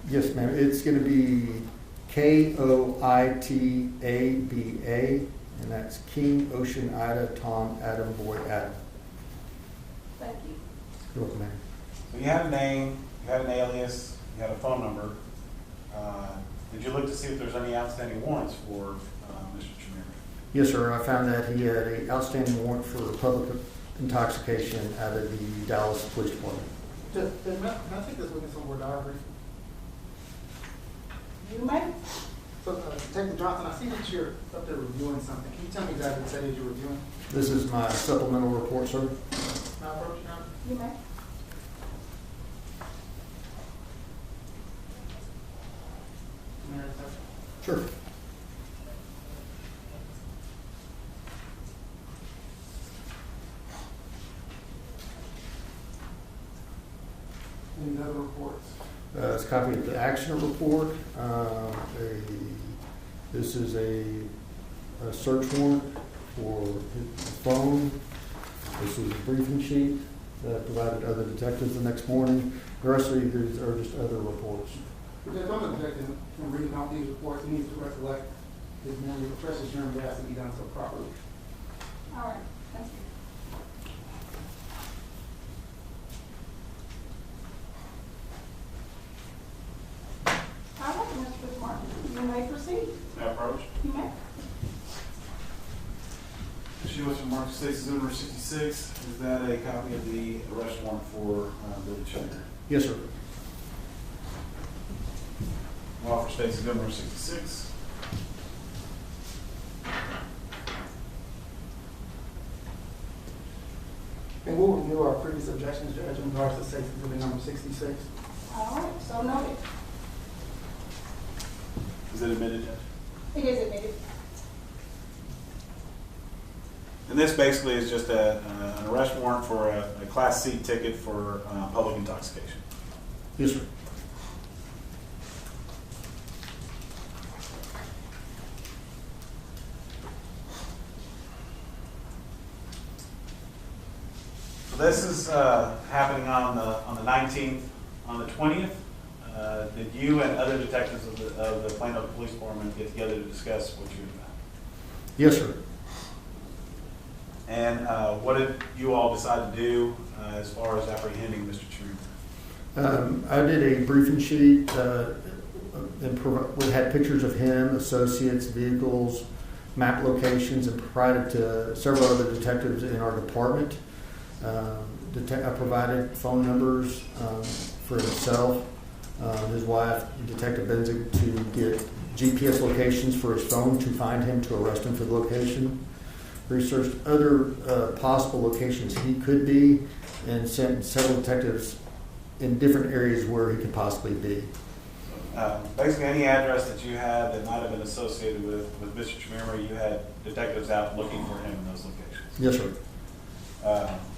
Yes, ma'am. It's going to be Koitaba, and that's King, Ocean, Ida, Tom, Adam, Boy, Adam. Thank you. You're welcome, ma'am. So you had a name, you had an alias, you had a phone number. Did you look to see if there's any outstanding warrants for Mr. Chemirmir? Yes, sir. I found that he had an outstanding warrant for public intoxication out of the Dallas Police Department. Can I take this witness on wordography? You may. So, Detective Johnson, I see that you're up there reviewing something. Can you tell me exactly what it is you're reviewing? This is my supplemental report, sir. Can I approach you now? You may. Sure. Any other reports? It's a copy of the accident report. This is a search warrant for his phone. This is a briefing sheet that I provided to other detectives the next morning. The rest of these are just other reports. If I'm a detective and reading all these reports, he needs to recollect his memory, refresh his memory, has to be done so properly. All right. Thank you. All right, Mr. Martin, you may proceed. May I approach? You may. She was from March 6, number 66. Is that a copy of the arrest warrant for Billy Chemirmir? Yes, sir. Law for States number 66. And we'll review our previous objections, Judge, in regards to State's Exhibit number 66. All right, so noted. Is it admitted, Judge? It is admitted. And this basically is just an arrest warrant for a Class C ticket for public intoxication. Yes, sir. this is happening on the 19th. On the 20th, did you and other detectives of the Plano Police Department get together to discuss what you had found? Yes, sir. And what did you all decide to do as far as apprehending Mr. Chemirmir? I did a briefing sheet. We had pictures of him, associates, vehicles, map locations, and provided to several other detectives in our department. I provided phone numbers for himself, his wife, Detective Benzic, to get GPS locations for his phone to find him, to arrest him for the location. Researched other possible locations he could be, and sent several detectives in different areas where he could possibly be. Basically, any address that you had that might have been associated with Mr. Chemirmir, you had detectives out looking for him in those locations. Yes, sir.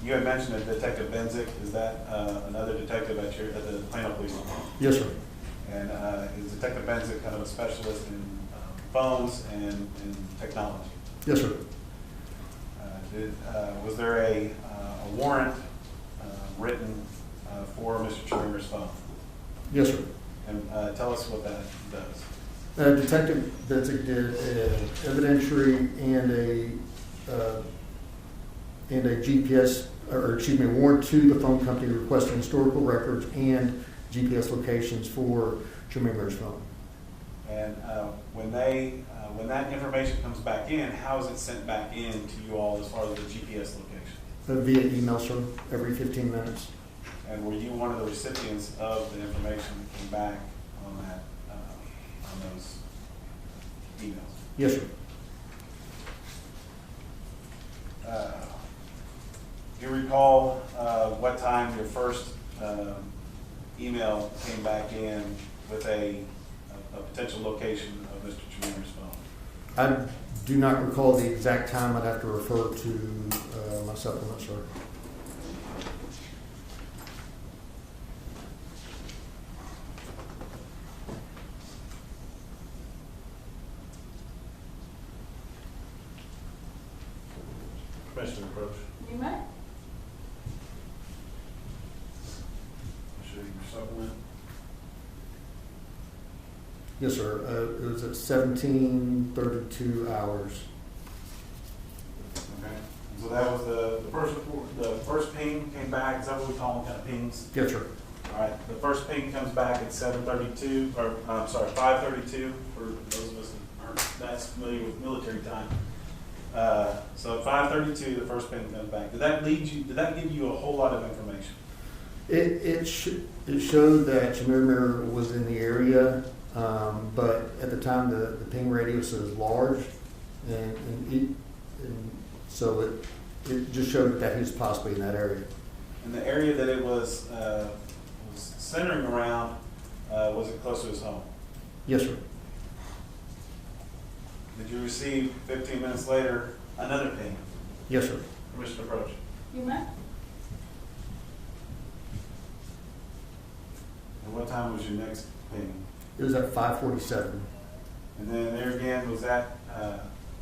You had mentioned that Detective Benzic. Is that another detective at the Plano Police Department? Yes, sir. And is Detective Benzic kind of a specialist in phones and technology? Yes, sir. Was there a warrant written for Mr. Chemirmir's phone? Yes, sir. And tell us what that does. Detective Benzic did an evidentiary and a GPS, warrant to the phone company requesting historical records and GPS locations for Chemirmir's phone. And when that information comes back in, how is it sent back in to you all as far as the GPS location? Via email, sir, every 15 minutes. And were you one of the recipients of the information that came back on that on those emails? Yes, sir. Do you recall what time your first email came back in with a potential location of Mr. Chemirmir's phone? I do not recall the exact time. I'd have to refer to my supplement, sir. Commissioner Approach. You may. Show your supplement. Yes, sir. It was at 17:32 hours. Okay. So that was the first ping came back. Is that what we call them, kind of pings? Yes, sir. All right. The first ping comes back at 7:32, or I'm sorry, 5:32 for those of us that aren't that familiar with military time. So at 5:32, the first ping comes back. Did that give you a whole lot of information? It showed that Chemirmir was in the area, but at the time the ping radius was large, and so it just showed that he was possibly in that area. And the area that it was centering around, was it close to his home? Yes, sir. Did you receive 15 minutes later another ping? Yes, sir. Commissioner Approach. You may. And what time was your next ping? It was at 5:47. And then there again, was that,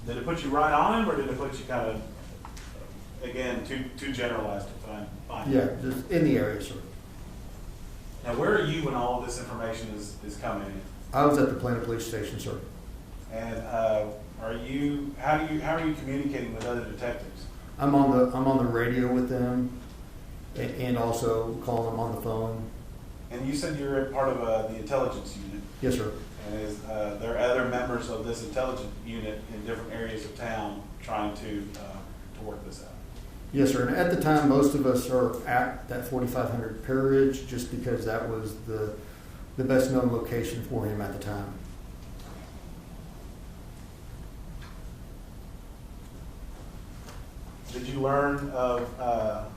did it put you right on him, or did it put you kind of, again, too generalized to find Yeah, him? just in the area, sir. Now, where are you when all of this information is coming in? I was at the Plano Police Station, sir. And how are you communicating with other detectives? I'm on the radio with them, and also calling them on the phone. And you said you're part of the intelligence unit. Yes, sir. And is there are other members of this intelligence unit in different areas of town trying to work this out? Yes, sir. And at the time, most of us are at that 4500 Pear Ridge, just because that was the best known location for him at the time. Did you learn of that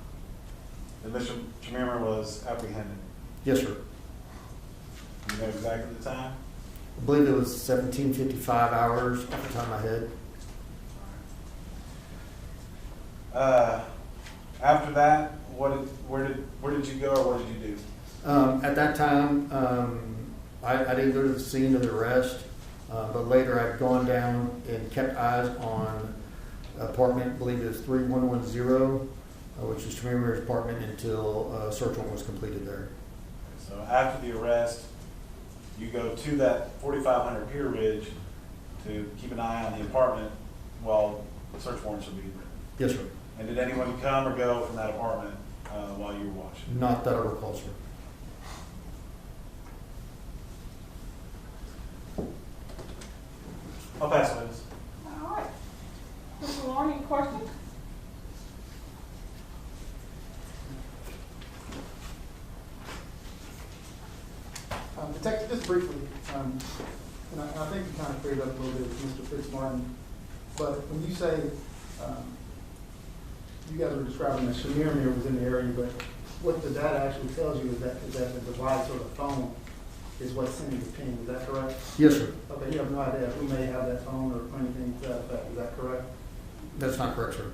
Mr. Chemirmir was apprehended? Yes, sir. You know exactly the time? I believe it was 17:55 hours off the top of my head. After that, where did you go, or what did you do? At that time, I didn't go to the scene of the arrest, but later I'd gone down and kept eyes on apartment, I believe it was 3110, which is Chemirmir's apartment, until a search warrant was completed there. So after the arrest, you go to that 4500 Pier Ridge to keep an eye on the apartment while the search warrants will be written. Yes, sir. And did anyone come or go from that apartment while you were watching? Not that I recall, sir. I'll pass witness. All right. Mr. Lauren, any questions? Detective, just briefly, and I think you kind of cleared up a little bit with Mr. Fitzmartin, but when you say you guys were describing that Chemirmir was in the area, but what the data actually tells you is that the device or the phone is what's sending the ping. Is that correct? Yes, sir. Okay, you have no idea who may have that phone or anything to that effect. Is that correct? That's not correct, sir.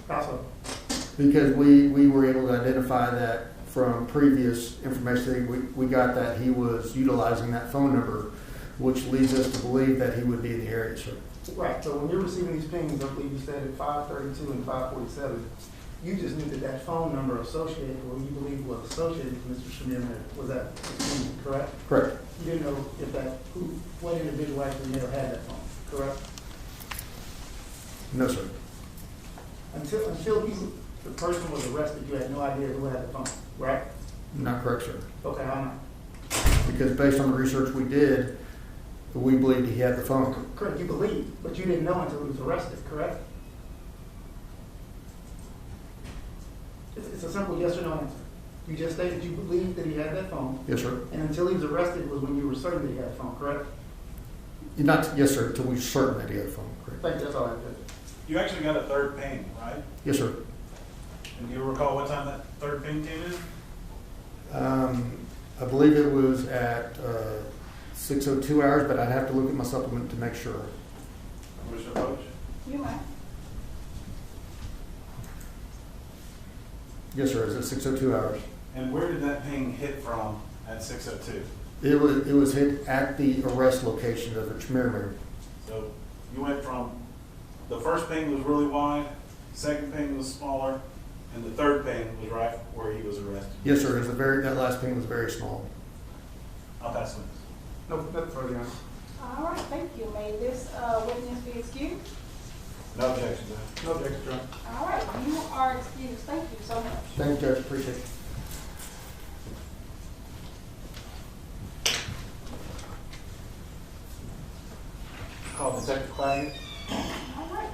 How so? Because we were able to identify that from previous information. We got that he was utilizing that phone number, which leads us to believe that he would be in the area, sir. Right, so when you're receiving these pings, I believe you said at 5:32 and 5:47, you just knew that that phone number associated, or you believe was associated with Mr. Chemirmir, was that correct? Correct. You didn't know if that, what individual actually may have had that phone, correct? No, sir. Until the person was arrested, you had no idea who had the phone, right? Not correct, sir. Okay, how not? Because based on the research we did, we believed he had the phone. Correct, you believed, but you didn't know until he was arrested, correct? It's a simple yes or no answer. You just stated you believed that he had that phone. Yes, sir. And until he was arrested was when you were certain that he had a phone, correct? Yes, sir, until we were certain that he had a phone, correct. Thank you, that's all I have to say. You actually got a third ping, right? Yes, sir. And do you recall what time that third ping came in? I believe it was at 6:02 hours, but I'd have to look at my supplement to make sure. Commissioner Roach? You might. Yes, sir, it was at 6:02 hours. And where did that ping hit from at 6:02? It was hit at the arrest location of the Chemirmir. So you went from the first ping was really wide, second ping was smaller, and the third ping was right where he was arrested. Yes, sir. It was that last ping was very small. I'll pass witness. No, nothing further, Your Honor. All right, thank you. May this witness be excused? No objection, Judge. No objection, Your Honor. All right, you are excused. Thank you so much. Thank you, Judge. Appreciate it. Call Detective Claggett. All right.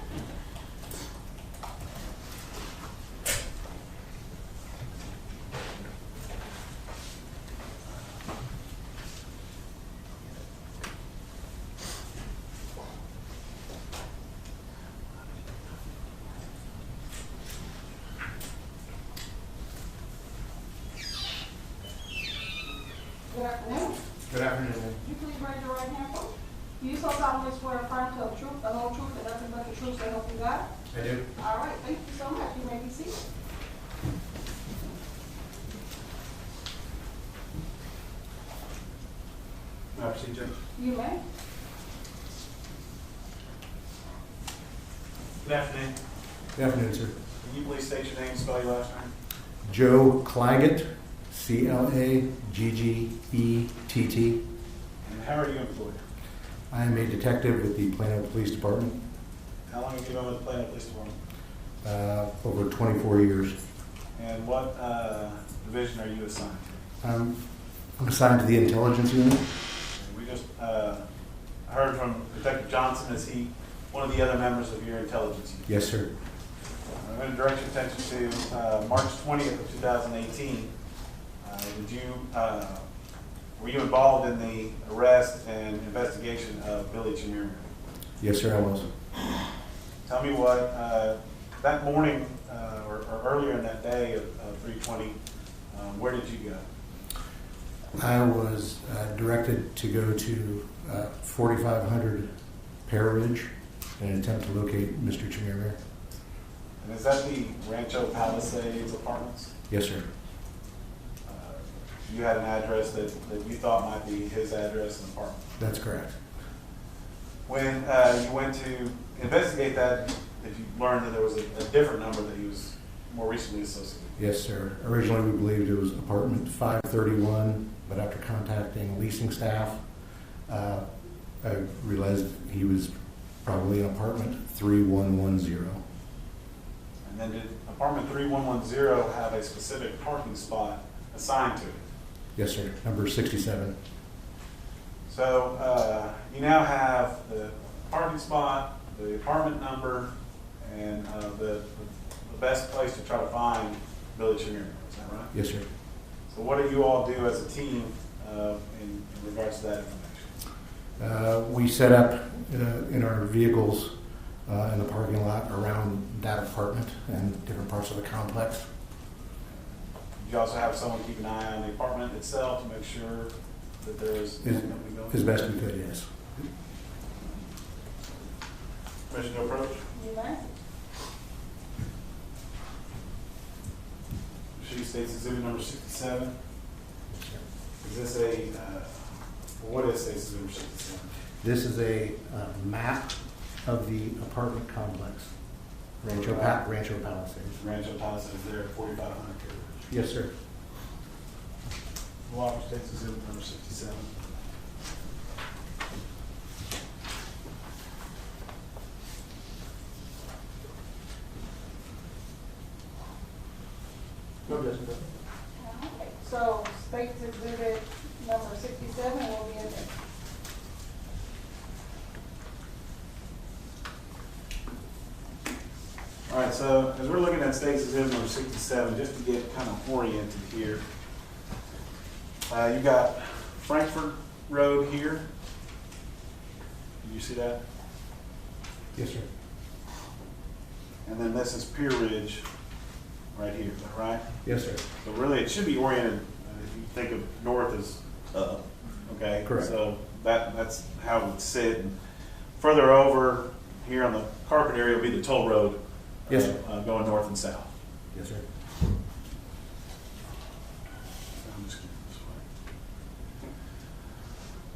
Good afternoon. Good afternoon. Would you please raise your right hand, please? Do you so solemnly swear to affirm to tell the truth, the whole truth, and nothing but the truth, so help you God? I do. All right, thank you so much. You may be seated. May I proceed, Judge? You may. Good afternoon. Good afternoon, sir. Can you please state your name and spell your last name? Joe Claggett, Claggett. And how are you employed? I am a detective with the Plano Police Department. How long have you been with the Plano Police Department? Over 24 years. And what division are you assigned to? I'm assigned to the intelligence unit. We just heard from Detective Johnson. Is he one of the other members of your intelligence unit? Yes, sir. I'm going to direct your attention to March 20th of 2018. Were you involved in the arrest and investigation of Billy Chemirmir? Yes, sir, I was. Tell me what, that morning or earlier in that day of 3/20, where did you go? I was directed to go to 4500 Pear Ridge in an attempt to locate Mr. Chemirmir. And is that the Rancho Palisades apartments? Yes, sir. You had an address that you thought might be his address and apartment? That's correct. When you went to investigate that, did you learn that there was a different number that he was more recently associated? Yes, sir. Originally, we believed it was apartment 531, but after contacting leasing staff, I realized he was probably in apartment 3110. And then did apartment 3110 have a specific parking spot assigned to it? Yes, sir. Number 67. So you now have the parking spot, the apartment number, and the best place to try to find Billy Chemirmir. Is that right? Yes, sir. So what do you all do as a team in regards to that information? We set up in our vehicles in the parking lot around that apartment and different parts of the complex. You also have someone keep an eye on the apartment itself to make sure that there is As best we could, yes. Commissioner approach. You may. She states exhibit number 67. Is this a, what is states exhibit number 67? This is a map of the apartment complex, Rancho Palisades. Rancho Palisades there at 4500 acres. Yes, sir. Walker states exhibit number 67. So, State's Exhibit number 67 will be in there. All right, so as we're looking at states exhibit number 67, just to get kind of oriented here, you got Frankfurt Road here. Do you see that? Yes, sir. And then this is Pier Ridge right here, is that right? Yes, sir. So really, it should be oriented, if you think of north as up, okay? Correct. So that's how it would sit. And further over here on the carpet area will be the toll road. Yes, sir. Going north and south. Yes, sir.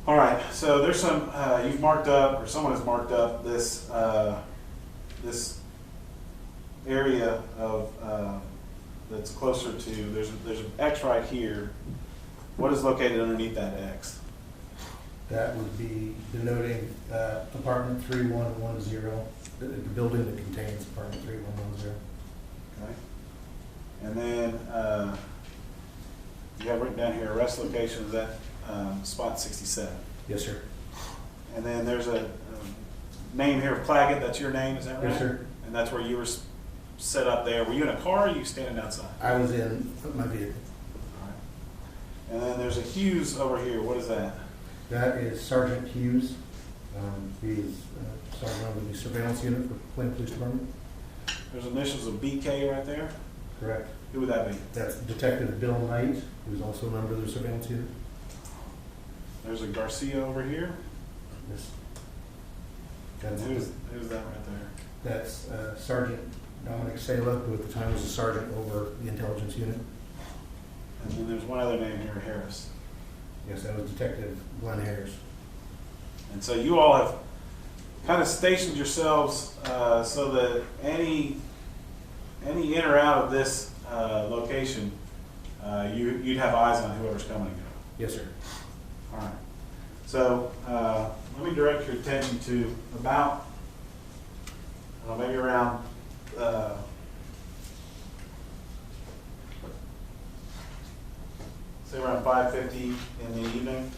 All right, so there's some, you've marked up, or someone has marked up this, this area of, that's closer to, there's an X right here. What is located underneath that X? That would be denoting apartment 3110, the building that contains apartment 3110. Okay. And then you have written down here arrest location is at spot 67. Yes, sir. And then there's a name here, Plaggett. That's your name, is that right? Yes, sir. And that's where you were set up there. Were you in a car or are you standing outside? I was in my vehicle. All right. And then there's a Hughes over here. What is that? That is Sergeant Hughes. He's sergeant of the surveillance unit for Plano Police Department. There's initials of BK right there. Correct. Who would that be? That's Detective Bill Knight, who's also a member of the surveillance unit. There's a Garcia over here. Yes. And who's that right there? That's Sergeant Dominic Sala, who at the time was a sergeant over the intelligence unit. And then there's one other name here, Harris. Yes, that was Detective Glenn Harris. And so you all have kind of stationed yourselves so that any in or out of this location, you'd have eyes on whoever's coming and going. Yes, sir. All right. So let me direct your attention to about maybe around say around 5:50 in the evening.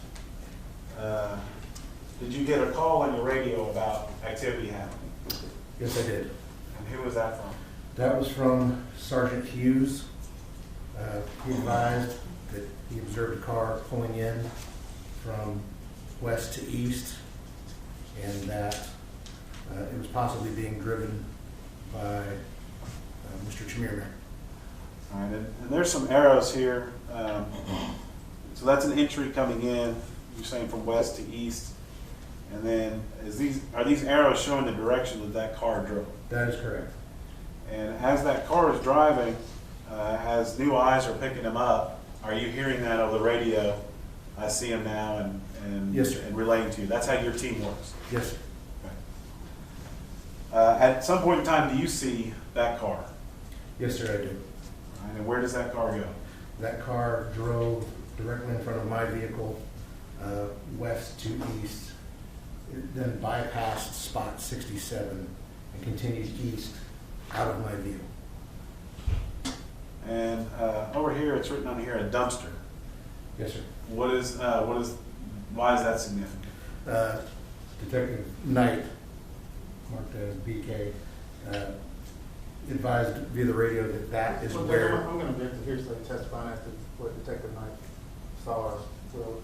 Did you get a call on your radio about activity happening? Yes, I did. And who was that from? That was from Sergeant Hughes. He advised that he observed a car pulling in from west to east and that it was possibly being driven by Mr. Chemirmir. All right, and there's some arrows here. So that's an entry coming in, you're saying from west to east. And then are these arrows showing the direction that car drove? That is correct. And as that car is driving, as new eyes are picking him up, are you hearing that over the radio? I see him now and yes, sir. And relaying to you. That's how your team works. Yes, sir. Okay. At some point in time, do you see that car? Yes, sir, I do. All right, and where does that car go? That car drove directly in front of my vehicle, west to east, it then bypassed spot 67 and continued east out of my view. And over here, it's written on here, a dumpster. Yes, sir. Why is that significant? Detective Knight, marked as BK, advised via the radio that that is where... I'm going to get to hearsay testifying as to what Detective Knight saw. So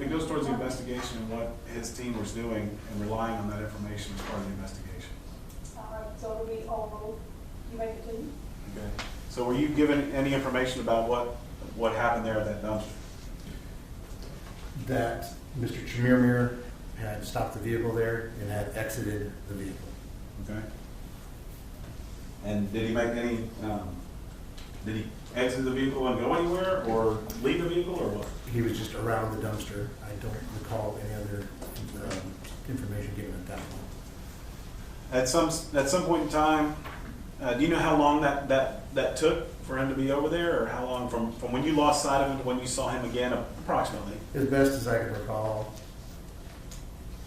It goes towards the investigation and what his team was doing and relying on that information as part of the investigation. All right, so it'll be all, you make it to you? Okay. So were you given any information about what happened there at that dumpster? That Mr. Chemirmir had stopped the vehicle there and had exited the vehicle. Okay. And did he make any, did he exit the vehicle and go anywhere or leave the vehicle or what? He was just around the dumpster. I don't recall any other information given at that point. At some point in time, do you know how long that took for him to be over there, or how long from when you lost sight of him to when you saw him again, approximately? As best as I can recall,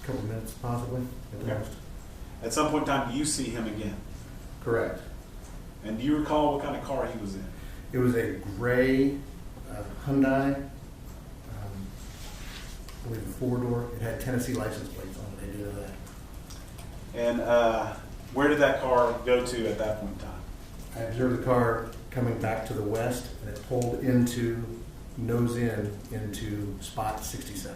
a couple minutes possibly at the most. At some point in time, do you see him again? Correct. And do you recall what kind of car he was in? It was a gray Hyundai, I believe a 4-door. It had Tennessee license plates on it. I do know that. And where did that car go to at that point in time? I observed the car coming back to the west, and it pulled into, nose in, into spot 67.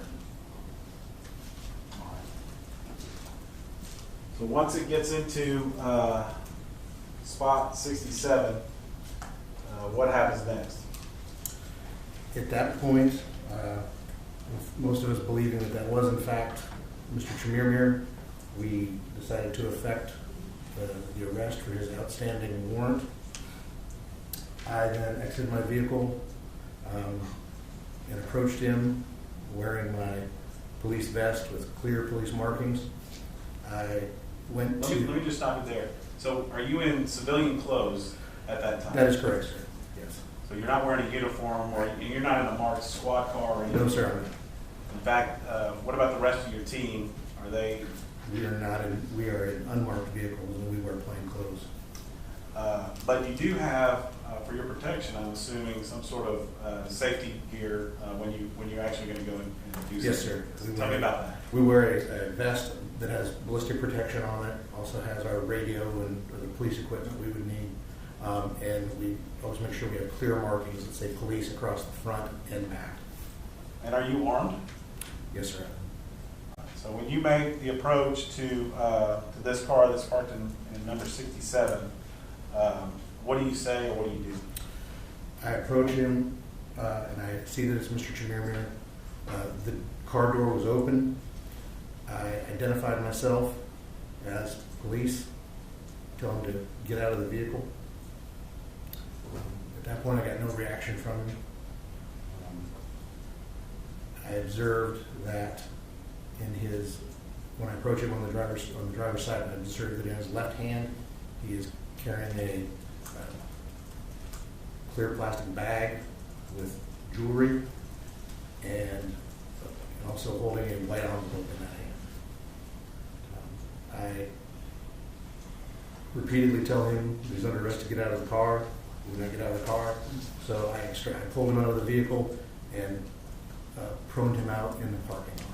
So once it gets into spot 67, what happens next? At that point, with most of us believing that that was in fact Mr. Chemirmir, we decided to effect the arrest for his outstanding warrant. I then exited my vehicle and approached him wearing my police vest with clear police markings. I went to... Let me just stop you there. So are you in civilian clothes at that time? That is correct, sir. Yes. So you're not wearing a uniform, or you're not in a marked squad car or anything? No, sir, I'm not. In fact, what about the rest of your team? Are they... We are not in, we are in unmarked vehicles and we wear plain clothes. But you do have, for your protection, I'm assuming, some sort of safety gear when you're actually going to go and do something. Yes, sir. Tell me about that. We wear a vest that has ballistic protection on it, also has our radio and the police equipment we would need. And we always make sure we have clear markings that say police across the front and back. And are you armed? Yes, sir. So when you make the approach to this car that's parked in number 67, what do you say or what do you do? I approach him and I see that it's Mr. Chemirmir. The car door was open. I identified myself as police, tell him to get out of the vehicle. At that point, I got no reaction from him. I observed that when I approach him on the driver's side, I observed that in his left hand, he is carrying a clear plastic bag with jewelry and also holding a white envelope in that hand. I repeatedly tell him he's under arrest to get out of the car. He would not get out of the car. So I pulled him out of the vehicle and proned him out in the parking lot.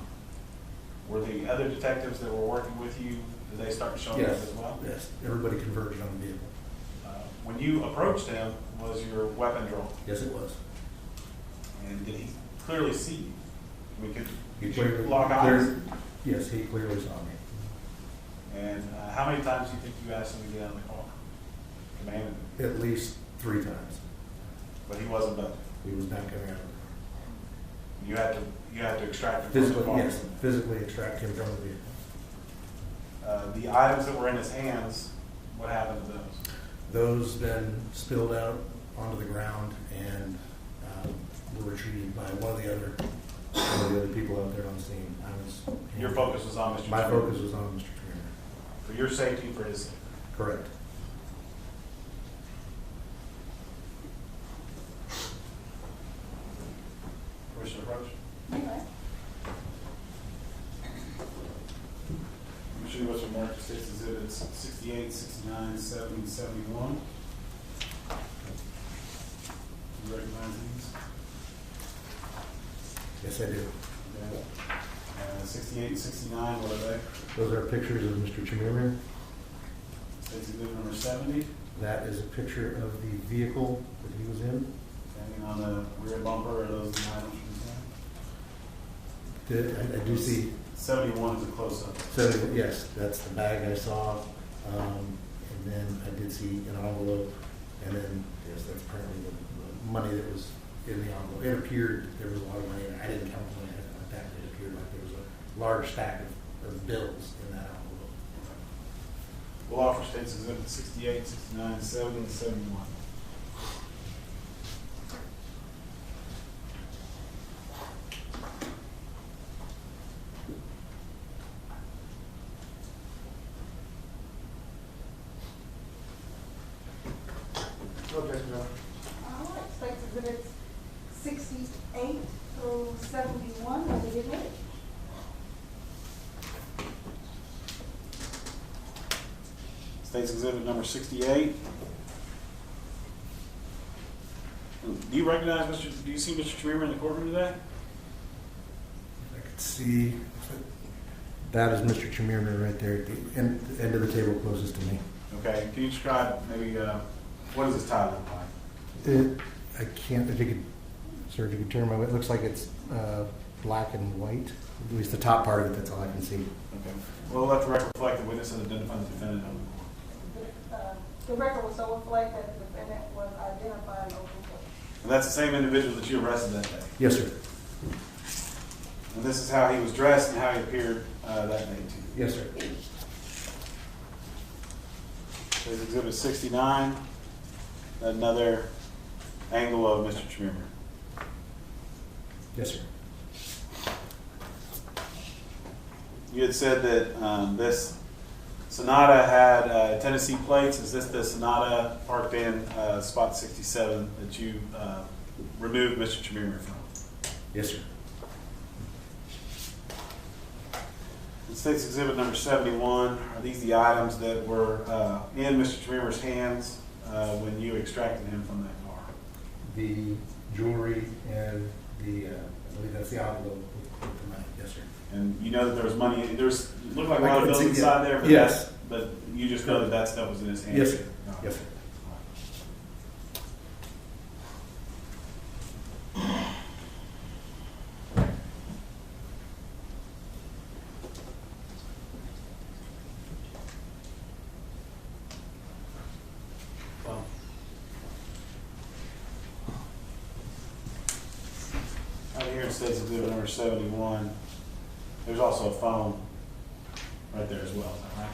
Were the other detectives that were working with you, did they start showing up as well? Yes, everybody converged on the vehicle. When you approached him, was your weapon drawn? Yes, it was. And did he clearly see you? I mean, He could you lock eyes? Yes, he clearly saw me. And how many times do you think you asked him to get out of the car? Commanded him? At least 3 times. But he wasn't budging? He was not coming out of the car. You had to extract him physically, from the car? yes, physically extract him from the vehicle. The items that were in his hands, what happened to those? Those then spilled out onto the ground and were retrieved by one of the other people out there on scene. Your focus was on Mr. My Chemirmir? focus was on Mr. Chemirmir. For your safety and for his safety? Correct. Anyway. I'm sure what's remarked to states exhibits 68, 69, 70, and 71. You recognize these? Yes, I do. Okay. 68 and 69, what are they? Those are pictures of Mr. Chemirmir. States exhibit number 70. That is a picture of the vehicle that he was in. Hanging on the rear bumper, are those the items from the I do see 71 is a close-up. 70, yes, that's the bag I saw. And then I did see an envelope. And then, yes, that's apparently the money that was in the envelope. It appeared there was a lot of money. I didn't count the money at that. It appeared like there was a large stack of bills in that envelope. We'll offer states exhibit 68, 69, 70, and 71. Objection, Your Honor. All right, States Exhibits 68 through 71, will be admitted. States exhibit number 68. Do you recognize do you see Mr. Chemirmir in the courtroom today? I could see that is Mr. Chemirmir right there at the end of the table closest to me. Okay, can you describe maybe what does this tie look like? I can't, if you could, sir, if you could turn my way, it looks like it's black and white. At least the top part of it, that's all I can see. Okay. Well, let the record reflect the witness and identify the defendant on the court. The record will so reflect that the defendant was identified in open court. And that's the same individual that you arrested that day? Yes, sir. And this is how he was dressed and how he appeared that day to you? Yes, sir. There's exhibit 69, another angle of Mr. Chemirmir. Yes, sir. You had said that this Sonata had Tennessee plates. Is this the Sonata parked in spot 67 that you removed Mr. Chemirmir from? Yes, sir. In State's exhibit number 71, are these the items that were in Mr. Chemirmir's hands when you extracted him from that car? The jewelry and the, I believe that's the envelope with the money. Yes, sir. And you know that there was money, there's, looked like a lot of bills inside there, but, yes. But you just know that that stuff was in his hands? Yes, sir. Yes, sir. Right here it says exhibit number 71. There's also a phone right there as well, is that right?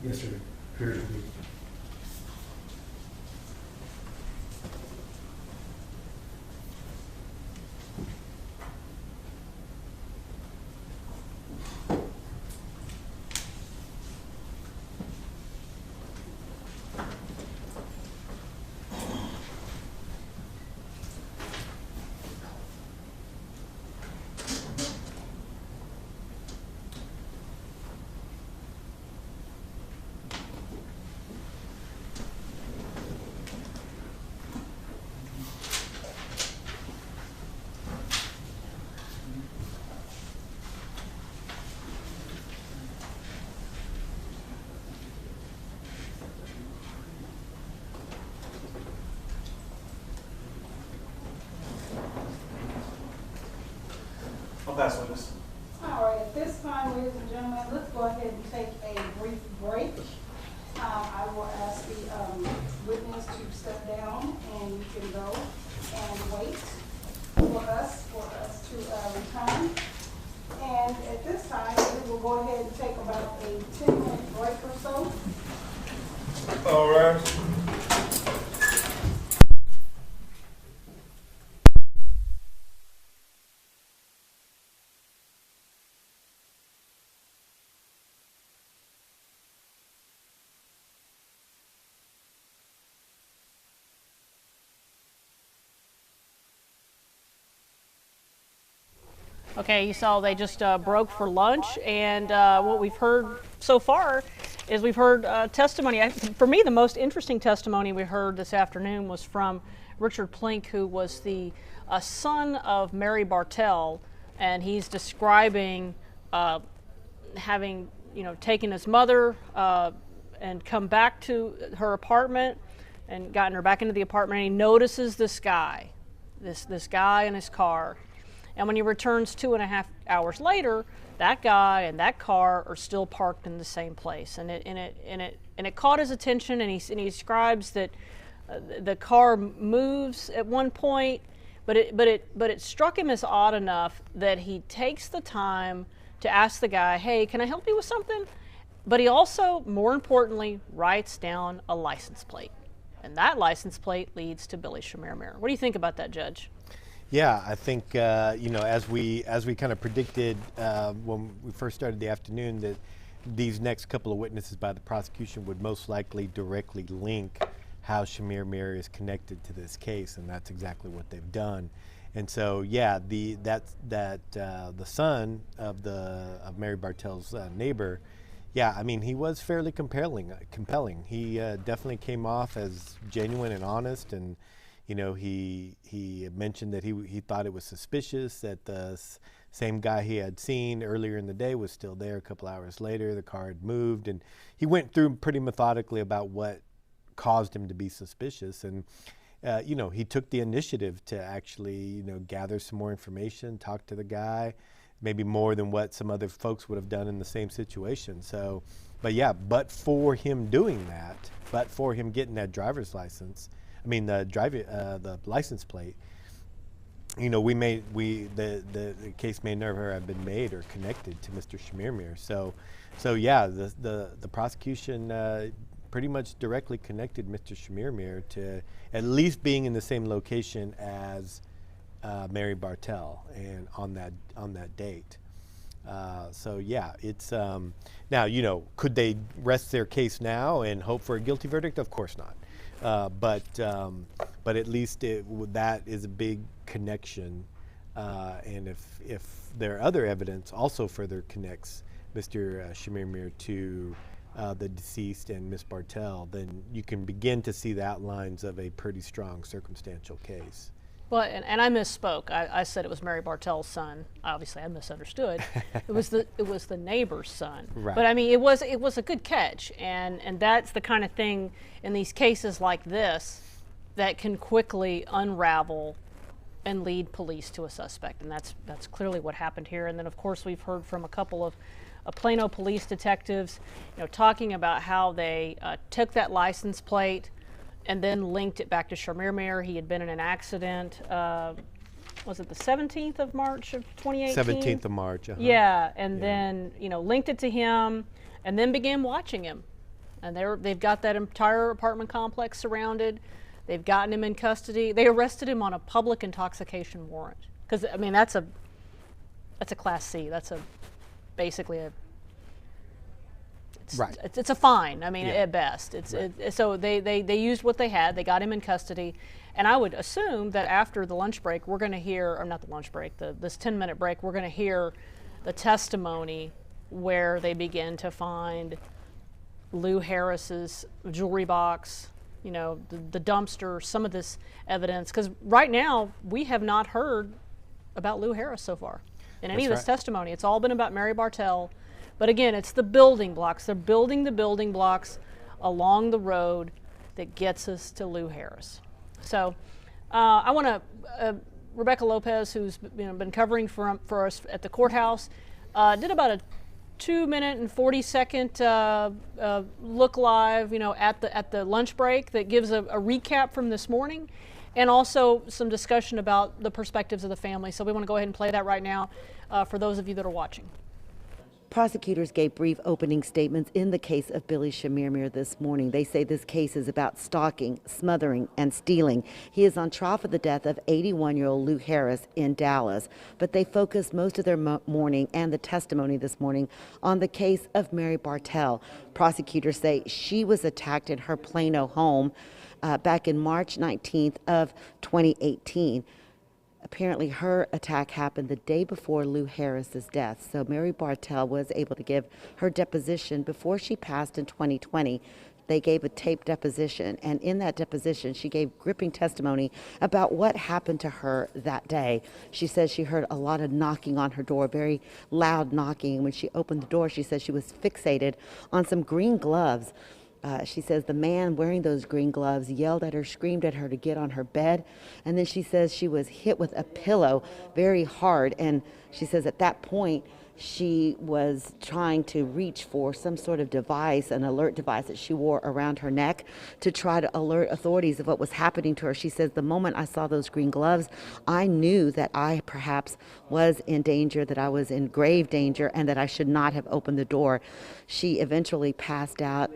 Yes, sir. Appears to be. I'll pass witness. All right, at this time, ladies and gentlemen, let's go ahead and take a brief break. I will ask the witness to step down, and you can go and wait for us to return. And at this time, we will go ahead and take about a 10-minute break or so. All right. Okay, you saw they just broke for lunch, and what we've heard so far is we've heard testimony. For me, the most interesting testimony we heard this afternoon was from Richard Plink, who was the son of Mary Bartell, and he's describing having, taken his mother and come back to her apartment and gotten her back into the apartment. And he notices this guy, this guy in his car. And when he returns 2.5 hours later, that guy and that car are still parked in the same place. And it caught his attention. And he describes that the car moves at one point, but it struck him as odd enough that he takes the time to ask the guy, "Hey, can I help you with something?" But he also, more importantly, writes down a license plate. And that license plate leads to Billy Chemirmir. What do you think about that, Judge? Yeah, I think as we kind of predicted when we first started the afternoon, that these next couple of witnesses by the prosecution would most likely directly link how Chemirmir is connected to this case, and that's exactly what they've done. And so, yeah, the son of Mary Bartell's neighbor, yeah, I mean, he was fairly compelling. He definitely came off as genuine and honest, and he mentioned that he thought it was suspicious that the same guy he had seen earlier in the day was still there. A couple hours later, the car had moved, and he went through pretty methodically about what caused him to be suspicious. And he took the initiative to actually gather some more information, talk to the guy, maybe more than what some other folks would have done in the same situation. So, but for him doing that, but for him getting that driver's license, the license plate, the case may never have been made or connected to Mr. Chemirmir. So yeah, the prosecution pretty much directly connected Mr. Chemirmir to at least being in the same location as Mary Bartell, and on that date. So yeah, it's now could they rest their case now and hope for a guilty verdict? Of course not. But at least that is a big connection, and if there are other evidence also further connects Mr. Chemirmir to the deceased and Miss Bartell, then you can begin to see the outlines of a pretty strong circumstantial case. Well, and I misspoke. I said it was Mary Bartell's son. Obviously, I misunderstood. It was the neighbor's son. Right. But I mean, it was a good catch, and that's the kind of thing in these cases like this that can quickly unravel and lead police to a suspect, and that's clearly what happened here. And then, of course, we've heard from a couple of Plano police detectives, talking about how they took that license plate and then linked it back to Chemirmir. He had been in an accident, was it the 17th of March of 2018? 17th of March. Uh-huh. Yeah, and then, linked it to him and then began watching him. And they've got that entire apartment complex surrounded. They've gotten him in custody. They arrested him on a public intoxication warrant. Because, I mean, that's a Class C. That's basically a... Right. It's a fine. I mean, yeah. At best. So they used what they had. They got him in custody, and I would assume that after the lunch break, we're going to hear, or not the lunch break, this 10-minute break, we're going to hear the testimony where they begin to find Lou Harris's jewelry box, the dumpster, some of this evidence. Because right now we have not heard about Lou Harris so far in any of this testimony. It's all been about Mary Bartell. But again, it's the building blocks. They're building the building blocks along the road that gets us to Lou Harris. So I want to, Rebecca Lopez, who's been covering for us at the courthouse, did about a 2-minute and 40-second look live, at the lunch break that gives a recap from this morning, and also some discussion about the perspectives of the family. So we want to go ahead and play that right now for those of you that are watching. Prosecutors gave brief opening statements in the case of Billy Chemirmir this morning. They say this case is about stalking, smothering, and stealing. He is on trial for the death of 81-year-old Lou Harris in Dallas, but they focused most of their morning and the testimony this morning on the case of Mary Bartell. Prosecutors say she was attacked in her Plano home back in March 19th of 2018. Apparently her attack happened the day before Lou Harris's death. So Mary Bartell was able to give her deposition before she passed in 2020. They gave a taped deposition, and in that deposition she gave gripping testimony about what happened to her that day. She says she heard a lot of knocking on her door, very loud knocking. When she opened the door, she says she was fixated on some green gloves. She says the man wearing those green gloves yelled at her, screamed at her to get on her bed. And then she says she was hit with a pillow very hard. And she says at that point, she was trying to reach for some sort of device, an alert device that she wore around her neck to try to alert authorities of what was happening to her. She says, the moment I saw those green gloves, I knew that I perhaps was in danger, that I was in grave danger, and that I should not have opened the door. She eventually passed out.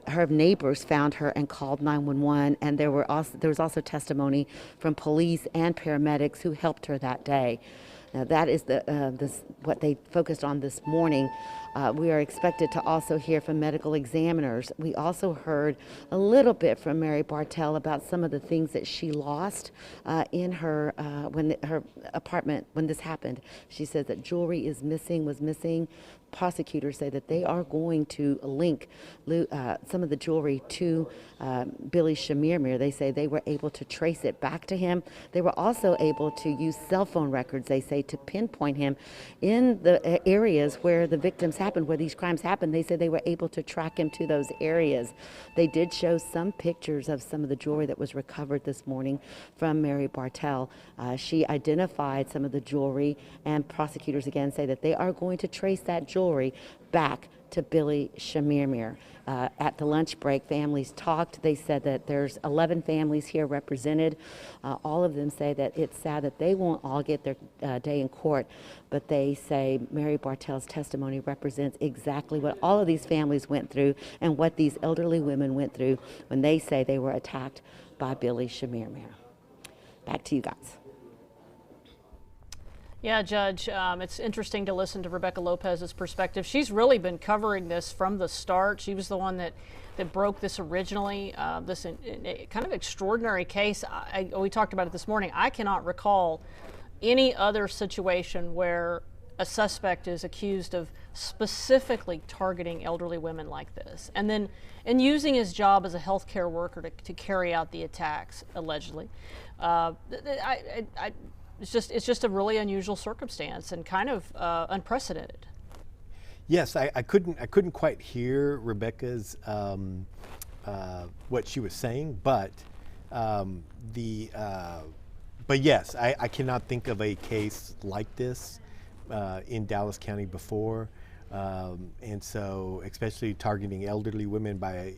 Her neighbors found her and called 911, and there was also testimony from police and paramedics who helped her that day. Now that is what they focused on this morning. We are expected to also hear from medical examiners. We also heard a little bit from Mary Bartell about some of the things that she lost in her her apartment when this happened. She said that jewelry was missing. Prosecutors say that they are going to link some of the jewelry to Billy Chemirmir. They say they were able to trace it back to him. They were also able to use cell phone records, they say, to pinpoint him in the areas where the victims happened, where these crimes happened. They said they were able to track him to those areas. They did show some pictures of some of the jewelry that was recovered this morning from Mary Bartell. She identified some of the jewelry, and prosecutors again say that they are going to trace that jewelry back to Billy Chemirmir. At the lunch break, families talked. They said that there's 11 families here represented. All of them say that it's sad that they won't all get their day in court, but they say Mary Bartell's testimony represents exactly what all of these families went through and what these elderly women went through when they say they were attacked by Billy Chemirmir. Back to you guys. Yeah, Judge, it's interesting to listen to Rebecca Lopez's perspective. She's really been covering this from the start. She was the one that broke this originally, this kind of extraordinary case. We talked about it this morning. I cannot recall any other situation where a suspect is accused of specifically targeting elderly women like this, and using his job as a healthcare worker to carry out the attacks, allegedly. It's just a really unusual circumstance and kind of unprecedented. Yes, I couldn't quite hear Rebecca's what she was saying, but yes, I cannot think of a case like this in Dallas County before, and so especially targeting elderly women by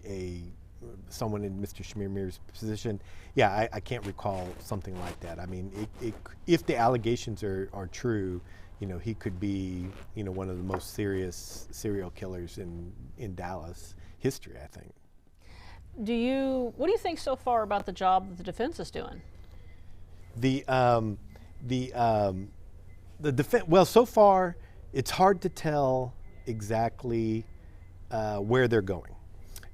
someone in Mr. Chemirmir's position. Yeah, I can't recall something like that. I mean, if the allegations are true, he could be, one of the most serious serial killers in Dallas history, I think. What do you think so far about the job that the defense is doing? The defense, well, so far it's hard to tell exactly where they're going.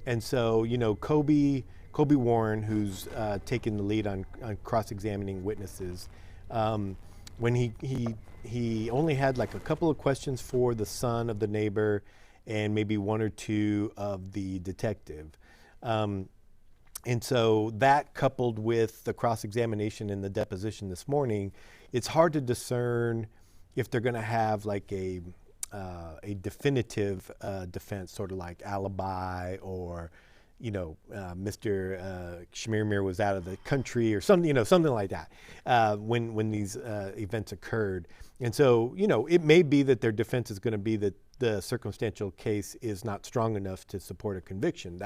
And so, Kobe Warren, who's taken the lead on cross-examining witnesses, when he only had like a couple of questions for the son of the neighbor and maybe one or two of the detective. And so that, coupled with the cross-examination and the deposition this morning, it's hard to discern if they're going to have like a definitive defense, sort of like alibi, or Mr. Chemirmir was out of the country, or something, something like that, when these events occurred. And so, it may be that their defense is going to be that the circumstantial case is not strong enough to support a conviction.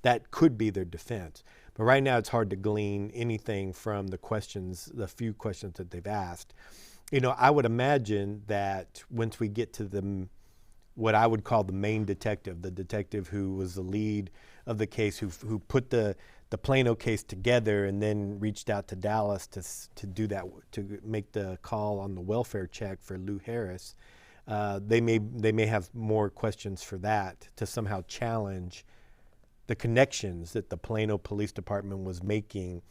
That could be their defense. But right now, it's hard to glean anything from the few questions that they've asked. I would imagine that once we get to what I would call the main detective, the detective who was the lead of the case, who put the Plano case together and then reached out to Dallas to do that, to make the call on the welfare check for Lou Harris, they may have more questions for that, to somehow challenge the connections that the Plano Police Department was making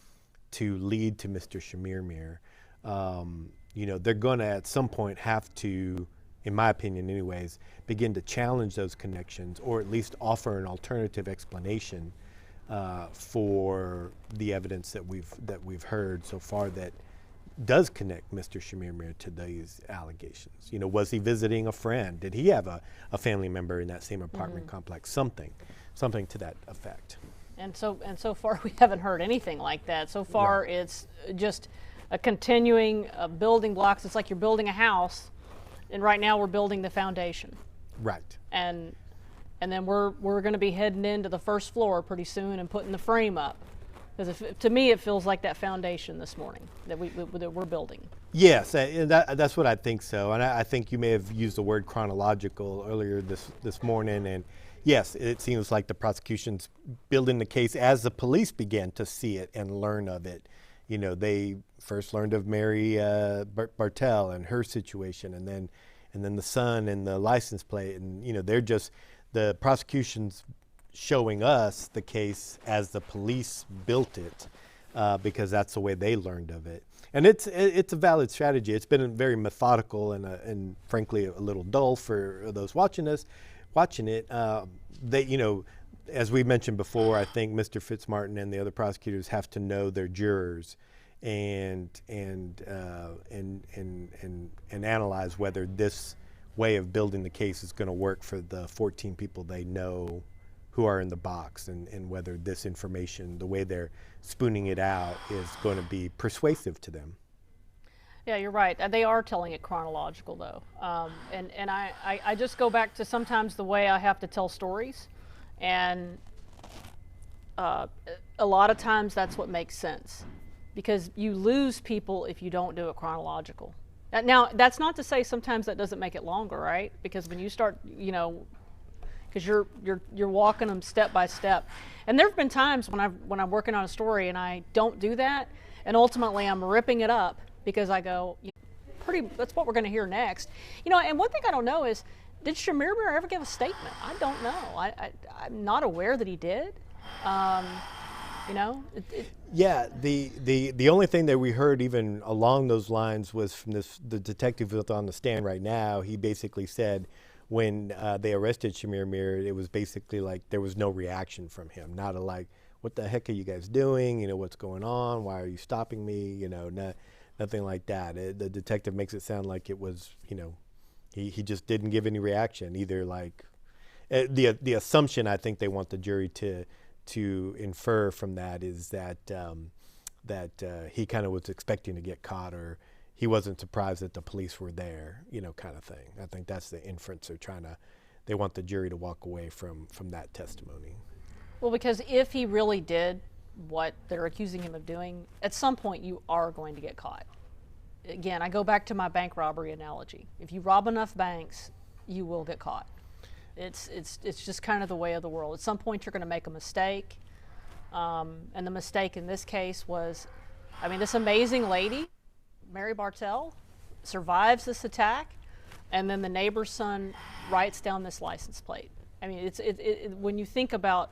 to lead to Mr. Chemirmir. they're going to at some point have to, in my opinion anyways, begin to challenge those connections, or at least offer an alternative explanation for the evidence that we've heard so far that does connect Mr. Chemirmir to these allegations. Was he visiting a friend? Did he have a family member in that same apartment complex? Something to that effect. And so far we haven't heard anything like that. So far it's just a continuing building blocks. It's like you're building a house, and right now we're building the foundation. Right. And then we're going to be heading into the first floor pretty soon and putting the frame up. Because to me, it feels like that foundation this morning that we're building. Yes, and that's what I think so. And I think you may have used the word chronological earlier this morning. And yes, it seems like the prosecution's building the case as the police began to see it and learn of it. They first learned of Mary Bartell and her situation, and then the son and the license plate, and the prosecution's showing us the case as the police built it, because that's the way they learned of it. And it's a valid strategy. It's been very methodical and frankly a little dull for those watching it. As we mentioned before, I think Mr. Fitzmartin and the other prosecutors have to know their jurors and analyze whether this way of building the case is going to work for the 14 people they know who are in the box, and whether this information, the way they're spooning it out, is going to be persuasive to them. Yeah, you're right. They are telling it chronological, though. And I just go back to sometimes the way I have to tell stories. And a lot of times that's what makes sense. Because you lose people if you don't do it chronological. Now, that's not to say sometimes that doesn't make it longer, right? Because when you start, because you're walking them step by step. And there have been times when I'm working on a story and I don't do that, and ultimately I'm ripping it up because I go, that's what we're going to hear next. And one thing I don't know is, did Chemirmir ever give a statement? I don't know. I'm not aware that he did. Yeah, the only thing that we heard even along those lines was from the detective who's on the stand right now. He basically said, when they arrested Chemirmir, it was basically like there was no reaction from him. Not like, what the heck are you guys doing? What's going on? Why are you stopping me? Nothing like that. The detective makes it sound like it was, he just didn't give any reaction. Either like, the assumption I think they want the jury to infer from that is that he kind of was expecting to get caught, or he wasn't surprised that the police were there, kind of thing. I think that's the inference they want the jury to walk away from that testimony. Well, because if he really did what they're accusing him of doing, at some point you are going to get caught. Again, I go back to my bank robbery analogy. If you rob enough banks, you will get caught. It's just kind of the way of the world. At some point you're going to make a mistake. And the mistake in this case was, this amazing lady, Mary Bartell, survives this attack, and then the neighbor's son writes down this license plate. When you think about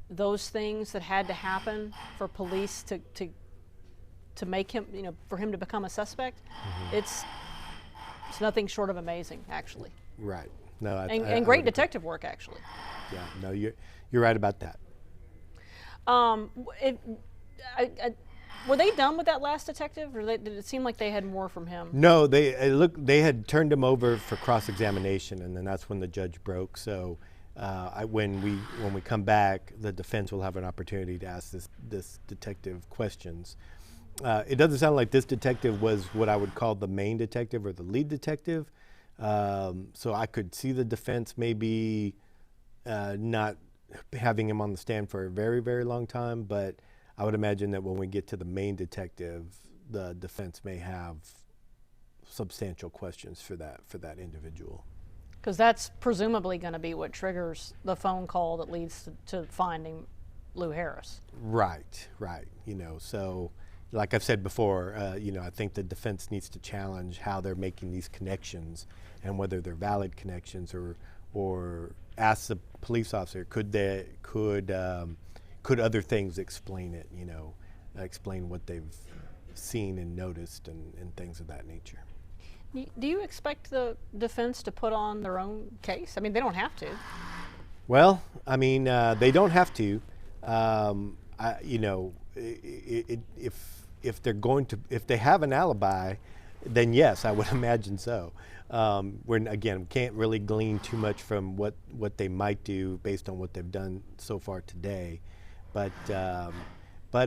those things that had to happen for police to make him, for him to become a suspect, it's nothing short of amazing, actually. Right. No, and great detective work, actually. Yeah. No, you're right about that. Were they done with that last detective, or did it seem like they had more from him? No, they had turned him over for cross-examination, and then that's when the judge broke. So when we come back, the defense will have an opportunity to ask this detective questions. It doesn't sound like this detective was what I would call the main detective or the lead detective. So I could see the defense maybe not having him on the stand for a very, very long time, but I would imagine that when we get to the main detective, the defense may have substantial questions for that individual. Because that's presumably going to be what triggers the phone call that leads to finding Lou Harris. Right. So like I've said before, I think the defense needs to challenge how they're making these connections and whether they're valid connections, or ask the police officer, could other things explain it, explain what they've seen and noticed and things of that nature. Do you expect the defense to put on their own case? I mean, they don't have to. Well, I mean, they don't have to. If they're going to, if they have an alibi, then yes, I would imagine so. When again, we can't really glean too much from what they might do based on what they've done so far today. But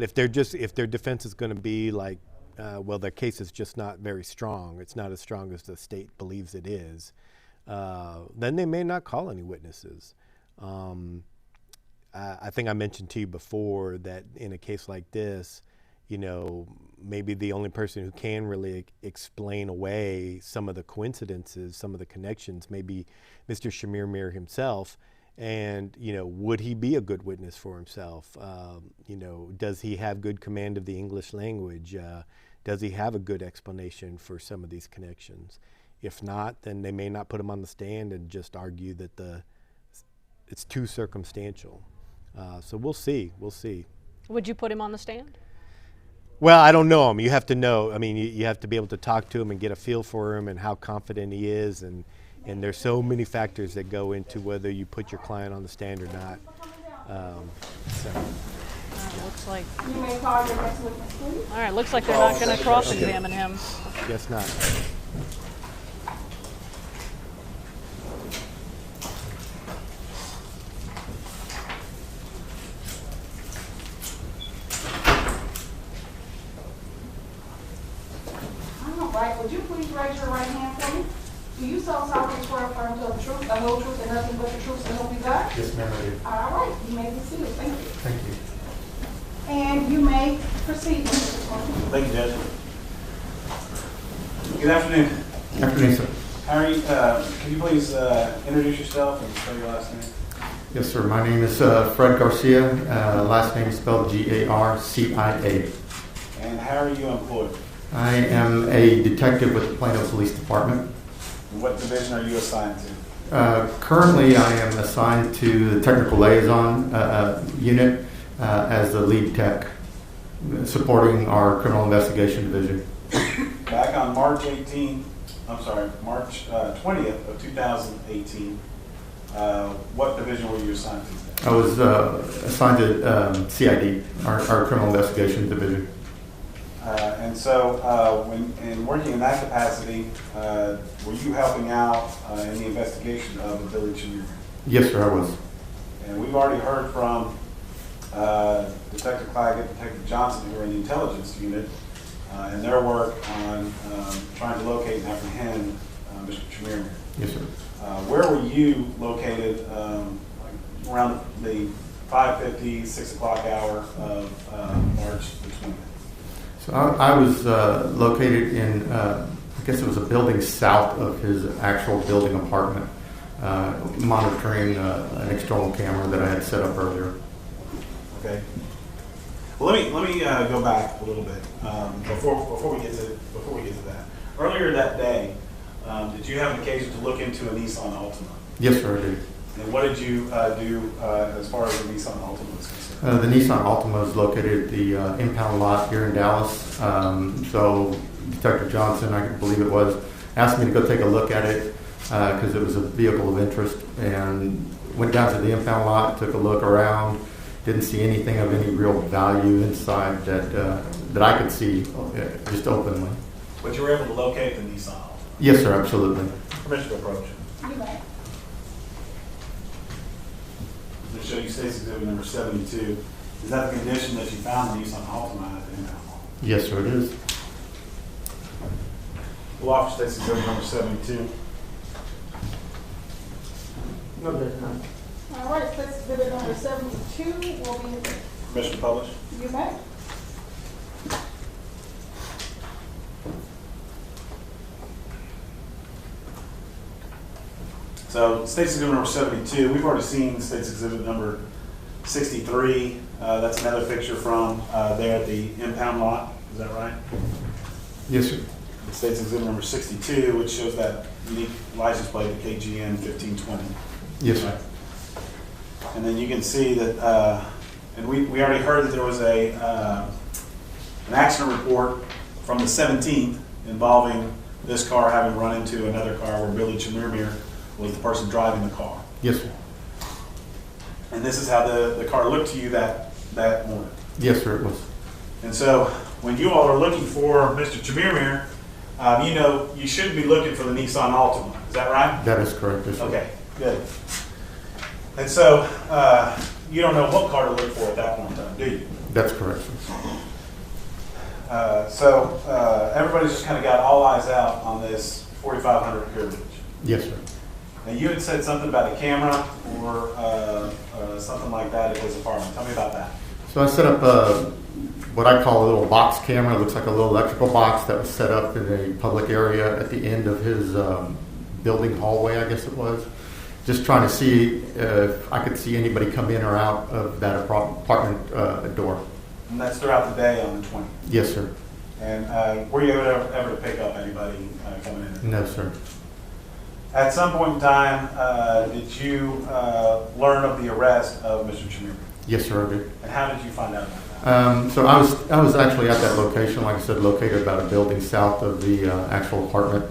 if their defense is going to be like, well, their case is just not very strong, it's not as strong as the state believes it is, then they may not call any witnesses. I think I mentioned to you before that in a case like this, maybe the only person who can really explain away some of the coincidences, some of the connections, may be Mr. Chemirmir himself. And, would he be a good witness for himself? Does he have good command of the English language? Does he have a good explanation for some of these connections? If not, then they may not put him on the stand and just argue that it's too circumstantial. So we'll see. Would you put him on the stand? Well, I don't know him. You have to know. I mean, you have to be able to talk to him and get a feel for him and how confident he is. And there's so many factors that go into whether you put your client on the stand or not. Looks like. You may call your next witness, please. All right. Looks like they're not going to cross-examine him. Guess not. Right, would you please raise your right hand for me? Do you so solemnly swear affirm to tell the truth, the whole truth, and nothing but the truth, so help you God? Yes, ma'am, I do. All right, you may be seated. Thank you. Thank you. And you may proceed, Mr. Tanya. Thank you, Judge. Good afternoon. Afternoon, sir. How are you? Can you please introduce yourself and spell your last name? Yes, sir. My name is Fred Garcia. Last name is spelled Garcia. And how are you employed? I am a detective with the Plano Police Department. And what division are you assigned to? Currently, I am assigned to the Technical Liaison Unit as the lead tech, supporting our Criminal Investigation Division. Back on March 20th of 2018, what division were you assigned to? I was assigned to CID, our Criminal Investigation Division. And so, when working in that capacity, were you helping out in the investigation of Billy Chemirmir? Yes, sir, I was. And we've already heard from Detective Claggett, Detective Johnson, who are in the intelligence unit, and their work on trying to locate and apprehend Mr. Chemirmir. Yes, sir. Where were you located around the 5:50, 6 o'clock hour of March the 20th? So I was located in, I guess it was a building south of his actual building apartment, monitoring an external camera that I had set up earlier. Okay. Well, let me go back a little bit before we get to that. Earlier that day, did you have an occasion to look into a Nissan Altima? Yes, sir, I did. And what did you do as far as the Nissan Altima is concerned? The Nissan Altima is located at the impound lot here in Dallas. So Detective Johnson, I believe it was, asked me to go take a look at it because it was a vehicle of interest, and went down to the impound lot, took a look around, didn't see anything of any real value inside that I could see just openly. But you were able to locate the Nissan Altima? Yes, sir, absolutely. Permission to approach. You may. To show you State's Exhibit number 72. Is that the condition that you found the Nissan Altima at the impound lot? Yes, sir, it is. We'll offer State's Exhibit number 72. No, there's none. All right, State's Exhibit number 72 will be. Permission to publish. You may. So, State's Exhibit number 72, we've already seen State's Exhibit number 63. That's another picture from there at the impound lot. Is that right? Yes, sir. State's Exhibit number 62, which shows that unique license plate at KGN 1520. Yes, sir. And then you can see that, and we already heard that there was an an accident report from the 17th involving this car having run into another car where Billy Chemirmir was the person driving the car. Yes, sir. And this is how the car looked to you that morning. Yes, sir, it was. And so when you all are looking for Mr. Chemirmir, you know you shouldn't be looking for the Nissan Altima. Is that right? That is correct, yes, sir. Okay, good. And so you don't know what car to look for at that point in time, do you? That's correct, sir. Everybody's just kind of got all eyes out on this 4500 privilege. Yes, sir. Now you had said something about a camera or something like that at his apartment. Tell me about that. So I set up what I call a little box camera. It looks like a little electrical box that was set up in a public area at the end of his building hallway, I guess it was. Just trying to see if I could see anybody come in or out of that apartment door. And that's throughout the day on the 20th? Yes, sir. And were you ever to pick up anybody coming in? No, sir. At some point in time, did you learn of the arrest of Mr. Chemirmir? Yes, sir, I did. And how did you find out about that? So I was actually at that location, like I said, located about a building south of the actual apartment.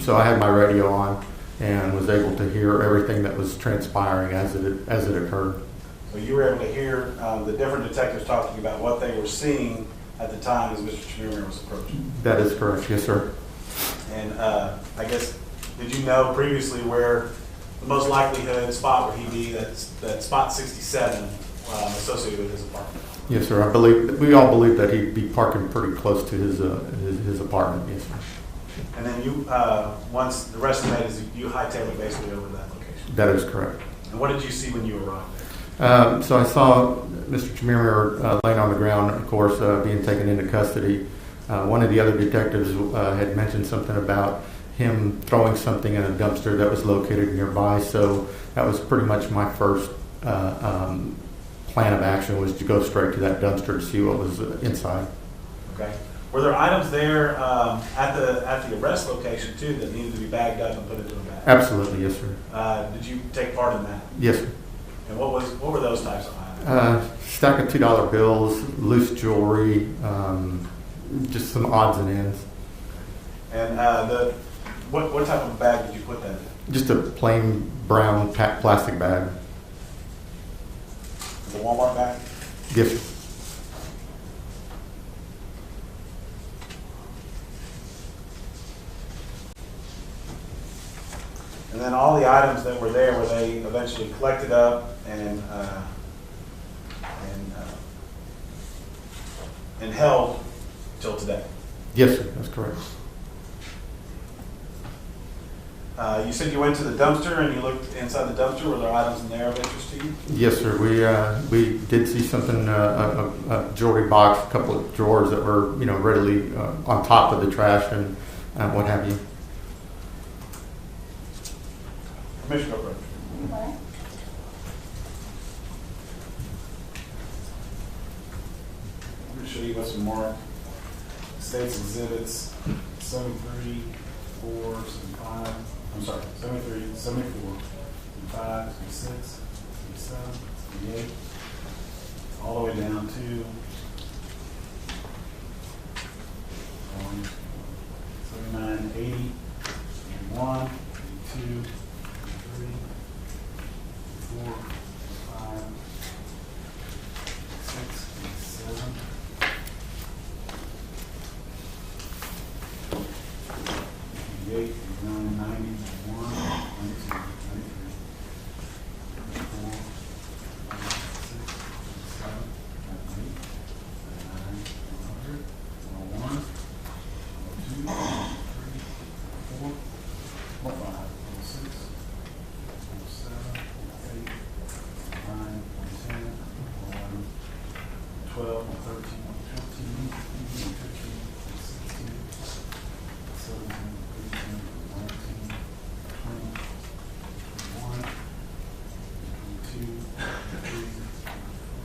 So I had my radio on and was able to hear everything that was transpiring as it occurred. So you were able to hear the different detectives talking about what they were seeing at the time as Mr. Chemirmir was approaching? That is correct, yes, sir. And I guess, did you know previously where the most likelihood spot would he be, that spot 67 associated with his apartment? Yes, sir. We all believe that he'd be parking pretty close to his apartment, yes, sir. And then you, once the rest of the night, is you hightailed it basically over to that location? That is correct. And what did you see when you arrived there? So I saw Mr. Chemirmir laying on the ground, of course, being taken into custody. One of the other detectives had mentioned something about him throwing something in a dumpster that was located nearby, so that was pretty much my first plan of action, was to go straight to that dumpster to see what was inside. Okay. Were there items there at the arrest location too that needed to be bagged up and put into a bag? Absolutely, yes, sir. Did you take part in that? Yes, sir. And what were those types of items? Stack of $2 bills, loose jewelry, just some odds and ends. And what type of bag did you put that in? Just a plain brown plastic bag. The Walmart bag? Yes, sir. And then all the items that were there, were they eventually collected up and held till today? Yes, sir. That's correct. You said you went to the dumpster and you looked inside the dumpster. Were there items in there of interest to you? Yes, sir. We did see something, a jewelry box, a couple of drawers that were, readily on top of the trash and what have you. Commissioner Brooks. Okay. I'm going to show you what's some more states exhibits 73, 4, 75. I'm sorry, 73, 74, 75, 76, 77, 78, all the way down to 79, 80, 81, 82, 83, 4, 5, 6, 7, 88, 89, 90, 91, 92, 93, 94, 5, 6, 7, 8, 9, 100, 101, 102, 103, 104, 105, 106, 107, 108, 109, 110, 111, 12, 113, 114, 115, 116, 17, 18, 19, 20, 21, 22, 23, 24,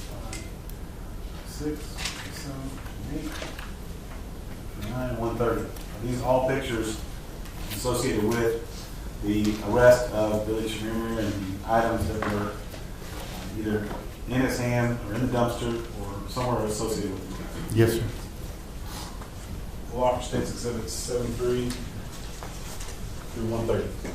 25, 26, 27, 28, 29, 130. Are these all pictures associated with the arrest of Billy Chemirmir and the items that were either in his hand or in the dumpster or somewhere associated with him? Yes, sir. We'll offer State's Exhibits 73 through 130.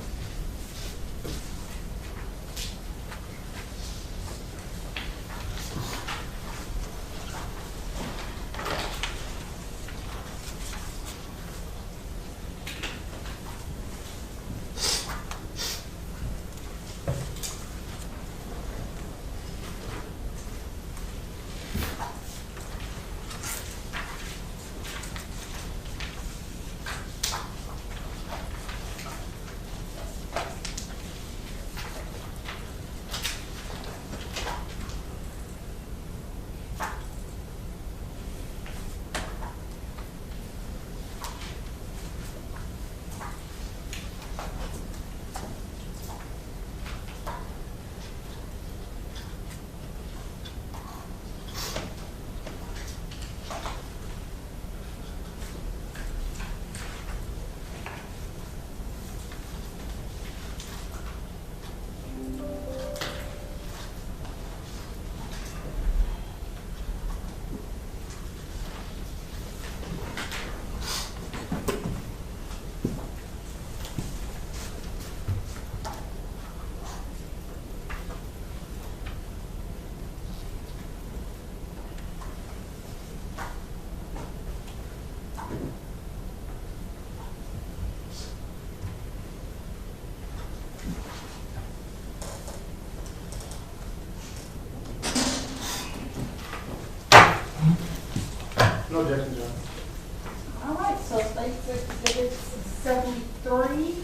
No objection, John. All right, so State's Exhibits 73,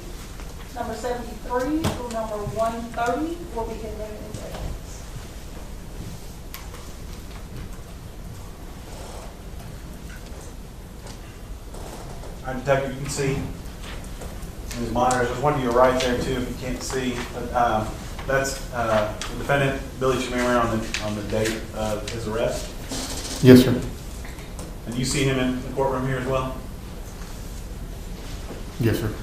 number 73 through number 130 will be admitted into evidence. All right, Detective, you can see these monitors. There's one to your right there too, if you can't see. But, that's the defendant, Billy Chemirmir, on the date of his arrest. Yes, sir. And you see him in the courtroom here as well? Yes, sir.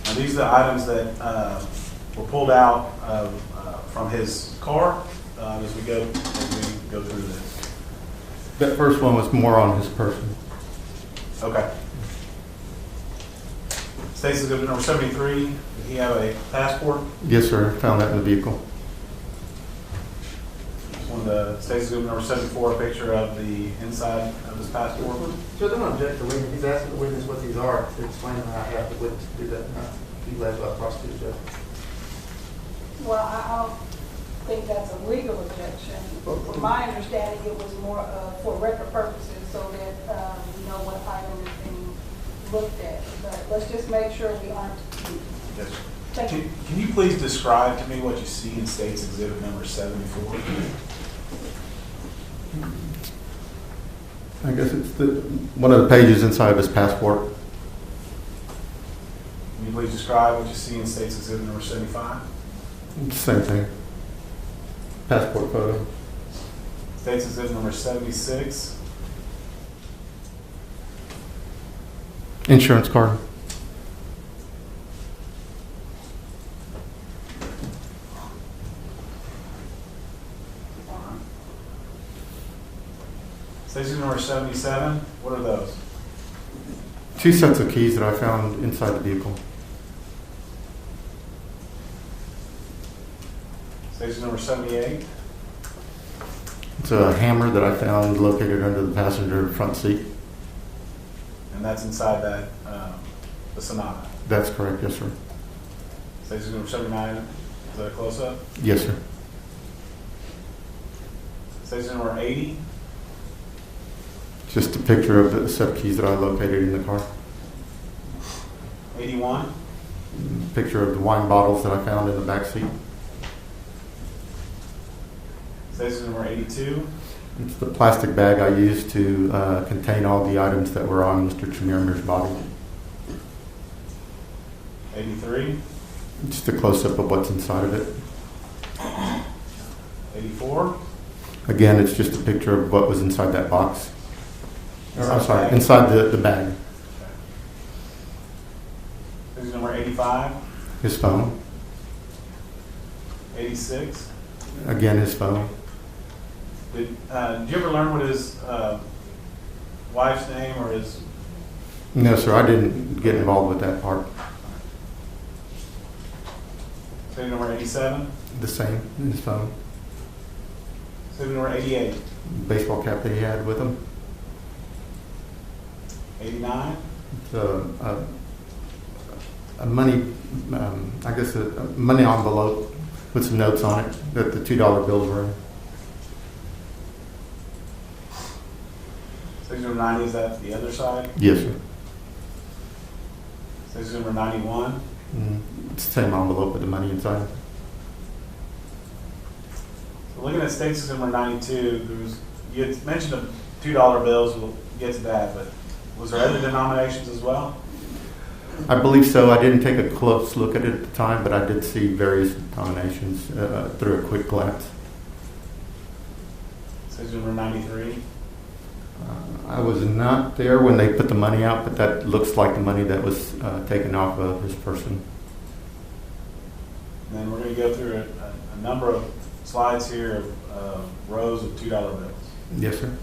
Now, these are the items that were pulled out from his car as we go through this. That first one was more on his person. Okay. State's Exhibit number 73. Did he have a passport? Yes, sir. Found that in the vehicle. On the State's Exhibit number 74, a picture of the inside of his passport. Judge, I'm going to object to witness. He's asking the witness what these are to explain them. I have the witness do that. Be led by the prosecutor, Judge. Well, I don't think that's a legal objection. From my understanding, it was more for record purposes so that we know what item is being looked at. But let's just make sure we aren't. Yes, sir. Thank you. Can you please describe to me what you see in State's Exhibit number 74? I guess it's one of the pages inside of his passport. Can you please describe what you see in State's Exhibit number 75? Same thing. Passport photo. State's Exhibit number 76. Insurance card. State's Exhibit number 77. What are those? 2 sets of keys that I found inside the vehicle. State's Exhibit number 78. It's a hammer that I found located under the passenger front seat. And that's inside that, the Sonata. That's correct, yes, sir. State's Exhibit number 79. Is that a close-up? Yes, sir. State's Exhibit number 80. Just a picture of the set of keys that I located in the car. 81. Picture of the wine bottles that I found in the back seat. State's Exhibit number 82. It's the plastic bag I used to contain all the items that were on Mr. Chemirmir's body. 83. Just a close-up of what's inside of it. 84. Again, it's just a picture of what was inside that box. I'm sorry, inside the bag. State's number 85. His phone. 86. Again, his phone. Did you ever learn what his wife's name or his? No, sir, I didn't get involved with that part. City number 87? The same, in his phone. City number 88? Baseball cap that he had with him. 89? A money, I guess a money envelope with some notes on it that the $2 bills were in. City number 90, is that the other side? Yes, sir. City number 91? It's the same envelope with the money inside. So looking at state number 92, you had mentioned the $2 bills. We'll get to that, but was there other denominations as well? I believe so. I didn't take a close look at it at the time, but I did see various denominations through a quick glance. State number 93? I was not there when they put the money out, but that looks like the money that was taken off of his person. And then we're going to go through a number of slides here of rows of $2 bills. Yes, sir.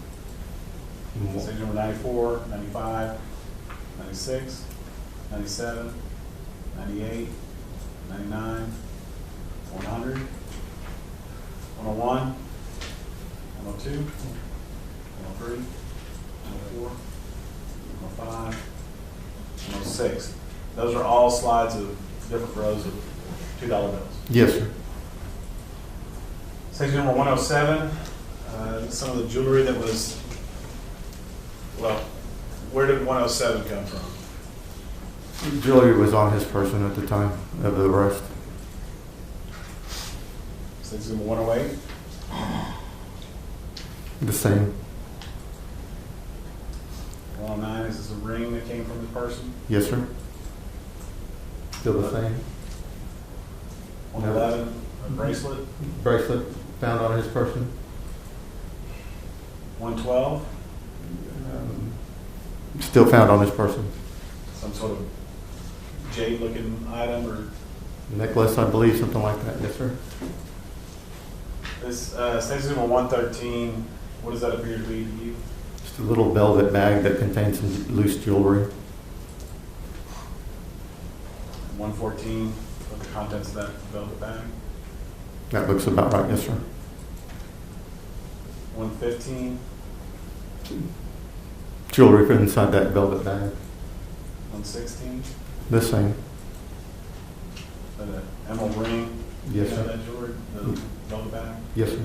Stage number 94, 95, 96, 97, 98, 99, 100, 101, 102, 103, 104, 105, 106. Those are all slides of different rows of $2 bills. Yes, sir. Stage number 107, some of the jewelry that was, well, where did 107 come from? Jewelry was on his person at the time of the arrest. Stage number 108. The same. 109, is this a ring that came from the person? Yes, sir. Still the same. 111, a bracelet. Bracelet found on his person. 112. Still found on his person. Some sort of jade-looking item or Necklace, I believe, something like that. Yes, sir. this stage number 113. What does that appear to be to you? Just a little velvet bag that contains some loose jewelry. 114. What the contents of that velvet bag? That looks about right. Yes, sir. 115. Jewelry from inside that velvet bag. 116. The same. An emerald ring. Yes, You know sir. that jewelry, the velvet bag. Yes, sir.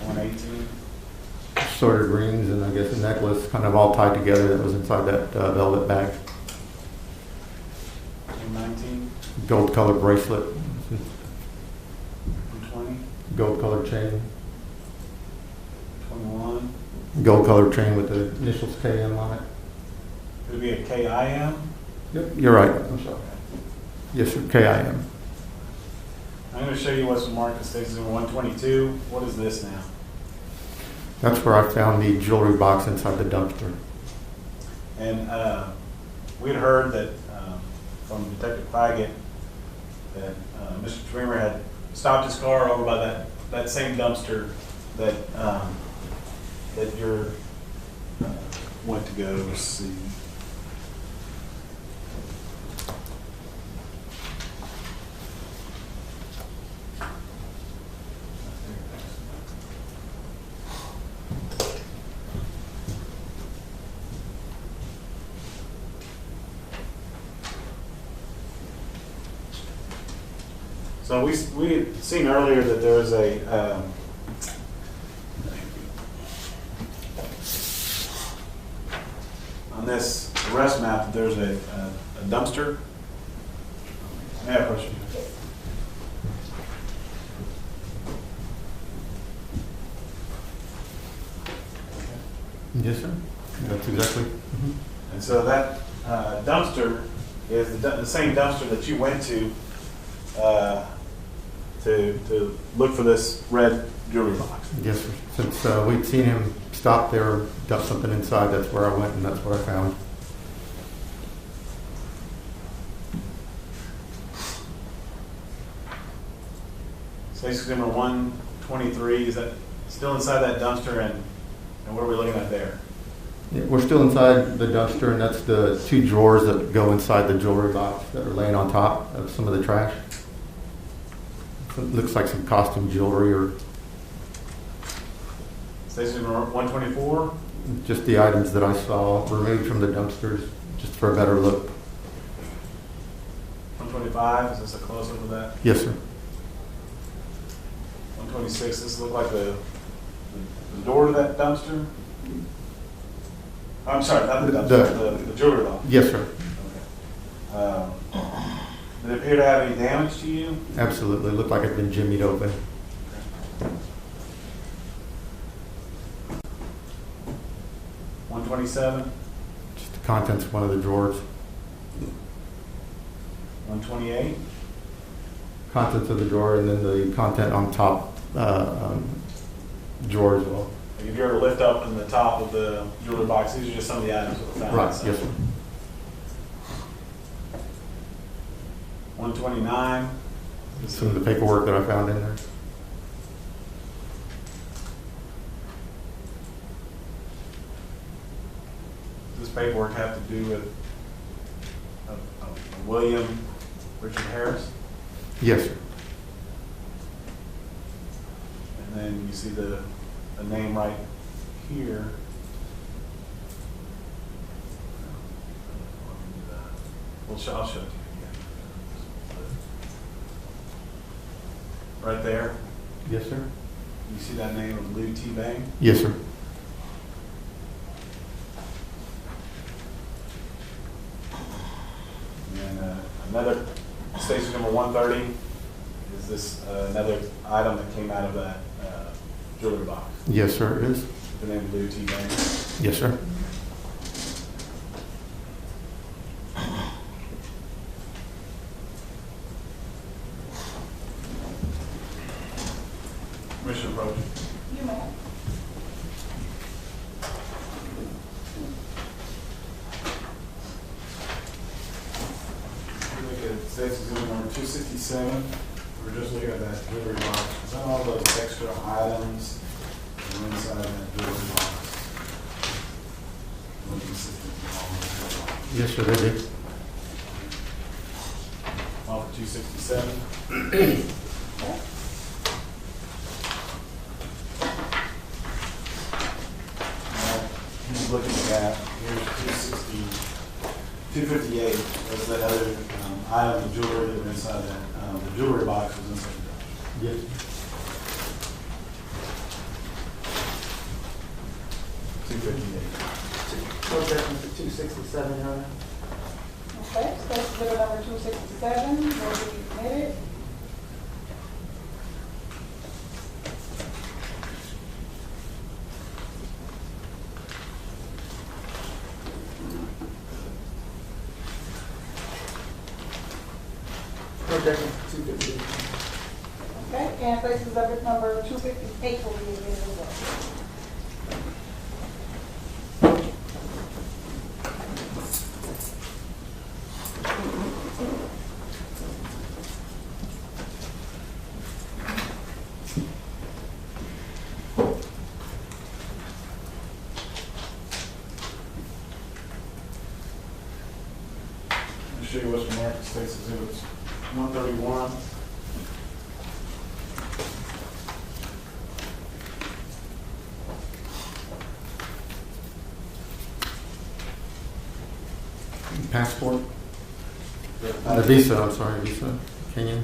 118. Assorted rings and I guess a necklace kind of all tied together that was inside that velvet bag. 119. Gold colored bracelet. 120. Gold colored chain. 21. Gold colored chain with the initials KM on it. Could it be a KIM? Yep, you're right. I'm sorry. Yes, sir. KIM. I'm going to show you what's marked at stage number 122. What is this now? That's where I found the jewelry box inside the dumpster. And we had heard that from Detective Feigett that Mr. Chemirmir had stopped his car over by that same dumpster that that you're went to go see. So we had seen earlier that there was a on this arrest map there's a dumpster. I have a question. Yes, sir. That's exactly. And so that dumpster is the same dumpster that you went to look for this red jewelry box. Yes, sir. Since we'd seen him stop there, dump something inside, that's where I went and that's what I found. Station number 23, is that still inside that dumpster, and what are we looking at there? Yeah, we're still inside the dumpster, and that's the 2 drawers that go inside the jewelry box that are laying on top of some of the trash. It looks like some costume jewelry or Station number 124? just the items that I saw removed from the dumpsters, just for a better look. 125, is this a close-up of that? Yes, sir. 126, this look like the door to that dumpster? I'm sorry, not the dumpster, the jewelry box. Yes, sir. Okay. Did it appear to have any damage to you? Absolutely. Looked like it'd been jimmied open. $127? Just the contents of one of the drawers. $128? Contents of the drawer, and then the content on top drawer as well. Like if you were to lift up in the top of the jewelry box, these are just some of the items that were found. Right, inside. yes, sir. 129? Some of the paperwork that I found in there. Does this paperwork have to do with William Richard Harris? Yes, sir. And then you see the name right here. I'll show it to you again. Right there. Yes, sir. You see that name of Lou T. Bang? Yes, sir. And another, station number 130, is this another item that came out of that jewelry box? Yes, sir, it is. The name of Lou T. Bang? Yes, sir. Commissioner Approach. You may. Look at station number 267. We're just looking at that jewelry box. Is that all those extra items that are inside that jewelry box? Yes, sir, they did. Off of 267. He's looking at, here's 258, that's the other item of jewelry that were inside that, the jewelry box was inside the Yes. 258. Objection to 267, Your Honor. Okay, State Exhibit number 267 will be admitted. Objection to 258. Okay, and State Exhibit number 258 will be admitted as well. I'll show you what's marked as State's Exhibits 131. Passport. The visa, I'm sorry, visa. Kenyan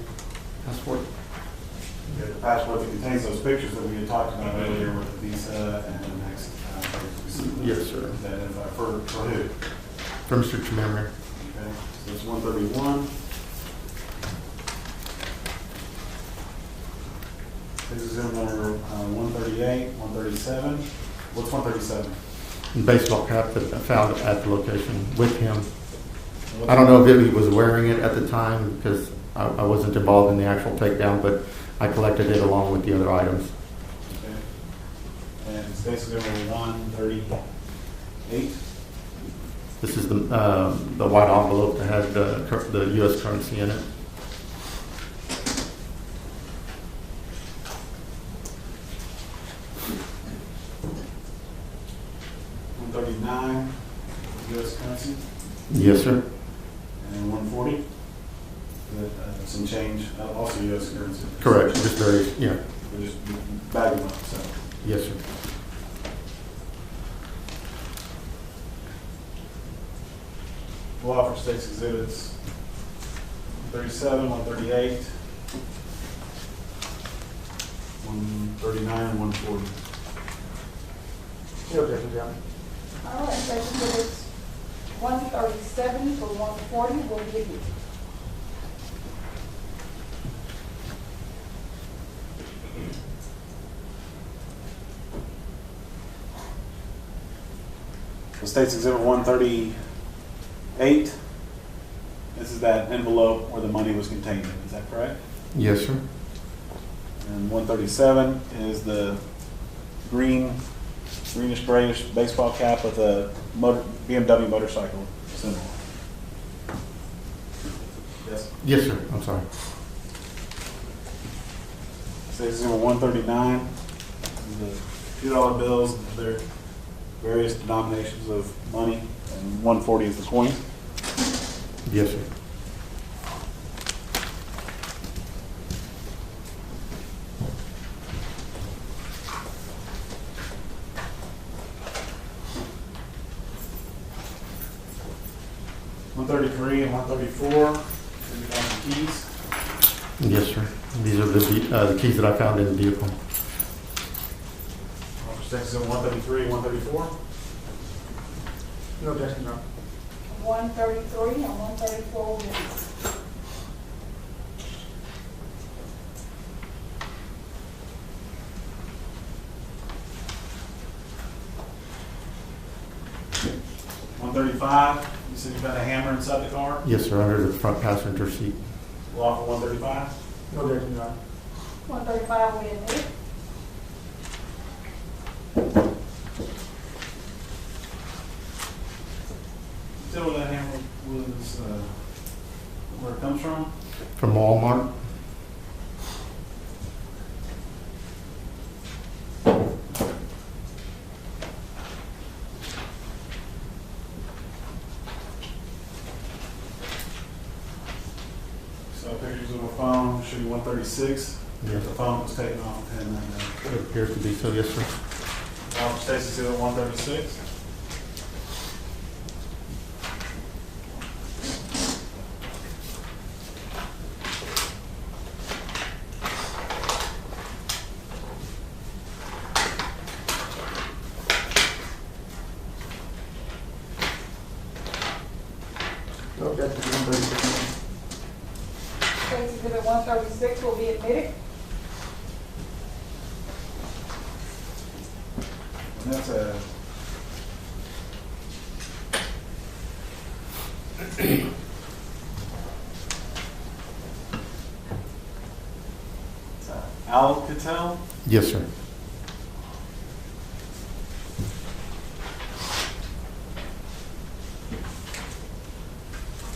passport. Yeah, the passport that contains those pictures that we had talked about earlier with the visa and the next. Yes, sir. Identify for who? For Mr. Chemirmir. Okay, so it's 131. This is in number 138, 137. What's 137? Baseball cap that I found at the location with him. I don't know if he was wearing it at the time because I wasn't involved in the actual takedown, but I collected it along with the other items. Okay. And it's basically number 138. This is the white envelope that had the U.S. currency in it. 139, U.S. currency, Yes, sir. and 140. Some change, also U.S. currency. Correct. Just very, yeah. We're just bagging them up, so. Yes, sir. Law for states exhibits 137, 138, 139, and 140. No objection, John. All right, so exhibits 137 for 140 will be admitted. The state's exhibit 138. This is that envelope where the money was contained in. Is that correct? Yes, sir. And 137 is the greenish grayish baseball cap with a BMW motorcycle symbol. Yes. Yes, sir. I'm sorry. State's exhibit 139 is the $2 bills. They're various denominations of money, and 140 is the coin. Yes, sir. $133 and $134. The keys. Yes, sir. These are the keys that I found in the vehicle. State's exhibit 133 and 134. No objection, John. 133 and 134 will be admitted. $135. You said you got a hammer inside the car. Yes, sir. Under the front passenger seat. Law for 135. No objection, John. 135 will be admitted. Tell where that hammer was, where it comes from. From Walmart. So pictures of a phone, show you 136. Yes. The phone was taken off and then It appears to be so. Yes, sir. Law for state's exhibit 136. No objection, 136. State's exhibit 136 will be admitted. And that's a Alcatel. Yes, sir.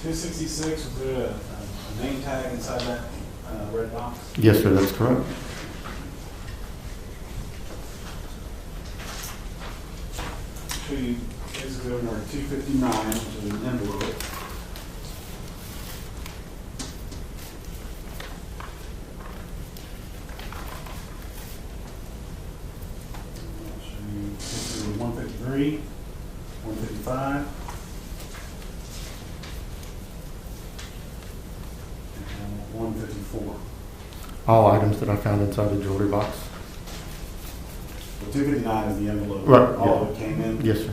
$266. Was there a name tag inside that red box? Yes, sir. That's correct. Show you basically number 259, which is an envelope. Show you basically 153, 155. And 154. All items that I found inside the jewelry box. Well, 259 is the envelope. Right, All yeah. of it came in. Yes, sir.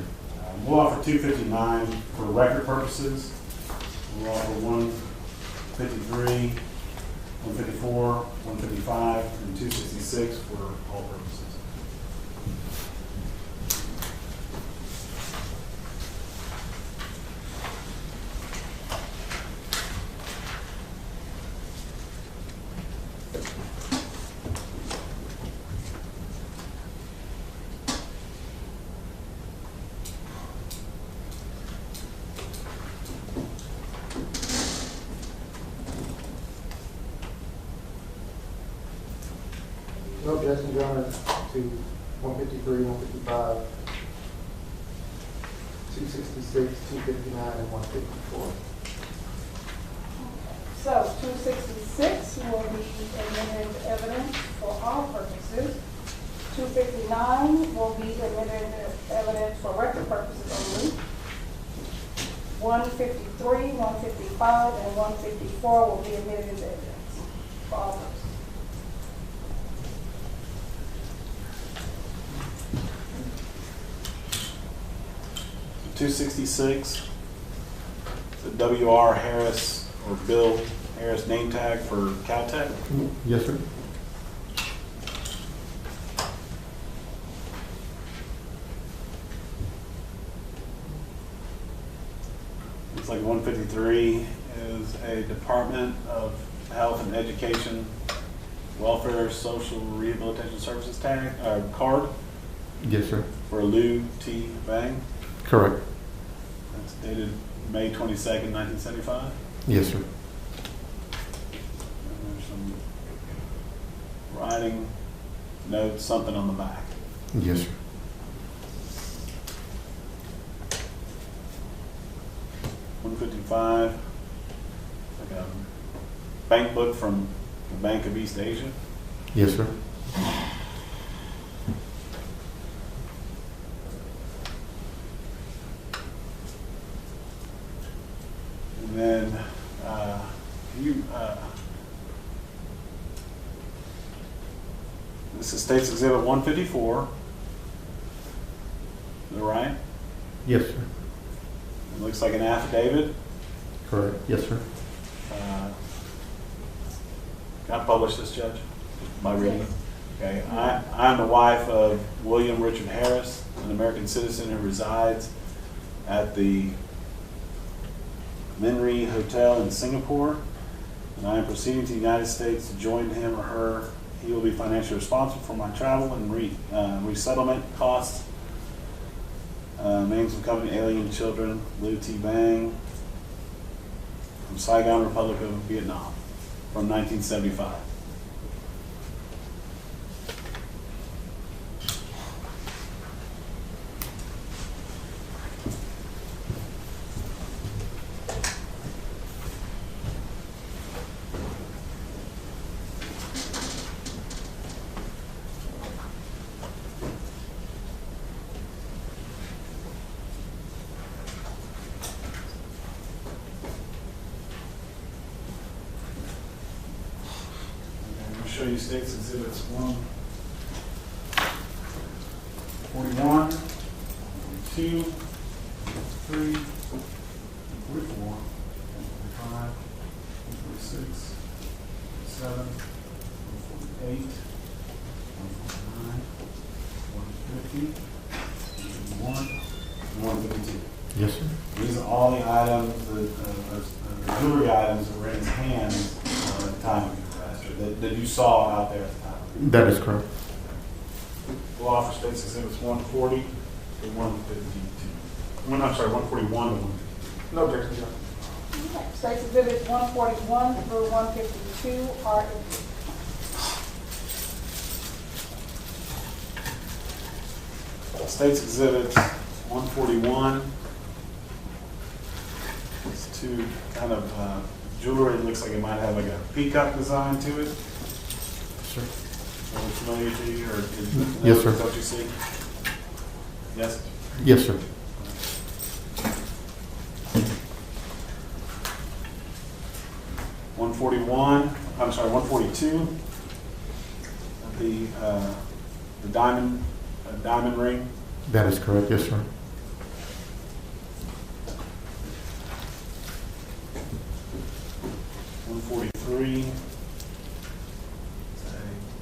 We'll offer 259 for record purposes. We'll offer 153, 154, 155, and 266 for all purposes. No objection, John, to 153, 155. 266, 259, and 154. So 266 will be admitted into evidence for all purposes. 259 will be admitted into evidence for record purposes only. 153, 155, and 154 will be admitted into evidence for all purposes. So 266, the W.R. Harris or Bill Harris name tag for Caltech. Yes, sir. Looks like 153 is a Department of Health and Education, Welfare, Social Rehabilitation Services tag card. Yes, sir. For Lou T. Bang. Correct. That's dated May 22nd, 1975. Yes, sir. And there's some writing, notes, something on the back. Yes, sir. $155, like a bank book from the Bank of East Asia. Yes, sir. And then this is State's Exhibit 154. Is that right? Yes, sir. It looks like an affidavit. Correct. Yes, sir. Can I publish this, Judge? By reading it? Okay. I'm the wife of William Richard Harris, an American citizen who resides at the Minri Hotel in Singapore, and I am proceeding to the United States to join him or her. He will be financially responsible for my travel and resettlement costs. Names of company: Alien Children, Lou T. Bang, from Saigon, Republic of Vietnam, from 1975. Show you State's Exhibits 141, 2, 3, 44, 45, 46, 7, 148, 149, 150, 151, and 152. Yes, sir. These are all the items, the jewelry items that were in his hands at the time of the arrest, or that you saw out there at the time. That is correct. We'll offer State's Exhibits 140 to 152. I'm sorry, 141 to 152. No objection, Your Honor. Okay. State's Exhibits 141 through 152 are admitted. State's Exhibits 141. It's two kind of jewelry. It looks like it might have like a peacock design to it. Sure. Are we familiar to you, or is Yes, sir. Is that what you see? Yes. Yes, sir. I'm sorry, 142. The diamond ring. That is correct. Yes, sir. 143. It's a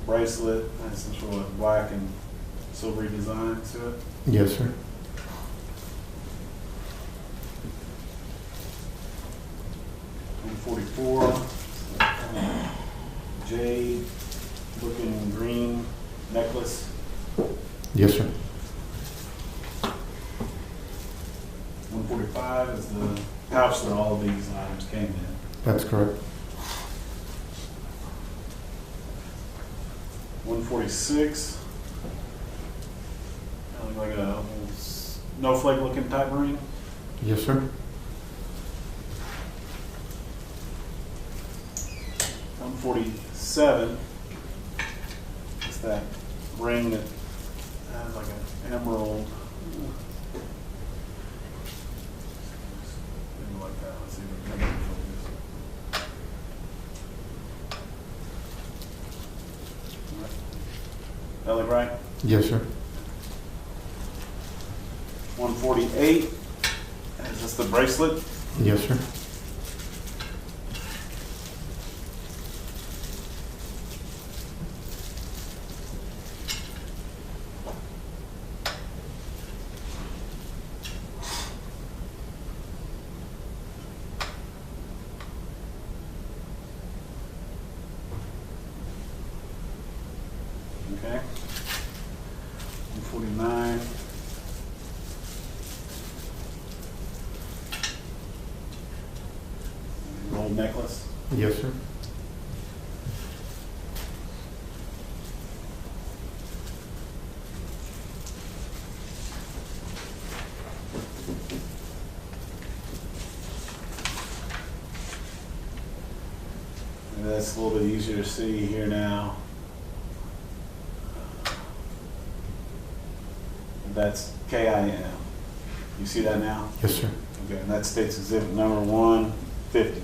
bracelet, has some sort of black and silvery design to it. Yes, sir. 144. Jade looking green necklace. Yes, sir. 145 is the pouch that all of these items came in. That's correct. 146. Like a snowflake looking type ring? Yes, sir. 147 is that ring that has like an emerald. Maybe like that. Let's see if we can focus. That look right? Yes, sir. 148. Is this the bracelet? Yes, sir. Okay. 149. Gold necklace. Yes, sir. And that's a little bit easier to see here now. That's KIM. You see that now? Yes, sir. Okay, and that's State's Exhibit number 150.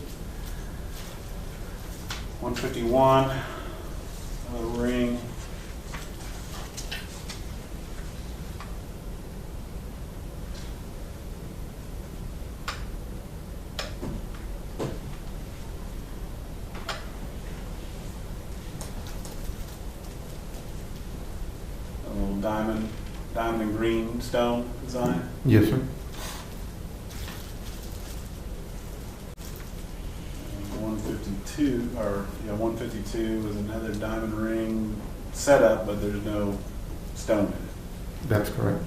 151, a ring. A little diamond and green stone design. Yes, sir. 152 is another diamond ring setup, but there's no stone in it. That's correct.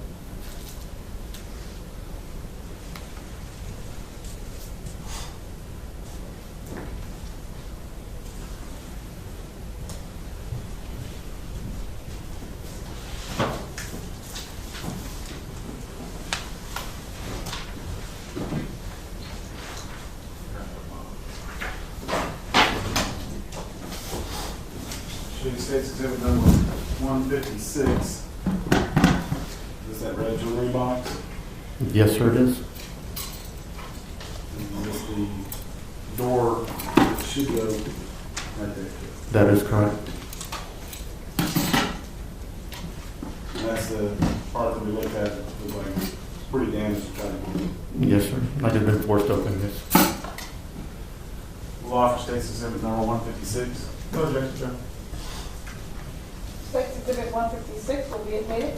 State's Exhibit number 156. Is that red jewelry box? Yes, sir, it is. And this the door should go right there. That is correct. And that's the part that we looked at. It was like pretty damaged to try to. Yes, sir. I have been forced open this. Law for State's Exhibit number 156. Go ahead, John. State's Exhibit 156 will be admitted.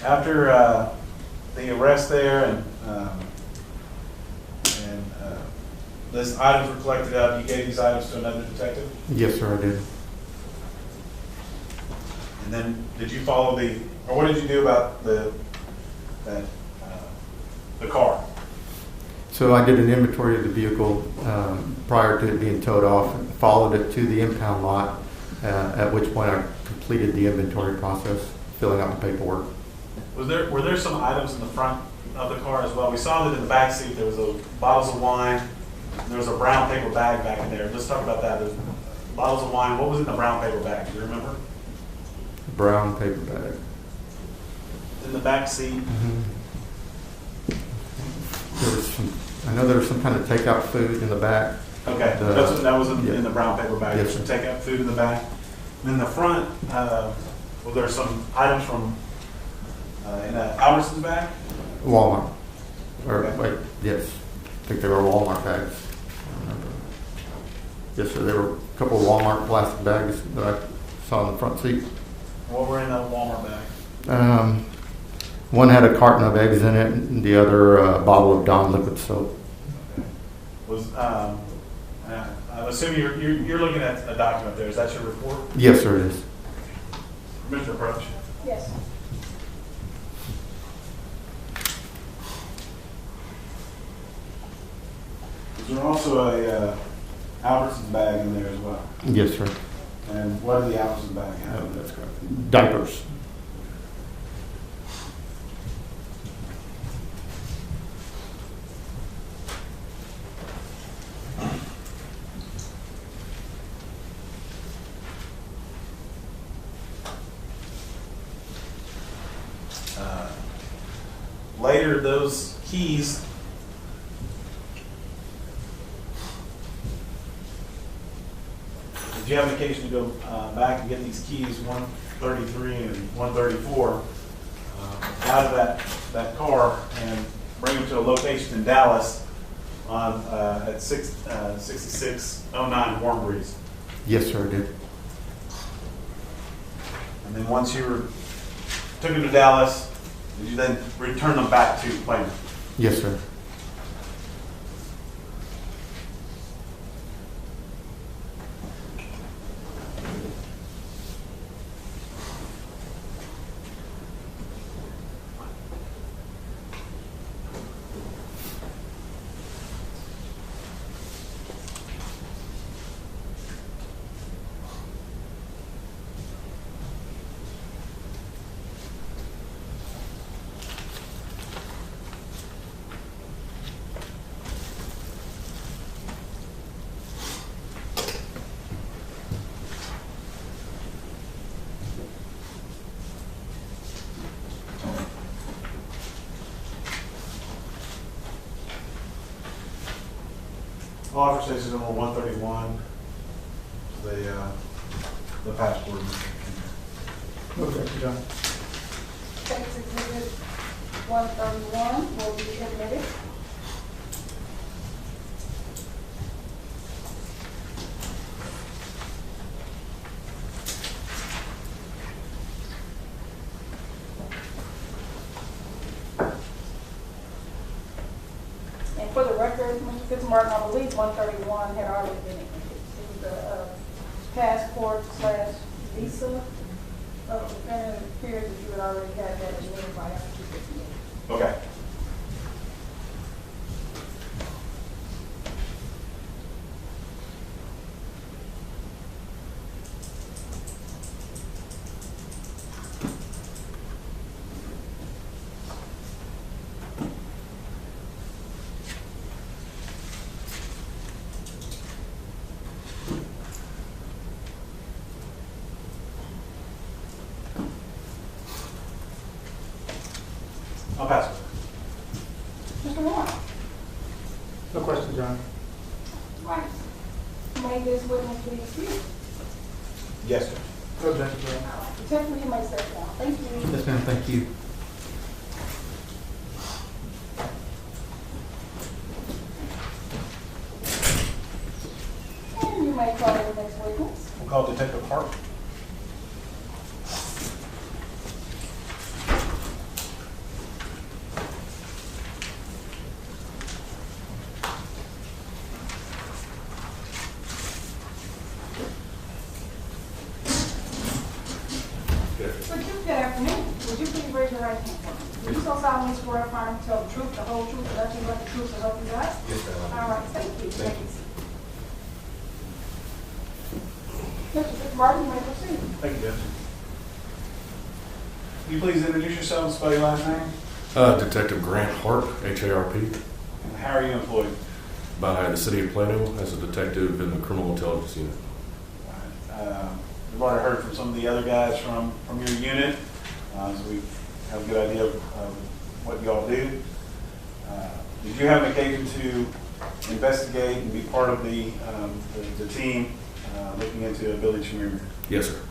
After the arrest there and these items were collected up, you gave these items to another detective? Yes, sir, I did. And then did you follow or what did you do about the car? So I did an inventory of the vehicle prior to it being towed off, followed it to the impound lot, at which point I completed the inventory process, filling out the paperwork. Were there some items in the front of the car as well? We saw that in the back seat there was bottles of wine. There was a brown paper bag back in there. Let's talk about that. There's bottles of wine. What was in the brown paper bag? Do you remember? Brown paper bag. In the back seat. There was I know there was some kind of takeout food in the back. Okay, that was in the brown paper bag. Yes, There's some takeout food in the back. And in the front, well, there's some items from in Albertson's bag. Walmart. Or, Okay. like, yes, I think they were Walmart bags. Yes, sir, there were a couple of Walmart plastic bags that I saw in the front seat. What were in the Walmart bag? One had a carton of eggs in it, and the other a bottle of Dawn liquid soap. Was I'm assuming you're looking at a document there. Is that your report? Yes, sir, it is. Mr. Approach. Yes. Is there also a Albertsons bag in there as well? Yes, sir. And what did the Albertsons bag have? That's correct. Diapers. Later, those keys did you have an occasion to go back and get these keys 133 and 134 out of that car and bring them to a location in Dallas on at 6609 Warm Breeze? Yes, sir, I did. And then once you took them to Dallas, did you then return them back to Plano? Yes, sir. Officer Station number 131, the passport. Okay, John. Case exhibit 131 will be admitted. And for the record, Mr. Fitzmartin, I believe 131 had already been admitted. It was a passport/visa of the defendant. It appears that you had already had that admitted by after 258. Okay. I'll pass it. Mr. Moore. No question, John. Right. May this witness be excused? Yes, sir. No objection, John. Detective, you may step down. Thank you. Yes, ma'am, thank you. And you may call the next witness. We'll call Detective Hart. Good afternoon. Would you please raise your right hand for me? Would you so solemnly swear to affirm to tell the truth, the whole truth, and nothing but the truth, so help you God? Yes, ma'am. All right, thank you. Thank you. Mr. Fitzmartin, you may proceed. Thank you, Judge. Can you please introduce yourself and spell your last name? Detective Grant Hart, H-A-R-P, And how are you employed? by the City of Plano as a detective in the Criminal Intelligence Unit. We've already heard from some of the other guys from your unit, so we have a good idea of what you all do. Did you have an occasion to investigate and be part of the team looking into Billy Chemirmir? Yes, sir.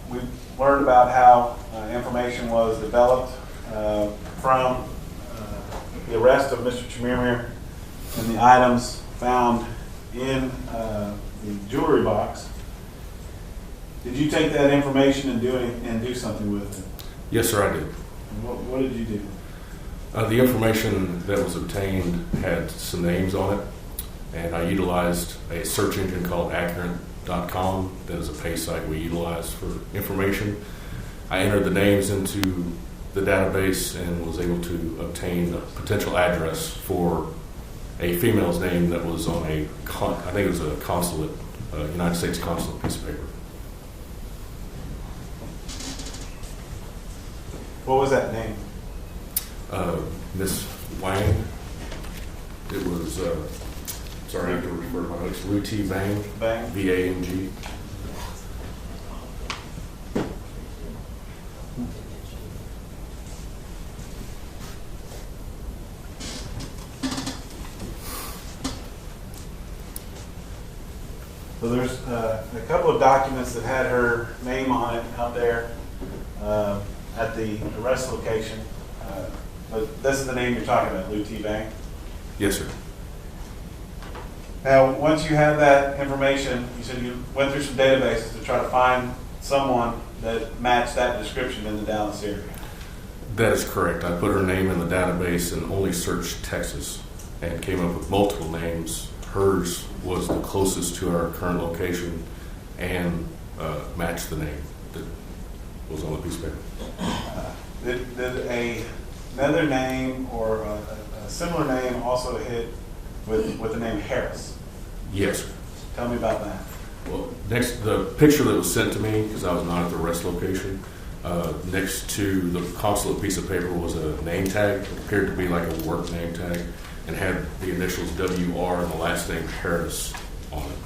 We've learned about how information was developed from the arrest of Mr. Chemirmir and the items found in the jewelry box. Did you take that information and do something with it? Yes, sir, I did. What did you do? The information that was obtained had some names on it, and I utilized a search engine called accurate.com. That is a pay site we utilize for information. I entered the names into the database and was able to obtain a potential address for a female's name that was on I think it was a consulate, United States consulate piece of paper. What was that name? Miss Wang. It was, sorry, I have to refer to my notes. Lou T. Bang. Bang. V-A-N-G. So there's a couple of documents that had her name on it out there at the arrest location. But this is the name you're talking about, Lou T. Bang? Yes, sir. Now, once you had that information, you said you went through some databases to try to find someone that matched that description in the Dallas area. That is correct. I put her name in the database and only searched Texas and came up with multiple names. Hers was the closest to our current location and matched the name that was on the piece of paper. Did another name or a similar name also hit with the name Harris? Yes, sir. Tell me about that. Well, the picture that was sent to me, because I was not at the arrest location, next to the consulate piece of paper was a name tag. It appeared to be like a work name tag and had the initials W.R. and the last name Harris on it.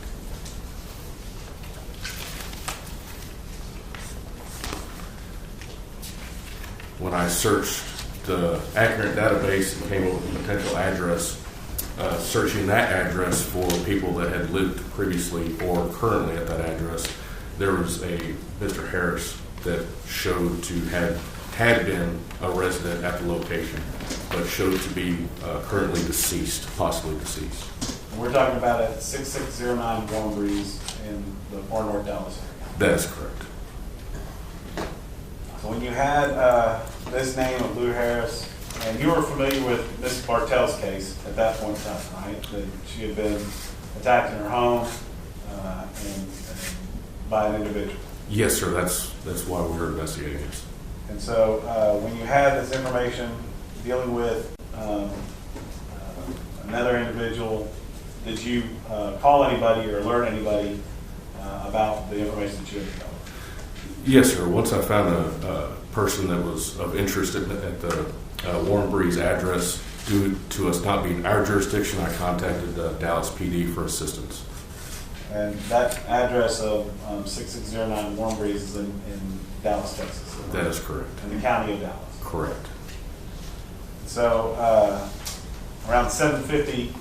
When I searched the accurate database and came up with a potential address, searching that address for people that had lived previously or currently at that address, there was a Mr. Harris that showed to had been a resident at the location, but showed to be currently deceased, possibly deceased. We're talking about at 6609 Warm Breeze in the Far North Dallas area. That is correct. So when you had this name of Lou Harris, and you were familiar with Miss Bartell's case at that point in time, right? That she had been attacked in her home and by an individual. Yes, sir. That's why we were investigating this. And so when you had this information dealing with another individual, did you call anybody or alert anybody about the information that you had developed? Yes, sir. Once I found a person that was of interest at the Warm Breeze address, due to us not being our jurisdiction, I contacted Dallas PD for assistance. And that address of 6609 Warm Breeze is in Dallas, Texas. That is correct. In the county of Dallas. Correct. So around 7:50,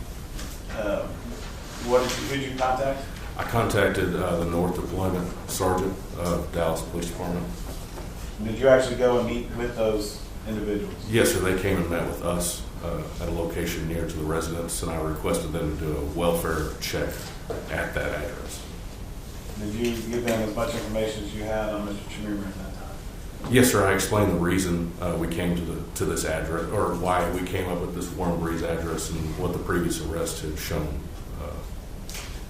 who did you contact? I contacted the North Deployment Sergeant of Dallas Police Department. Did you actually go and meet with those individuals? Yes, sir. They came and met with us at a location near to the residence, and I requested them to do a welfare check at that address. Did you give them as much information as you had on Mr. Chemirmir at that time? Yes, sir. I explained the reason we came to this address, or why we came up with this Warm Breeze address and what the previous arrest had shown.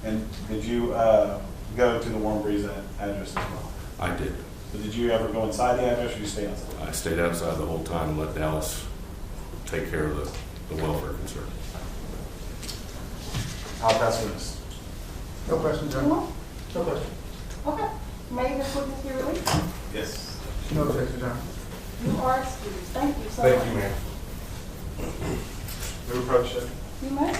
And did you go to the Warm Breeze address as well? I did. But did you ever go inside the address, or did you stay outside? I stayed outside the whole time and let Dallas take care of the welfare concern. I'll pass this. No questions, John? No question. Okay. May this witness be released? Yes. No objection, John. You are excused. Thank you so Thank much. you, ma'am. Who approached it? You may.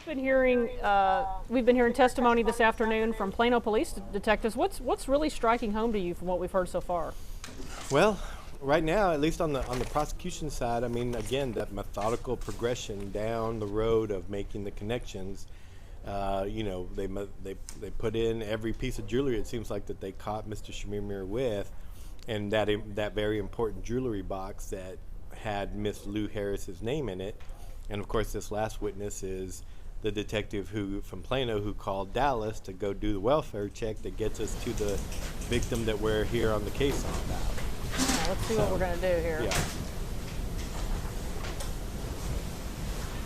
been hearing testimony this afternoon from Plano police detectives. What's really striking home to you from what we've heard so far? Well, right now, at least on the prosecution side, I mean, again, that methodical progression down the road of making the connections. You know, they put in every piece of jewelry it seems like that they caught Mr. Chemirmir with, and that very important jewelry box that had Miss Lou Harris's name in it. And of course, this last witness is the detective from Plano who called Dallas to go do the welfare check that gets us to the victim that we're here on the case on about. Yeah, let's see what we're going to do here. Yeah.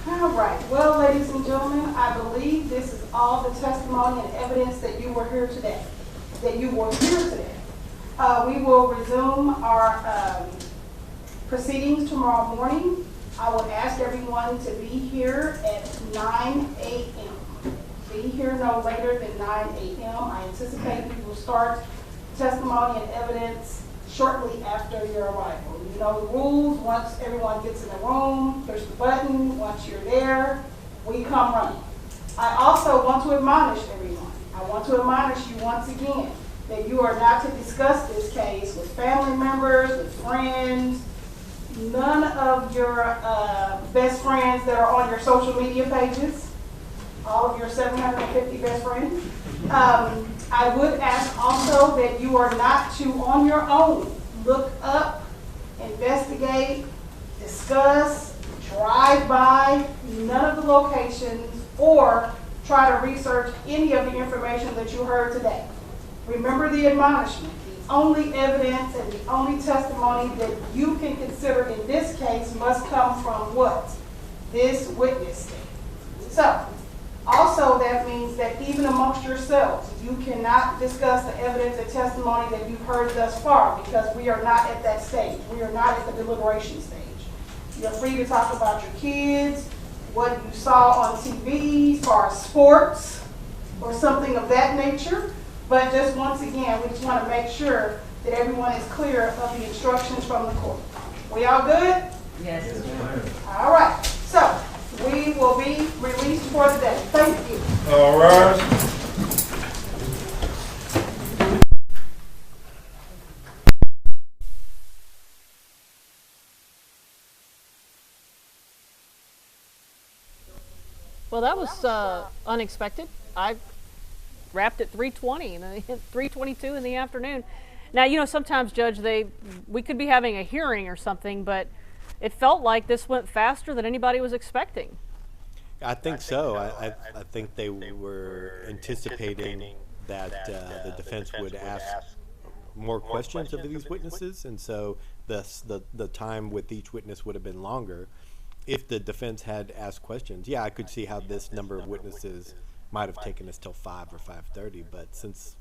All right. Well, ladies and gentlemen, I believe this is all the testimony and evidence that you were here today. We will resume our proceedings tomorrow morning. I would ask everyone to be here at 9 a.m. Be here no later than 9 a.m. I anticipate we will start testimony and evidence shortly after your arrival. You know the rules. Once everyone gets in the room, push the button. Once you're there, we come running. I also want to admonish everyone. I want to admonish you once again that you are not to discuss this case with family members, with friends, none of your best friends that are on your social media pages, all of your 750 best friends. I would ask also that you are not to, on your own, look up, investigate, discuss, drive by none of the locations, or try to research any of the information that you heard today. Remember the admonishment. The only evidence and the only testimony that you can consider in this case must come from what? This witness stand. So, also that means that even amongst yourselves, you cannot discuss the evidence and testimony that you've heard thus far because we are not at that stage. We are not at the deliberation stage. You're free to talk about your kids, what you saw on TV as far as sports or something of that nature. But just once again, we just want to make sure that everyone is clear of the instructions from the court. We all good? Yes. All right. So we will be released for the day. Thank you. All right. Well, that was unexpected. I wrapped at 3:20 and 3:22 in the afternoon. Now, you know, sometimes, Judge, we could be having a hearing or something, but it felt like this went faster than anybody was expecting. I think so. I think they were anticipating that the defense would ask more questions of these witnesses, and so the time with each witness would have been longer. If the defense had asked questions, yeah, I could see how this number of witnesses might have taken us till 5 or 5:30, but since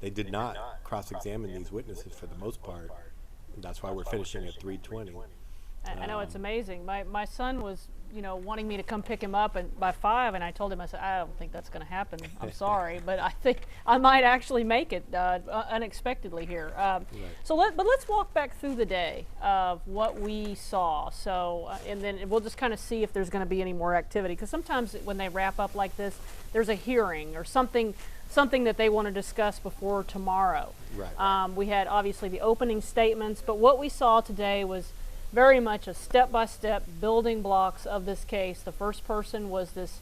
they did not cross-examine these witnesses for the most part, that's why we're finishing at 3:20. I know, it's amazing. My son was, you know, wanting me to come pick him up by 5, and I told him, I said, I don't think that's going to happen. I'm sorry, but I think I might actually make it unexpectedly here. So let's walk back through the day of what we saw. So, and then we'll just kind of see if there's going to be any more activity, because sometimes when they wrap up like this, there's a hearing or something that they want to discuss before tomorrow. Right. We had obviously the opening statements, but what we saw today was very much a step-by-step building blocks of this case. The first person was this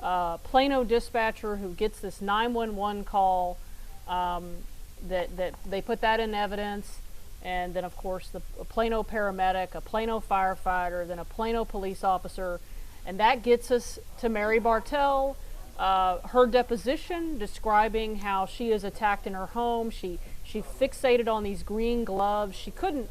Plano dispatcher who gets this 911 call, that they put that in evidence, and then of course a Plano paramedic, a Plano firefighter, then a Plano police officer, and that gets us to Mary Bartell, her deposition describing how she is attacked in her home. She fixated on these green gloves. She couldn't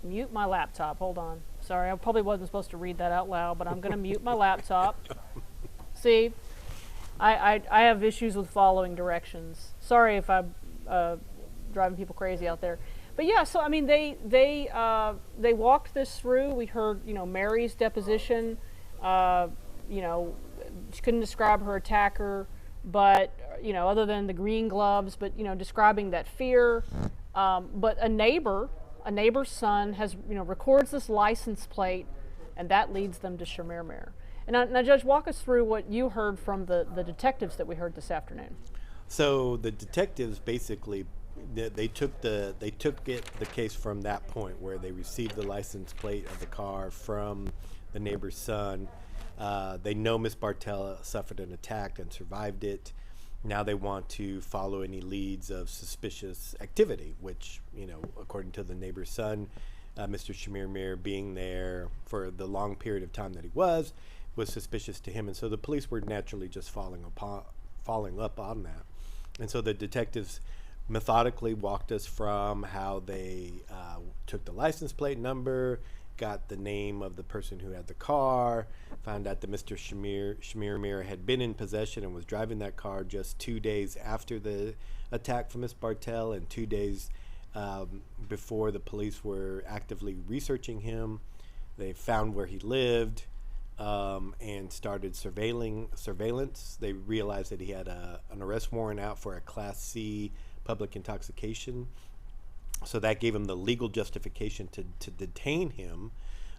mute my laptop. Hold on. Sorry, I probably wasn't supposed to read that out loud, but I'm going to mute my laptop. See, I have issues with following directions. Sorry if I'm driving people crazy out there. But yeah, so I mean, they walked this through. We heard, you know, Mary's deposition. You know, she couldn't describe her attacker, but you know, other than the green gloves, but you know, describing that fear. But a neighbor's son has, you know, records this license plate, and that leads them to Chemirmir. And now, Judge, walk us through what you heard from the detectives that we heard this afternoon. So the detectives basically they took the case from that point where they received the license plate of the car from the neighbor's son. They know Miss Bartell suffered an attack and survived it. Now they want to follow any leads of suspicious activity, which, according to the neighbor's son, Mr. Chemirmir being there for the long period of time that he was suspicious to him. And so the police were naturally just following up on that. And so the detectives methodically walked us from how they took the license plate number, got the name of the person who had the car, found out that Mr. Chemirmir had been in possession and was driving that car just 2 days after the attack from Miss Bartell and 2 days before the police were actively researching him. They found where he lived and started surveillance. They realized that he had an arrest warrant out for a Class C public intoxication. So that gave him the legal justification to detain him.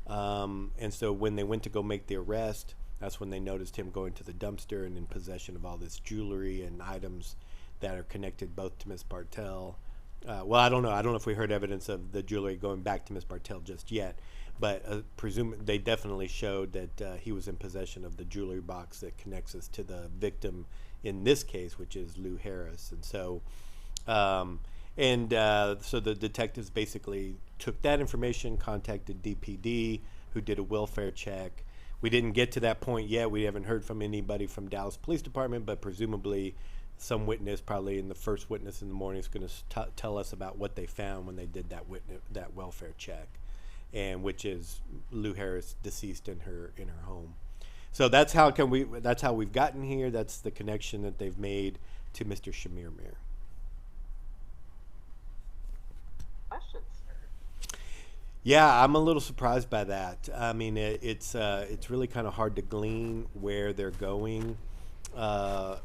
And so when they went to go make the arrest, that's when they noticed him going to the dumpster and in possession of all this jewelry and items that are connected both to Miss Bartell. Well, I don't know. I don't know if we heard evidence of the jewelry going back to Miss Bartell just yet, but they definitely showed that he was in possession of the jewelry box that connects us to the victim in this case, which is Lou Harris. And so, so the detectives basically took that information, contacted DPD, who did a welfare check. We didn't get to that point yet. We haven't heard from anybody from Dallas Police Department, but presumably some witness, probably in the first witness in the morning, is going to tell us about what they found when they did that welfare check, and which is Lou Harris deceased in her home. So that's how we've gotten here. That's the connection that they've made to Mr. Chemirmir. Questions? Yeah, I'm a little surprised by that. I mean, it's really kind of hard to glean where they're going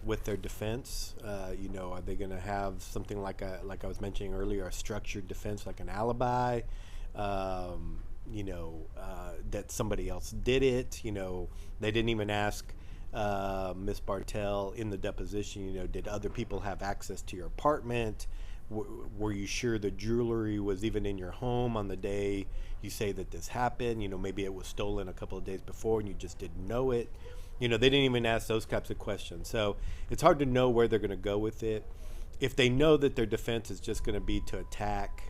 with their defense. Are they going to have something like I was mentioning earlier, a structured defense, like an alibi? That somebody else did it. They didn't even ask Miss Bartell in the deposition. Did other people have access to your apartment? Were you sure the jewelry was even in your home on the day you say that this happened? Maybe it was stolen a couple of days before and you just didn't know it. They didn't even ask those types of questions. So it's hard to know where they're going to go with it. If they know that their defense is just going to be to attack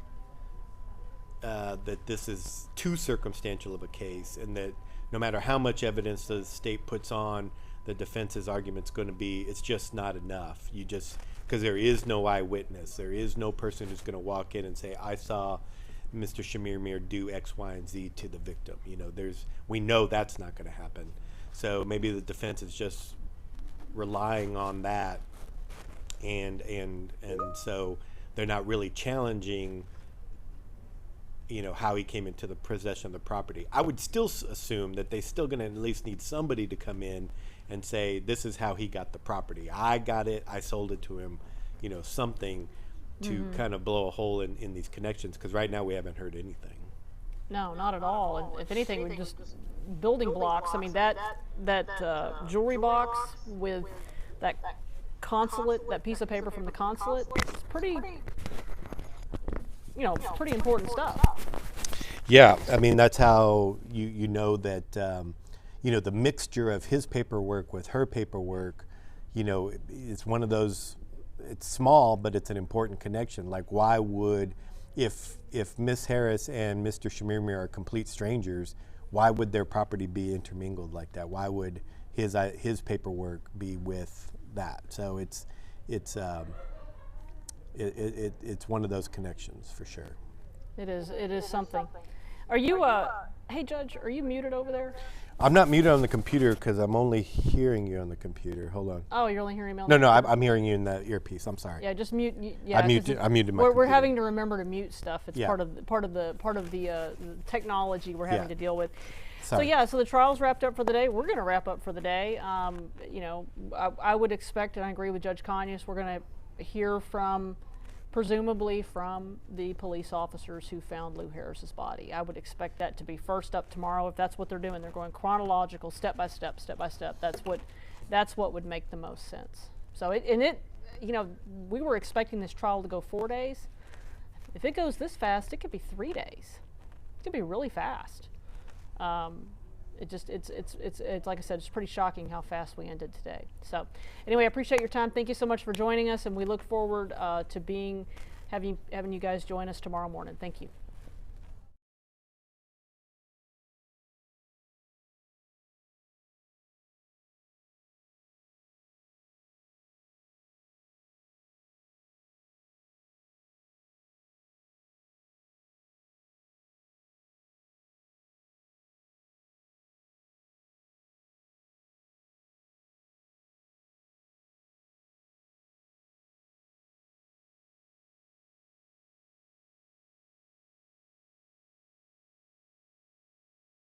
that this is too circumstantial of a case, and that no matter how much evidence the state puts on, the defense's argument's going to be it's just not enough. Because there is no eyewitness, there is no person who's going to walk in and say, I saw Mr. Chemirmir do X, Y, and Z to the victim. We know that's not going to happen. So maybe the defense is just relying on that, and so they're not really challenging how he came into the possession of the property. I would still assume that they're still going to at least need somebody to come in and say, this is how he got the property. I got it, I sold it to him, something to kind of blow a hole in these connections, because right now we haven't heard anything. No, not at all. And if anything, we're just building blocks. I mean, that jewelry box with that consulate, that piece of paper from the consulate, it's pretty important stuff. Yeah, I mean, that's how you know that, the mixture of his paperwork with her paperwork, it's one of those, it's small, but it's an important connection. Like, why would, if Miss Harris and Mr. Chemirmir are complete strangers, why would their property be intermingled like that? Why would his paperwork be with that? So it's one of those connections for sure. It is something. Are you hey Judge, are you muted over there? I'm not muted on the computer because I'm only hearing you on the computer. Hold on. Oh, you're only hearing me on the computer? No, I'm hearing you in the earpiece. I'm sorry. Yeah, just mute. I muted my computer. We're having to remember to mute stuff. It's part of the technology we're having to deal with. Sorry. So the trial's wrapped up for the day. We're going to wrap up for the day. I would expect, and I agree with Judge Cañas, we're going to hear from presumably from the police officers who found Lou Harris's body. I would expect that to be first up tomorrow if that's what they're doing. They're going chronological, step by step, step by step. That's what would make the most sense. So you know, we were expecting this trial to go 4 days. If it goes this fast, it could be 3 days. It could be really fast. It's like I said, it's pretty shocking how fast we ended today. So anyway, I appreciate your time. Thank you so much for joining us, and we look forward to having you guys join us tomorrow morning. Thank you.